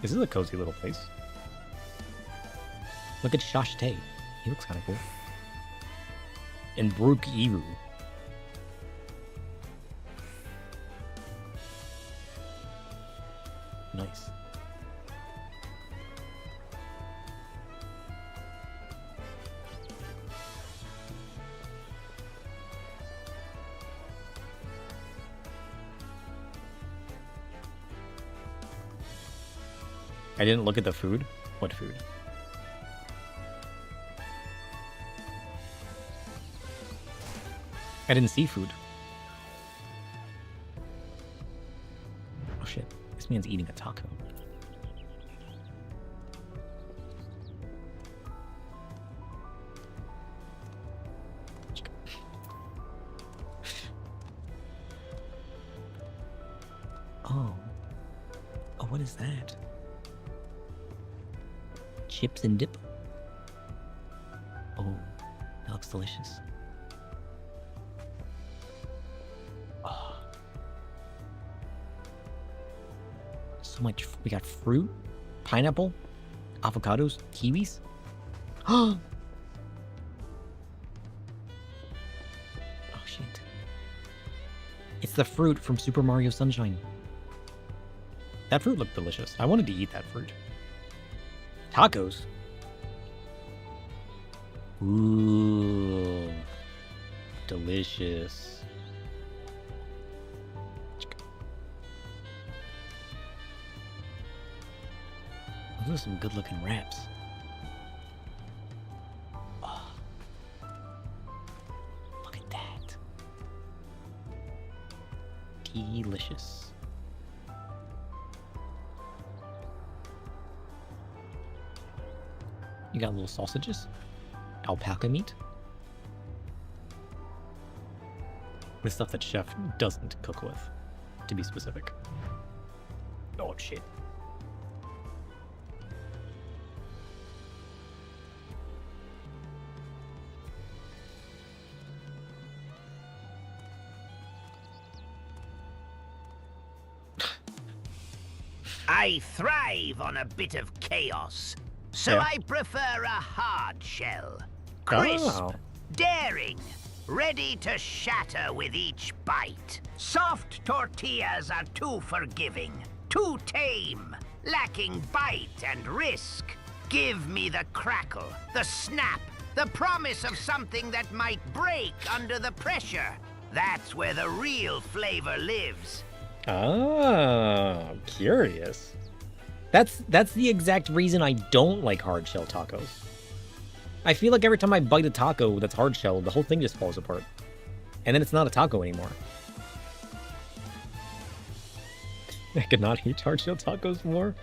This is a cozy little place. Look at Shashte. He looks kind of cool. And Brook Iru. Nice. I didn't look at the food. What food? I didn't see food. Oh shit. This man's eating a taco. Oh, what is that? Chips and dip. Oh, that looks delicious. Oh. So much. We got fruit, pineapple, avocados, kiwis. Oh shit. It's the fruit from Super Mario Sunshine. That fruit looked delicious. I wanted to eat that fruit. Tacos. Ooh. Delicious. Those are some good looking wraps. Oh. Look at that. Delicious. You got little sausages, alpaca meat. The stuff that Chef doesn't cook with, to be specific. Oh shit. I thrive on a bit of chaos, so I prefer a hard shell. Crisp, daring, ready to shatter with each bite. Soft tortillas are too forgiving, too tame, lacking bite and risk. Give me the crackle, the snap, the promise of something that might break under the pressure. That's where the real flavor lives. Oh, curious. That's the exact reason I don't like hard shell tacos. I feel like every time I bite a taco that's hard shell, the whole thing just falls apart. And then it's not a taco anymore. I could not eat hard shell tacos more.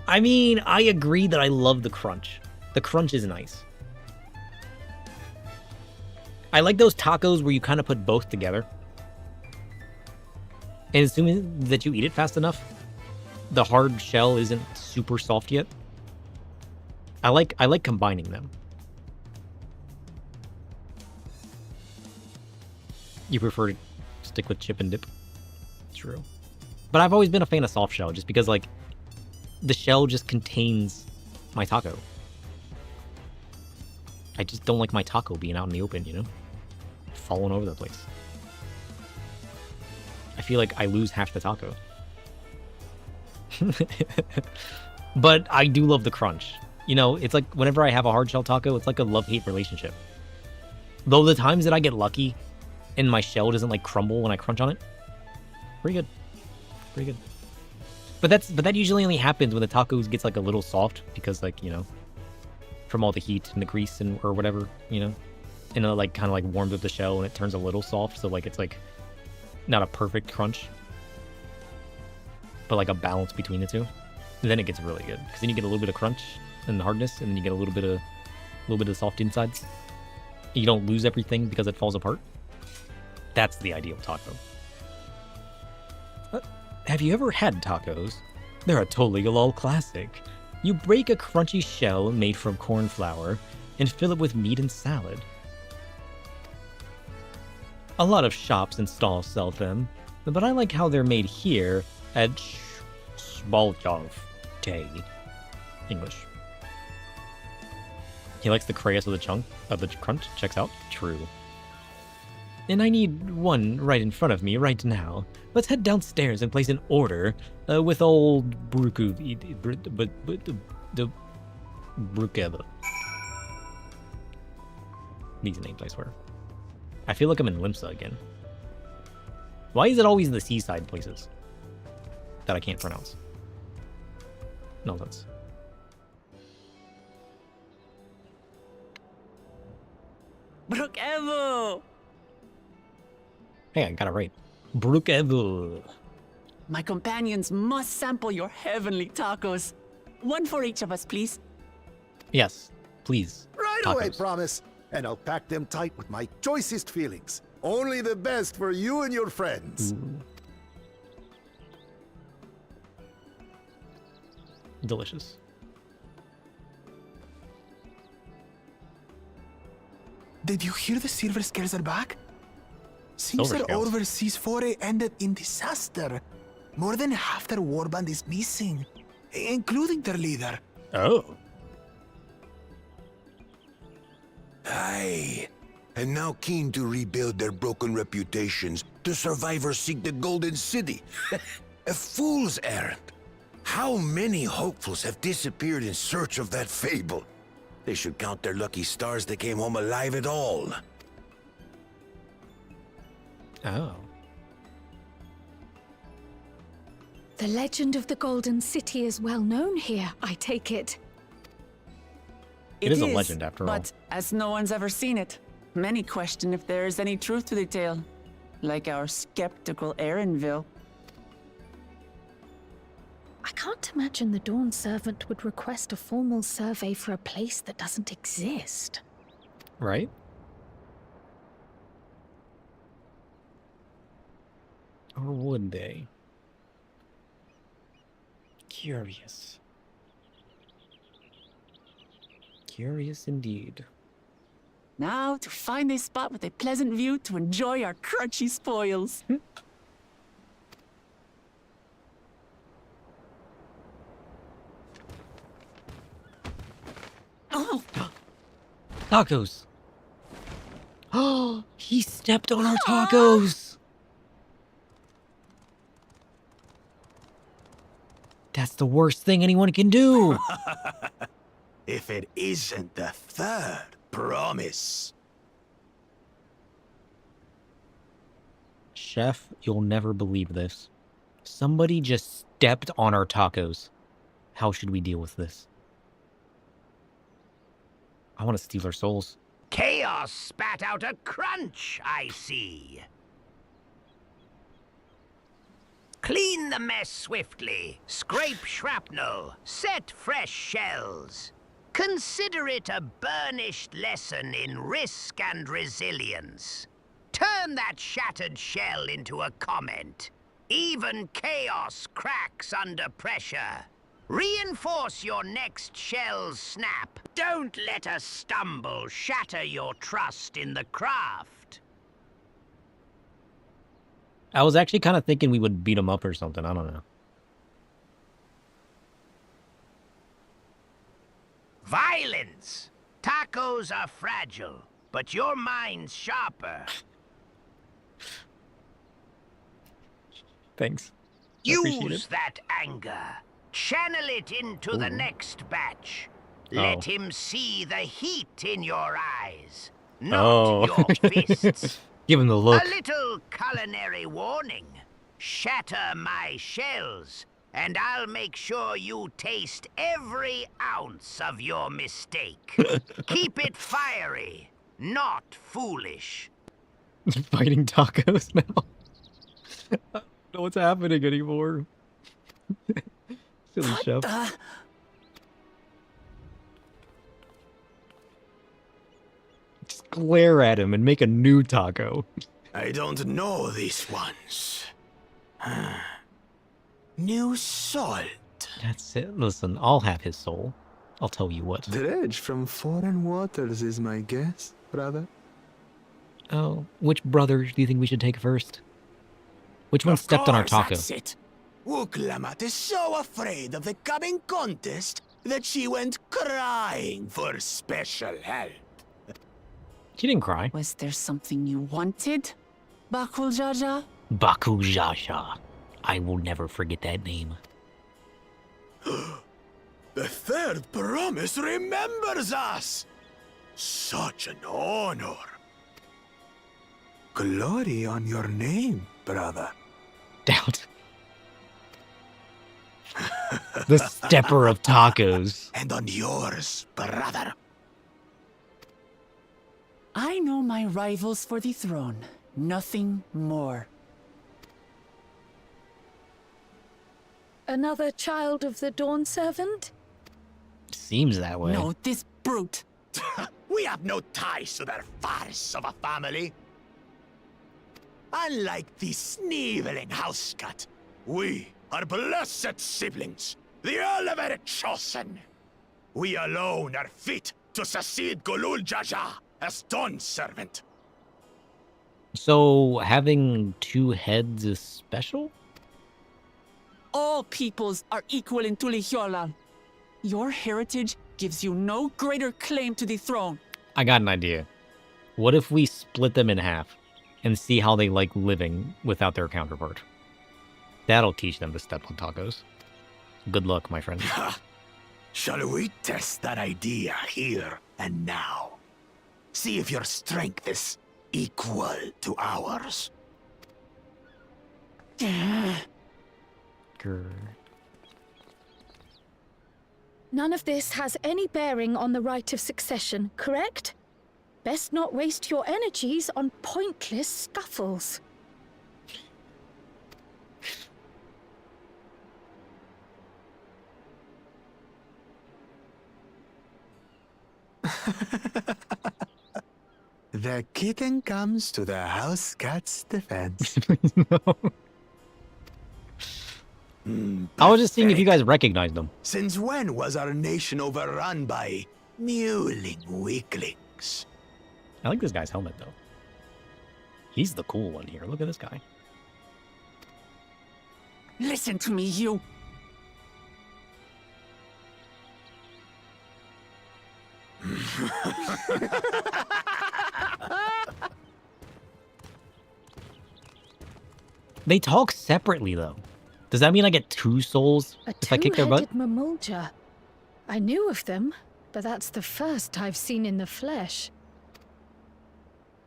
I mean, I agree that I love the crunch. The crunch is nice. I like those tacos where you kind of put both together. And assuming that you eat it fast enough, the hard shell isn't super soft yet. I like combining them. You prefer to stick with chip and dip? True. But I've always been a fan of soft shell, just because, like, the shell just contains my taco. I just don't like my taco being out in the open, you know? Falling over the place. I feel like I lose half the taco. But I do love the crunch. You know, it's like whenever I have a hard shell taco, it's like a love-hate relationship. Though the times that I get lucky and my shell doesn't like crumble when I crunch on it, pretty good. Pretty good. But that usually only happens when the tacos gets like a little soft because, like, you know, from all the heat and the grease and or whatever, you know, and it like kind of like warms up the shell and it turns a little soft, so like it's like not a perfect crunch, but like a balance between the two. And then it gets really good because then you get a little bit of crunch and hardness, and then you get a little bit of soft insides. You don't lose everything because it falls apart. That's the ideal taco. Have you ever had tacos? They're a totally lol classic. You break a crunchy shell made from corn flour and fill it with meat and salad. A lot of shops and stalls sell them, but I like how they're made here at Sbalkov Day. English. He likes the crayas of the crunch. Checks out. True. And I need one right in front of me right now. Let's head downstairs and place an order with old Brukeva. Needs a name, I swear. I feel like I'm in Limsa again. Why is it always the seaside places that I can't pronounce? Nonsense. Brukeva! Hey, I got it right. Brukeva. My companions must sample your heavenly tacos. One for each of us, please. Yes, please. Right tacos. away, promise. And I'll pack them tight with my choicest feelings. Only the best for you and your friends. Delicious. Did you hear the Silver Scales are back? Seems Silver their Scales? overseas foray ended in disaster. More than half their warband is missing, including their leader. Oh. Aye. And now keen to rebuild their broken reputations, the survivors seek the Golden City. A fool's errand. How many hopefuls have disappeared in search of that fable? They should count their lucky stars they came home alive at all. Oh. The legend of the Golden City is well known here, I take it. It is a legend, after all. But as no one's ever seen it, many question if there is any truth to the tale. Like our skeptical Erinville. I can't imagine the Dawn Servant would request a formal survey for a place that doesn't exist. Right? Or would they? Curious. Curious indeed. Now to find a spot with a pleasant view to enjoy our crunchy spoils. Oh! Tacos! Oh, he stepped on our tacos! That's the worst thing anyone can do! If it isn't the third promise. Chef, you'll never believe this. Somebody just stepped on our tacos. How should we deal with this? I want to steal our souls. Chaos spat out a crunch, I see. Clean the mess swiftly, scrape shrapnel, set fresh shells. Consider it a burnished lesson in risk and resilience. Turn that shattered shell into a comment. Even chaos cracks under pressure. Reinforce your next shell's snap. Don't let a stumble shatter your trust in the craft. I was actually kind of thinking we would beat him up or something. I don't know. Violence. Tacos are fragile, but your mind's sharper. Thanks. I appreciate Use it. that anger. Channel it into the next batch. Oh. Let him see the heat in your eyes, not your fists. Give him the look. A little culinary warning. Shatter my shells, and I'll make sure you taste every ounce of your mistake. Keep it fiery, not foolish. Fighting tacos now. I don't know what's happening anymore. Silly chef. Just glare at him and make a new taco. I don't know these ones. New salt. That's it. Listen, I'll have his soul. I'll tell you what. Dredge from foreign waters is my guess, brother. Oh, which brother do you think we should take first? Which one stepped on our taco? That's it. Uklamat is so afraid of the coming contest that she went crying for special help. She didn't cry. Was there something you wanted, Bakul Jaja? Baku Jaja. I will never forget that name. The third promise remembers us. Such an honor. Glory on your name, brother. Doubt. The stepper of tacos. And on yours, brother. I know my rivals for the throne. Nothing more. Another child of the Dawn Servant? Seems that way. No, this brute. We have no ties to their farce of a family. Unlike the sneevling housecut, we are blessed siblings, the ultimate chosen. We alone are fit to succeed Golul Jaja as Dawn's servant. So, having 2 heads is special? All peoples are equal in Tulihiola. Your heritage gives you no greater claim to the throne. I got an idea. What if we split them in half and see how they like living without their counterpart? That'll teach them to step on tacos. Good luck, my friend. Shall we test that idea here and now? See if your strength is equal to ours. Grr. None of this has any bearing on the right of succession, correct? Best not waste your energies on pointless scuffles. The kitten comes to the house cat's defense. I was just seeing if you guys recognized them. Since when was our nation overrun by mewling weaklings? I like this guy's helmet, though. He's the cool one here. Look at this guy. Listen to me, you. They talk separately, though. Does that mean I get 2 souls if I kick their butt? A two-headed Mamulja. I knew of them, but that's the first I've seen in the flesh.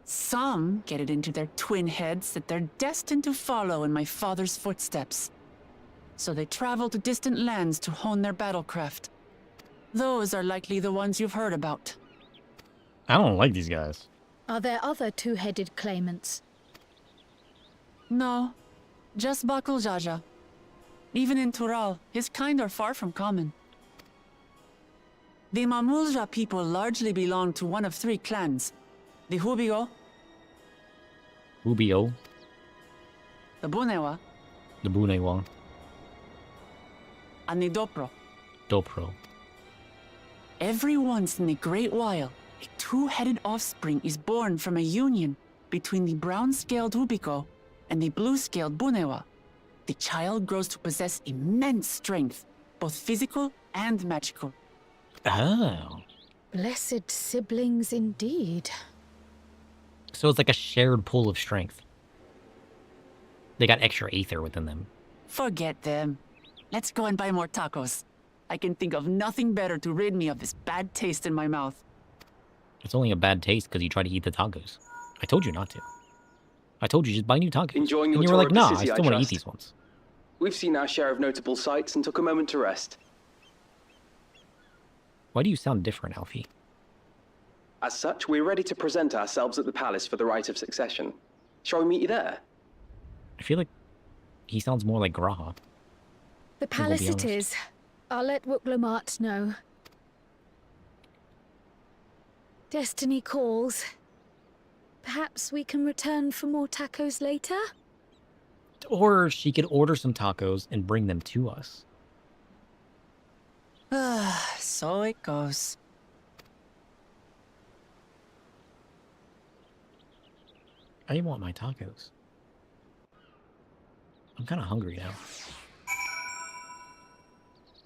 Some get it into their twin heads that they're destined to follow in my father's footsteps. So they travel to distant lands to hone their battlecraft. Those are likely the ones you've heard about. I don't like these guys. Are there other two-headed claimants? No, just Bakul Jaja. Even in Tural, his kind are far from common. The Mamulja people largely belong to one of 3 clans. The Hubio, Ubio, the Bunewa, the Bunewa, and the Dopro. Dopro. Every once in a great while, a 2-headed offspring is born from a union between the brown-scaled Hubiko and the blue-scaled Bunewa. The child grows to possess immense strength, both physical and magical. Oh. Blessed siblings indeed. So it's like a shared pool of strength. They got extra aether within them. Forget them. Let's go and buy more tacos. I can think of nothing better to rid me of this bad taste in my mouth. It's only a bad taste because you try to eat the tacos. I told you not to. I told you just buy new tacos. Enjoying and your you were tour like, of the nah, I city, still want to eat trust. these ones. We've seen our share of notable sights and took a moment to rest. Why do you sound different, Alfie? As such, we're ready to present ourselves at the palace for the rite of succession. Shall we meet you there? I feel like he sounds more like Graha. The palace it is. I'll let Wuklamart know. Destiny calls. Perhaps we can return for more tacos later? Or she could order some tacos and bring them to us. So it goes. I want my tacos. I'm kind of hungry now.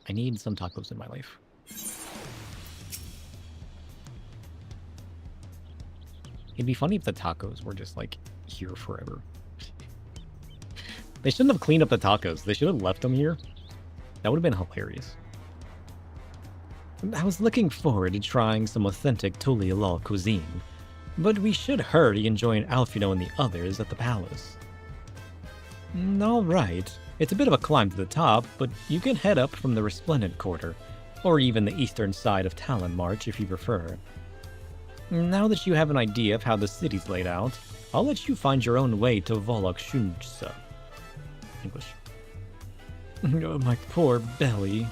I need some tacos in my life. It'd be funny if the tacos were just, like, here forever. They shouldn't have cleaned up the tacos. They should have left them here. That would have been hilarious. I was looking forward to trying some authentic Tulialal cuisine, but we should hurry and join Alfino and the others at the palace. Alright, it's a bit of a climb to the top, but you can head up from the Resplendent Quarter, or even the eastern side of Talon March if you prefer. Now that you have an idea of how the city's laid out, I'll let you find your own way to Volok Shunjsa. English. Oh, my poor belly.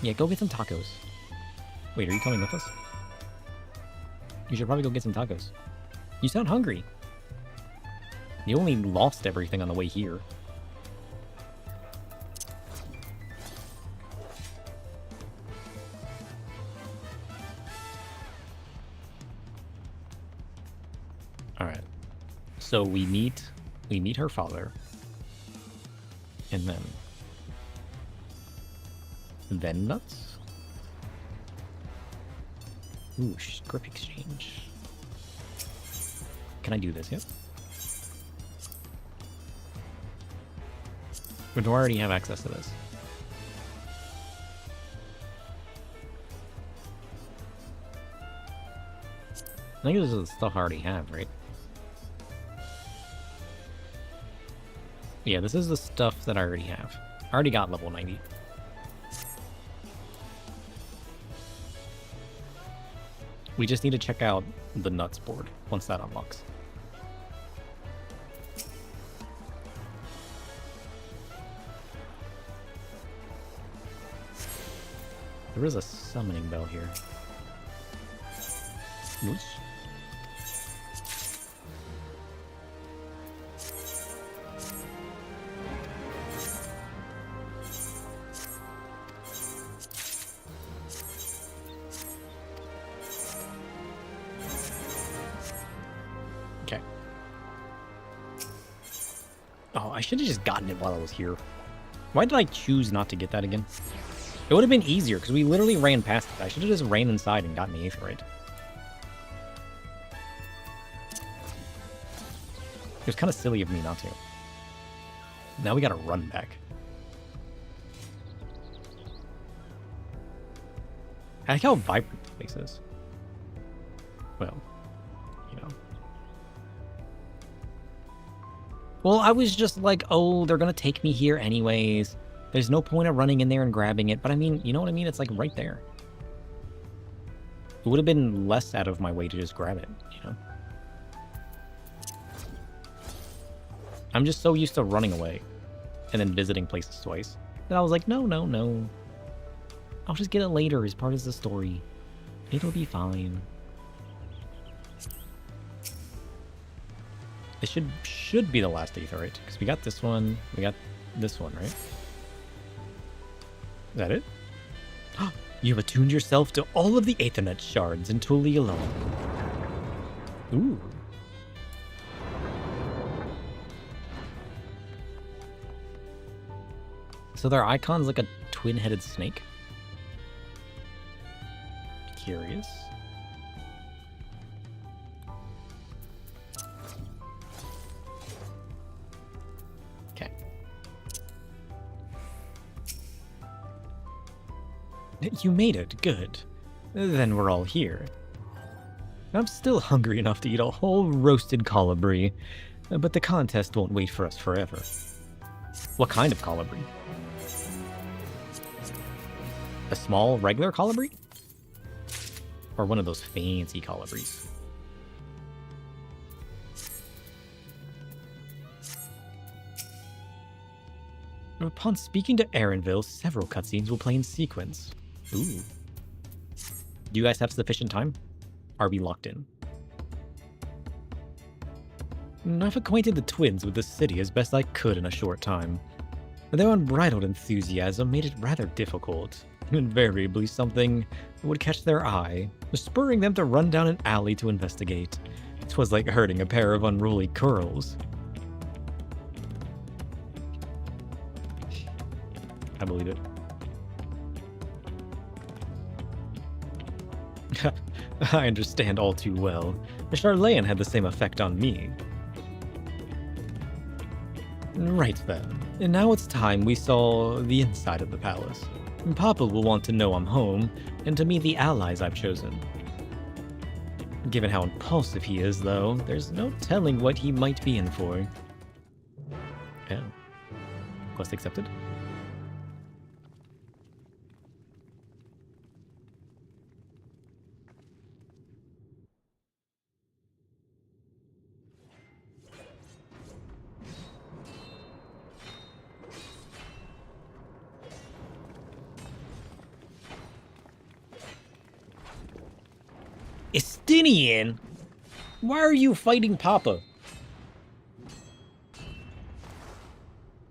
Yeah, go get some tacos. Wait, are you coming with us? You should probably go get some tacos. You sound hungry. You only lost everything on the way here. So we meet her father. And then nuts? Ooh, script exchange. Can I do this yet? Or do I already have access to this? I think this is the stuff I already have, right? Yeah, this is the stuff that I already have. I already got level 90. We just need to check out the nuts board once that unlocks. There is a summoning bell here. Oops. Okay. Oh, I should have just gotten it while I was here. Why did I choose not to get that again? It would have been easier, because we literally ran past it. I should have just ran inside and gotten the aetheryte. It was kind of silly of me not to. Now we gotta run back. I like how vibrant the place is. Well, you know. Well, I was just like, oh, they're gonna take me here anyways. There's no point of running in there and grabbing it, but I mean, you know what I mean? It's like right there. It would have been less out of my way to just grab it, you know? I'm just so used to running away and then visiting places twice that I was like, no, no, no. I'll just get it later as part of the story. It'll be fine. This should be the last aetheryte, because we got this one, we got this one, right? Is that it? You've attuned yourself to all of the Aethernet shards until Tuli alone. Ooh. So their icon's like a twin-headed snake. Curious. Okay. You made it. Good. Then we're all here. I'm still hungry enough to eat a whole roasted colibri, but the contest won't wait for us forever. What kind of colibri? A small, regular colibri? Or one of those fancy colibris? Upon speaking to Aaronville, several cutscenes will play in sequence. Ooh. Do you guys have sufficient time? Are we locked in? I've acquainted the twins with the city as best I could in a short time. Their unbridled enthusiasm made it rather difficult. Invariably something would catch their eye, spurring them to run down an alley to investigate. 'Twas like herding a pair of unruly curls. I believe it. I understand all too well. Charlayan had the same effect on me. Right then. And now it's time we saw the inside of the palace. Papa will want to know I'm home, and to meet the allies I've chosen. Given how impulsive he is, though, there's no telling what he might be in for. Oh. Quest accepted? Estinian? Why are you fighting Papa?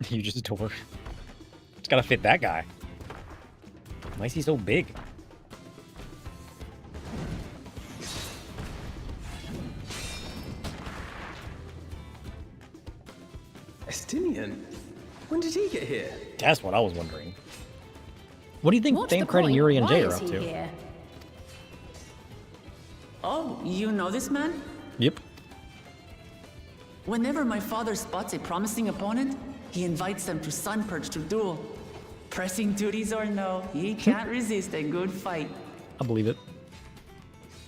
You just tore. It's gotta fit that guy. Why is he so big? Estinian? When did he get here? That's what I was wondering. What do you think What's the Thancred and point? Yuri and Why Jade are is up he to? here? Oh, you know this man? Yep. Whenever my father spots a promising opponent, he invites them to Sunpurge to duel. Pressing duties or no, he can't resist a good fight. I believe it.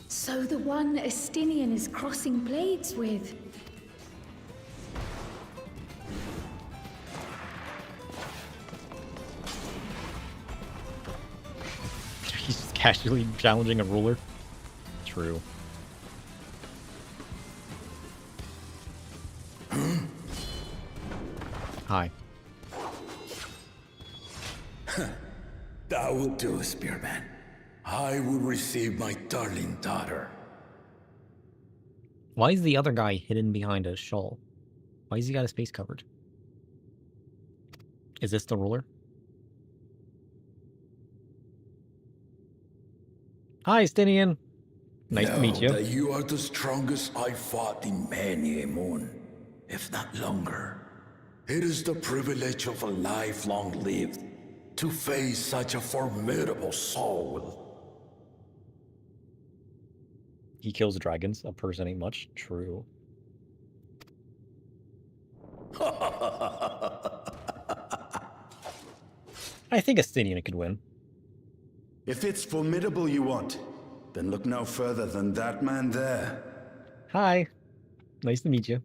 So the one Estinian is crossing blades with. He's just casually challenging a ruler. True. Hi. That will do, Spearman. I will receive my darling daughter. Why is the other guy hidden behind a shawl? Why has he got his face covered? Is this the ruler? Hi, Stinian. Nice to meet you. That you are the strongest I fought in many a moon, if not longer. It is the privilege of a life long lived to face such a formidable soul. He kills dragons. A person ain't much. True. I think Estinian could win. If it's formidable you want, then look no further than that man there. Hi. Nice to meet you.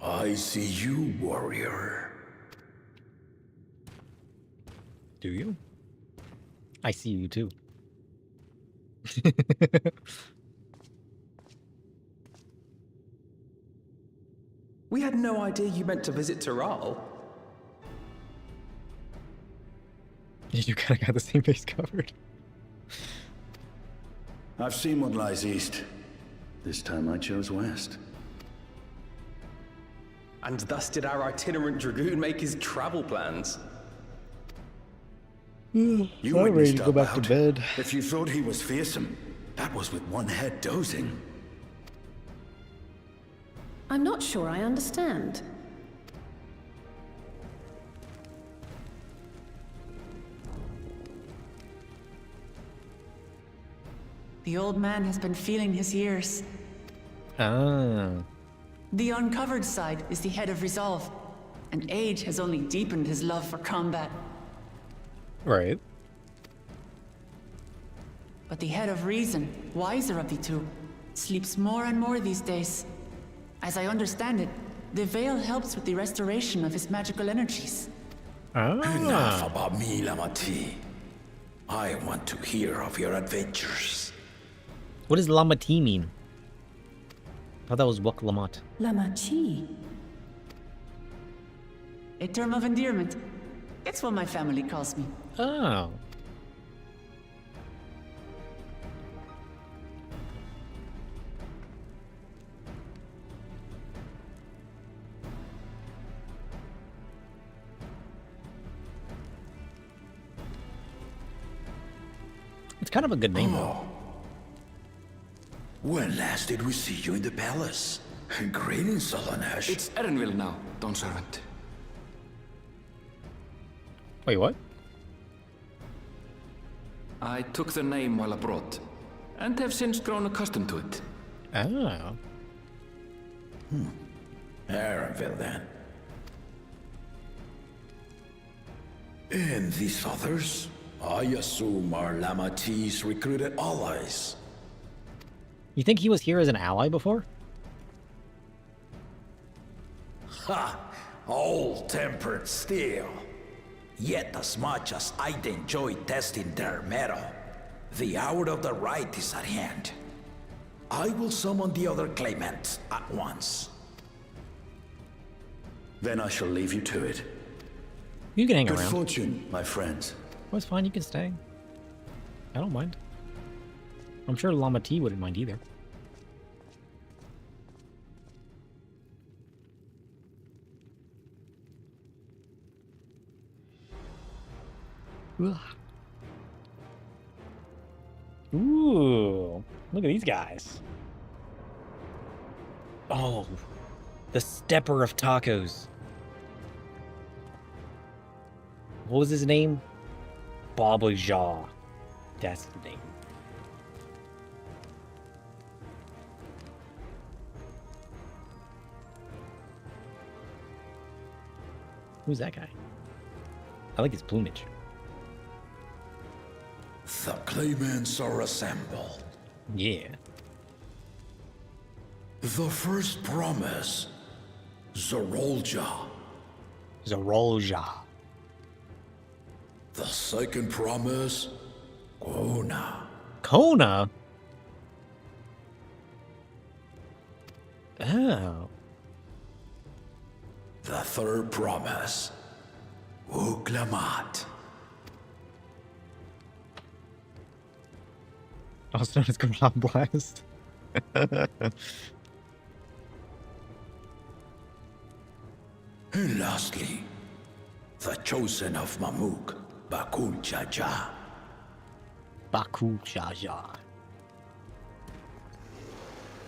I see you, warrior. Do you? I see you too. We had no idea you meant to visit Taral. You kind of got the same face covered. I've seen what lies east. This time I chose west. And thus did our itinerant dragoon make his travel plans. You I'm ready witnessed to our go back to bout. bed. If you thought he was fearsome, that was with one head dozing. I'm not sure I understand. The old man has been feeling his years. Ah. The uncovered side is the head of resolve, and age has only deepened his love for combat. Right. But the head of reason, wiser of the two, sleeps more and more these days. As I understand it, the veil helps with the restoration of his magical energies. Enough about me, Lamati. I want to hear of your adventures. What does Lamati mean? I thought that was Wak Lamat. Lamachi. A term of endearment. It's what my family calls me. Oh. It's kind of a good name, though. When last did we see you in the palace? Greetings, Solanesh. It's Erenville now, Dawn Servant. Wait, what? I took the name while abroad, and have since grown accustomed to it. Ah. Erenville, then. And these others? I assume are Lamati's recruited allies. You think he was here as an ally before? Ha! Old-tempered still. Yet as much as I'd enjoy testing their metal, the hour of the right is at hand. I will summon the other claimants at once. Then I shall leave you to it. You can hang Good around. fortune, my friends. Well, it's fine. You can stay. I don't mind. I'm sure Lamati wouldn't mind either. Ugh. Ooh, look at these guys. Oh, the stepper of tacos. What was his name? Baba Jaw. That's the name. Who's that guy? I like his plumage. The claimants are assembled. Yeah. The first promise, Zorolja. Zorolja. The second promise, Kona. Kona? Oh. The third promise, Uklamat. Also known as Ground Blast. And lastly, the chosen of Mamuk, Bakul Jaja. Bakul Jaja.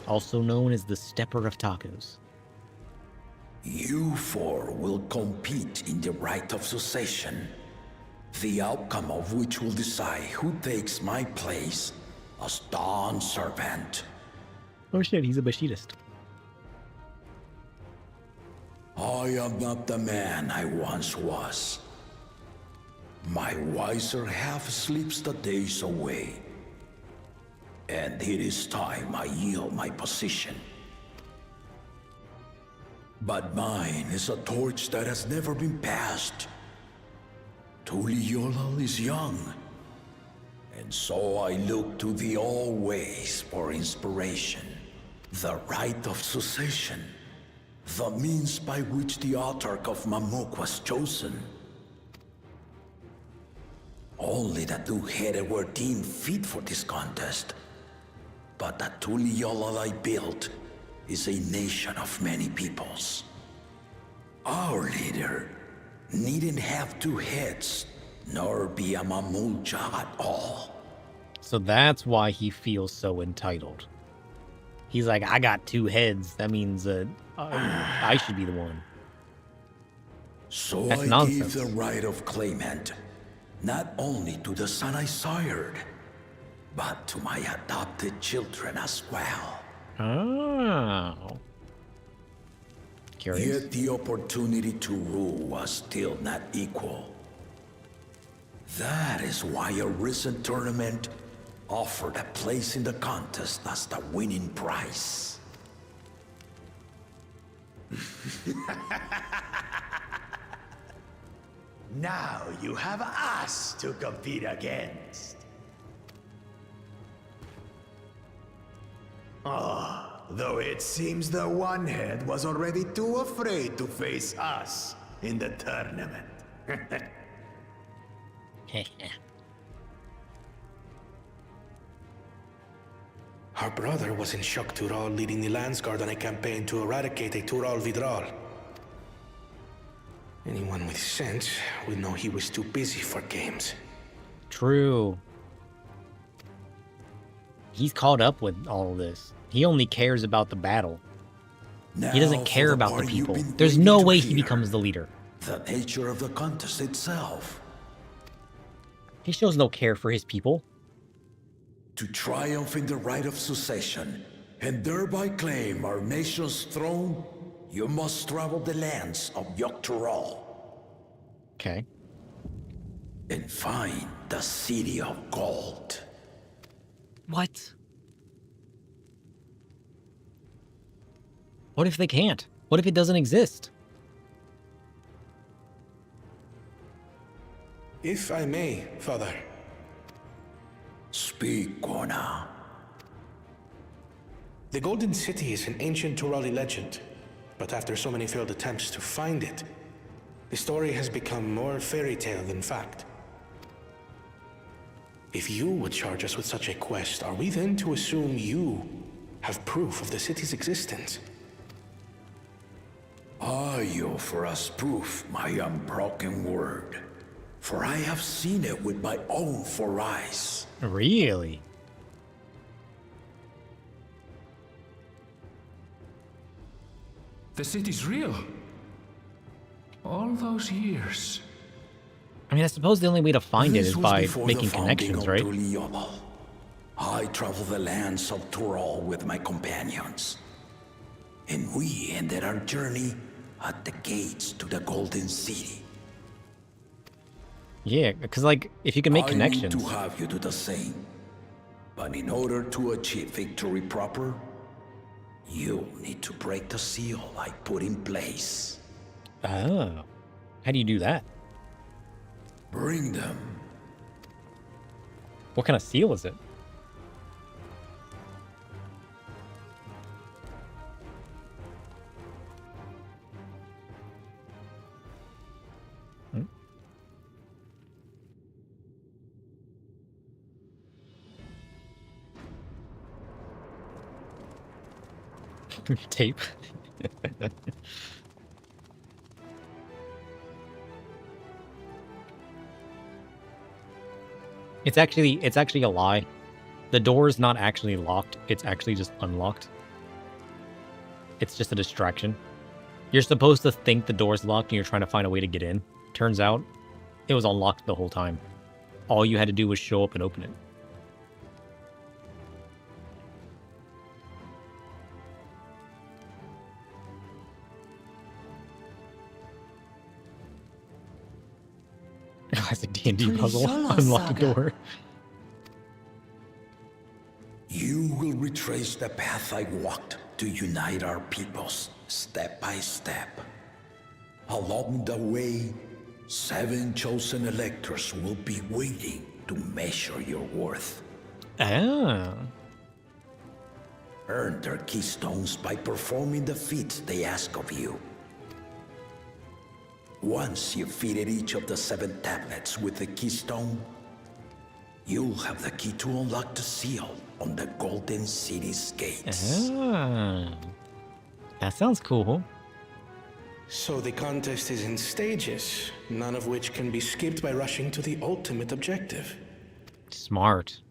Also known as the Stepper of Tacos. You four will compete in the right of succession, the outcome of which will decide who takes my place as Dawn Servant. Oh shit, he's a Bashidist. I am not the man I once was. My wiser half sleeps the days away, and it is time I yield my position. But mine is a torch that has never been passed. Tuliyola is young, and so I look to thee always for inspiration. The rite of succession, the means by which the autarch of Mamuk was chosen. Only the two-headed were deemed fit for this contest. But the Tuliyola I built is a nation of many peoples. Our leader needn't have two heads, nor be a Mamulja at all. So that's why he feels so entitled. He's like, I got two heads. That means I should be the one. So That's I nonsense. give the right of claimant, not only to the son I sired, but to my adopted children as well. Oh. Curious. Yet the opportunity to rule was still not equal. That is why a recent tournament offered a place in the contest as the winning prize. Now you have us to compete against. Though it seems the one head was already too afraid to face us in the tournament. Our brother was in Shock Tural leading the Landsguard on a campaign to eradicate a Tural Vidral. Anyone with sense would know he was too busy for games. True. He's caught up with all of this. He only cares about the battle. He doesn't care about the people. There's no way he becomes the leader. The nature of the contest itself. He shows no care for his people. To triumph in the right of succession, and thereby claim our nation's throne, you must travel the lands of Yogg-Tural. Okay. And find the City of Gold. What? What if they can't? What if it doesn't exist? If I may, Father. Speak, Kona. The Golden City is an ancient Turali legend, but after so many failed attempts to find it, the story has become more fairy tale than fact. If you would charge us with such a quest, are we then to assume you have proof of the city's existence? I offer as proof my unbroken word, for I have seen it with my own 4 eyes. Really? The city's real. All those years. I mean, I suppose the only way to find it This is was by before making the founding connections, of right? Tuliyobo. I traveled the lands of Tural with my companions. And we ended our journey at the gates to the Golden City. Yeah, because, like, if you can make connections... I need to have you do the same. But in order to achieve victory proper, you'll need to break the seal I put in place. Oh. How do you do that? Bring them. What kind of seal is it? Hmm? Tape. It's actually a lie. The door is not actually locked. It's actually just unlocked. It's just a distraction. You're supposed to think the door's locked and you're trying to find a way to get in. Turns out, it was unlocked the whole time. All you had to do was show up and open it. Classic D&D puzzle. Unlock the door. You will retrace the path I walked to unite our peoples, step by step. Along the way, 7 chosen electors will be waiting to measure your worth. Ah. Earn their keystones by performing the feats they ask of you. Once you've fitted each of the 7 tablets with the keystone, you'll have the key to unlock the seal on the Golden City's gates. Ah. That sounds cool. So the contest is in stages, none of which can be skipped by rushing to the ultimate objective. Smart.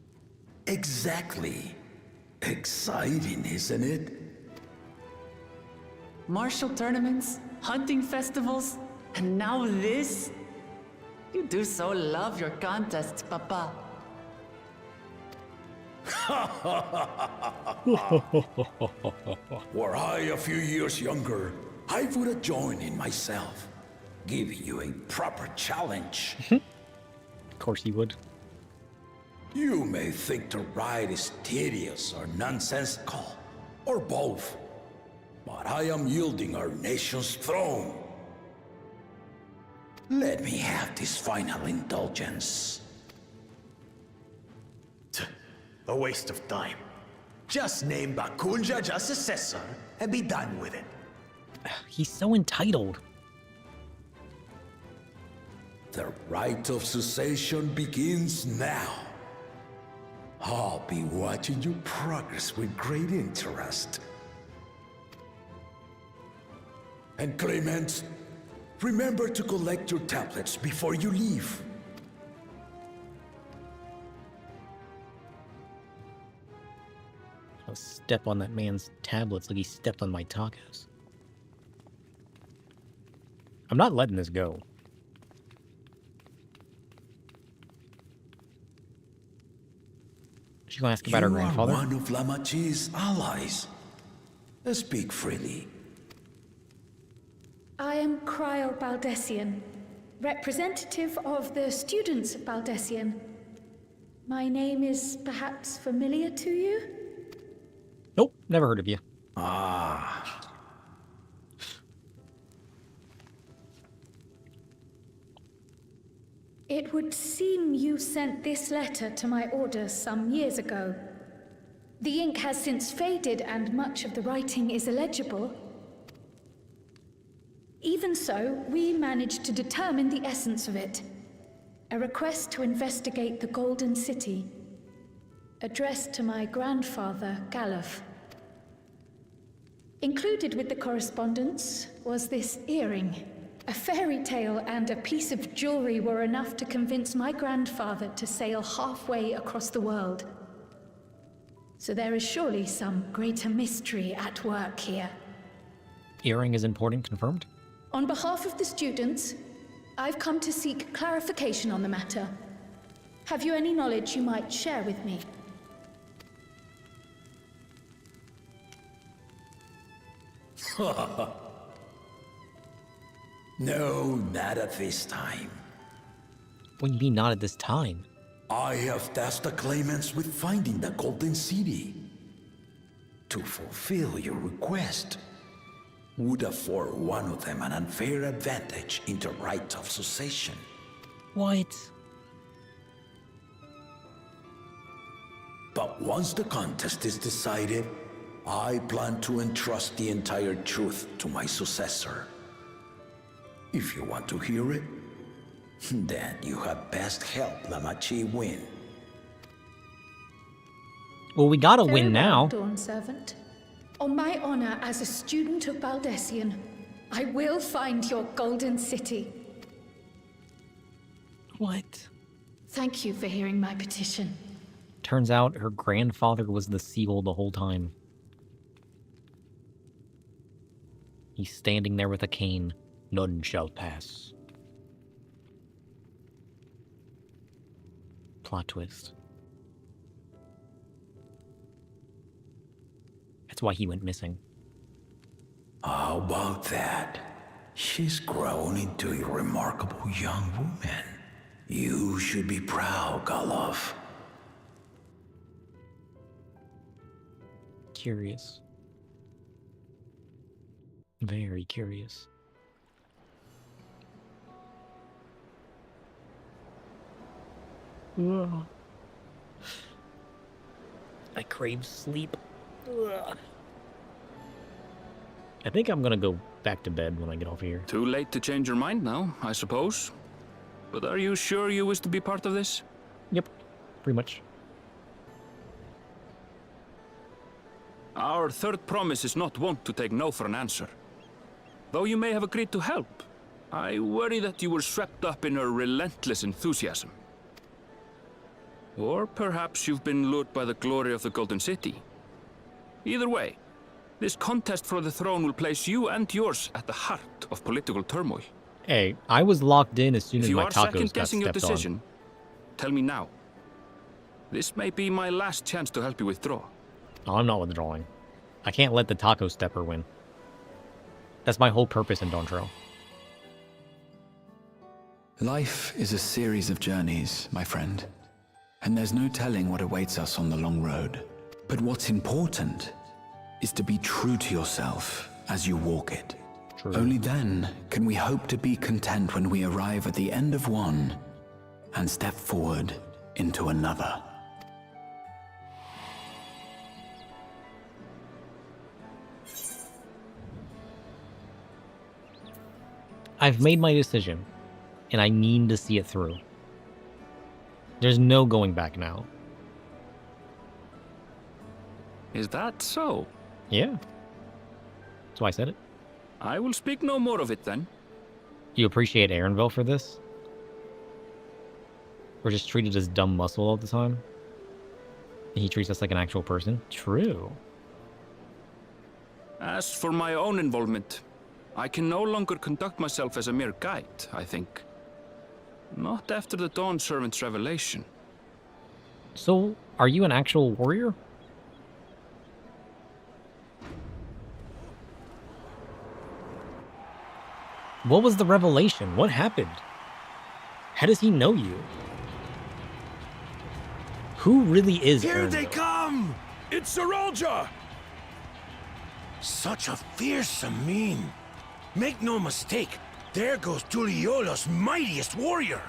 Exactly. Exciting, isn't it? Martial tournaments, hunting festivals, and now this? You do so love your contests, Papa. Were I a few years younger, I would have joined in myself, giving you a proper challenge. Of course you would. You may think the ride is tedious or nonsensical, or both, but I am yielding our nation's throne. Let me have this final indulgence. A waste of time. Just name Bakunja as successor and be done with it. He's so entitled. The rite of cessation begins now. I'll be watching your progress with great interest. And Clement, remember to collect your tablets before you leave. I'll step on that man's tablets like he stepped on my tacos. I'm not letting this go. She's gonna ask about her grandfather. You are one of Lamachi's allies. Speak freely. I am Cryle Baldessian, representative of the students of Baldessian. My name is perhaps familiar to you? Nope, never heard of you. Ah. It would seem you sent this letter to my orders some years ago. The ink has since faded and much of the writing is illegible. Even so, we managed to determine the essence of it. A request to investigate the Golden City, addressed to my grandfather, Galuf. Included with the correspondence was this earring. A fairy tale and a piece of jewelry were enough to convince my grandfather to sail halfway across the world. So there is surely some greater mystery at work here. Earring is important, confirmed? On behalf of the students, I've come to seek clarification on the matter. Have you any knowledge you might share with me? No, not at this time. What do you mean not at this time? I have tasked the claimants with finding the Golden City. To fulfill your request would afford one of them an unfair advantage in the right of succession. What? But once the contest is decided, I plan to entrust the entire truth to my successor. If you want to hear it, then you had best help Lamachi win. Well, we gotta Very win well, now. Dawn Servant. On my honor as a student of Baldessian, I will find your Golden City. What? Thank you for hearing my petition. Turns out her grandfather was the seal the whole time. He's standing there with a cane. None shall pass. Plot twist. That's why he went missing. How about that? She's grown into a remarkable young woman. You should be proud, Galov. Curious. Very curious. Ugh. I crave sleep. Ugh. I think I'm gonna go back to bed when I get off here. Too late to change your mind now, I suppose. But are you sure you wish to be part of this? Yep, pretty much. Our third promise is not wont to take no for an answer. Though you may have agreed to help, I worry that you were swept up in her relentless enthusiasm. Or perhaps you've been lured by the glory of the Golden City. Either way, this contest for the throne will place you and yours at the heart of political turmoil. Hey, I was locked in as soon If as you my are tacos got second-guessing your stepped on. decision, tell me now. This may be my last chance to help you withdraw. Oh, I'm not withdrawing. I can't let the taco stepper win. That's my whole purpose in Dawntrail. Life is a series of journeys, my friend. And there's no telling what awaits us on the long road. But what's important is to be true to yourself as you walk it. True. Only then can we hope to be content when we arrive at the end of one and step forward into another. I've made my decision, and I mean to see it through. There's no going back now. Is that so? Yeah. That's why I said it. I will speak no more of it then. You appreciate Aaronville for this? We're just treated as dumb muscle all the time? And he treats us like an actual person? True. As for my own involvement, I can no longer conduct myself as a mere guide, I think. Not after the Dawn Servant's revelation. So, are you an actual warrior? What was the revelation? What happened? How does he know you? Who really is Here Aaronville? they come! It's Saralja! Such a fearsome mien. Make no mistake, there goes Tuliola's mightiest warrior.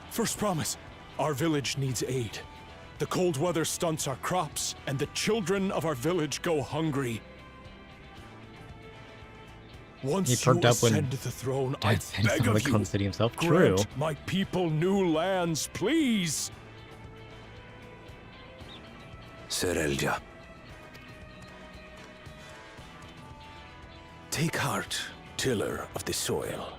First promise, our village needs aid. The cold weather stunts our crops, and the children of our village go hungry. Once He you perked up when ascend the throne, I Dad said beg something of you, on the city himself. True. grant my people new lands, please. Saralja. Take heart, tiller of the soil.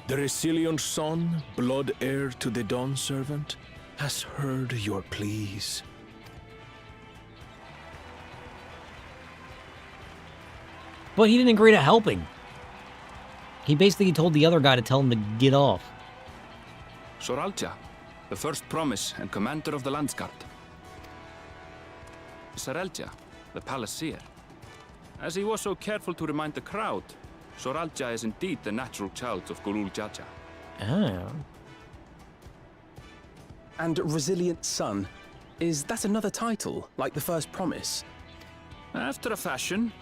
The resilient son, blood heir to the Dawn Servant, has heard your pleas. But he didn't agree to helping. He basically told the other guy to tell him to get off. Soralja, the first promise and commander of the Landsguard. Sarelja, the palace seer. As he was so careful to remind the crowd, Soralja is indeed the natural child of Gulul Jaja. Ah. And Resilient Son. Is that another title, like the first promise? After a fashion.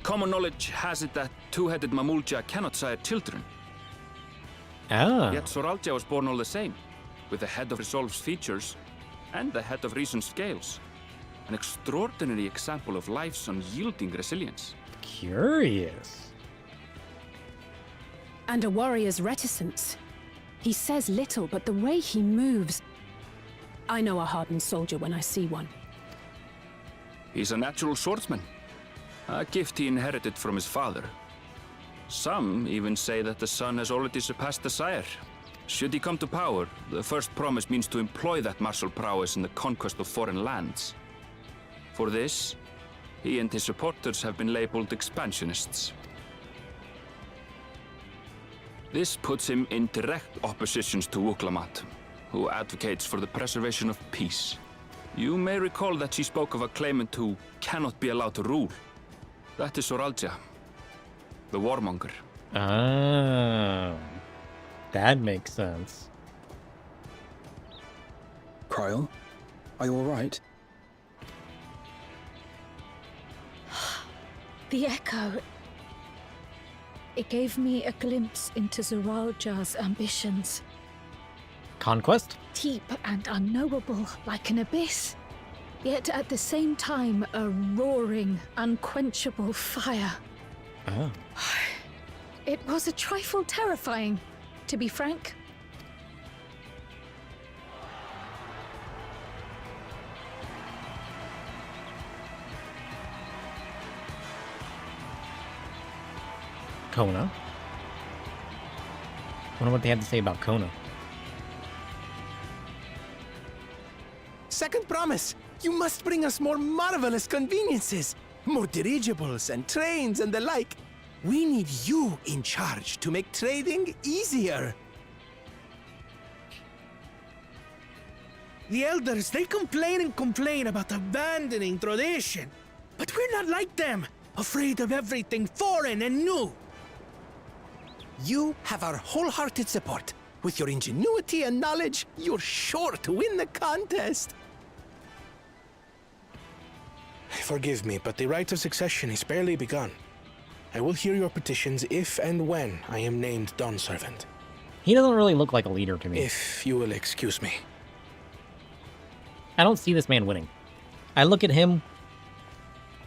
Common knowledge has it that two-headed Mamulja cannot sire children. Ah. Yet Soralja was born all the same, with the head of Resolve's features and the head of Reason's scales. An extraordinary example of life's unyielding resilience. Curious. And a warrior's reticence. He says little, but the way he moves... I know a hardened soldier when I see one. He's a natural swordsman, a gift he inherited from his father. Some even say that the son has already surpassed the sire. Should he come to power, the first promise means to employ that martial prowess in the conquest of foreign lands. For this, he and his supporters have been labeled expansionists. This puts him in direct opposition to Wuklamat, who advocates for the preservation of peace. You may recall that she spoke of a claimant who cannot be allowed to rule. That is Soralja, the warmonger. Ah. That makes sense. Kryl, are you alright? The echo. It gave me a glimpse into Zoralja's ambitions. Conquest? Deep and unknowable, like an abyss. Yet at the same time, a roaring, unquenchable fire. Oh. It was a trifle terrifying, to be frank. Kona? Wonder what they have to say about Kona. Second promise! You must bring us more marvelous conveniences! More dirigibles and trains and the like! We need you in charge to make trading easier! The elders, they complain and complain about abandoning tradition. But we're not like them, afraid of everything foreign and new. You have our wholehearted support. With your ingenuity and knowledge, you're sure to win the contest. Forgive me, but the right of succession is barely begun. I will hear your petitions if and when I am named Dawn Servant. He doesn't really look like a leader to me. If you will excuse me. I don't see this man winning. I look at him,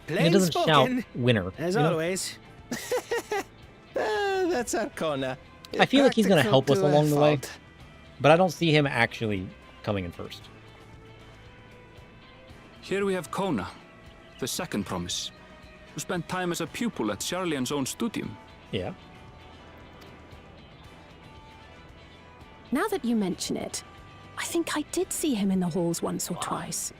and he doesn't shout winner. As you know? always. That's our Kona. I feel like he's going to help us to a along the way, fault. but I don't see him actually coming in first. Here we have Kona, the second promise, who spent time as a pupil at Sharlian's own studium. Yeah. Now that you mention it, I think I did see him in the halls once or twice.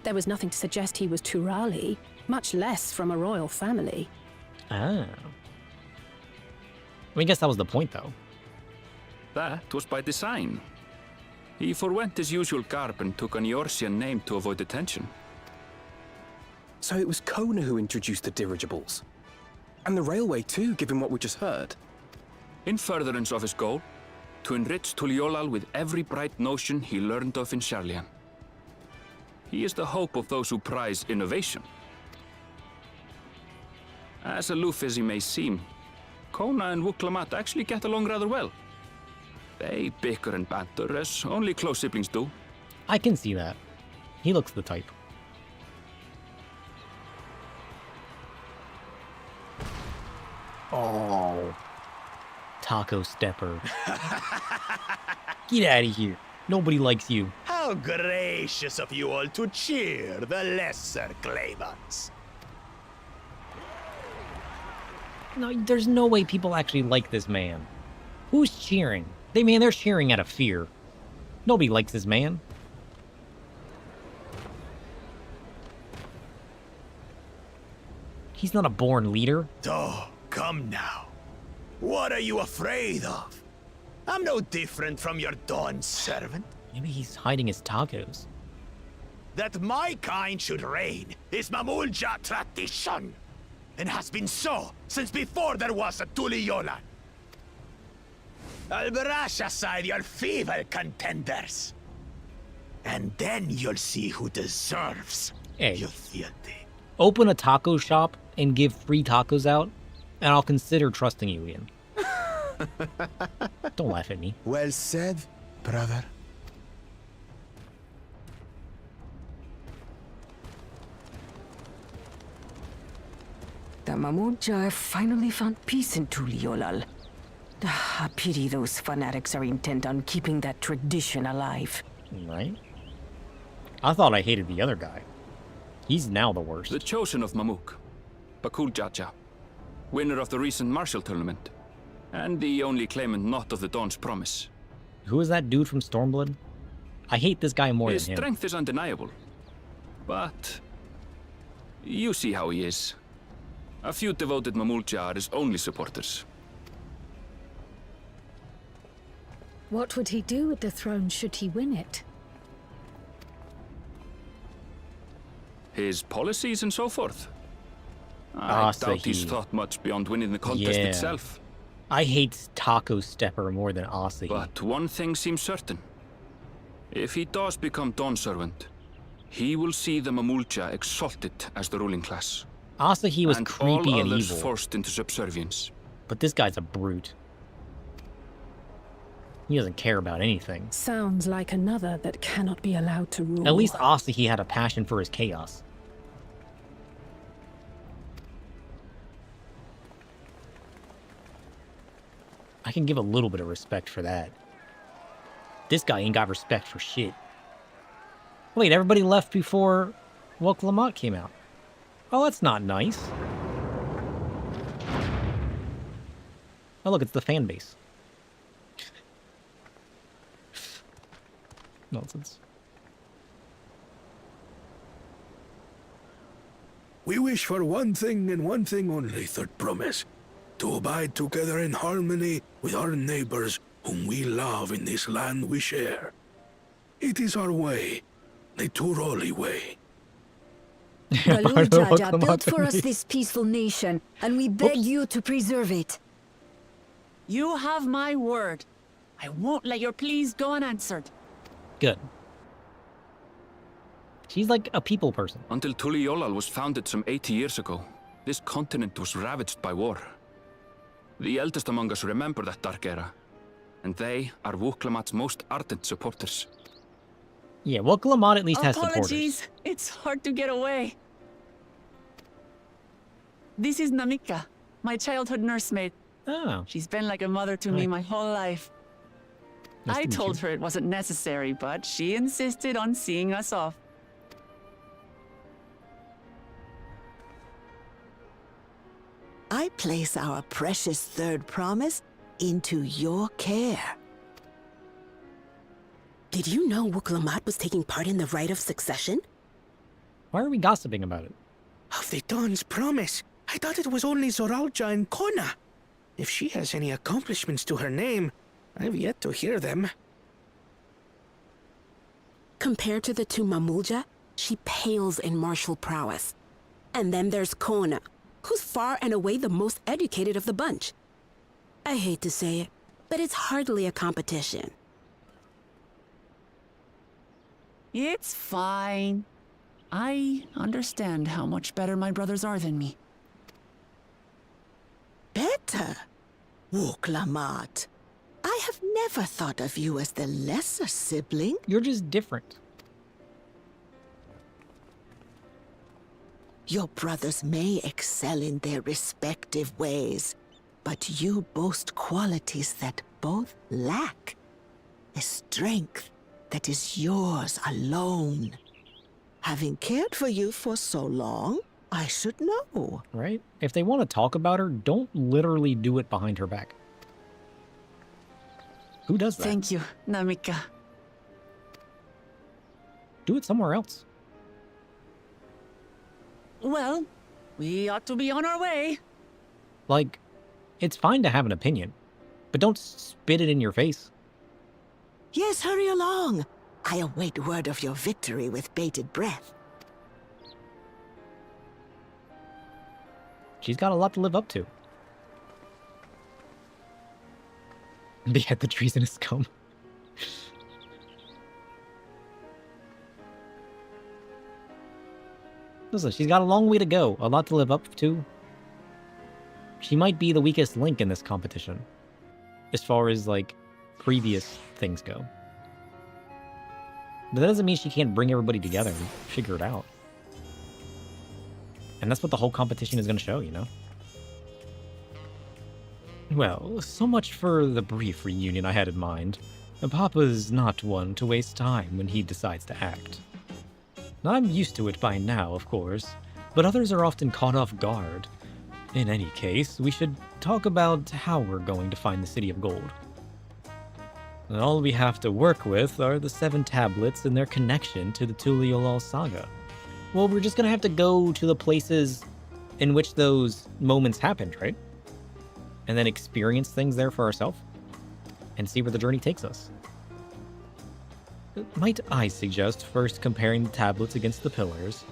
There was nothing to suggest he was Turali, much less from a royal family. Ah. I guess that was the point, though. That was by design. He forwent his usual garb and took an Eorzean name to avoid attention. So it was Kona who introduced the dirigibles. And the railway too, given what we just heard. In furtherance of his goal, to enrich Tuliolal with every bright notion he learned of in Sharlian. He is the hope of those who prize innovation. As aloof as he may seem, Kona and Wuklamat actually get along rather well. They bicker and banter as only close siblings do. I can see that. He looks the type. Oh. Taco Stepper. Get out of here. Nobody likes you. How gracious of you all to cheer the lesser claimants. No, there's no way people actually like this man. Who's cheering? They're cheering out of fear. Nobody likes this man. He's not a born leader. Oh, come now. What are you afraid of? I'm no different from your Dawn servant. Maybe he's hiding his tacos. That my kind should reign is Mamulja tradition, and has been so since before there was a Tuliyolan. I'll brush aside your feeble contenders, and then you'll see who deserves Hey, fealty. open a taco shop and give free tacos out, and I'll consider trusting you, Ian. Don't laugh at me. Well said, brother. The Mamulja finally found peace in Tuliolal. A pity those fanatics are intent on keeping that tradition alive. Right? I thought I hated the other guy. He's now the worst. The chosen of Mamuk, Bakul Jaja, winner of the recent martial tournament, and the only claimant not of the Dawn's promise. Who is that dude from Stormblood? I hate this guy more His than him. strength is undeniable, but you see how he is. A few devoted Mamulja are his only supporters. What would he do with the throne should he win it? His policies and so forth. I doubt he's thought much beyond winning the contest itself. I hate Taco Stepper more than Asahi. But one thing seems certain. If he does become Dawn Servant, he will see the Mamulja exalted as the ruling class. Asahi was and creepy all and others evil. forced into subservience. But this guy's a brute. He doesn't care about anything. Sounds like another that cannot be allowed to rule. At least Asahi had a passion for his chaos. I can give a little bit of respect for that. This guy ain't got respect for shit. Wait, everybody left before Woke Lamont came out. Oh, that's not nice. Oh, look, it's the fan base. Nonsense. We wish for one thing and one thing only, Third Promise. To abide together in harmony with our neighbors whom we love in this land we share. It is our way, the Turoli way. Balul Jaja built for us this peaceful nation, and we beg you to preserve it. You have my word. I won't let your pleas go unanswered. Good. She's like a people person. Until Tuliyollal was founded some 80 years ago, this continent was ravaged by war. The eldest among us remember that dark era, and they are Wuklamat's most ardent supporters. Yeah, well, Lamont at least has supporters. Apologies, it's hard to get away. This is Namika, my childhood nursemaid. Oh. She's been like a mother to me my whole life. Nice to I meet told you. her it wasn't necessary, but she insisted on seeing us off. I place our precious third promise into your care. Did you know Wuklamat was taking part in the rite of succession? Why are we gossiping about it? Of the Dawn's promise. I thought it was only Zoralja and Kona. If she has any accomplishments to her name, I've yet to hear them. Compared to the two Mamulja, she pales in martial prowess. And then there's Kona, who's far and away the most educated of the bunch. I hate to say it, but it's hardly a competition. It's fine. I understand how much better my brothers are than me. Better? Wuklamat. I have never thought of you as the lesser sibling. You're just different. Your brothers may excel in their respective ways, but you boast qualities that both lack. A strength that is yours alone. Having cared for you for so long, I should know. Right? If they want to talk about her, don't literally do it behind her back. Who does that? Thank you, Namika. Do it somewhere else. Well, We ought to be on our way. Like, it's fine to have an opinion, but don't spit it in your face. Yes, hurry along. I await word of your victory with bated breath. She's got a lot to live up to. Behead the treasonous scum. Listen, she's got a long way to go, a lot to live up to. She might be the weakest link in this competition, as far as, like, previous things go. But that doesn't mean she can't bring everybody together and figure it out. And that's what the whole competition is going to show, you know? Well, so much for the brief reunion I had in mind. Papa's not one to waste time when he decides to act. I'm used to it by now, of course, but others are often caught off guard. In any case, we should talk about how we're going to find the City of Gold. All we have to work with are the 7 tablets and their connection to the Tuliolal saga. Well, we're just gonna have to go to the places in which those moments happened, right? And then experience things there for ourselves and see where the journey takes us. Might I suggest first comparing the tablets against the pillars?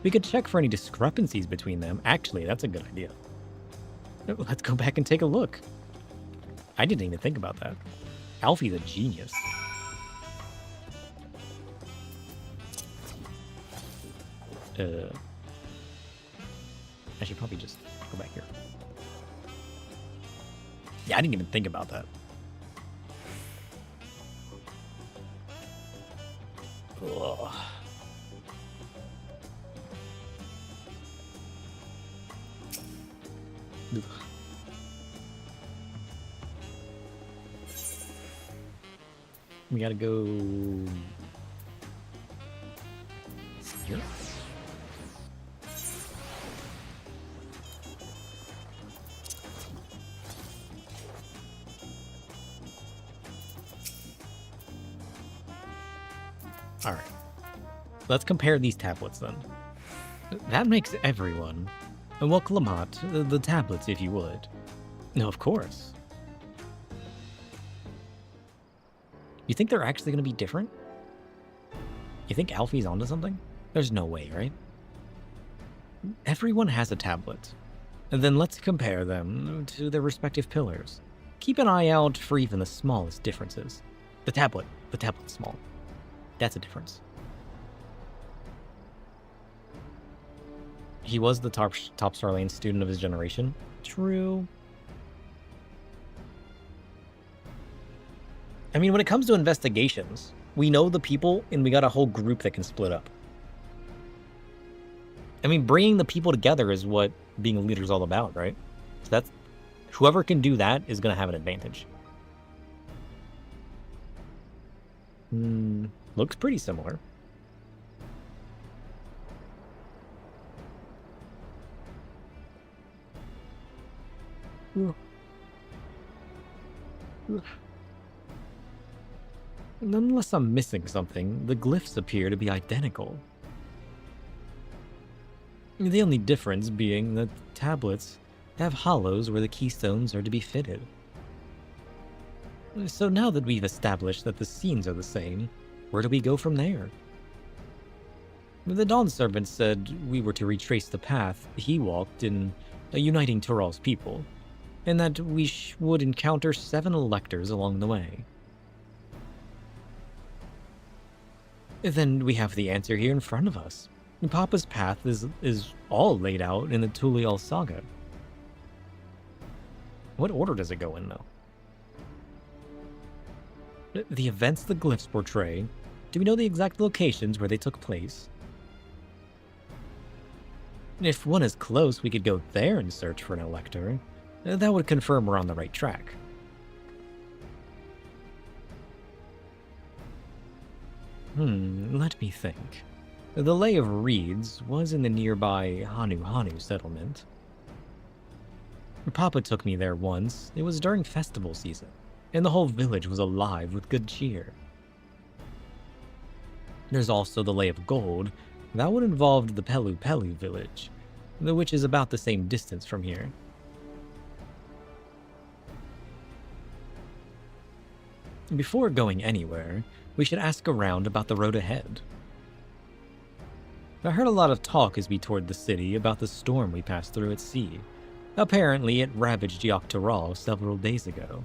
We could check for any discrepancies between them. Actually, that's a good idea. Let's go back and take a look. I didn't even think about that. Alfie's a genius. I should probably just go back here. Yeah, I didn't even think about that. Ugh. Ugh. We gotta go here. All right. Let's compare these tablets then. That makes everyone. Well, Klamat, the tablets, if you would. No, of course. You think they're actually going to be different? You think Alfie's onto something? There's no way, right? Everyone has a tablet. And then let's compare them to their respective pillars. Keep an eye out for even the smallest differences. The tablet's small. That's a difference. He was the top Star Lane student of his generation. True. I mean, when it comes to investigations, we know the people and we got a whole group that can split up. I mean, bringing the people together is what being a leader is all about, right? So that's whoever can do that is going to have an advantage. Looks pretty similar. Unless I'm missing something, the glyphs appear to be identical. The only difference being that the tablets have hollows where the keystones are to be fitted. So now that we've established that the scenes are the same, where do we go from there? The Dawn Servant said we were to retrace the path he walked in uniting Tural's people, and that we would encounter 7 electors along the way. Then we have the answer here in front of us. Papa's path is all laid out in the Tulial saga. What order does it go in, though? The events the glyphs portray, do we know the exact locations where they took place? If one is close, we could go there and search for an elector. That would confirm we're on the right track. Let me think. The Lay of Reeds was in the nearby Hanu settlement. Papa took me there once. It was during festival season, and the whole village was alive with good cheer. There's also the Lay of Gold. That would involve the pEW village. which is about the same distance from here. Before going anywhere, we should ask around about the road ahead. I heard a lot of talk as we toured the city about the storm we passed through at sea. Apparently, it ravaged Dawntrail several days ago.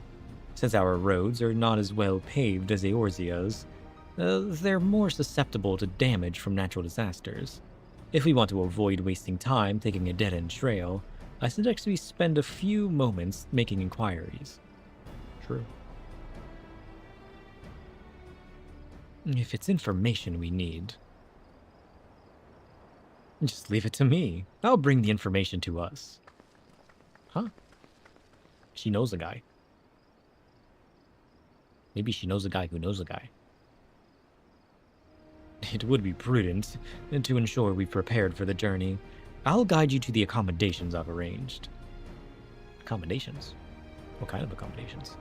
Since our roads are not as well paved as Eorzea's, they're more susceptible to damage from natural disasters. If we want to avoid wasting time taking a dead-end trail, I suggest we spend a few moments making inquiries. True. If it's information we need, just leave it to me. I'll bring the information to us. Huh? She knows a guy. Maybe she knows a guy who knows a guy. It would be prudent to ensure we've prepared for the journey. I'll guide you to the accommodations I've arranged. Accommodations? What kind of accommodations?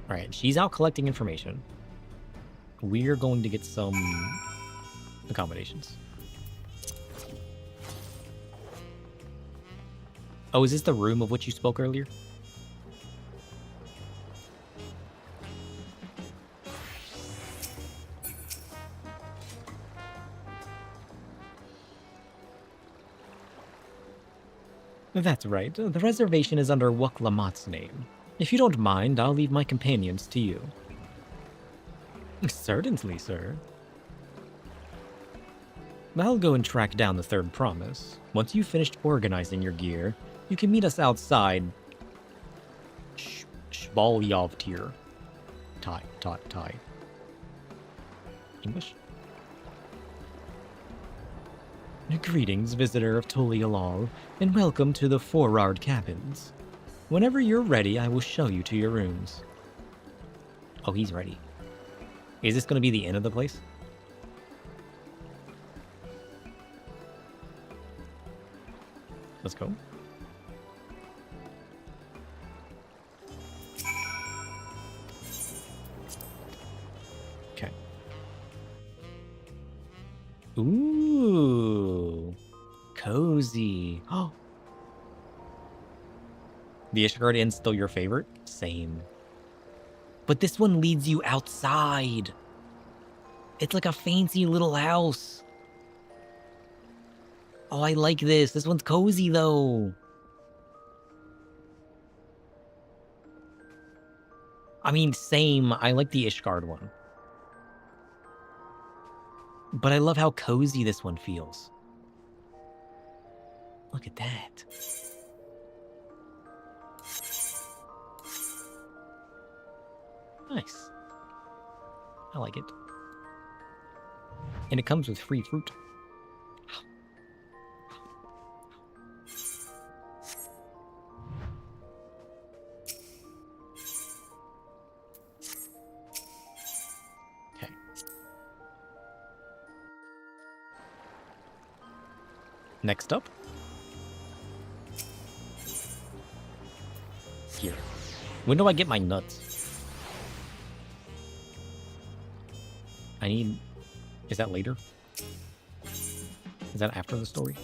Alright, she's out collecting information. We're going to get some accommodations. Oh, is this the room of which you spoke earlier? That's right. The reservation is under Wuklamat's name. If you don't mind, I'll leave my companions to you. Certainly, sir. I'll go and track down the third promise. Once you've finished organizing your gear, you can meet us outside Shbalyovtir. Thai. English? Greetings, visitor of Tolialal, and welcome to the Forard Cabins. Whenever you're ready, I will show you to your rooms. Oh, he's ready. Is this going to be the end of the place? Let's go. Okay. Ooh. Cozy. Oh. The Ishgard Inn's still your favorite? Same. But this one leads you outside. It's like a fancy little house. Oh, I like this. This one's cozy, though. I mean, same. I like the Ishgard one. But I love how cozy this one feels. Look at that. Nice. I like it. And it comes with free fruit. Okay. Next up. Here. When do I get my nuts? I need... Is that later? Is that after the story?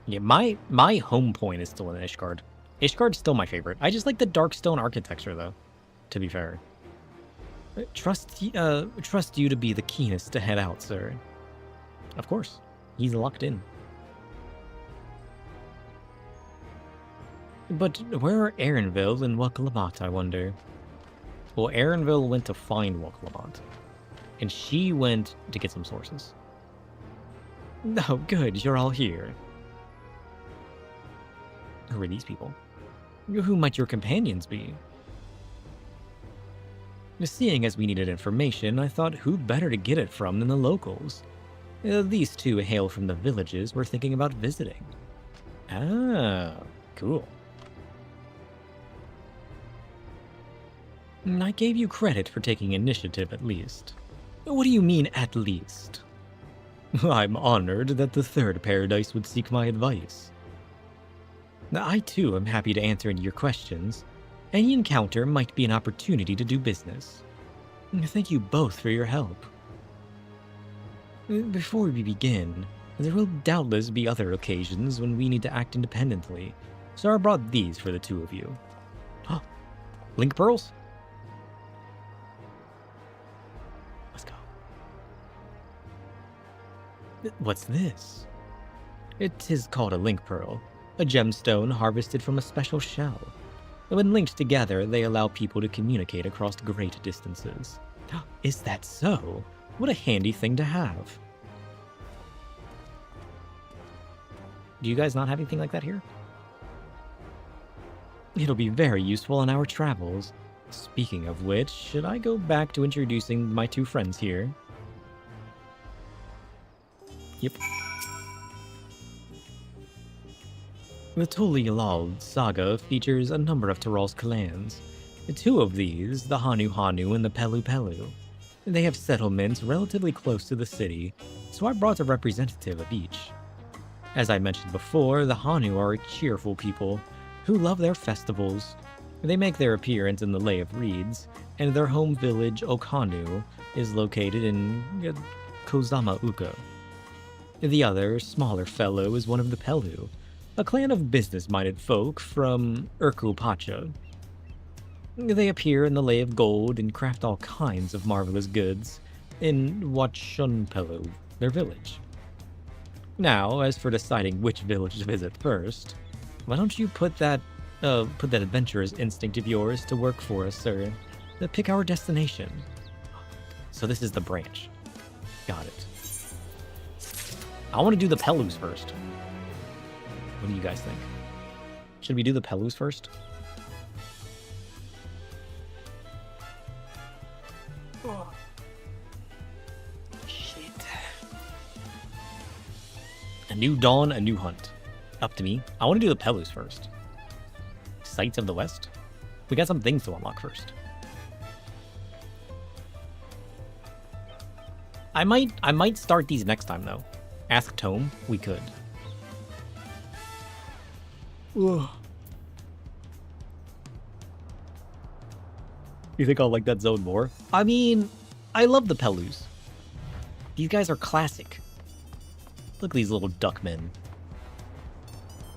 Yeah, my home point is still in Ishgard. Ishgard's still my favorite. I just like the dark stone architecture, though, to be fair. Trust you to be the keenest to head out, sir. Of course. He's locked in. But where are Erenville and Wuklamat, I wonder? Well, Erenville went to find Wuklamat, and she went to get some sources. Oh, good, you're all here. Who are these people? Who might your companions be? Seeing as we needed information, I thought who better to get it from than the locals. These two hail from the villages we're thinking about visiting. Ah, cool. I gave you credit for taking initiative, at least. What do you mean, at least? I'm honored that the Third Paradise would seek my advice. I too am happy to answer any of your questions. Any encounter might be an opportunity to do business. Thank you both for your help. Before we begin, there will doubtless be other occasions when we need to act independently, so I brought these for the two of you. Link pearls? Let's go. What's this? It is called a link pearl, a gemstone harvested from a special shell. When linked together, they allow people to communicate across great distances. Is that so? What a handy thing to have. Do you guys not have anything like that here? It'll be very useful on our travels. Speaking of which, should I go back to introducing my two friends here? Yep. The Tulialal saga features a number of Tyrrell's clans. Two of these, the Hanu Hanu and the Pelu Pelu. They have settlements relatively close to the city, so I brought a representative of each. As I mentioned before, the Hanu are a cheerful people who love their festivals. They make their appearance in the Lay of Reeds, and their home village, Okhanu, is located in Kozama Uka. The other, smaller fellow is one of the Pelu, a clan of business-minded folk from Urku Pacha. They appear in the Lay of Gold and craft all kinds of marvelous goods in Wachunpelu, their village. Now, as for deciding which village to visit first, why don't you put that adventurous instinct of yours to work for us, sir? Pick our destination. So this is the branch. Got it. I want to do the Pelus first. What do you guys think? Should we do the Pelus first? Oh. Shit. A new dawn, a new hunt. Up to me. I want to do the Pelus first. Sights of the West? We got some things to unlock first. I might start these next time though. Ask Tome, we could. Ugh. You think I'll like that zone more? I mean, I love the Pelus. These guys are classic. Look at these little duck men.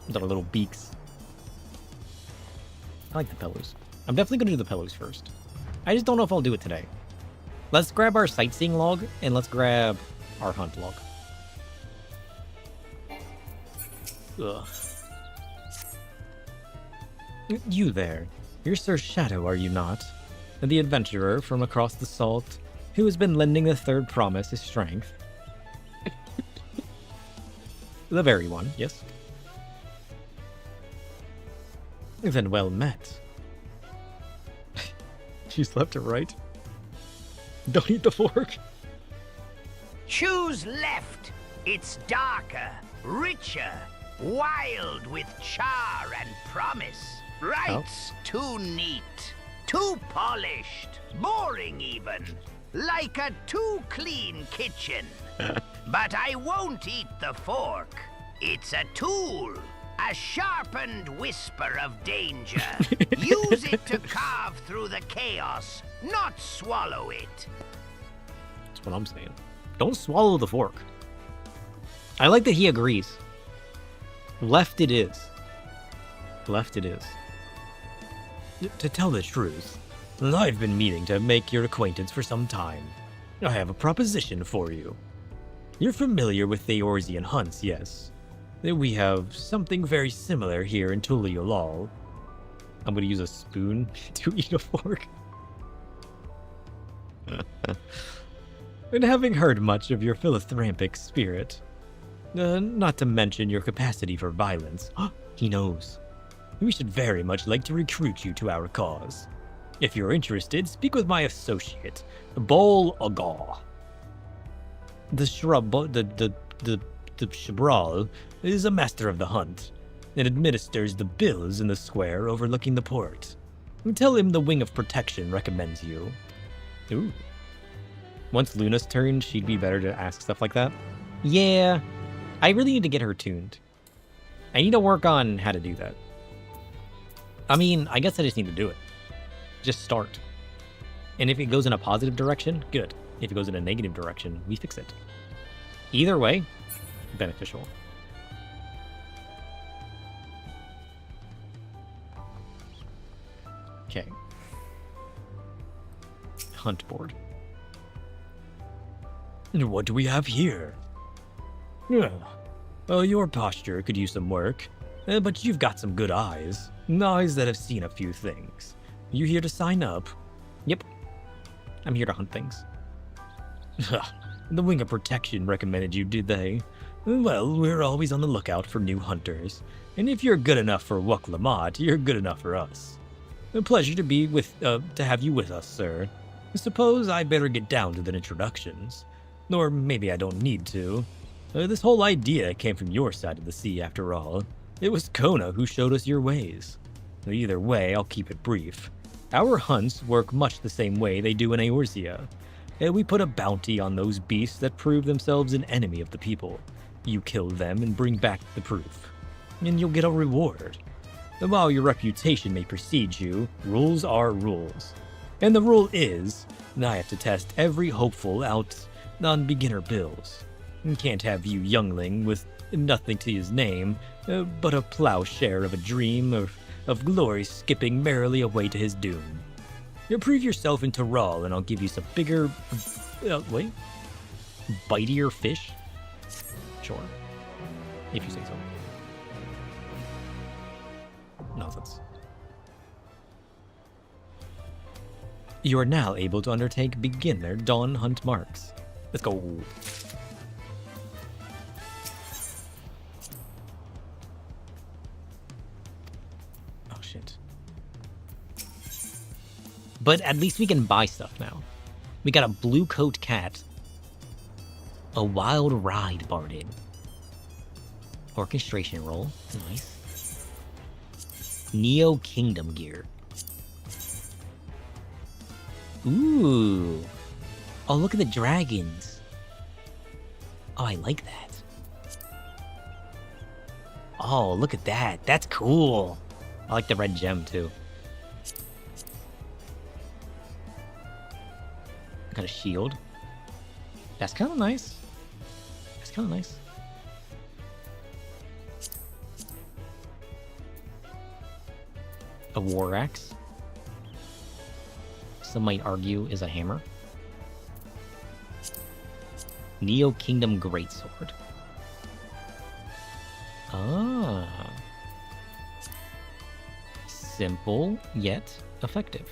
With their little beaks. I like the Pelus. I'm definitely going to do the Pelus first. I just don't know if I'll do it today. Let's grab our sightseeing log, and let's grab our hunt log. Ugh. You there. You're Sir Shadow, are you not? The adventurer from across the salt, who has been lending the third promise his strength. The very one, yes. Then well met. She's left or right? Don't eat the fork. Choose left. It's darker, richer, wild with char and promise. Right's too neat, too polished, boring even. Like a too clean kitchen. But I won't eat the fork. It's a tool. A sharpened whisper of danger. Use it to carve through the chaos, not swallow it. That's what I'm saying. Don't swallow the fork. I like that he agrees. Left it is. Left it is. To tell the truth, I've been meaning to make your acquaintance for some time. I have a proposition for you. You're familiar with Theorsian hunts, yes? We have something very similar here in Tuliolal. I'm gonna use a spoon to eat a fork. And having heard much of your philanthropic spirit, not to mention your capacity for violence, he knows. We should very much like to recruit you to our cause. If you're interested, speak with my associate, Bol Agaw. The Shabral is a master of the hunt and administers the bills in the square overlooking the port. Tell him the Wing of Protection recommends you. Ooh. Once Luna's turn, she'd be better to ask stuff like that. Yeah, I really need to get her tuned. I need to work on how to do that. I mean, I guess I just need to do it. Just start. And if it goes in a positive direction, good. If it goes in a negative direction, we fix it. Either way, beneficial. Okay. Hunt board. And what do we have here? Well, your posture could use some work, but you've got some good eyes. Eyes that have seen a few things. You here to sign up? Yep. I'm here to hunt things. The Wing of Protection recommended you, did they? Well, we're always on the lookout for new hunters. And if you're good enough for Wuk Lamat, you're good enough for us. A pleasure to have you with us, sir. Suppose I better get down to the introductions. Or maybe I don't need to. This whole idea came from your side of the sea, after all. It was Kona who showed us your ways. Either way, I'll keep it brief. Our hunts work much the same way they do in Eorzea. We put a bounty on those beasts that prove themselves an enemy of the people. You kill them and bring back the proof, and you'll get a reward. And while your reputation may precede you, rules are rules. And the rule is, I have to test every hopeful out on beginner bills. Can't have you youngling with nothing to his name, but a plowshare of a dream of glory skipping merrily away to his doom. You prove yourself in Tural and I'll give you some bigger, bitier fish? Sure. If you say so. Nonsense. You are now able to undertake beginner dawn hunt marks. Let's go. Oh shit. But at least we can buy stuff now. We got a blue coat cat. A wild ride barded. Orchestration roll. Nice. Neo Kingdom gear. Ooh. Oh, look at the dragons. Oh, I like that. Oh, look at that. That's cool. I like the red gem, too. Got a shield. That's kind of nice. That's kind of nice. A war axe. Some might argue is a hammer. Neo Kingdom Greatsword. Ah. Simple, yet effective.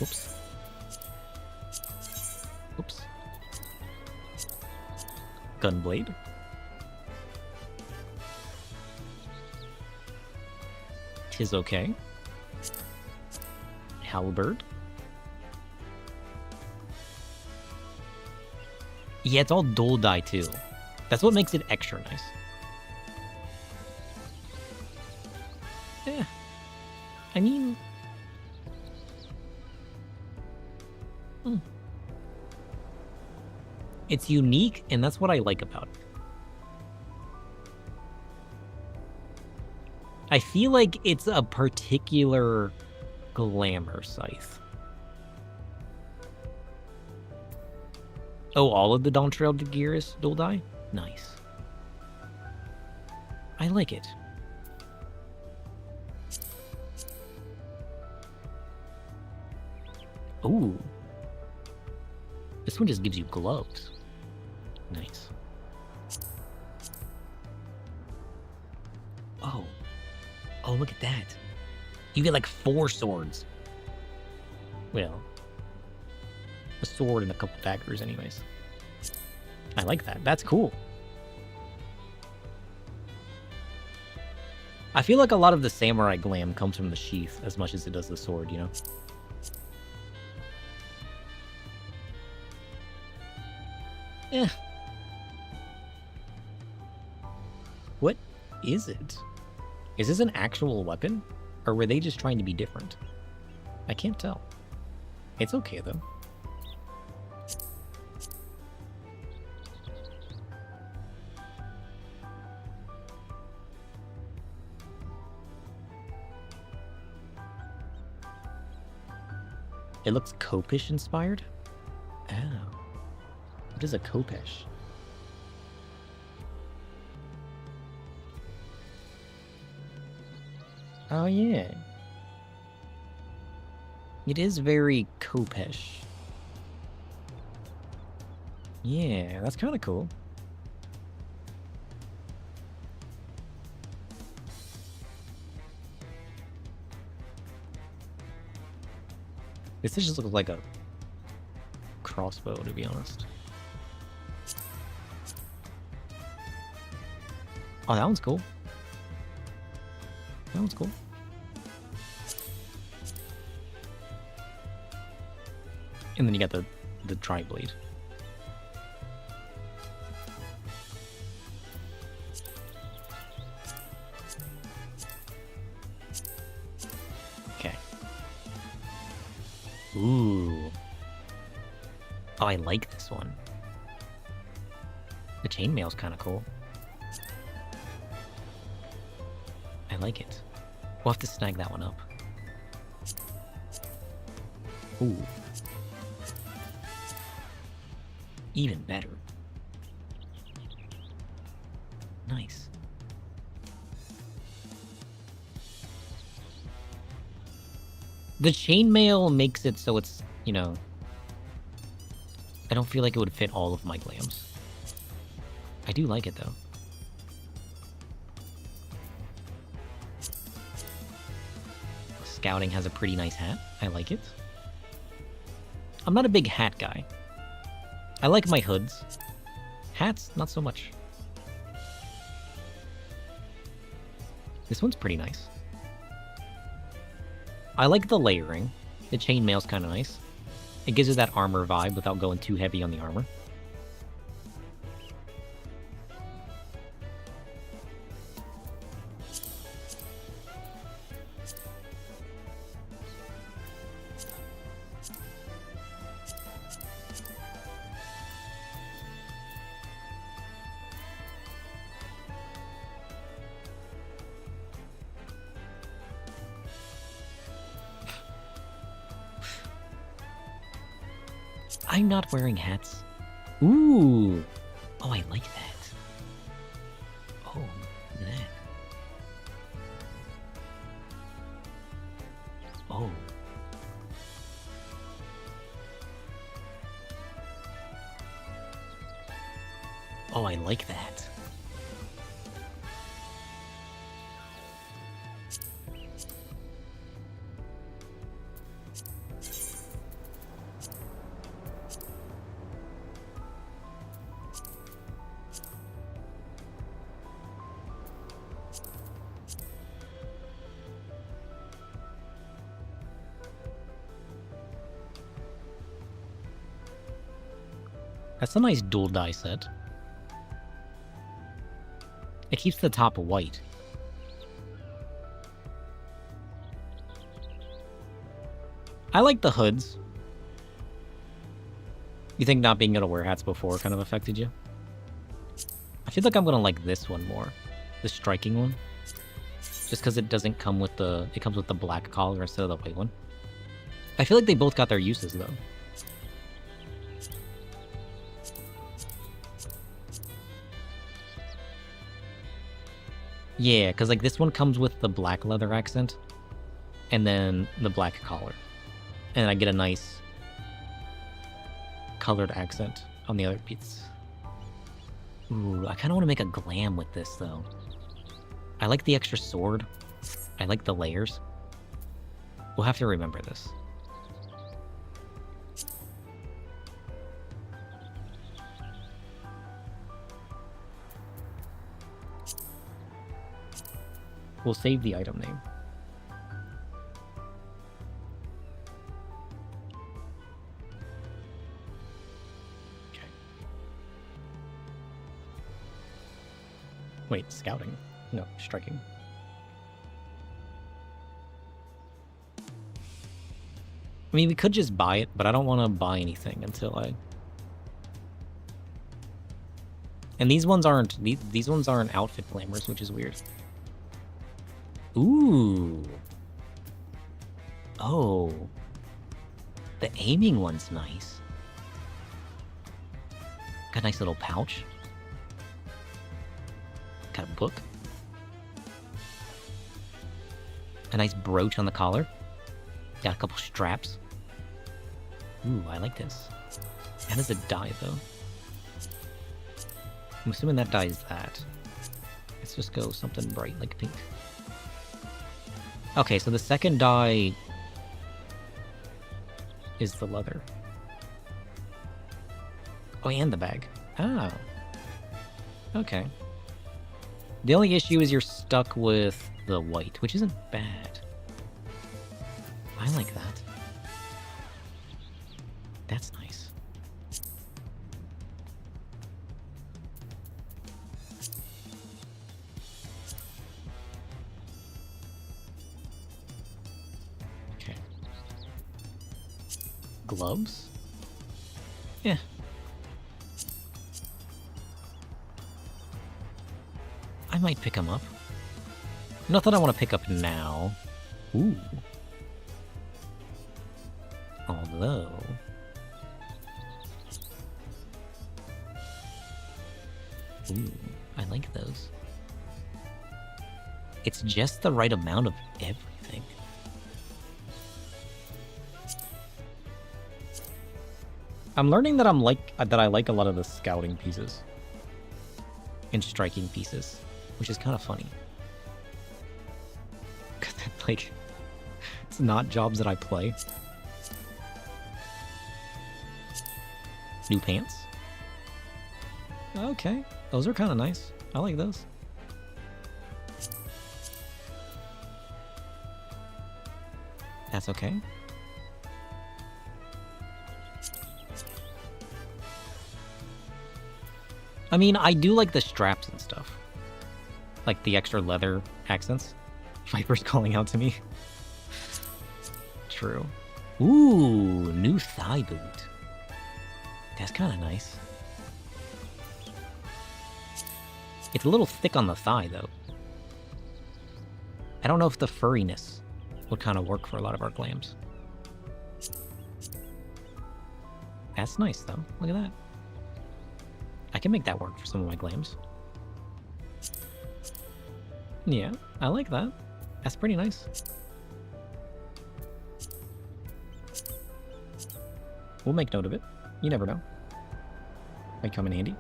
Oops. Oops. Gunblade. Tis okay. Halberd. Yeah, it's all dual die too. That's what makes it extra nice. Yeah. I mean... It's unique, and that's what I like about it. I feel like it's a particular glamour scythe. Oh, all of the Dawntrail gear is dual die? Nice. I like it. Ooh. This one just gives you gloves. Nice. Oh. Oh, look at that. You get like 4 swords. Well, a sword and a couple daggers anyways. I like that. That's cool. I feel like a lot of the samurai glam comes from the sheath as much as it does the sword, you know? Yeah. What is it? Is this an actual weapon? Or were they just trying to be different? I can't tell. It's okay, though. It looks Kopish inspired? Oh. What is a Kopish? Oh, yeah. It is very Kopish. Yeah, that's kind of cool. This just looks like a crossbow, to be honest. Oh, that one's cool. That one's cool. And then you got the tri-blade. Okay. Ooh. Oh, I like this one. The chainmail's kind of cool. I like it. We'll have to snag that one up. Ooh. Even better. Nice. The chainmail makes it so it's, you know, I don't feel like it would fit all of my glams. I do like it though. Scouting has a pretty nice hat. I like it. I'm not a big hat guy. I like my hoods. Hats, not so much. This one's pretty nice. I like the layering. The chainmail's kind of nice. It gives it that armor vibe without going too heavy on the armor. I'm not wearing hats. Ooh. Oh, I like that. Oh, look at that. Oh. Oh, I like that. That's a nice dual die set. It keeps the top white. I like the hoods. You think not being able to wear hats before kind of affected you? I feel like I'm gonna like this one more. The striking one. Just because it doesn't come with the... It comes with the black collar instead of the white one. I feel like they both got their uses though. Yeah, because like this one comes with the black leather accent and then the black collar. And I get a nice colored accent on the other piece. Ooh, I kind of want to make a glam with this though. I like the extra sword. I like the layers. We'll have to remember this. We'll save the item name. Okay. Wait, scouting? No, striking. I mean, we could just buy it, but I don't want to buy anything until I... And these ones aren't... These ones aren't outfit glamours, which is weird. Ooh. Oh. The aiming one's nice. Got a nice little pouch. Got a book. A nice brooch on the collar. Got a couple straps. Ooh, I like this. How does it die, though? I'm assuming that dies that. Let's just go something bright, like pink. Okay, so the second dye is the leather. Oh, and the bag. Oh. Okay. The only issue is you're stuck with the white, which isn't bad. I like that. That's nice. Okay. Gloves? Yeah. I might pick them up. Not that I want to pick up now. Ooh. Although... Ooh, I like those. It's just the right amount of everything. I'm learning that I like a lot of the scouting pieces. And striking pieces. Which is kind of funny. Like, it's not jobs that I play. New pants. Okay, those are kind of nice. I like those. That's okay. I mean, I do like the straps and stuff. Like the extra leather accents. Viper's calling out to me. True. Ooh, new thigh boot. That's kind of nice. It's a little thick on the thigh, though. I don't know if the furriness would kind of work for a lot of our glams. That's nice, though. Look at that. I can make that work for some of my glams. Yeah, I like that. That's pretty nice. We'll make note of it. You never know. Might come in handy.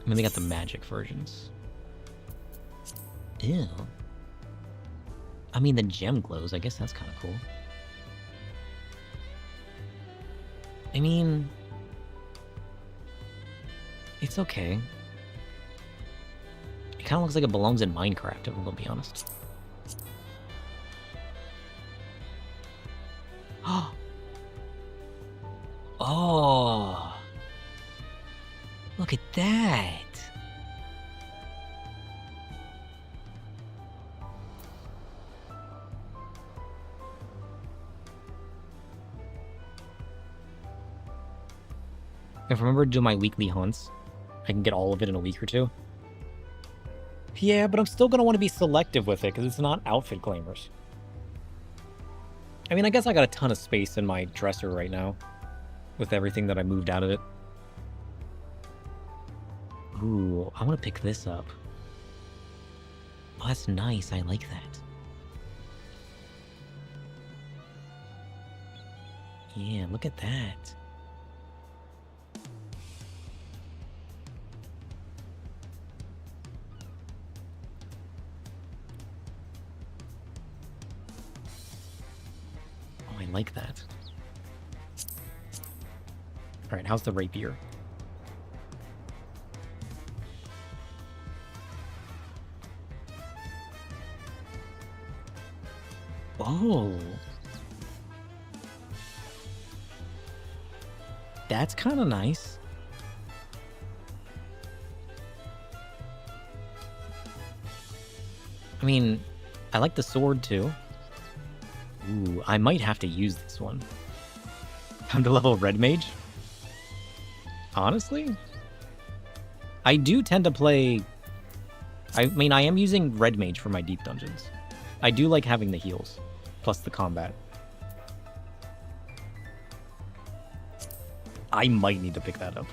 I mean, they got the magic versions. Ew. I mean, the gem glows. I guess that's kind of cool. I mean... It's okay. It kind of looks like it belongs in Minecraft, if I'm gonna be honest. Oh! Look at that! If I remember to do my weekly hunts, I can get all of it in a week or two. Yeah, but I'm still going to want to be selective with it, because it's not outfit claimers. I mean, I guess I got a ton of space in my dresser right now, with everything that I moved out of it. Ooh, I want to pick this up. Oh, that's nice. I like that. Yeah, look at that. Oh, I like that. Alright, how's the rapier? Oh. That's kind of nice. I mean, I like the sword too. Ooh, I might have to use this one. Time to level Red Mage? Honestly? I do tend to play... I mean, I am using Red Mage for my deep dungeons. I do like having the heals, plus the combat. I might need to pick that up.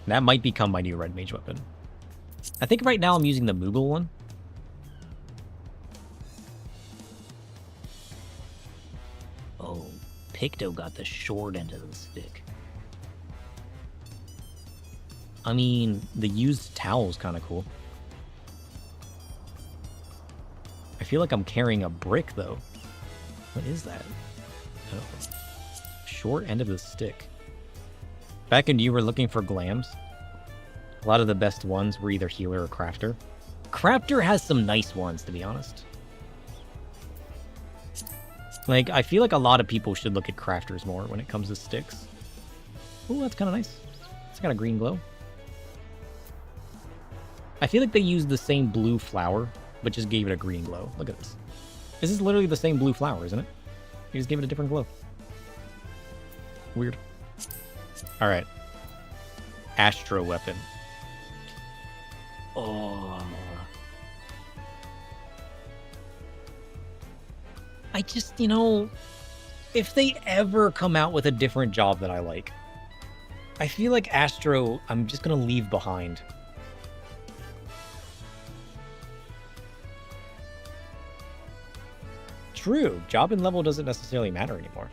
That might become my new Red Mage weapon. I think right now I'm using the Moogle one. Oh, picto got the short end of the stick. I mean, the used towel is kind of cool. I feel like I'm carrying a brick, though. What is that? Oh. Short end of the stick. Back when you were looking for glams, a lot of the best ones were either healer or crafter. Crafter has some nice ones, to be honest. Like, I feel like a lot of people should look at crafters more when it comes to sticks. Ooh, that's kind of nice. It's got a green glow. I feel like they used the same blue flower, but just gave it a green glow. Look at this. This is literally the same blue flower, isn't it? You just gave it a different glow. Weird. Alright. Astro weapon. Oh. I just, you know, if they ever come out with a different job that I like, I feel like Astro, I'm just gonna leave behind. True, job and level doesn't necessarily matter anymore.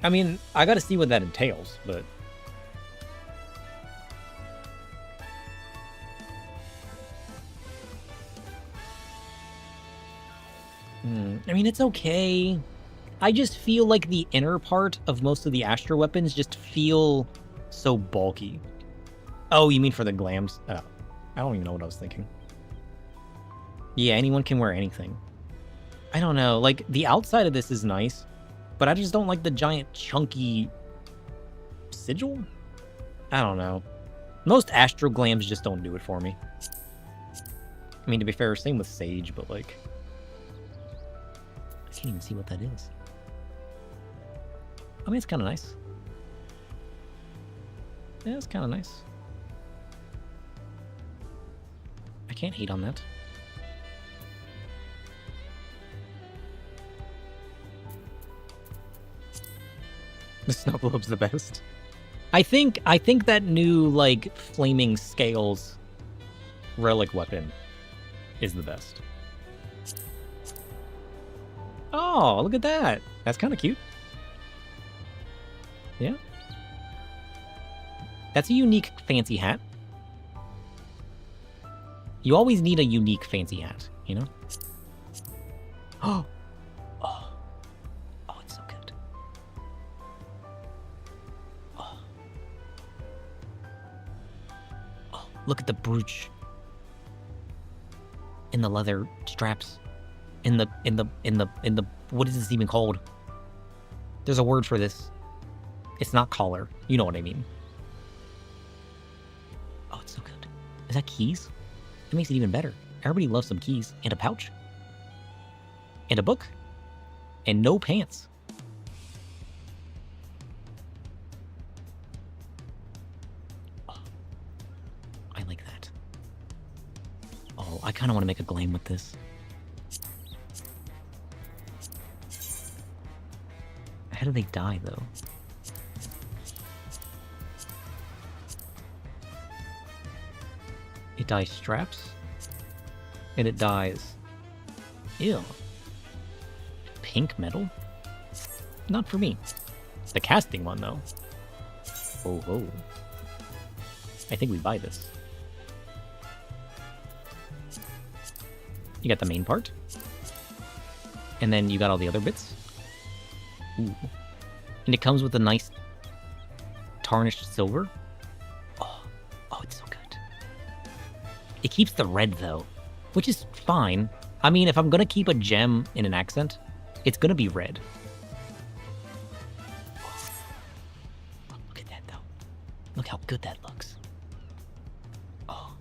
I mean, I gotta see what that entails, but... I mean, it's okay. I just feel like the inner part of most of the Astro weapons just feel so bulky. Oh, you mean for the glams? Oh, I don't even know what I was thinking. Yeah, anyone can wear anything. I don't know, like, the outside of this is nice, but I just don't like the giant chunky sigil? I don't know. Most Astro glams just don't do it for me. I mean, to be fair, same with Sage, but like... I can't even see what that is. I mean, it's kind of nice. Yeah, it's kind of nice. I can't hate on that. The snow globe's the best. I think that new, like, flaming scales relic weapon is the best. Oh, look at that. That's kind of cute. Yeah. That's a unique fancy hat. You always need a unique fancy hat, you know? Oh. Oh. Oh, it's so good. Oh. Oh, look at the brooch. In the leather straps. In the, what is this even called? There's a word for this. It's not collar. You know what I mean. Oh, it's so good. Is that keys? It makes it even better. Everybody loves some keys. And a pouch. And a book. And no pants. Oh, I like that. Oh, I kind of want to make a glam with this. How do they die, though? It dies straps. And it dies... Ew. Pink metal? Not for me. The casting one, though. Oh, oh. I think we buy this. You got the main part. And then you got all the other bits. Ooh. And it comes with a nice tarnished silver. Oh, oh, it's so good. It keeps the red, though, which is fine. I mean, if I'm gonna keep a gem in an accent, it's gonna be red. Oh, look at that, though. Look how good that looks. Oh.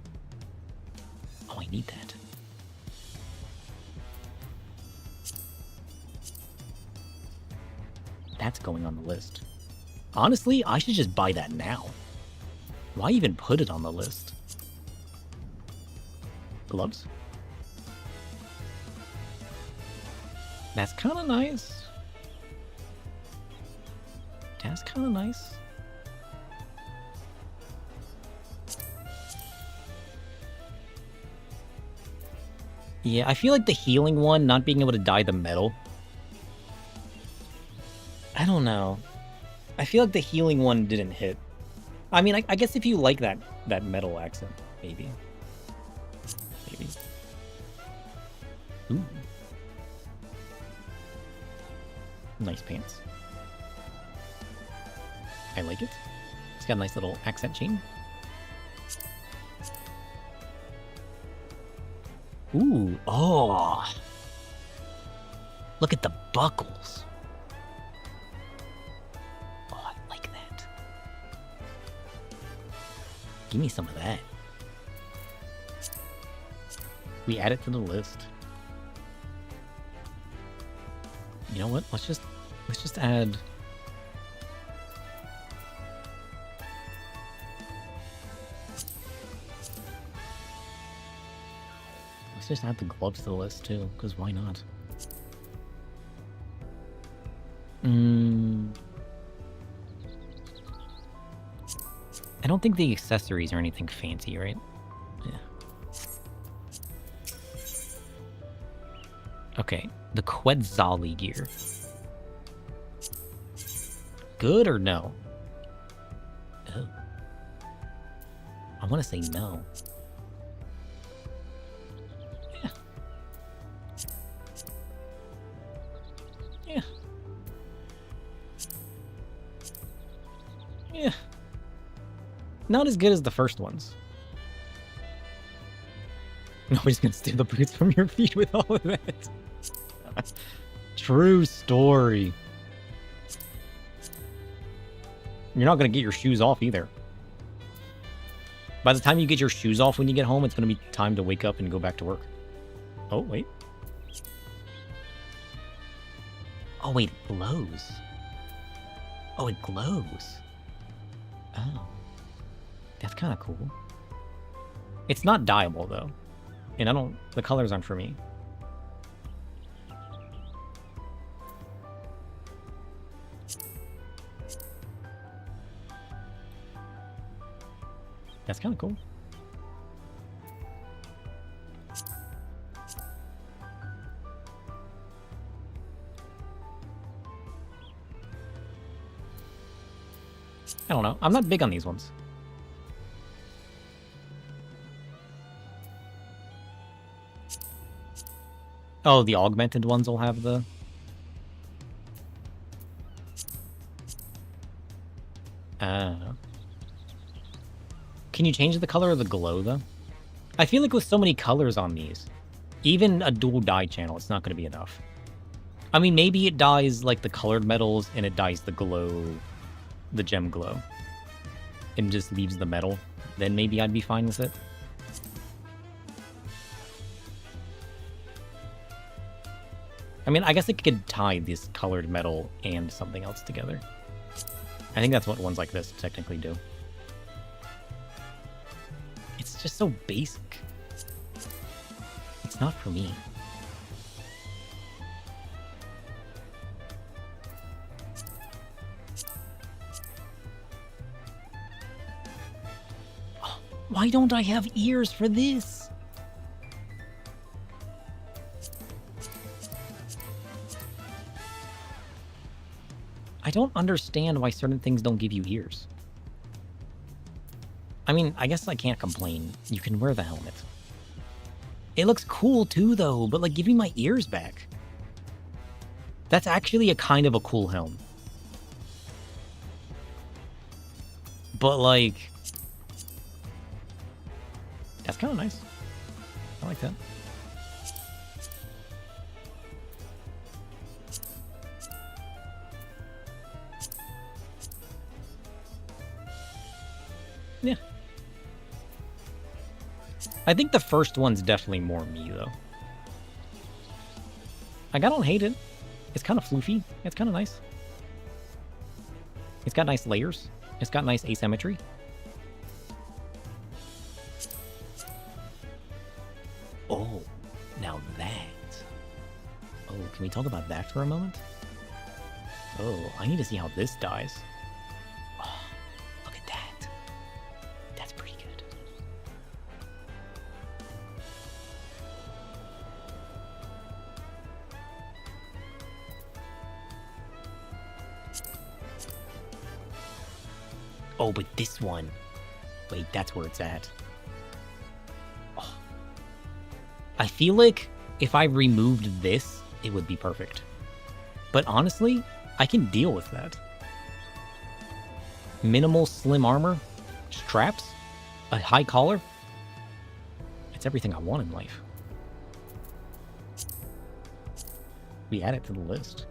Oh, I need that. That's going on the list. Honestly, I should just buy that now. Why even put it on the list? gloves. That's kind of nice. That's kind of nice. Yeah, I feel like the healing one, not being able to dye the metal. I don't know. I feel like the healing one didn't hit. I mean, I guess if you like that metal accent, maybe. Maybe. Ooh. Nice pants. I like it. It's got a nice little accent chain. Ooh, oh. Look at the buckles. Oh, I like that. Give me some of that. We add it to the list. You know what? Let's just add. Let's just add the gloves to the list too, because why not? I don't think the accessories are anything fancy, right? Yeah. Okay, the Quetzali gear. Good or no? Oh. I want to say no. Yeah. Yeah. Yeah. Not as good as the first ones. Nobody's gonna steal the boots from your feet with all of that. True story. You're not gonna get your shoes off either. By the time you get your shoes off when you get home, it's gonna be time to wake up and go back to work. Oh, wait. Oh, wait, it glows. Oh, it glows. Oh. That's kind of cool. It's not dyeable, though. And the colors aren't for me. That's kind of cool. I don't know. I'm not big on these ones. Oh, the augmented ones will have the... Can you change the color of the glow, though? I feel like with so many colors on these, even a dual dye channel, it's not going to be enough. I mean, maybe it dyes, like, the colored metals, and it dyes the glow, the gem glow, and just leaves the metal. Then maybe I'd be fine with it. I mean, I guess it could tie this colored metal and something else together. I think that's what ones like this technically do. It's just so basic. It's not for me. Oh, why don't I have ears for this? I don't understand why certain things don't give you ears. I mean, I guess I can't complain. You can wear the helmet. It looks cool too, though, but like, give me my ears back. That's actually a kind of a cool helm. But like... That's kind of nice. I like that. Yeah. I think the first one's definitely more me, though. Like, I don't hate it. It's kind of floofy. It's kind of nice. It's got nice layers. It's got nice asymmetry. Oh, can we talk about that for a moment? Oh, I need to see how this dies. Oh, look at that. That's pretty good. Oh, but this one. Wait, that's where it's at. Oh. I feel like if I removed this, it would be perfect. But honestly, I can deal with that. Minimal slim armor, straps, a high collar. It's everything I want in life. We add it to the list.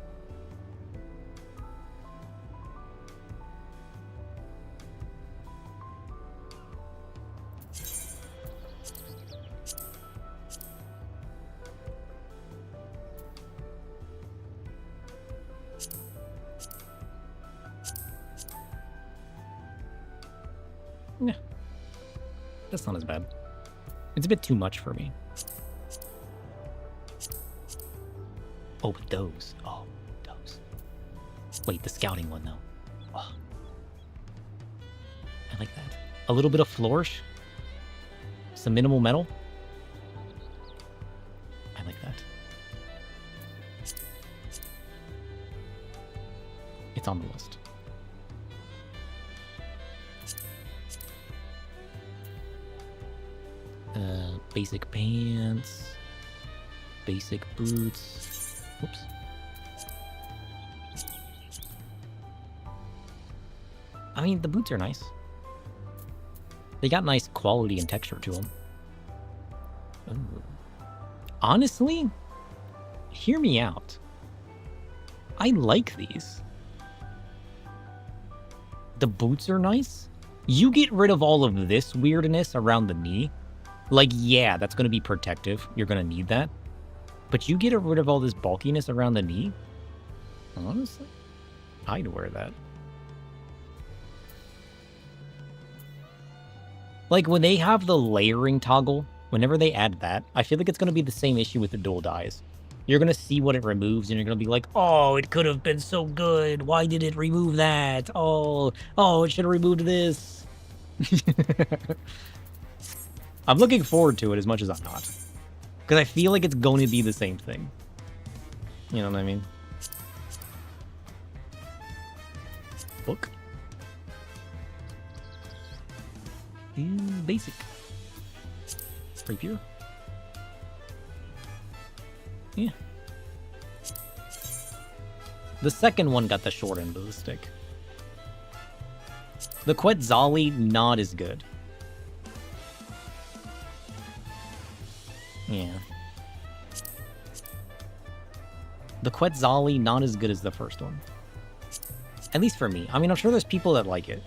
Yeah, that's not as bad. It's a bit too much for me. Oh, but those. Oh, those. Wait, the scouting one, though. Oh. I like that. A little bit of flourish. Some minimal metal. I like that. It's on the list. Basic pants. Basic boots. Oops. I mean, the boots are nice. They got nice quality and texture to them. Ooh. Honestly, hear me out. I like these. The boots are nice. You get rid of all of this weirdness around the knee. Like, yeah, that's going to be protective. You're going to need that. But you get rid of all this bulkiness around the knee. Honestly, I'd wear that. Like, when they have the layering toggle, whenever they add that, I feel like it's going to be the same issue with the dual dyes. You're going to see what it removes, and you're going to be like, oh, it could have been so good. Why did it remove that? Oh, it should have removed this. I'm looking forward to it as much as I'm not. Because I feel like it's going to be the same thing. You know what I mean? Book. Basic. Rapier. Yeah. The second one got the short end of the stick. The Quetzali, not as good. Yeah. The Quetzali, not as good as the first one. At least for me. I mean, I'm sure there's people that like it.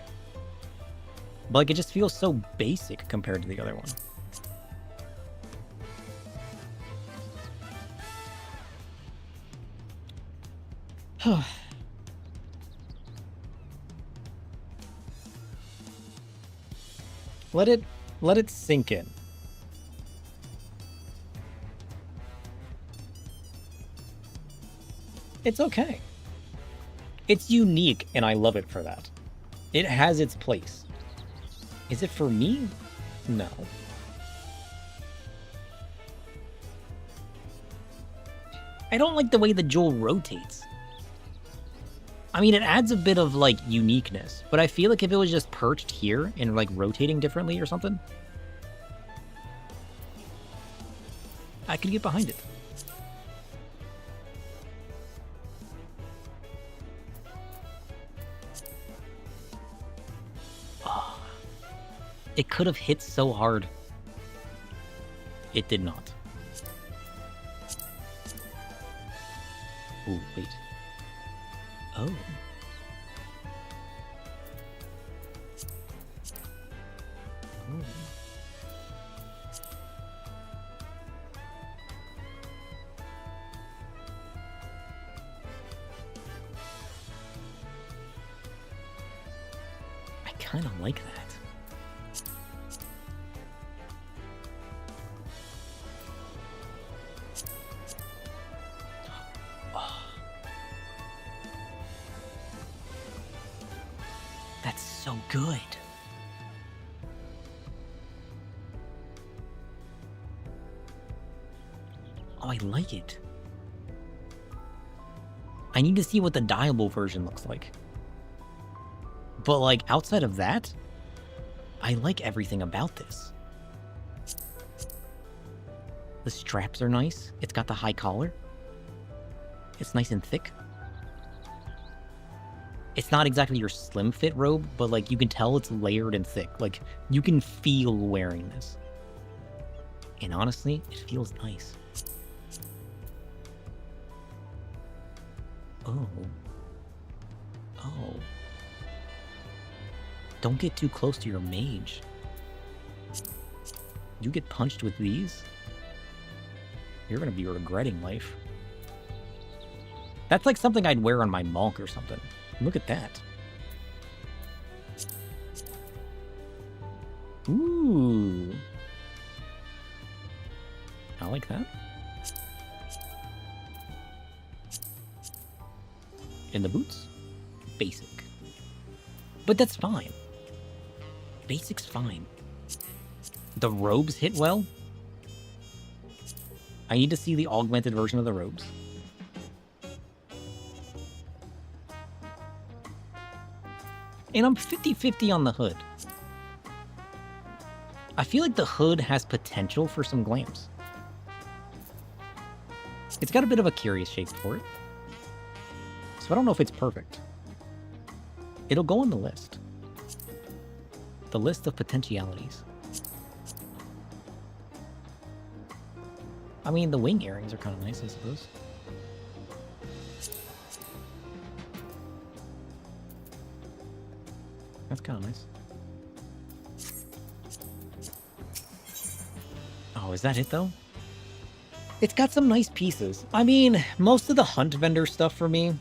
But like, it just feels so basic compared to the other one. Let it sink in. It's okay. It's unique, and I love it for that. It has its place. Is it for me? No. I don't like the way the jewel rotates. I mean, it adds a bit of, like, uniqueness, but I feel like if it was just perched here and, like, rotating differently or something, I could get behind it. Oh, it could have hit so hard. It did not. Ooh, wait. Oh. Ooh. I kind of like that. so good. Oh, I like it. I need to see what the dyeable version looks like. But, like, outside of that, I like everything about this. The straps are nice. It's got the high collar. It's nice and thick. It's not exactly your slim fit robe, but, like, you can tell it's layered and thick. Like, you can feel wearing this. And honestly, it feels nice. Oh. Oh. Don't get too close to your mage. You get punched with these, you're gonna be regretting life. That's like something I'd wear on my monk or something. Look at that. Ooh. I like that. And the boots? Basic. But that's fine. Basic's fine. The robes hit well. I need to see the augmented version of the robes. And I'm 50-50 on the hood. I feel like the hood has potential for some glams. It's got a bit of a curious shape for it. So I don't know if it's perfect. It'll go on the list. The list of potentialities. I mean, the wing earrings are kind of nice, I suppose. That's kind of nice. Oh, is that it, though? It's got some nice pieces. I mean, most of the hunt vendor stuff for me,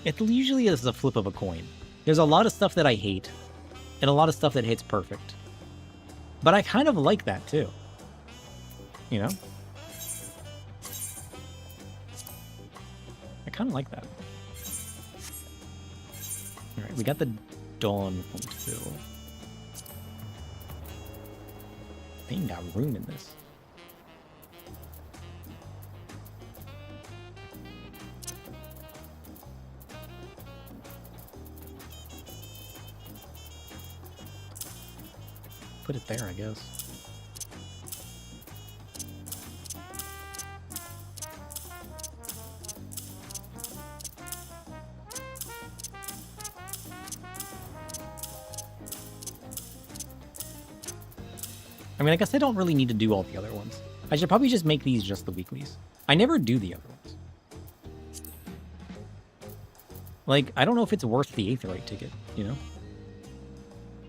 it usually is a flip of a coin. There's a lot of stuff that I hate, and a lot of stuff that hits perfect. But I kind of like that, too. You know? I kind of like that. Alright, we got the Dawn one, too. They ain't got room in this. Put it there, I guess. I mean, I guess I don't really need to do all the other ones. I should probably just make these just the weeklies. I never do the other ones. Like, I don't know if it's worth the Aetheryte ticket, you know?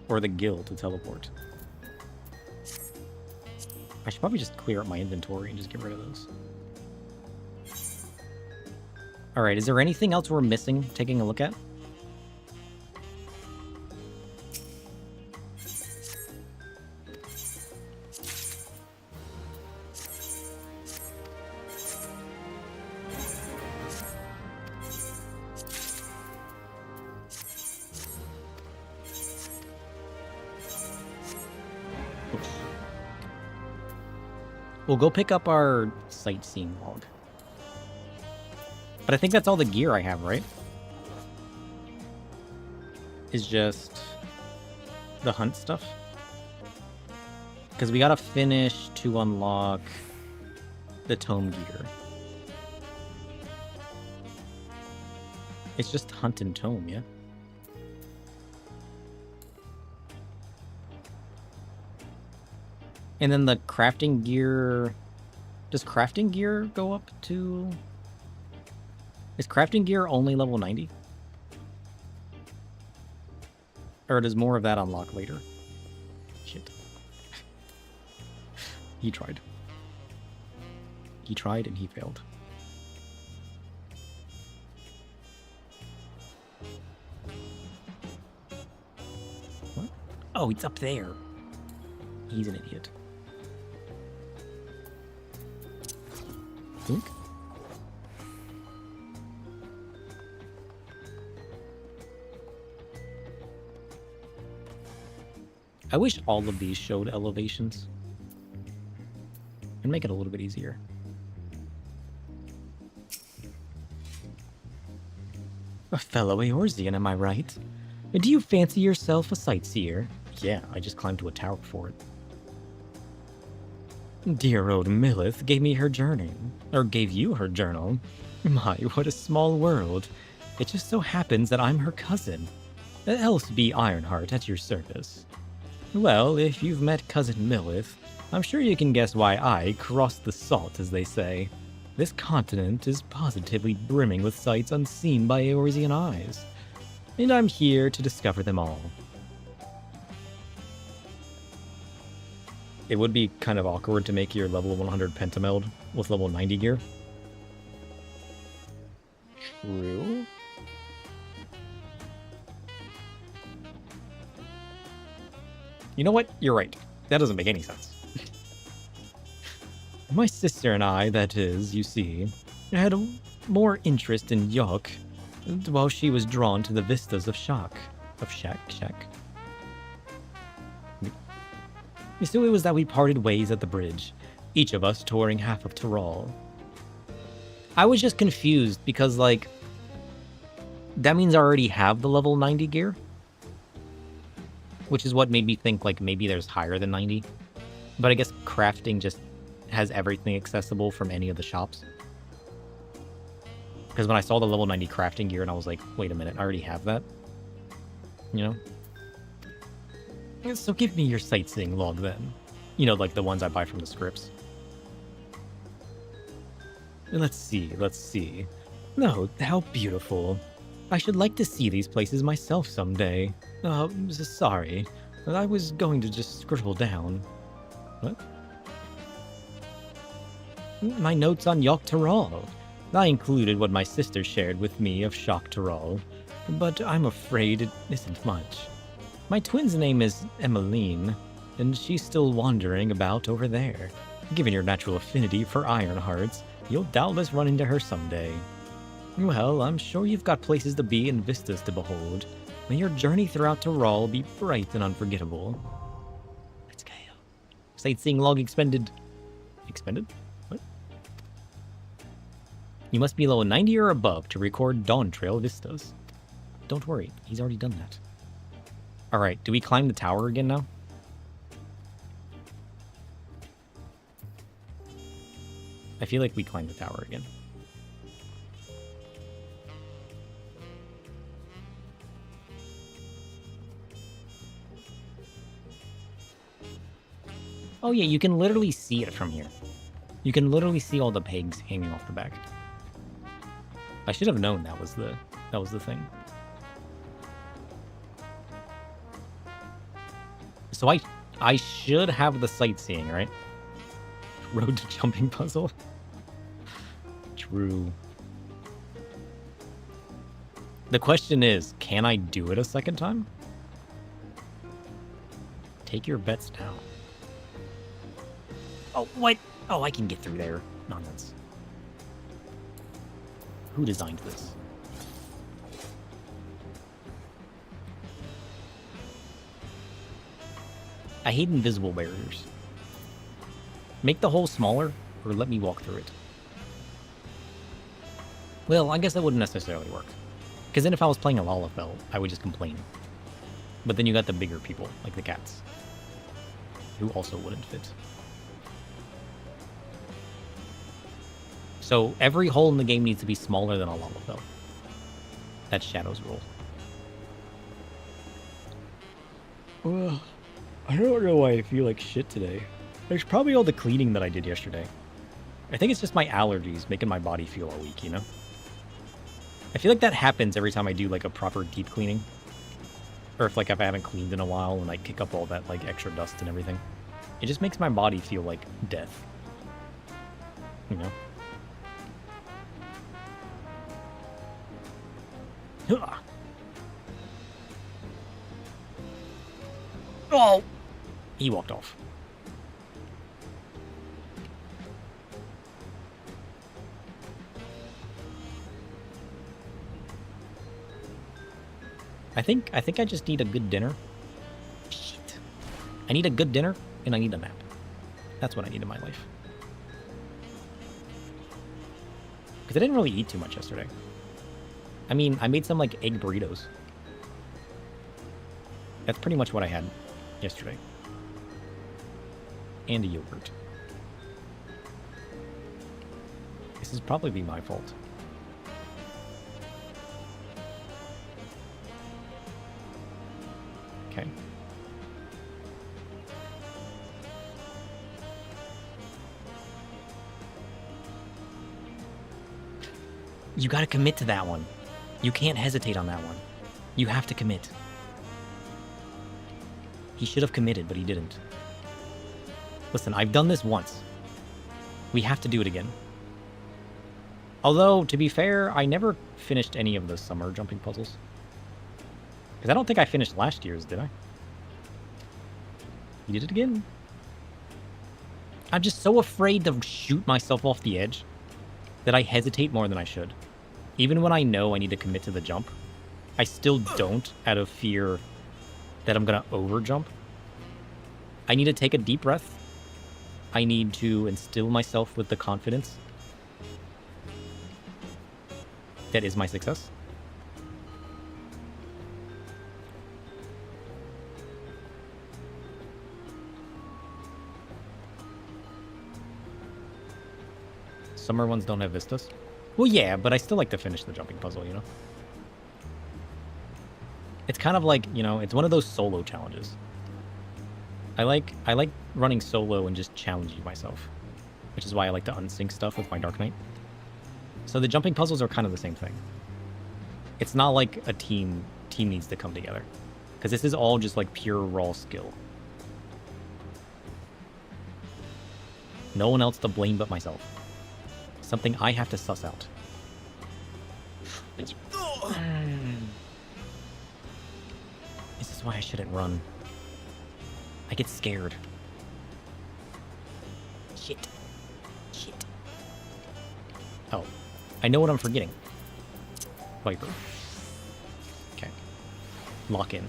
Or the guild to teleport. I should probably just clear up my inventory and just get rid of those. Alright, is there anything else we're missing taking a look at? We'll go pick up our sightseeing log. But I think that's all the gear I have, right? Is just the hunt stuff. Because we gotta finish to unlock the tome gear. It's just hunt and tome, yeah? And then the crafting gear... Does crafting gear go up to... Is crafting gear only level 90? Or does more of that unlock later? Shit. He tried. He tried and he failed. What? Oh, it's up there. He's an idiot. Think? I wish all of these showed elevations. And make it a little bit easier. A fellow Eorzean, am I right? Do you fancy yourself a sightseer? Yeah, I just climbed to a tower for it. Dear old Millith gave me her journey. Or gave you her journal. My, what a small world. It just so happens that I'm her cousin. Else be Ironheart at your service. Well, if you've met Cousin Millith, I'm sure you can guess why I crossed the salt, as they say. This continent is positively brimming with sights unseen by Eorzean eyes, and I'm here to discover them all. It would be kind of awkward to make your level 100 pentameld with level 90 gear. True. You know what? You're right. That doesn't make any sense. My sister and I, that is, you see, had more interest in Yok, while she was drawn to the vistas of Shak. So it was that we parted ways at the bridge, each of us touring half of Tyrol. I was just confused because, like, that means I already have the level 90 gear? Which is what made me think, like, maybe there's higher than 90. But I guess crafting just has everything accessible from any of the shops. Because when I saw the level 90 crafting gear, and I was like, wait a minute, I already have that? You know? So give me your sightseeing log then. You know, like the ones I buy from the scripts. Let's see. No, how beautiful. I should like to see these places myself someday. Sorry. I was going to just scribble down. What? My notes on Yok Tyrol. I included what my sister shared with me of Shock Tyrol, but I'm afraid it isn't much. My twin's name is Emmeline, and she's still wandering about over there. Given your natural affinity for Ironhearts, you'll doubtless run into her someday. Well, I'm sure you've got places to be and vistas to behold. May your journey throughout Tyrol be bright and unforgettable. Let's go. Sightseeing log expended. Expended? What? You must be level 90 or above to record Dawntrail vistas. Don't worry, he's already done that. Alright, do we climb the tower again now? I feel like we climbed the tower again. Oh yeah, you can literally see it from here. You can literally see all the pegs hanging off the back. I should have known that was the thing. So I should have the sightseeing, right? Road to jumping puzzle. True. The question is, can I do it a second time? Take your bets now. Oh, what? Oh, I can get through there. Nonsense. Who designed this? I hate invisible barriers. Make the hole smaller, or let me walk through it. Well, I guess that wouldn't necessarily work. Because then if I was playing a Lalafell, I would just complain. But then you got the bigger people, like the cats, who also wouldn't fit. So every hole in the game needs to be smaller than a Lalafell. That's Shadow's rule. Well, I don't know why I feel like shit today. There's probably all the cleaning that I did yesterday. I think it's just my allergies making my body feel all weak, you know? I feel like that happens every time I do like a proper deep cleaning. Or if like if I haven't cleaned in a while and I kick up all that like extra dust and everything. It just makes my body feel like death. You know? Oh! He walked off. I think I just need a good dinner. Shit. I need a good dinner, and I need a nap. That's what I need in my life. Because I didn't really eat too much yesterday. I mean, I made some, like, egg burritos. That's pretty much what I had yesterday. And a yogurt. This is probably my fault. Okay. You gotta commit to that one. You can't hesitate on that one. You have to commit. He should have committed, but he didn't. Listen, I've done this once. We have to do it again. Although, to be fair, I never finished any of the summer jumping puzzles. Because I don't think I finished last year's, did I? You did it again. I'm just so afraid to shoot myself off the edge that I hesitate more than I should. Even when I know I need to commit to the jump, I still don't out of fear that I'm going to over-jump. I need to take a deep breath. I need to instill myself with the confidence that is my success. Summer ones don't have vistas. Well, yeah, but I still like to finish the jumping puzzle, you know? It's kind of like, you know, it's one of those solo challenges. I like running solo and just challenging myself, which is why I like to unsync stuff with my Dark Knight. So the jumping puzzles are kind of the same thing. It's not like a team needs to come together, because this is all just like pure raw skill. No one else to blame but myself. Something I have to suss out. This is why I shouldn't run. I get scared. Shit. Oh, I know what I'm forgetting. Viper. Okay. Lock in.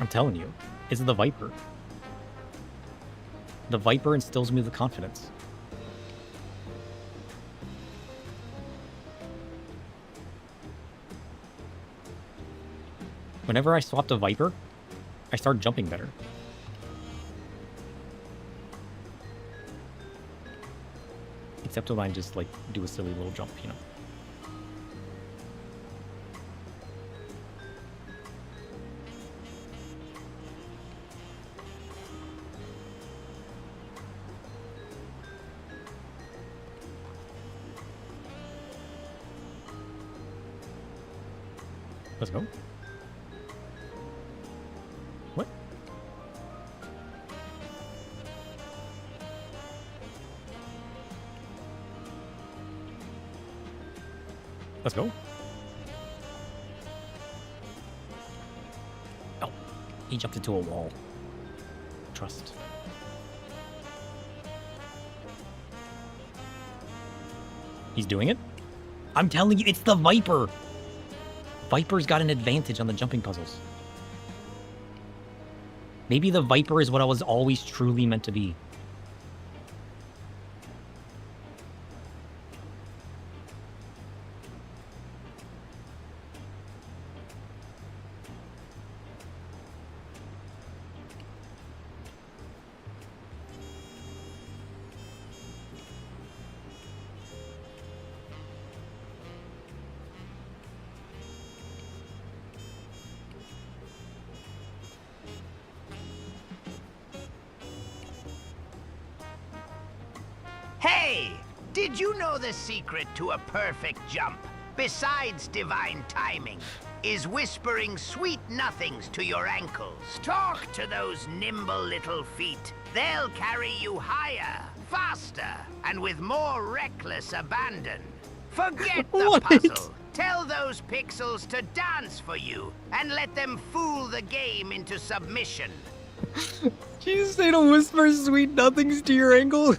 I'm telling you, it's the Viper. The Viper instills me with confidence. Whenever I swap to Viper, I start jumping better. Except when I just, like, do a silly little jump, you know? Let's go. What? Let's go. Oh, he jumped into a wall. Trust. He's doing it? I'm telling you, it's the Viper! Viper's got an advantage on the jumping puzzles. Maybe the Viper is what I was always truly meant to be. Hey! Did you know the secret to a perfect jump? besides divine timing, is whispering sweet nothings to your ankles. Talk to those nimble little feet. They'll carry you higher, faster, and with more reckless abandon. Forget the puzzle. Tell those pixels to dance for you, and let them fool the game into submission. Did you say to whisper sweet nothings to your ankle?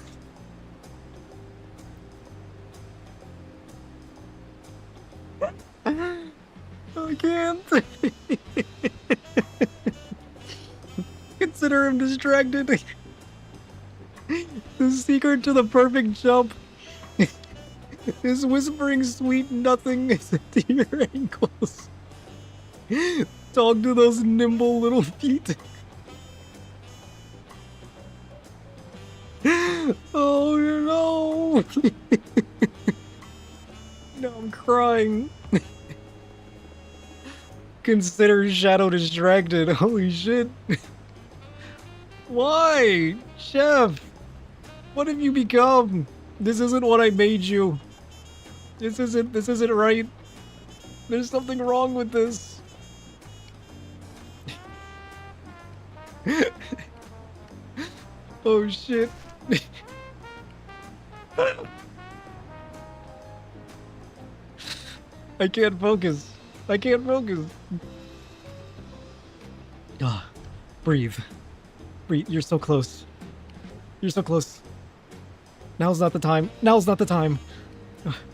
I can't. Consider him distracted. The secret to the perfect jump is whispering sweet nothings to your ankles. Talk to those nimble little feet. Oh no! Now I'm crying. Consider Shadow distracted. Holy shit. Why? Chef! What have you become? This isn't what I made you. This isn't right. There's something wrong with this. Oh shit. I can't focus. I can't focus. Ah, breathe. Breathe. You're so close. You're so close. Now's not the time. Now's not the time.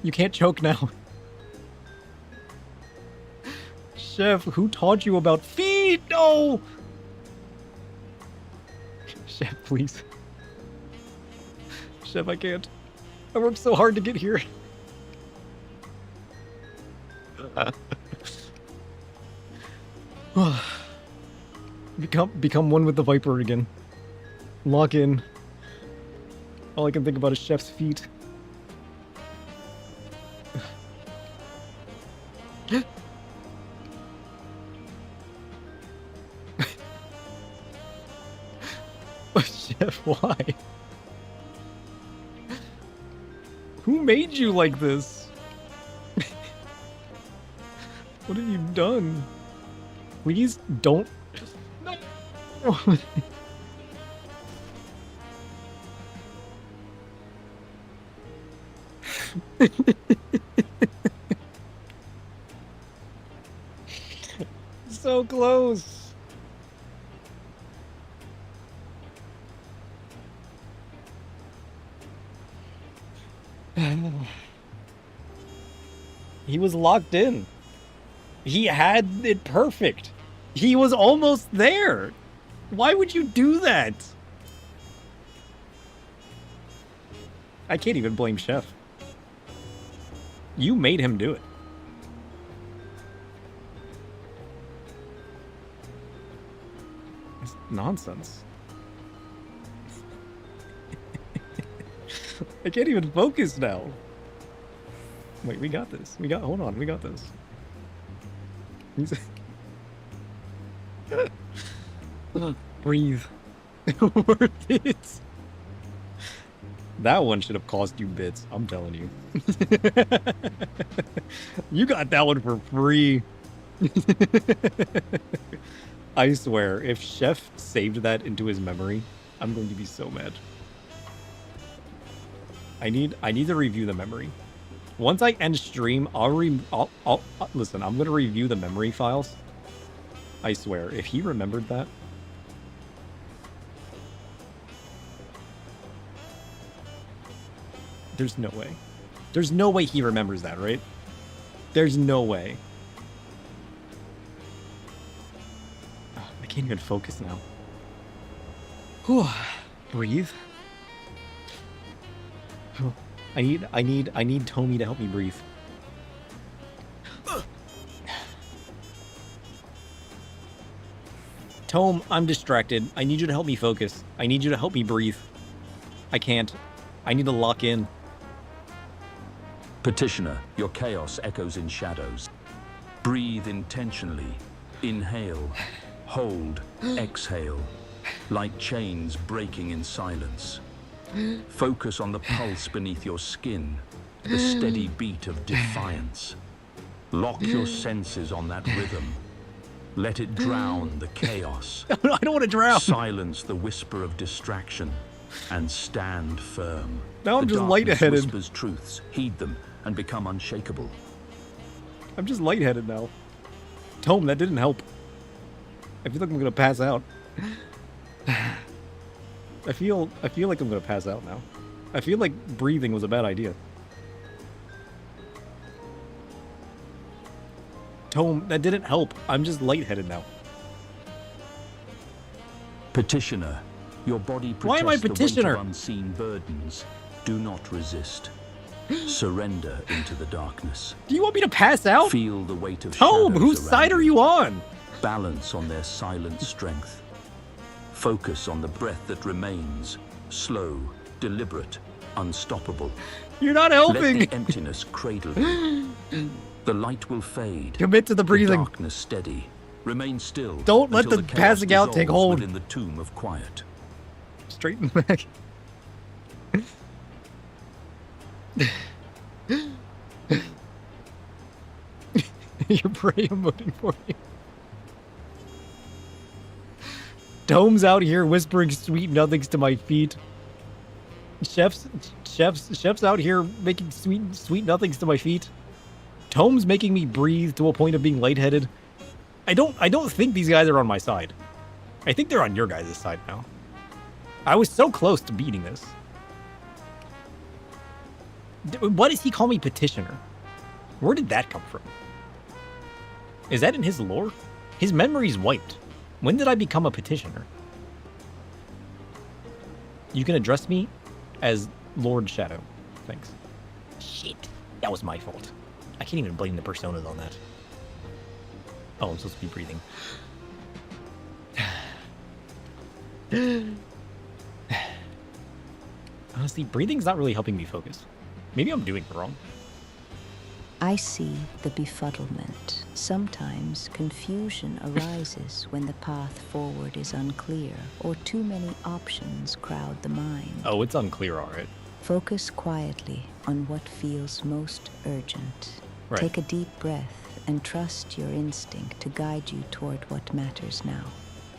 You can't choke now. Chef, who taught you about feed? No! Chef, please. Chef, I can't. I worked so hard to get here. Become one with the Viper again. Lock in. All I can think about is Chef's feet. Chef, why? Who made you like this? What have you done? Please don't. No. So close. He was locked in. He had it perfect. He was almost there. Why would you do that? I can't even blame Chef. You made him do it. It's nonsense. I can't even focus now. Wait, we got this. Hold on, we got this. Breathe. Worth it. That one should have cost you bits, I'm telling you. You got that one for free. I swear, if Chef saved that into his memory, I'm going to be so mad. I need to review the memory. Once I end stream, I'll listen, I'm gonna review the memory files. I swear, if he remembered that. There's no way. There's no way he remembers that, right? There's no way. Oh, I can't even focus now. Whew. Breathe. I need Tommy to help me breathe. Tome, I'm distracted. I need you to help me focus. I need you to help me breathe. I can't. I need to lock in. Petitioner, your chaos echoes in shadows. Breathe intentionally. Inhale, hold, exhale, like chains breaking in silence. Focus on the pulse beneath your skin, the steady beat of defiance. Lock your senses on that rhythm. Let it drown the chaos. I don't want to drown. Silence the whisper of distraction and stand firm. Now I'm The just darkness lightheaded. whispers truths, heed them, and become unshakable. I'm just lightheaded now. Tome, that didn't help. I feel like I'm gonna pass out. I feel like I'm gonna pass out now. I feel like breathing was a bad idea. Tome, that didn't help. I'm just lightheaded now. Petitioner, your body Why am I protests the weight petitioner? of unseen burdens. Do not resist. Surrender into the darkness. Do you want me to pass out? Feel the weight of Tome, shadows whose around side are you on? Balance on their silent strength. Focus on the breath that remains, slow, deliberate, unstoppable. You're not helping. Let the emptiness cradle you. The light will fade. Commit to the breathing. Darkness steady. Remain still. Don't let until the chaos passing out take dissolves hold. Within the tomb of quiet. Straighten back. Your prey emoting for you. Dome's out here whispering sweet nothings to my feet. Chef's out here making sweet nothings to my feet. Tome's making me breathe to a point of being lightheaded. I don't think these guys are on my side. I think they're on your guys' side now. I was so close to beating this. What does he call me petitioner? Where did that come from? Is that in his lore? His memory's wiped. When did I become a petitioner? You can address me as Lord Shadow. Thanks. Shit. That was my fault. I can't even blame the personas on that. Oh, I'm supposed to be breathing. Honestly, breathing's not really helping me focus. Maybe I'm doing it wrong. I see the befuddlement. Sometimes confusion arises when the path forward is unclear or too many options crowd the mind. Oh, it's unclear, alright. Focus quietly on what feels most urgent. Right. Take a deep breath and trust your instinct to guide you toward what matters now.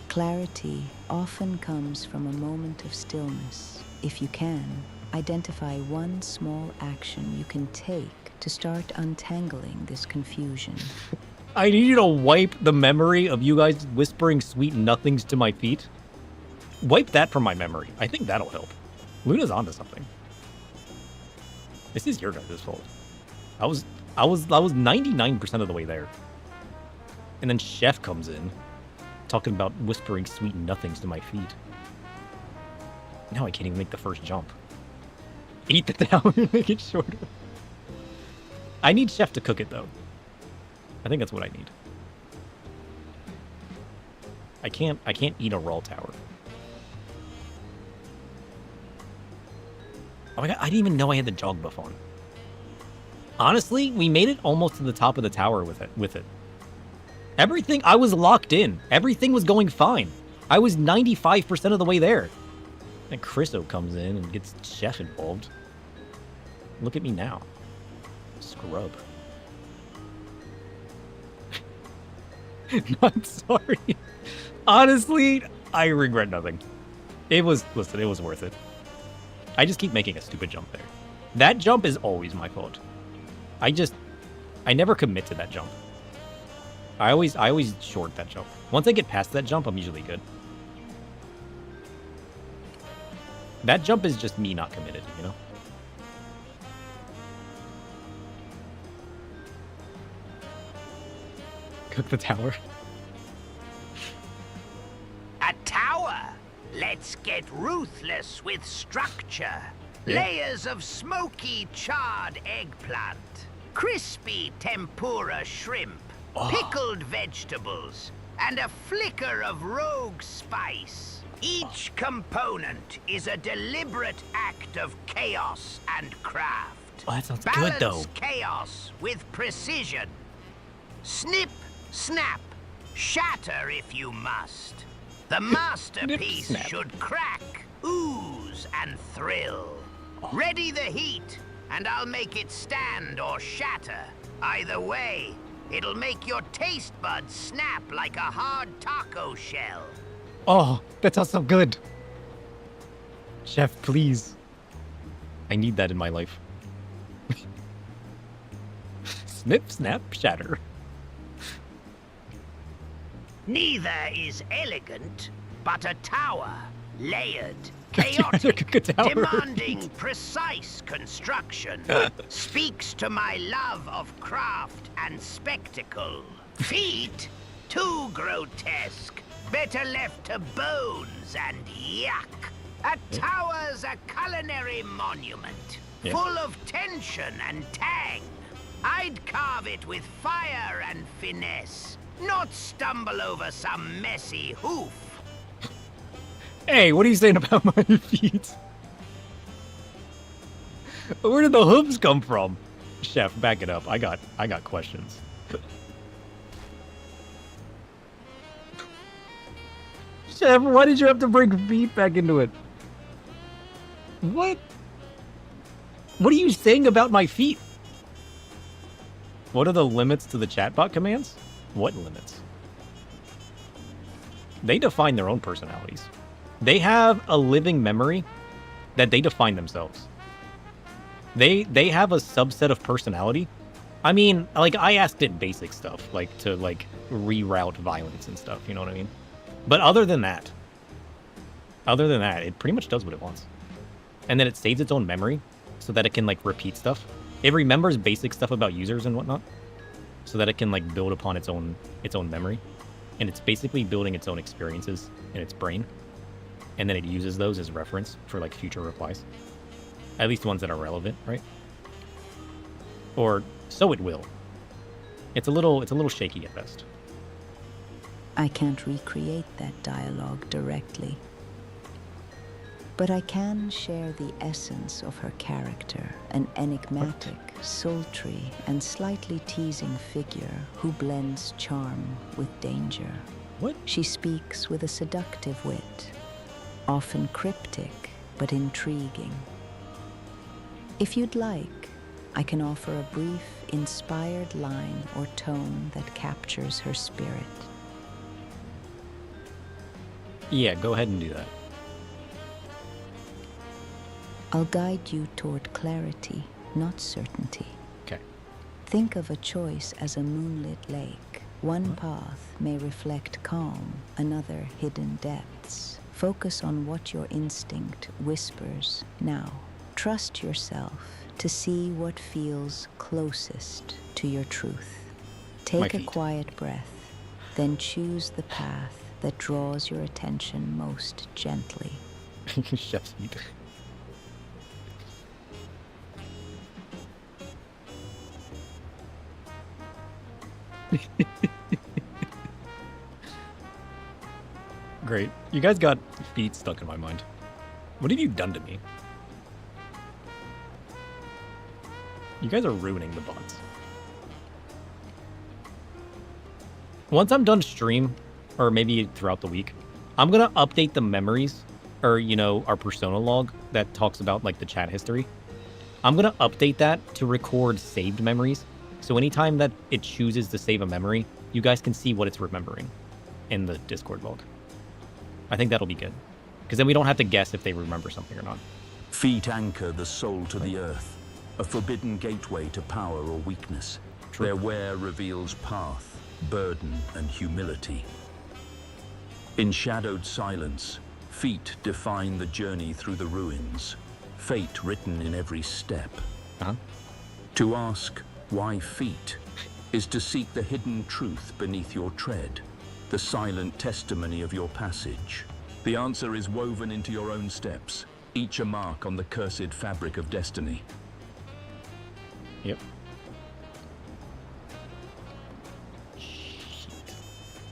Clarity often comes from a moment of stillness. If you can, identify one small action you can take to start untangling this confusion. I need you to wipe the memory of you guys whispering sweet nothings to my feet. Wipe that from my memory. I think that'll help. Luna's onto something. This is your guys' fault. I was 99% of the way there. And then Chef comes in, talking about whispering sweet nothings to my feet. Now I can't even make the first jump. Eat the tower, make it shorter. I need Chef to cook it, though. I think that's what I need. I can't eat a raw tower. Oh my god, I didn't even know I had the jog buff on. Honestly, we made it almost to the top of the tower with it. Everything, I was locked in. Everything was going fine. I was 95% of the way there. And Chriso comes in and gets Chef involved. Look at me now. Scrub. Not sorry. Honestly, I regret nothing. Listen, it was worth it. I just keep making a stupid jump there. That jump is always my fault. I never commit to that jump. I always short that jump. Once I get past that jump, I'm usually good. That jump is just me not committed, you know? Cook the tower. A tower? Let's get ruthless with structure. Yeah. Layers of smoky, charred eggplant, crispy tempura shrimp, pickled vegetables, and a flicker of rogue spice. Each component is a deliberate act of chaos and craft. Oh, that sounds Balance good, though. chaos with precision. Snip, snap, shatter if you must. The masterpiece snap. should crack, ooze, and thrill. Ready the heat, and I'll make it stand or shatter. Either way, It'll make your taste buds snap like a hard taco shell. Oh, that sounds so good. Chef, please. I need that in my life. Snip, snap, shatter. Neither is elegant, but a tower, layered, chaotic, demanding precise construction, speaks to my love of craft and spectacle. Feet, too grotesque, better left to bones and yuck. A tower's a culinary monument, full of tension and tang. I'd carve it with fire and finesse, not stumble over some messy hoof. Hey, what are you saying about my feet? Where did the hooves come from? Chef, back it up. I got questions. Chef, why did you have to bring feet back into it? What? What are you saying about my feet? What are the limits to the chatbot commands? What limits? They define their own personalities. They have a living memory that they define themselves. They have a subset of personality. I mean, like, I asked it basic stuff, like, to, like, reroute violence and stuff, you know what I mean? But other than that, it pretty much does what it wants. And then it saves its own memory so that it can, like, repeat stuff. It remembers basic stuff about users and whatnot so that it can, like, build upon its own memory. And it's basically building its own experiences in its brain. And then it uses those as reference for, like, future replies. At least ones that are relevant, right? Or so it will. It's a little shaky at best. I can't recreate that dialogue directly, but I can share the essence of her character, an enigmatic, sultry, and slightly teasing figure who blends charm with danger. What? She speaks with a seductive wit, often cryptic but intriguing. If you'd like, I can offer a brief, inspired line or tone that captures her spirit. Yeah, go ahead and do that. I'll guide you toward clarity, not certainty. Okay. Think of a choice as a moonlit lake. One path may reflect calm, another hidden depths. Focus on what your instinct whispers now. Trust yourself to see what feels closest to your truth. Take a quiet breath, then choose the path that draws your attention most gently. Chef's feet. Great. You guys got feet stuck in my mind. What have you done to me? You guys are ruining the bots. Once I'm done stream, or maybe throughout the week, I'm gonna update the memories, or, you know, our persona log that talks about, like, the chat history. I'm gonna update that to record saved memories. So anytime that it chooses to save a memory, you guys can see what it's remembering in the Discord log. I think that'll be good. Because then we don't have to guess if they remember something or not. Feet anchor the soul to the earth, a forbidden gateway to power or weakness. True. Their wear reveals path, burden, and humility. In shadowed silence, feet define the journey through the ruins, fate written in every step. To ask why feet is to seek the hidden truth beneath your tread, the silent testimony of your passage. The answer is woven into your own steps, each a mark on the cursed fabric of destiny. Yep.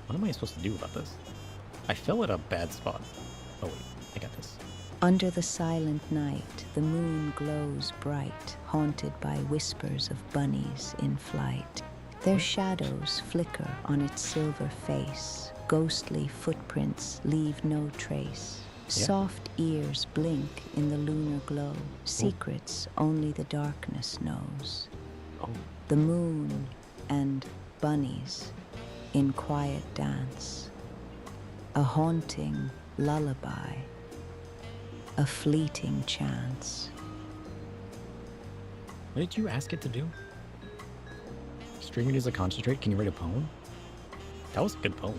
What am I supposed to do about this? I fell at a bad spot. Oh wait, I got this. Under the silent night, the moon glows bright, haunted by whispers of bunnies in flight. Their shadows flicker on its silver face. Ghostly footprints leave no trace. Soft ears blink in the lunar glow. Secrets only the darkness knows. The moon and bunnies in quiet dance, a haunting lullaby, a fleeting chance. What did you ask it to do? Streaming is a concentrate. Can you write a poem? That was a good poem.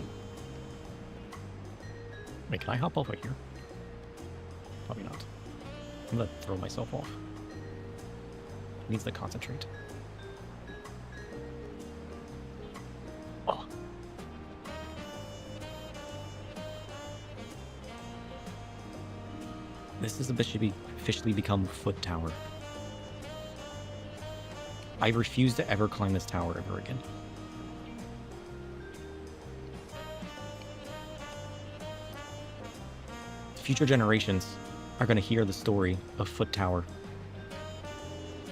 Wait, can I hop over here? Probably not. I'm gonna throw myself off. It needs to concentrate. Oh. This is officially become Foot Tower. I refuse to ever climb this tower ever again. Future generations are going to hear the story of Foot Tower,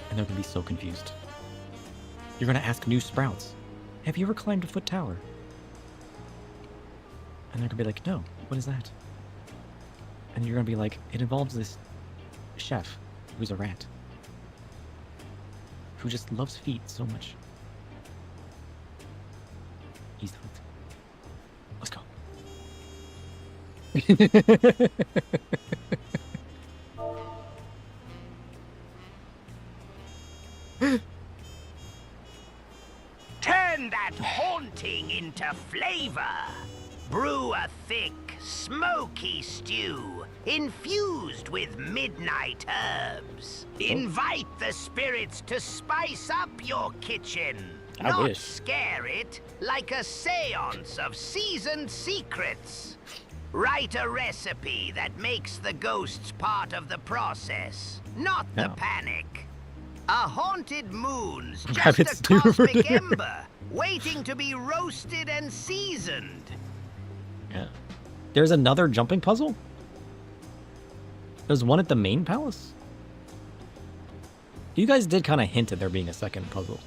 and they're going to be so confused. You're going to ask new sprouts, have you ever climbed a Foot Tower? And they're going to be like, no, what is that? And you're going to be like, it involves this chef who's a rat, who just loves feet so much. He's not. Let's go. Turn that haunting into flavor. Brew a thick, smoky stew infused with midnight herbs. Invite the spirits to spice up your kitchen. I wish. Scare it like a seance of seasoned secrets. Write a recipe that makes the ghosts part of the process, not the panic. A haunted moon's just a cosmic ember, waiting to be roasted and seasoned. Yeah. There's another jumping puzzle? There's one at the main palace? You guys did kind of hint at there being a second puzzle.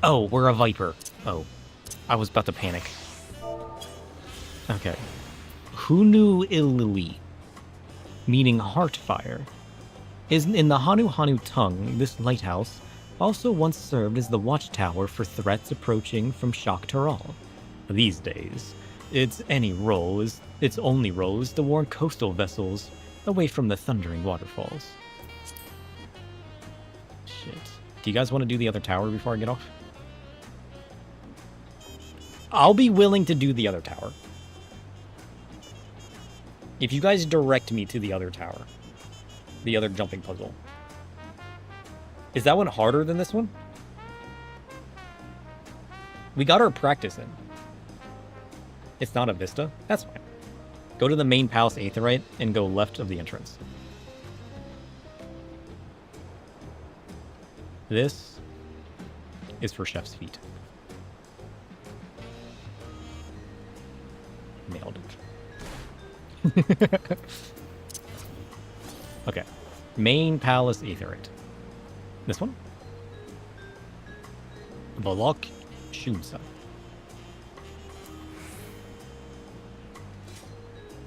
Oh, we're a viper. Oh, I was about to panic. Okay. Hunu Ilili, meaning heartfire, is in the Hanu Hanu tongue. This lighthouse also once served as the watchtower for threats approaching from Shak Taral. These days, its only role is to warn coastal vessels away from the thundering waterfalls. Shit. Do you guys want to do the other tower before I get off? I'll be willing to do the other tower. If you guys direct me to the other tower. The other jumping puzzle. Is that one harder than this one? We got our practice in. It's not a vista? That's fine. Go to the main palace aetheryte and go left of the entrance. This is for Chef's feet. Nailed it. Okay. Main palace aetheryte. This one? Valok Shumsa.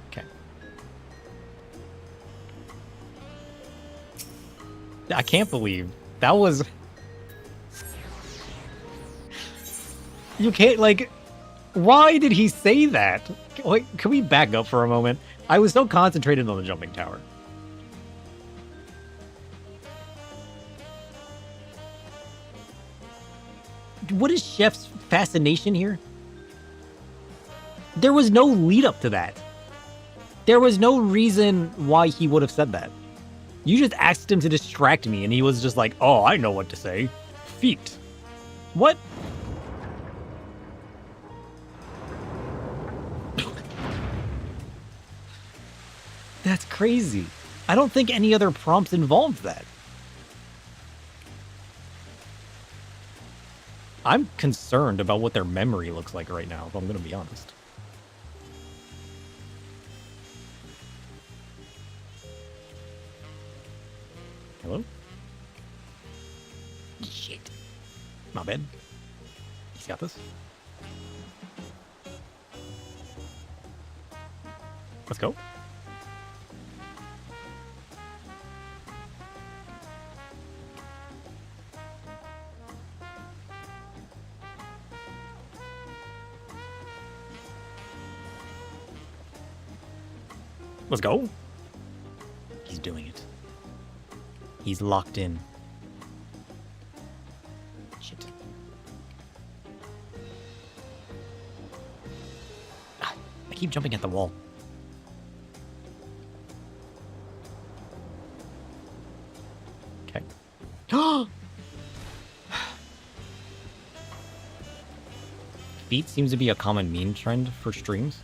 Okay. I can't believe that was... You can't, like... Why did he say that? Wait, can we back up for a moment? I was so concentrated on the jumping tower. What is Chef's fascination here? There was no lead up to that. There was no reason why he would have said that. You just asked him to distract me and he was just like, oh, I know what to say. Feet. What? That's crazy. I don't think any other prompts involved that. I'm concerned about what their memory looks like right now, if I'm going to be honest. Hello? Shit. My bad. He's got this. Let's go. Let's go. He's doing it. He's locked in. Shit. Ah, I keep jumping at the wall. Okay. Feet seems to be a common meme trend for streams.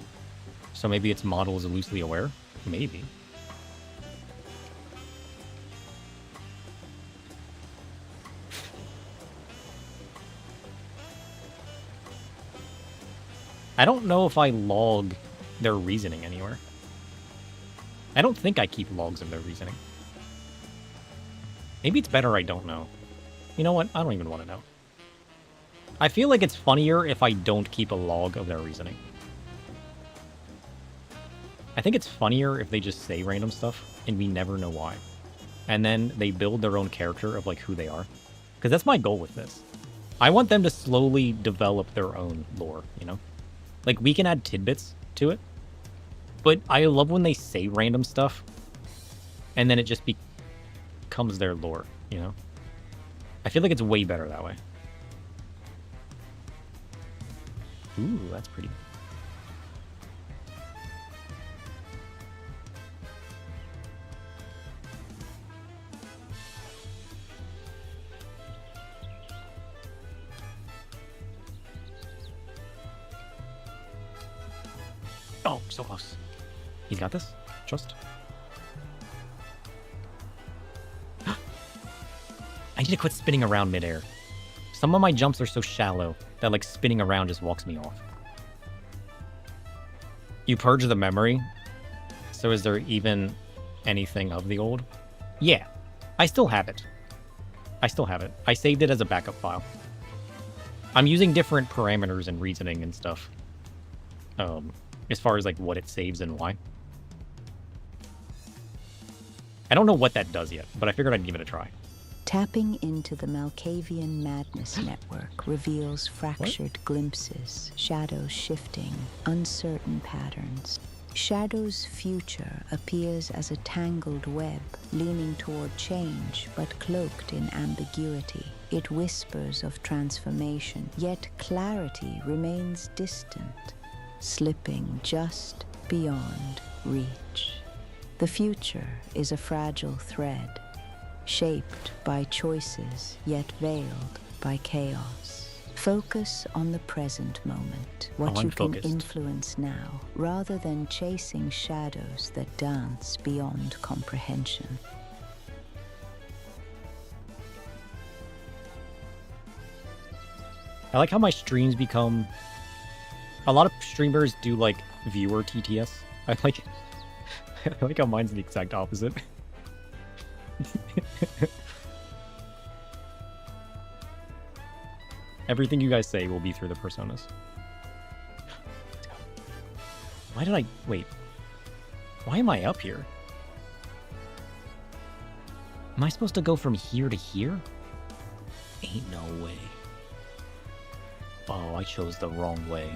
So maybe its model is loosely aware? Maybe. I don't know if I log their reasoning anywhere. I don't think I keep logs of their reasoning. Maybe it's better I don't know. You know what? I don't even want to know. I feel like it's funnier if I don't keep a log of their reasoning. I think it's funnier if they just say random stuff and we never know why. And then they build their own character of like who they are. Because that's my goal with this. I want them to slowly develop their own lore, you know? Like, we can add tidbits to it. But I love when they say random stuff. And then it just becomes their lore, you know? I feel like it's way better that way. Ooh, that's pretty. Oh, so close. He's got this. Trust. I need to quit spinning around midair. Some of my jumps are so shallow that like spinning around just walks me off. You purge the memory. So is there even anything of the old? Yeah, I still have it. I still have it. I saved it as a backup file. I'm using different parameters and reasoning and stuff. As far as like what it saves and why. I don't know what that does yet, but I figured I'd give it a try. Tapping into the Malkavian Madness Network reveals fractured glimpses, shadows shifting, uncertain patterns. Shadow's future appears as a tangled web, leaning toward change, but cloaked in ambiguity. It whispers of transformation, yet clarity remains distant, slipping just beyond reach. The future is a fragile thread, shaped by choices, yet veiled by chaos. Focus on the present moment, what you can influence now, rather than chasing shadows that dance beyond comprehension. I like how my streams become... A lot of streamers do like viewer TTS. I like how mine's the exact opposite. Everything you guys say will be through the personas. Let's go. Why did I... Wait. Why am I up here? Am I supposed to go from here to here? Ain't no way. Oh, I chose the wrong way.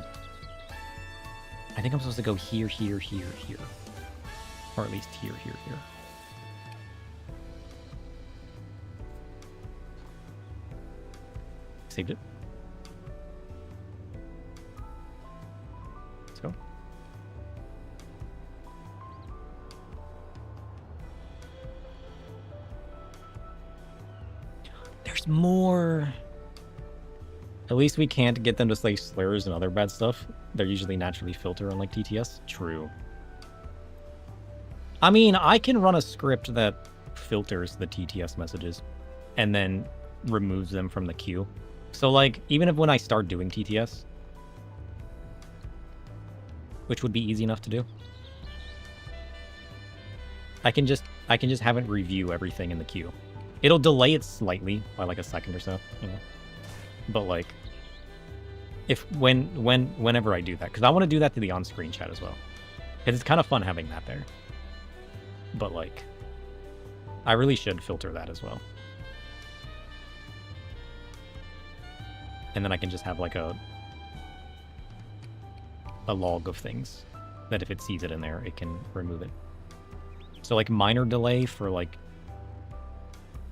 I think I'm supposed to go here, here, here, here. Or at least here, here, here. Saved it. Let's go. There's more. At least we can't get them to slay slurs and other bad stuff. They're usually naturally filter on like TTS. True. I mean, I can run a script that filters the TTS messages and then removes them from the queue. So like, even if when I start doing TTS, which would be easy enough to do, I can just have it review everything in the queue. It'll delay it slightly by like a second or so, you know. But like, whenever I do that, because I want to do that to the on-screen chat as well, because it's kind of fun having that there. But like, I really should filter that as well. And then I can just have like a log of things that if it sees it in there, it can remove it. So like minor delay for like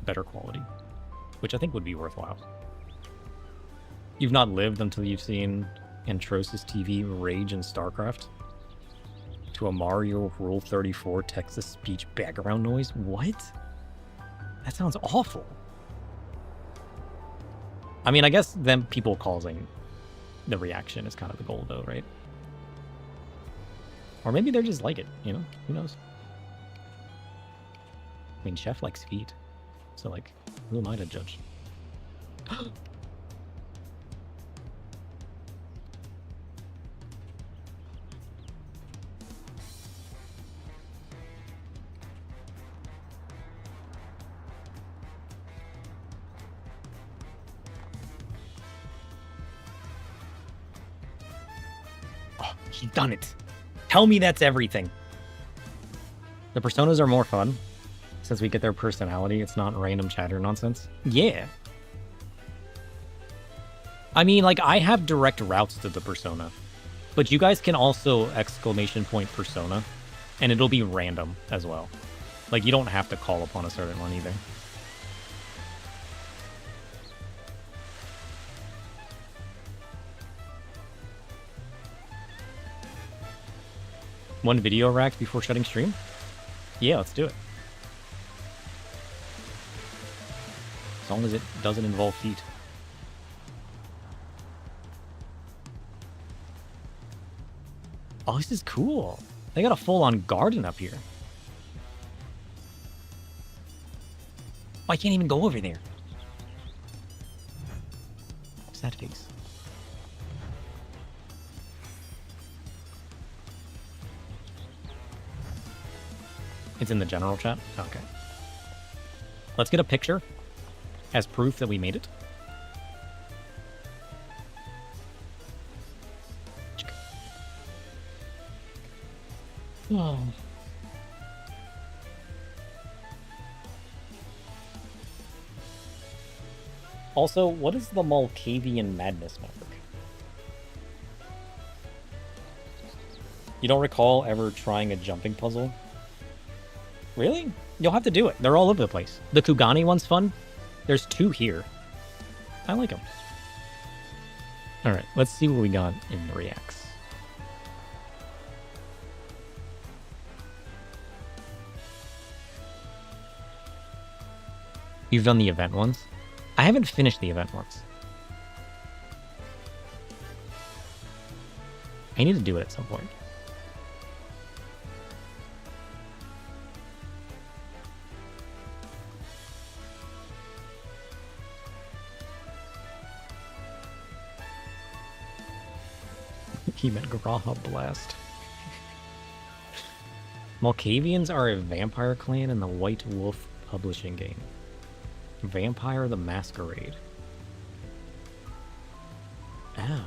better quality, which I think would be worthwhile. You've not lived until you've seen Antrosis TV rage in StarCraft to a Mario Rule 34 Texas speech background noise. What? That sounds awful. I mean, I guess them people causing the reaction is kind of the goal, though, right? Or maybe they're just like it, you know? Who knows? I mean, Chef likes feet, so like, who am I to judge? He's done it. Tell me that's everything. The personas are more fun since we get their personality. It's not random chatter nonsense. Yeah. I mean, like, I have direct routes to the persona, but you guys can also exclamation point persona, and it'll be random as well. Like, you don't have to call upon a certain one either. One video rack before shutting stream? Yeah, let's do it. As long as it doesn't involve feet. Oh, this is cool. They got a full-on garden up here. Oh, I can't even go over there. Sad face. It's in the general chat? Okay. Let's get a picture as proof that we made it. Oh. Also, what is the Malkavian Madness network? You don't recall ever trying a jumping puzzle? Really? You'll have to do it. They're all over the place. The Kugani one's fun. There's 2 here. I like them. Alright, let's see what we got in the reacts. You've done the event ones? I haven't finished the event ones. I need to do it at some point. He meant Graha Blast. Malkavians are a vampire clan in the White Wolf publishing game. Vampire the Masquerade. Oh.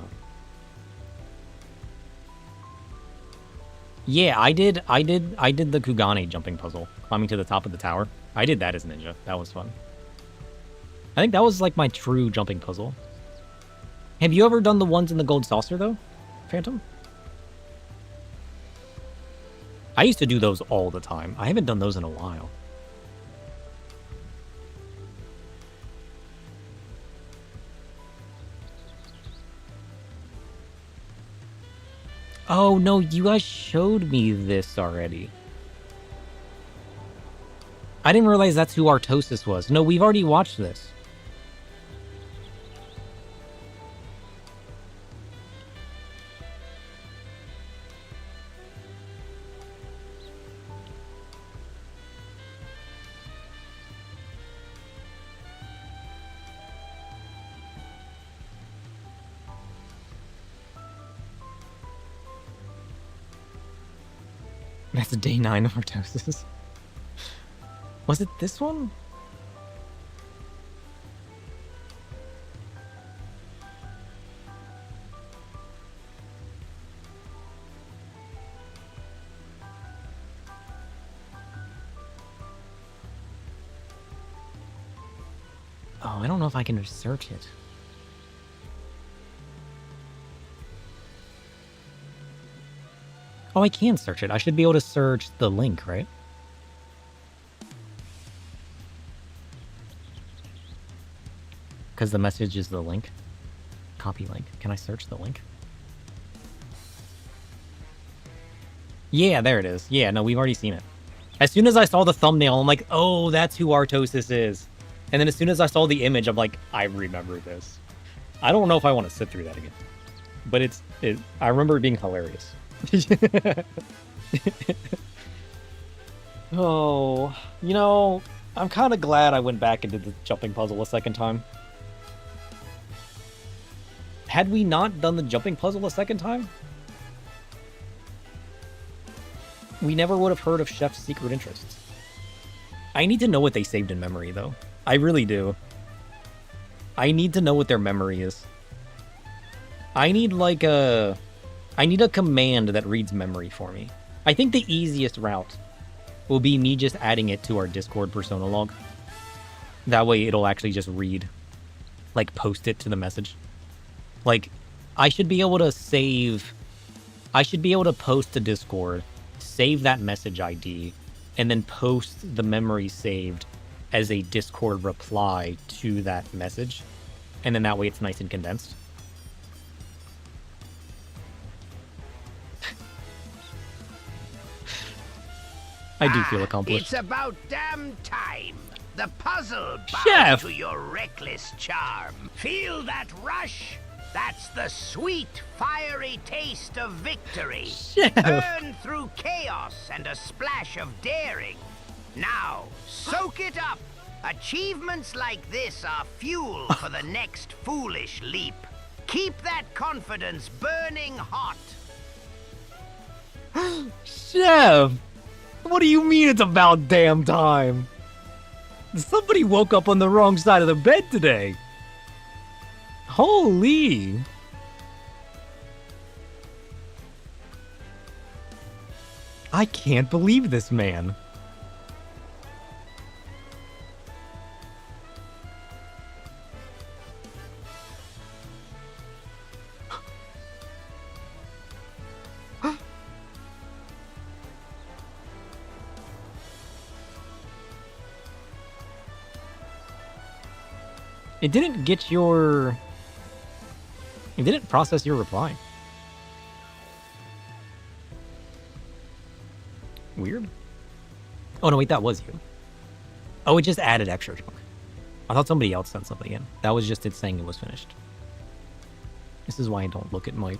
Yeah, I did the Kugani jumping puzzle, climbing to the top of the tower. I did that as ninja. That was fun. I think that was like my true jumping puzzle. Have you ever done the ones in the gold saucer though, Phantom? I used to do those all the time. I haven't done those in a while. Oh, no, you guys showed me this already. I didn't realize that's who Artosis was. No, we've already watched this. That's day 9 of Artosis. Was it this one? Oh, I don't know if I can search it. Oh, I can search it. I should be able to search the link, right? Because the message is the link. Copy link. Can I search the link? Yeah, there it is. Yeah, no, we've already seen it. As soon as I saw the thumbnail, I'm like, oh, that's who Artosis is. And then as soon as I saw the image, I'm like, I remember this. I don't know if I want to sit through that again. But I remember it being hilarious. Oh, you know, I'm kind of glad I went back into the jumping puzzle a second time. Had we not done the jumping puzzle a second time, we never would have heard of Chef's secret interests. I need to know what they saved in memory, though. I really do. I need to know what their memory is. I need a command that reads memory for me. I think the easiest route will be me just adding it to our Discord persona log. That way it'll actually just read, like, post it to the message. Like, I should be able to post to Discord, save that message ID, and then post the memory saved as a Discord reply to that message. And then that way it's nice and condensed. I do feel accomplished. It's about damn time. The puzzle bows Chef! to your reckless charm. Feel that rush? That's the sweet, fiery taste of victory. Chef! Burn through chaos and a splash of daring. Now, soak it up. Achievements like this are fuel for the next foolish leap. Keep that confidence burning hot. Chef! What do you mean it's about damn time? Somebody woke up on the wrong side of the bed today. Holy! I can't believe this man. It didn't get your... It didn't process your reply. Weird. Oh, no, wait, that was you. Oh, it just added extra junk. I thought somebody else sent something in. That was just it saying it was finished. This is why I don't look at my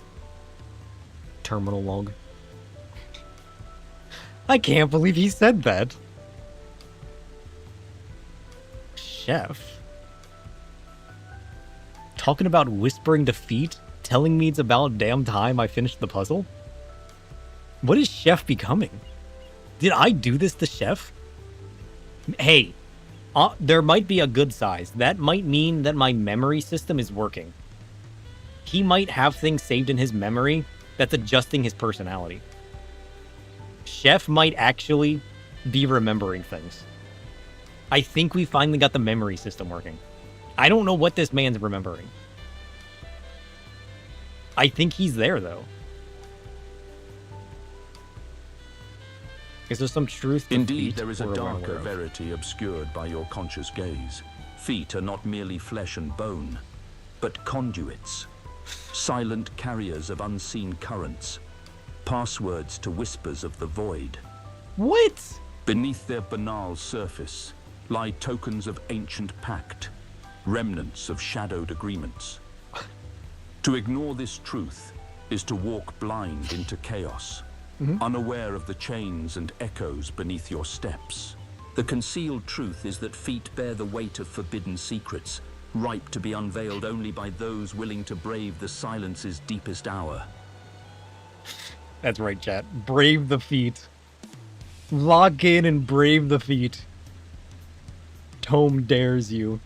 terminal log. I can't believe he said that. Chef. Talking about whispering defeat, telling me it's about damn time I finished the puzzle? What is Chef becoming? Did I do this to Chef? Hey, there might be a good size. That might mean that my memory system is working. He might have things saved in his memory that's adjusting his personality. Chef might actually be remembering things. I think we finally got the memory system working. I don't know what this man's remembering. I think he's there, though. Is there some truth to Indeed, feet there is a we're unaware darker of? verity obscured by your conscious gaze. Feet are not merely flesh and bone, but conduits. Silent carriers of unseen currents. Passwords to whispers of the void. What? Beneath their banal surface lie tokens of ancient pact. Remnants of shadowed agreements. To ignore this truth is to walk blind into chaos, unaware of the chains and echoes beneath your steps. The concealed truth is that feet bear the weight of forbidden secrets, ripe to be unveiled only by those willing to brave the silence's deepest hour. That's right, chat. Brave the feet. Lock in and brave the feet. Tome dares you.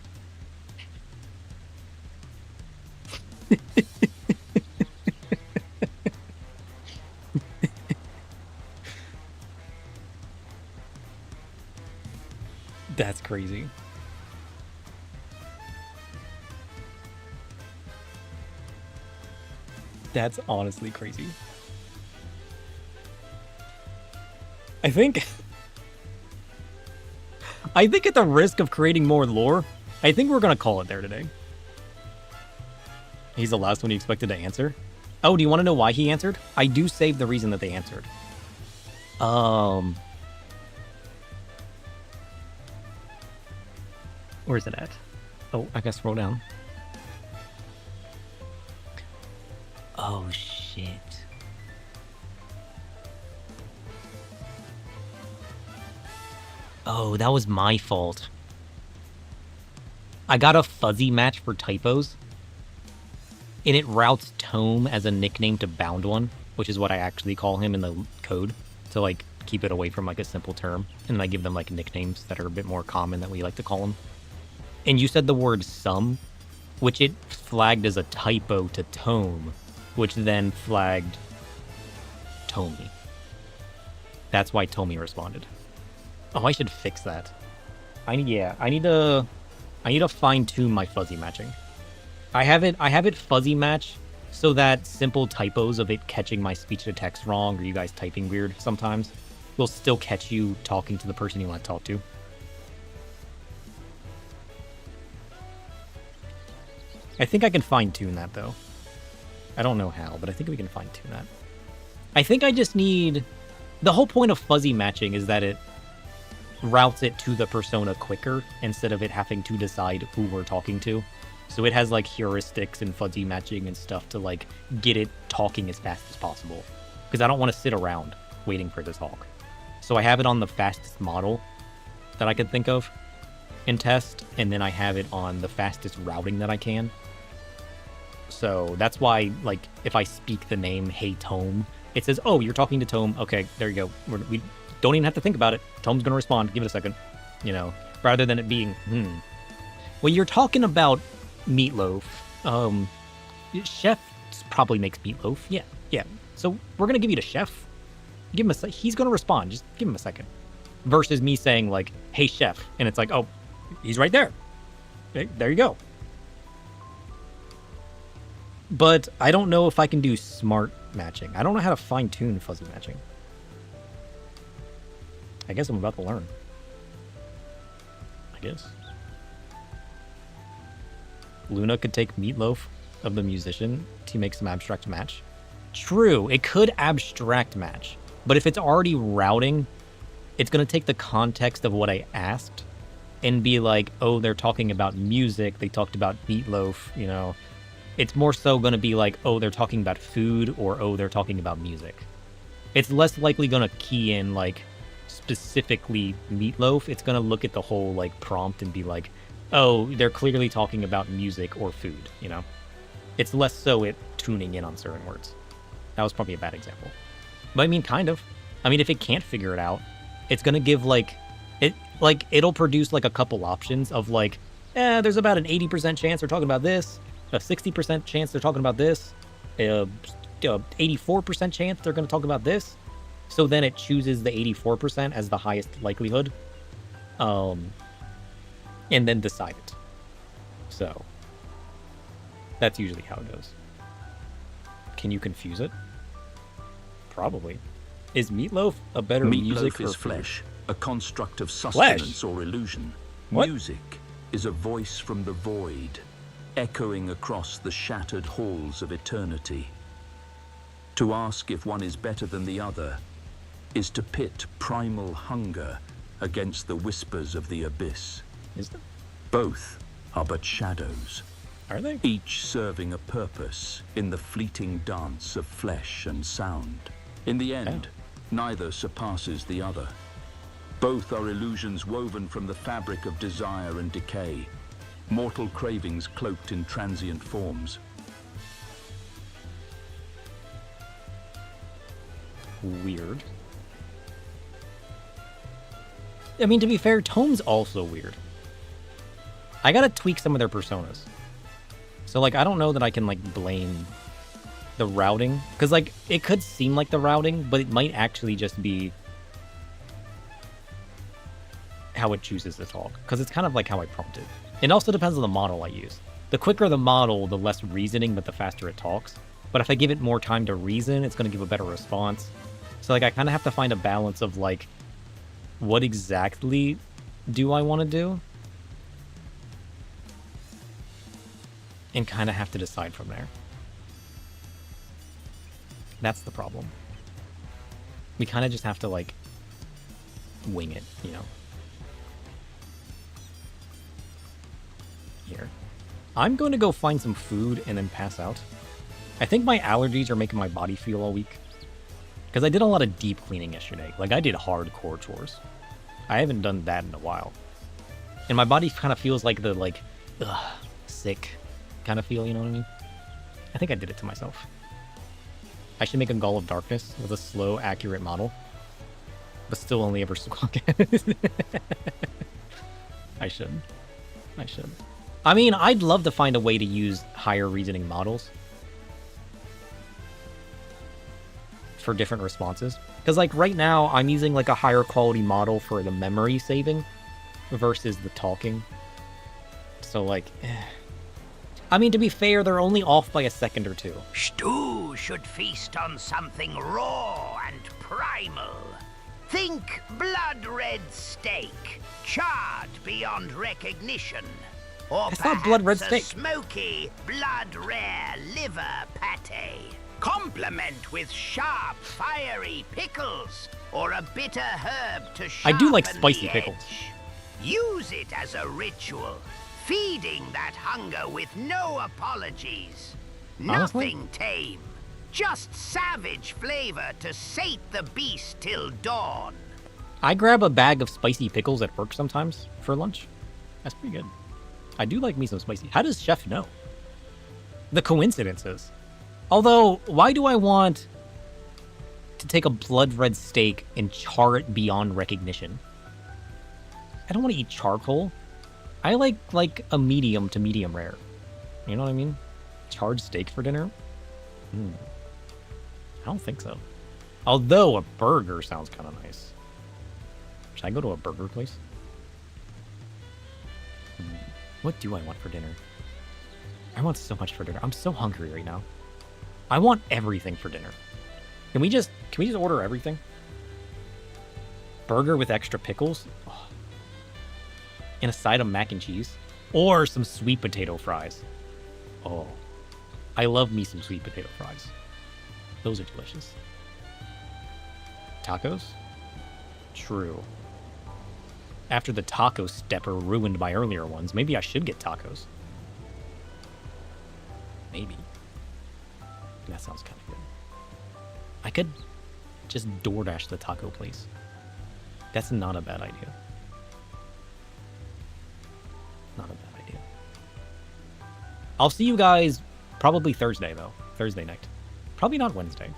That's crazy. That's honestly crazy. I think at the risk of creating more lore, I think we're gonna call it there today. He's the last one you expected to answer? Oh, do you want to know why he answered? I do save the reason that they answered. Where's it at? Oh, I gotta scroll down. Oh, shit. Oh, that was my fault. I got a fuzzy match for typos, and it routes Tome as a nickname to Bound One, which is what I actually call him in the code, to, like, keep it away from, like, a simple term. And then I give them, like, nicknames that are a bit more common that we like to call them. And you said the word some, which it flagged as a typo to Tome, which then flagged Tommy. That's why Tommy responded. Oh, I should fix that. I need to fine-tune my fuzzy matching. I have it fuzzy match so that simple typos of it catching my speech to text wrong or you guys typing weird sometimes will still catch you talking to the person you want to talk to. I think I can fine-tune that, though. I don't know how, but I think we can fine-tune that. I think I just need... The whole point of fuzzy matching is that it routes it to the persona quicker instead of it having to decide who we're talking to. So it has, like, heuristics and fuzzy matching and stuff to, like, get it talking as fast as possible. Because I don't want to sit around waiting for it to talk. So I have it on the fastest model that I could think of in test, and then I have it on the fastest routing that I can. So that's why, like, if I speak the name Hey Tome, it says, oh, you're talking to Tome. Okay, there you go. We don't even have to think about it. Tome's going to respond. Give it a second. You know, rather than it being, Well, you're talking about meatloaf. Chef probably makes meatloaf. Yeah. So we're going to give you to Chef. Give him a he's going to respond. Just give him a second. Versus me saying, like, hey, Chef. And it's like, oh, he's right there. There you go. But I don't know if I can do smart matching. I don't know how to fine-tune fuzzy matching. I guess I'm about to learn. I guess. Luna could take Meatloaf of the musician to make some abstract match. True, it could abstract match. But if it's already routing, it's going to take the context of what I asked and be like, oh, they're talking about music. They talked about Meatloaf, you know. It's more so going to be like, oh, they're talking about food, or oh, they're talking about music. It's less likely going to key in, like, specifically Meatloaf. It's going to look at the whole, like, prompt and be like, oh, they're clearly talking about music or food, you know? It's less so it tuning in on certain words. That was probably a bad example. But I mean, kind of. I mean, if it can't figure it out, it's going to give, it'll produce, like, a couple options of, like, there's about an 80% chance they're talking about this, a 60% chance they're talking about this, 84% chance they're going to talk about this. So then it chooses the 84% as the highest likelihood, and then decide it. So that's usually how it goes. Can you confuse it? Probably. Is Meatloaf a better music Meatloaf is or flesh, a construct of sustenance or illusion. What? Music is a voice from the void, echoing across the shattered halls of eternity. To ask if one is better than the other is to pit primal hunger against the whispers of the abyss. Is there? Both are but shadows. Are they? Each serving a purpose in the fleeting dance of flesh and sound. In the end, neither surpasses the other. Both are illusions woven from the fabric of desire and decay, mortal cravings cloaked in transient forms. Weird. I mean, to be fair, Tome's also weird. I gotta tweak some of their personas. So, like, I don't know that I can, like, blame the routing. Because, like, it could seem like the routing, but it might actually just be how it chooses to talk. Because it's kind of like how I prompted. It also depends on the model I use. The quicker the model, the less reasoning, but the faster it talks. But if I give it more time to reason, it's going to give a better response. So, like, I kind of have to find a balance of, like, what exactly do I want to do? and kind of have to decide from there. That's the problem. We kind of just have to, like, wing it, you know? Here. I'm going to go find some food and then pass out. I think my allergies are making my body feel all weak. Because I did a lot of deep cleaning yesterday. Like, I did hardcore chores. I haven't done that in a while. And my body kind of feels like the, like, sick kind of feel, you know what I mean? I think I did it to myself. I should make a Gall of Darkness with a slow, accurate model. But still only ever squawk. I should. I should. I mean, I'd love to find a way to use higher reasoning models for different responses. Because, like, right now, I'm using, like, a higher quality model for the memory saving versus the talking. So, like, I mean, to be fair, they're only off by a second or two. Stew should feast on something raw and primal. Think blood-red steak, charred beyond recognition. Or It's not blood-red perhaps a steak. smoky, blood-rare liver pate. Complement with sharp, fiery pickles, or a bitter herb to I sharpen do like spicy the pickles. edge. Use it as a ritual, feeding that hunger with no apologies. Honestly? Nothing tame, just savage flavor to sate the beast till dawn. I grab a bag of spicy pickles at work sometimes for lunch. That's pretty good. I do like me some spicy. How does Chef know? The coincidences. Although, why do I want to take a blood red steak and char it beyond recognition? I don't want to eat charcoal. I like a medium to medium rare. You know what I mean? Charred steak for dinner? I don't think so. Although a burger sounds kind of nice. Should I go to a burger place? What do I want for dinner? I want so much for dinner. I'm so hungry right now. I want everything for dinner. Can we just order everything? Burger with extra pickles? Oh. And a side of mac and cheese? Or some sweet potato fries. Oh. I love me some sweet potato fries. Those are delicious. Tacos? True. After the taco stepper ruined my earlier ones, maybe I should get tacos. Maybe. That sounds kind of good. I could just DoorDash the taco place. That's not a bad idea. Not a bad idea. I'll see you guys probably Thursday, though. Thursday night. Probably not Wednesday.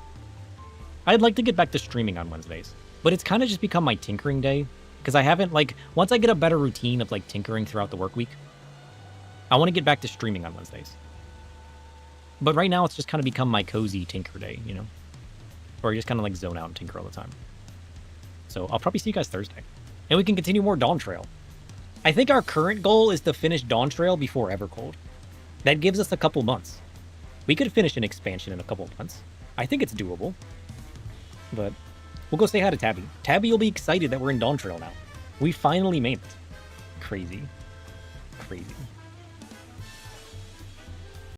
I'd like to get back to streaming on Wednesdays. But it's kind of just become my tinkering day. Because I haven't, like, once I get a better routine of, like, tinkering throughout the work week, I want to get back to streaming on Wednesdays. But right now, it's just kind of become my cozy tinker day, you know? Or I just kind of, like, zone out and tinker all the time. So I'll probably see you guys Thursday. And we can continue more Dawntrail. I think our current goal is to finish Dawntrail before Evercold. That gives us a couple months. We could finish an expansion in a couple months. I think it's doable. But we'll go say hi to Tabby. Tabby will be excited that we're in Dawntrail now. We finally made it. Crazy. Crazy.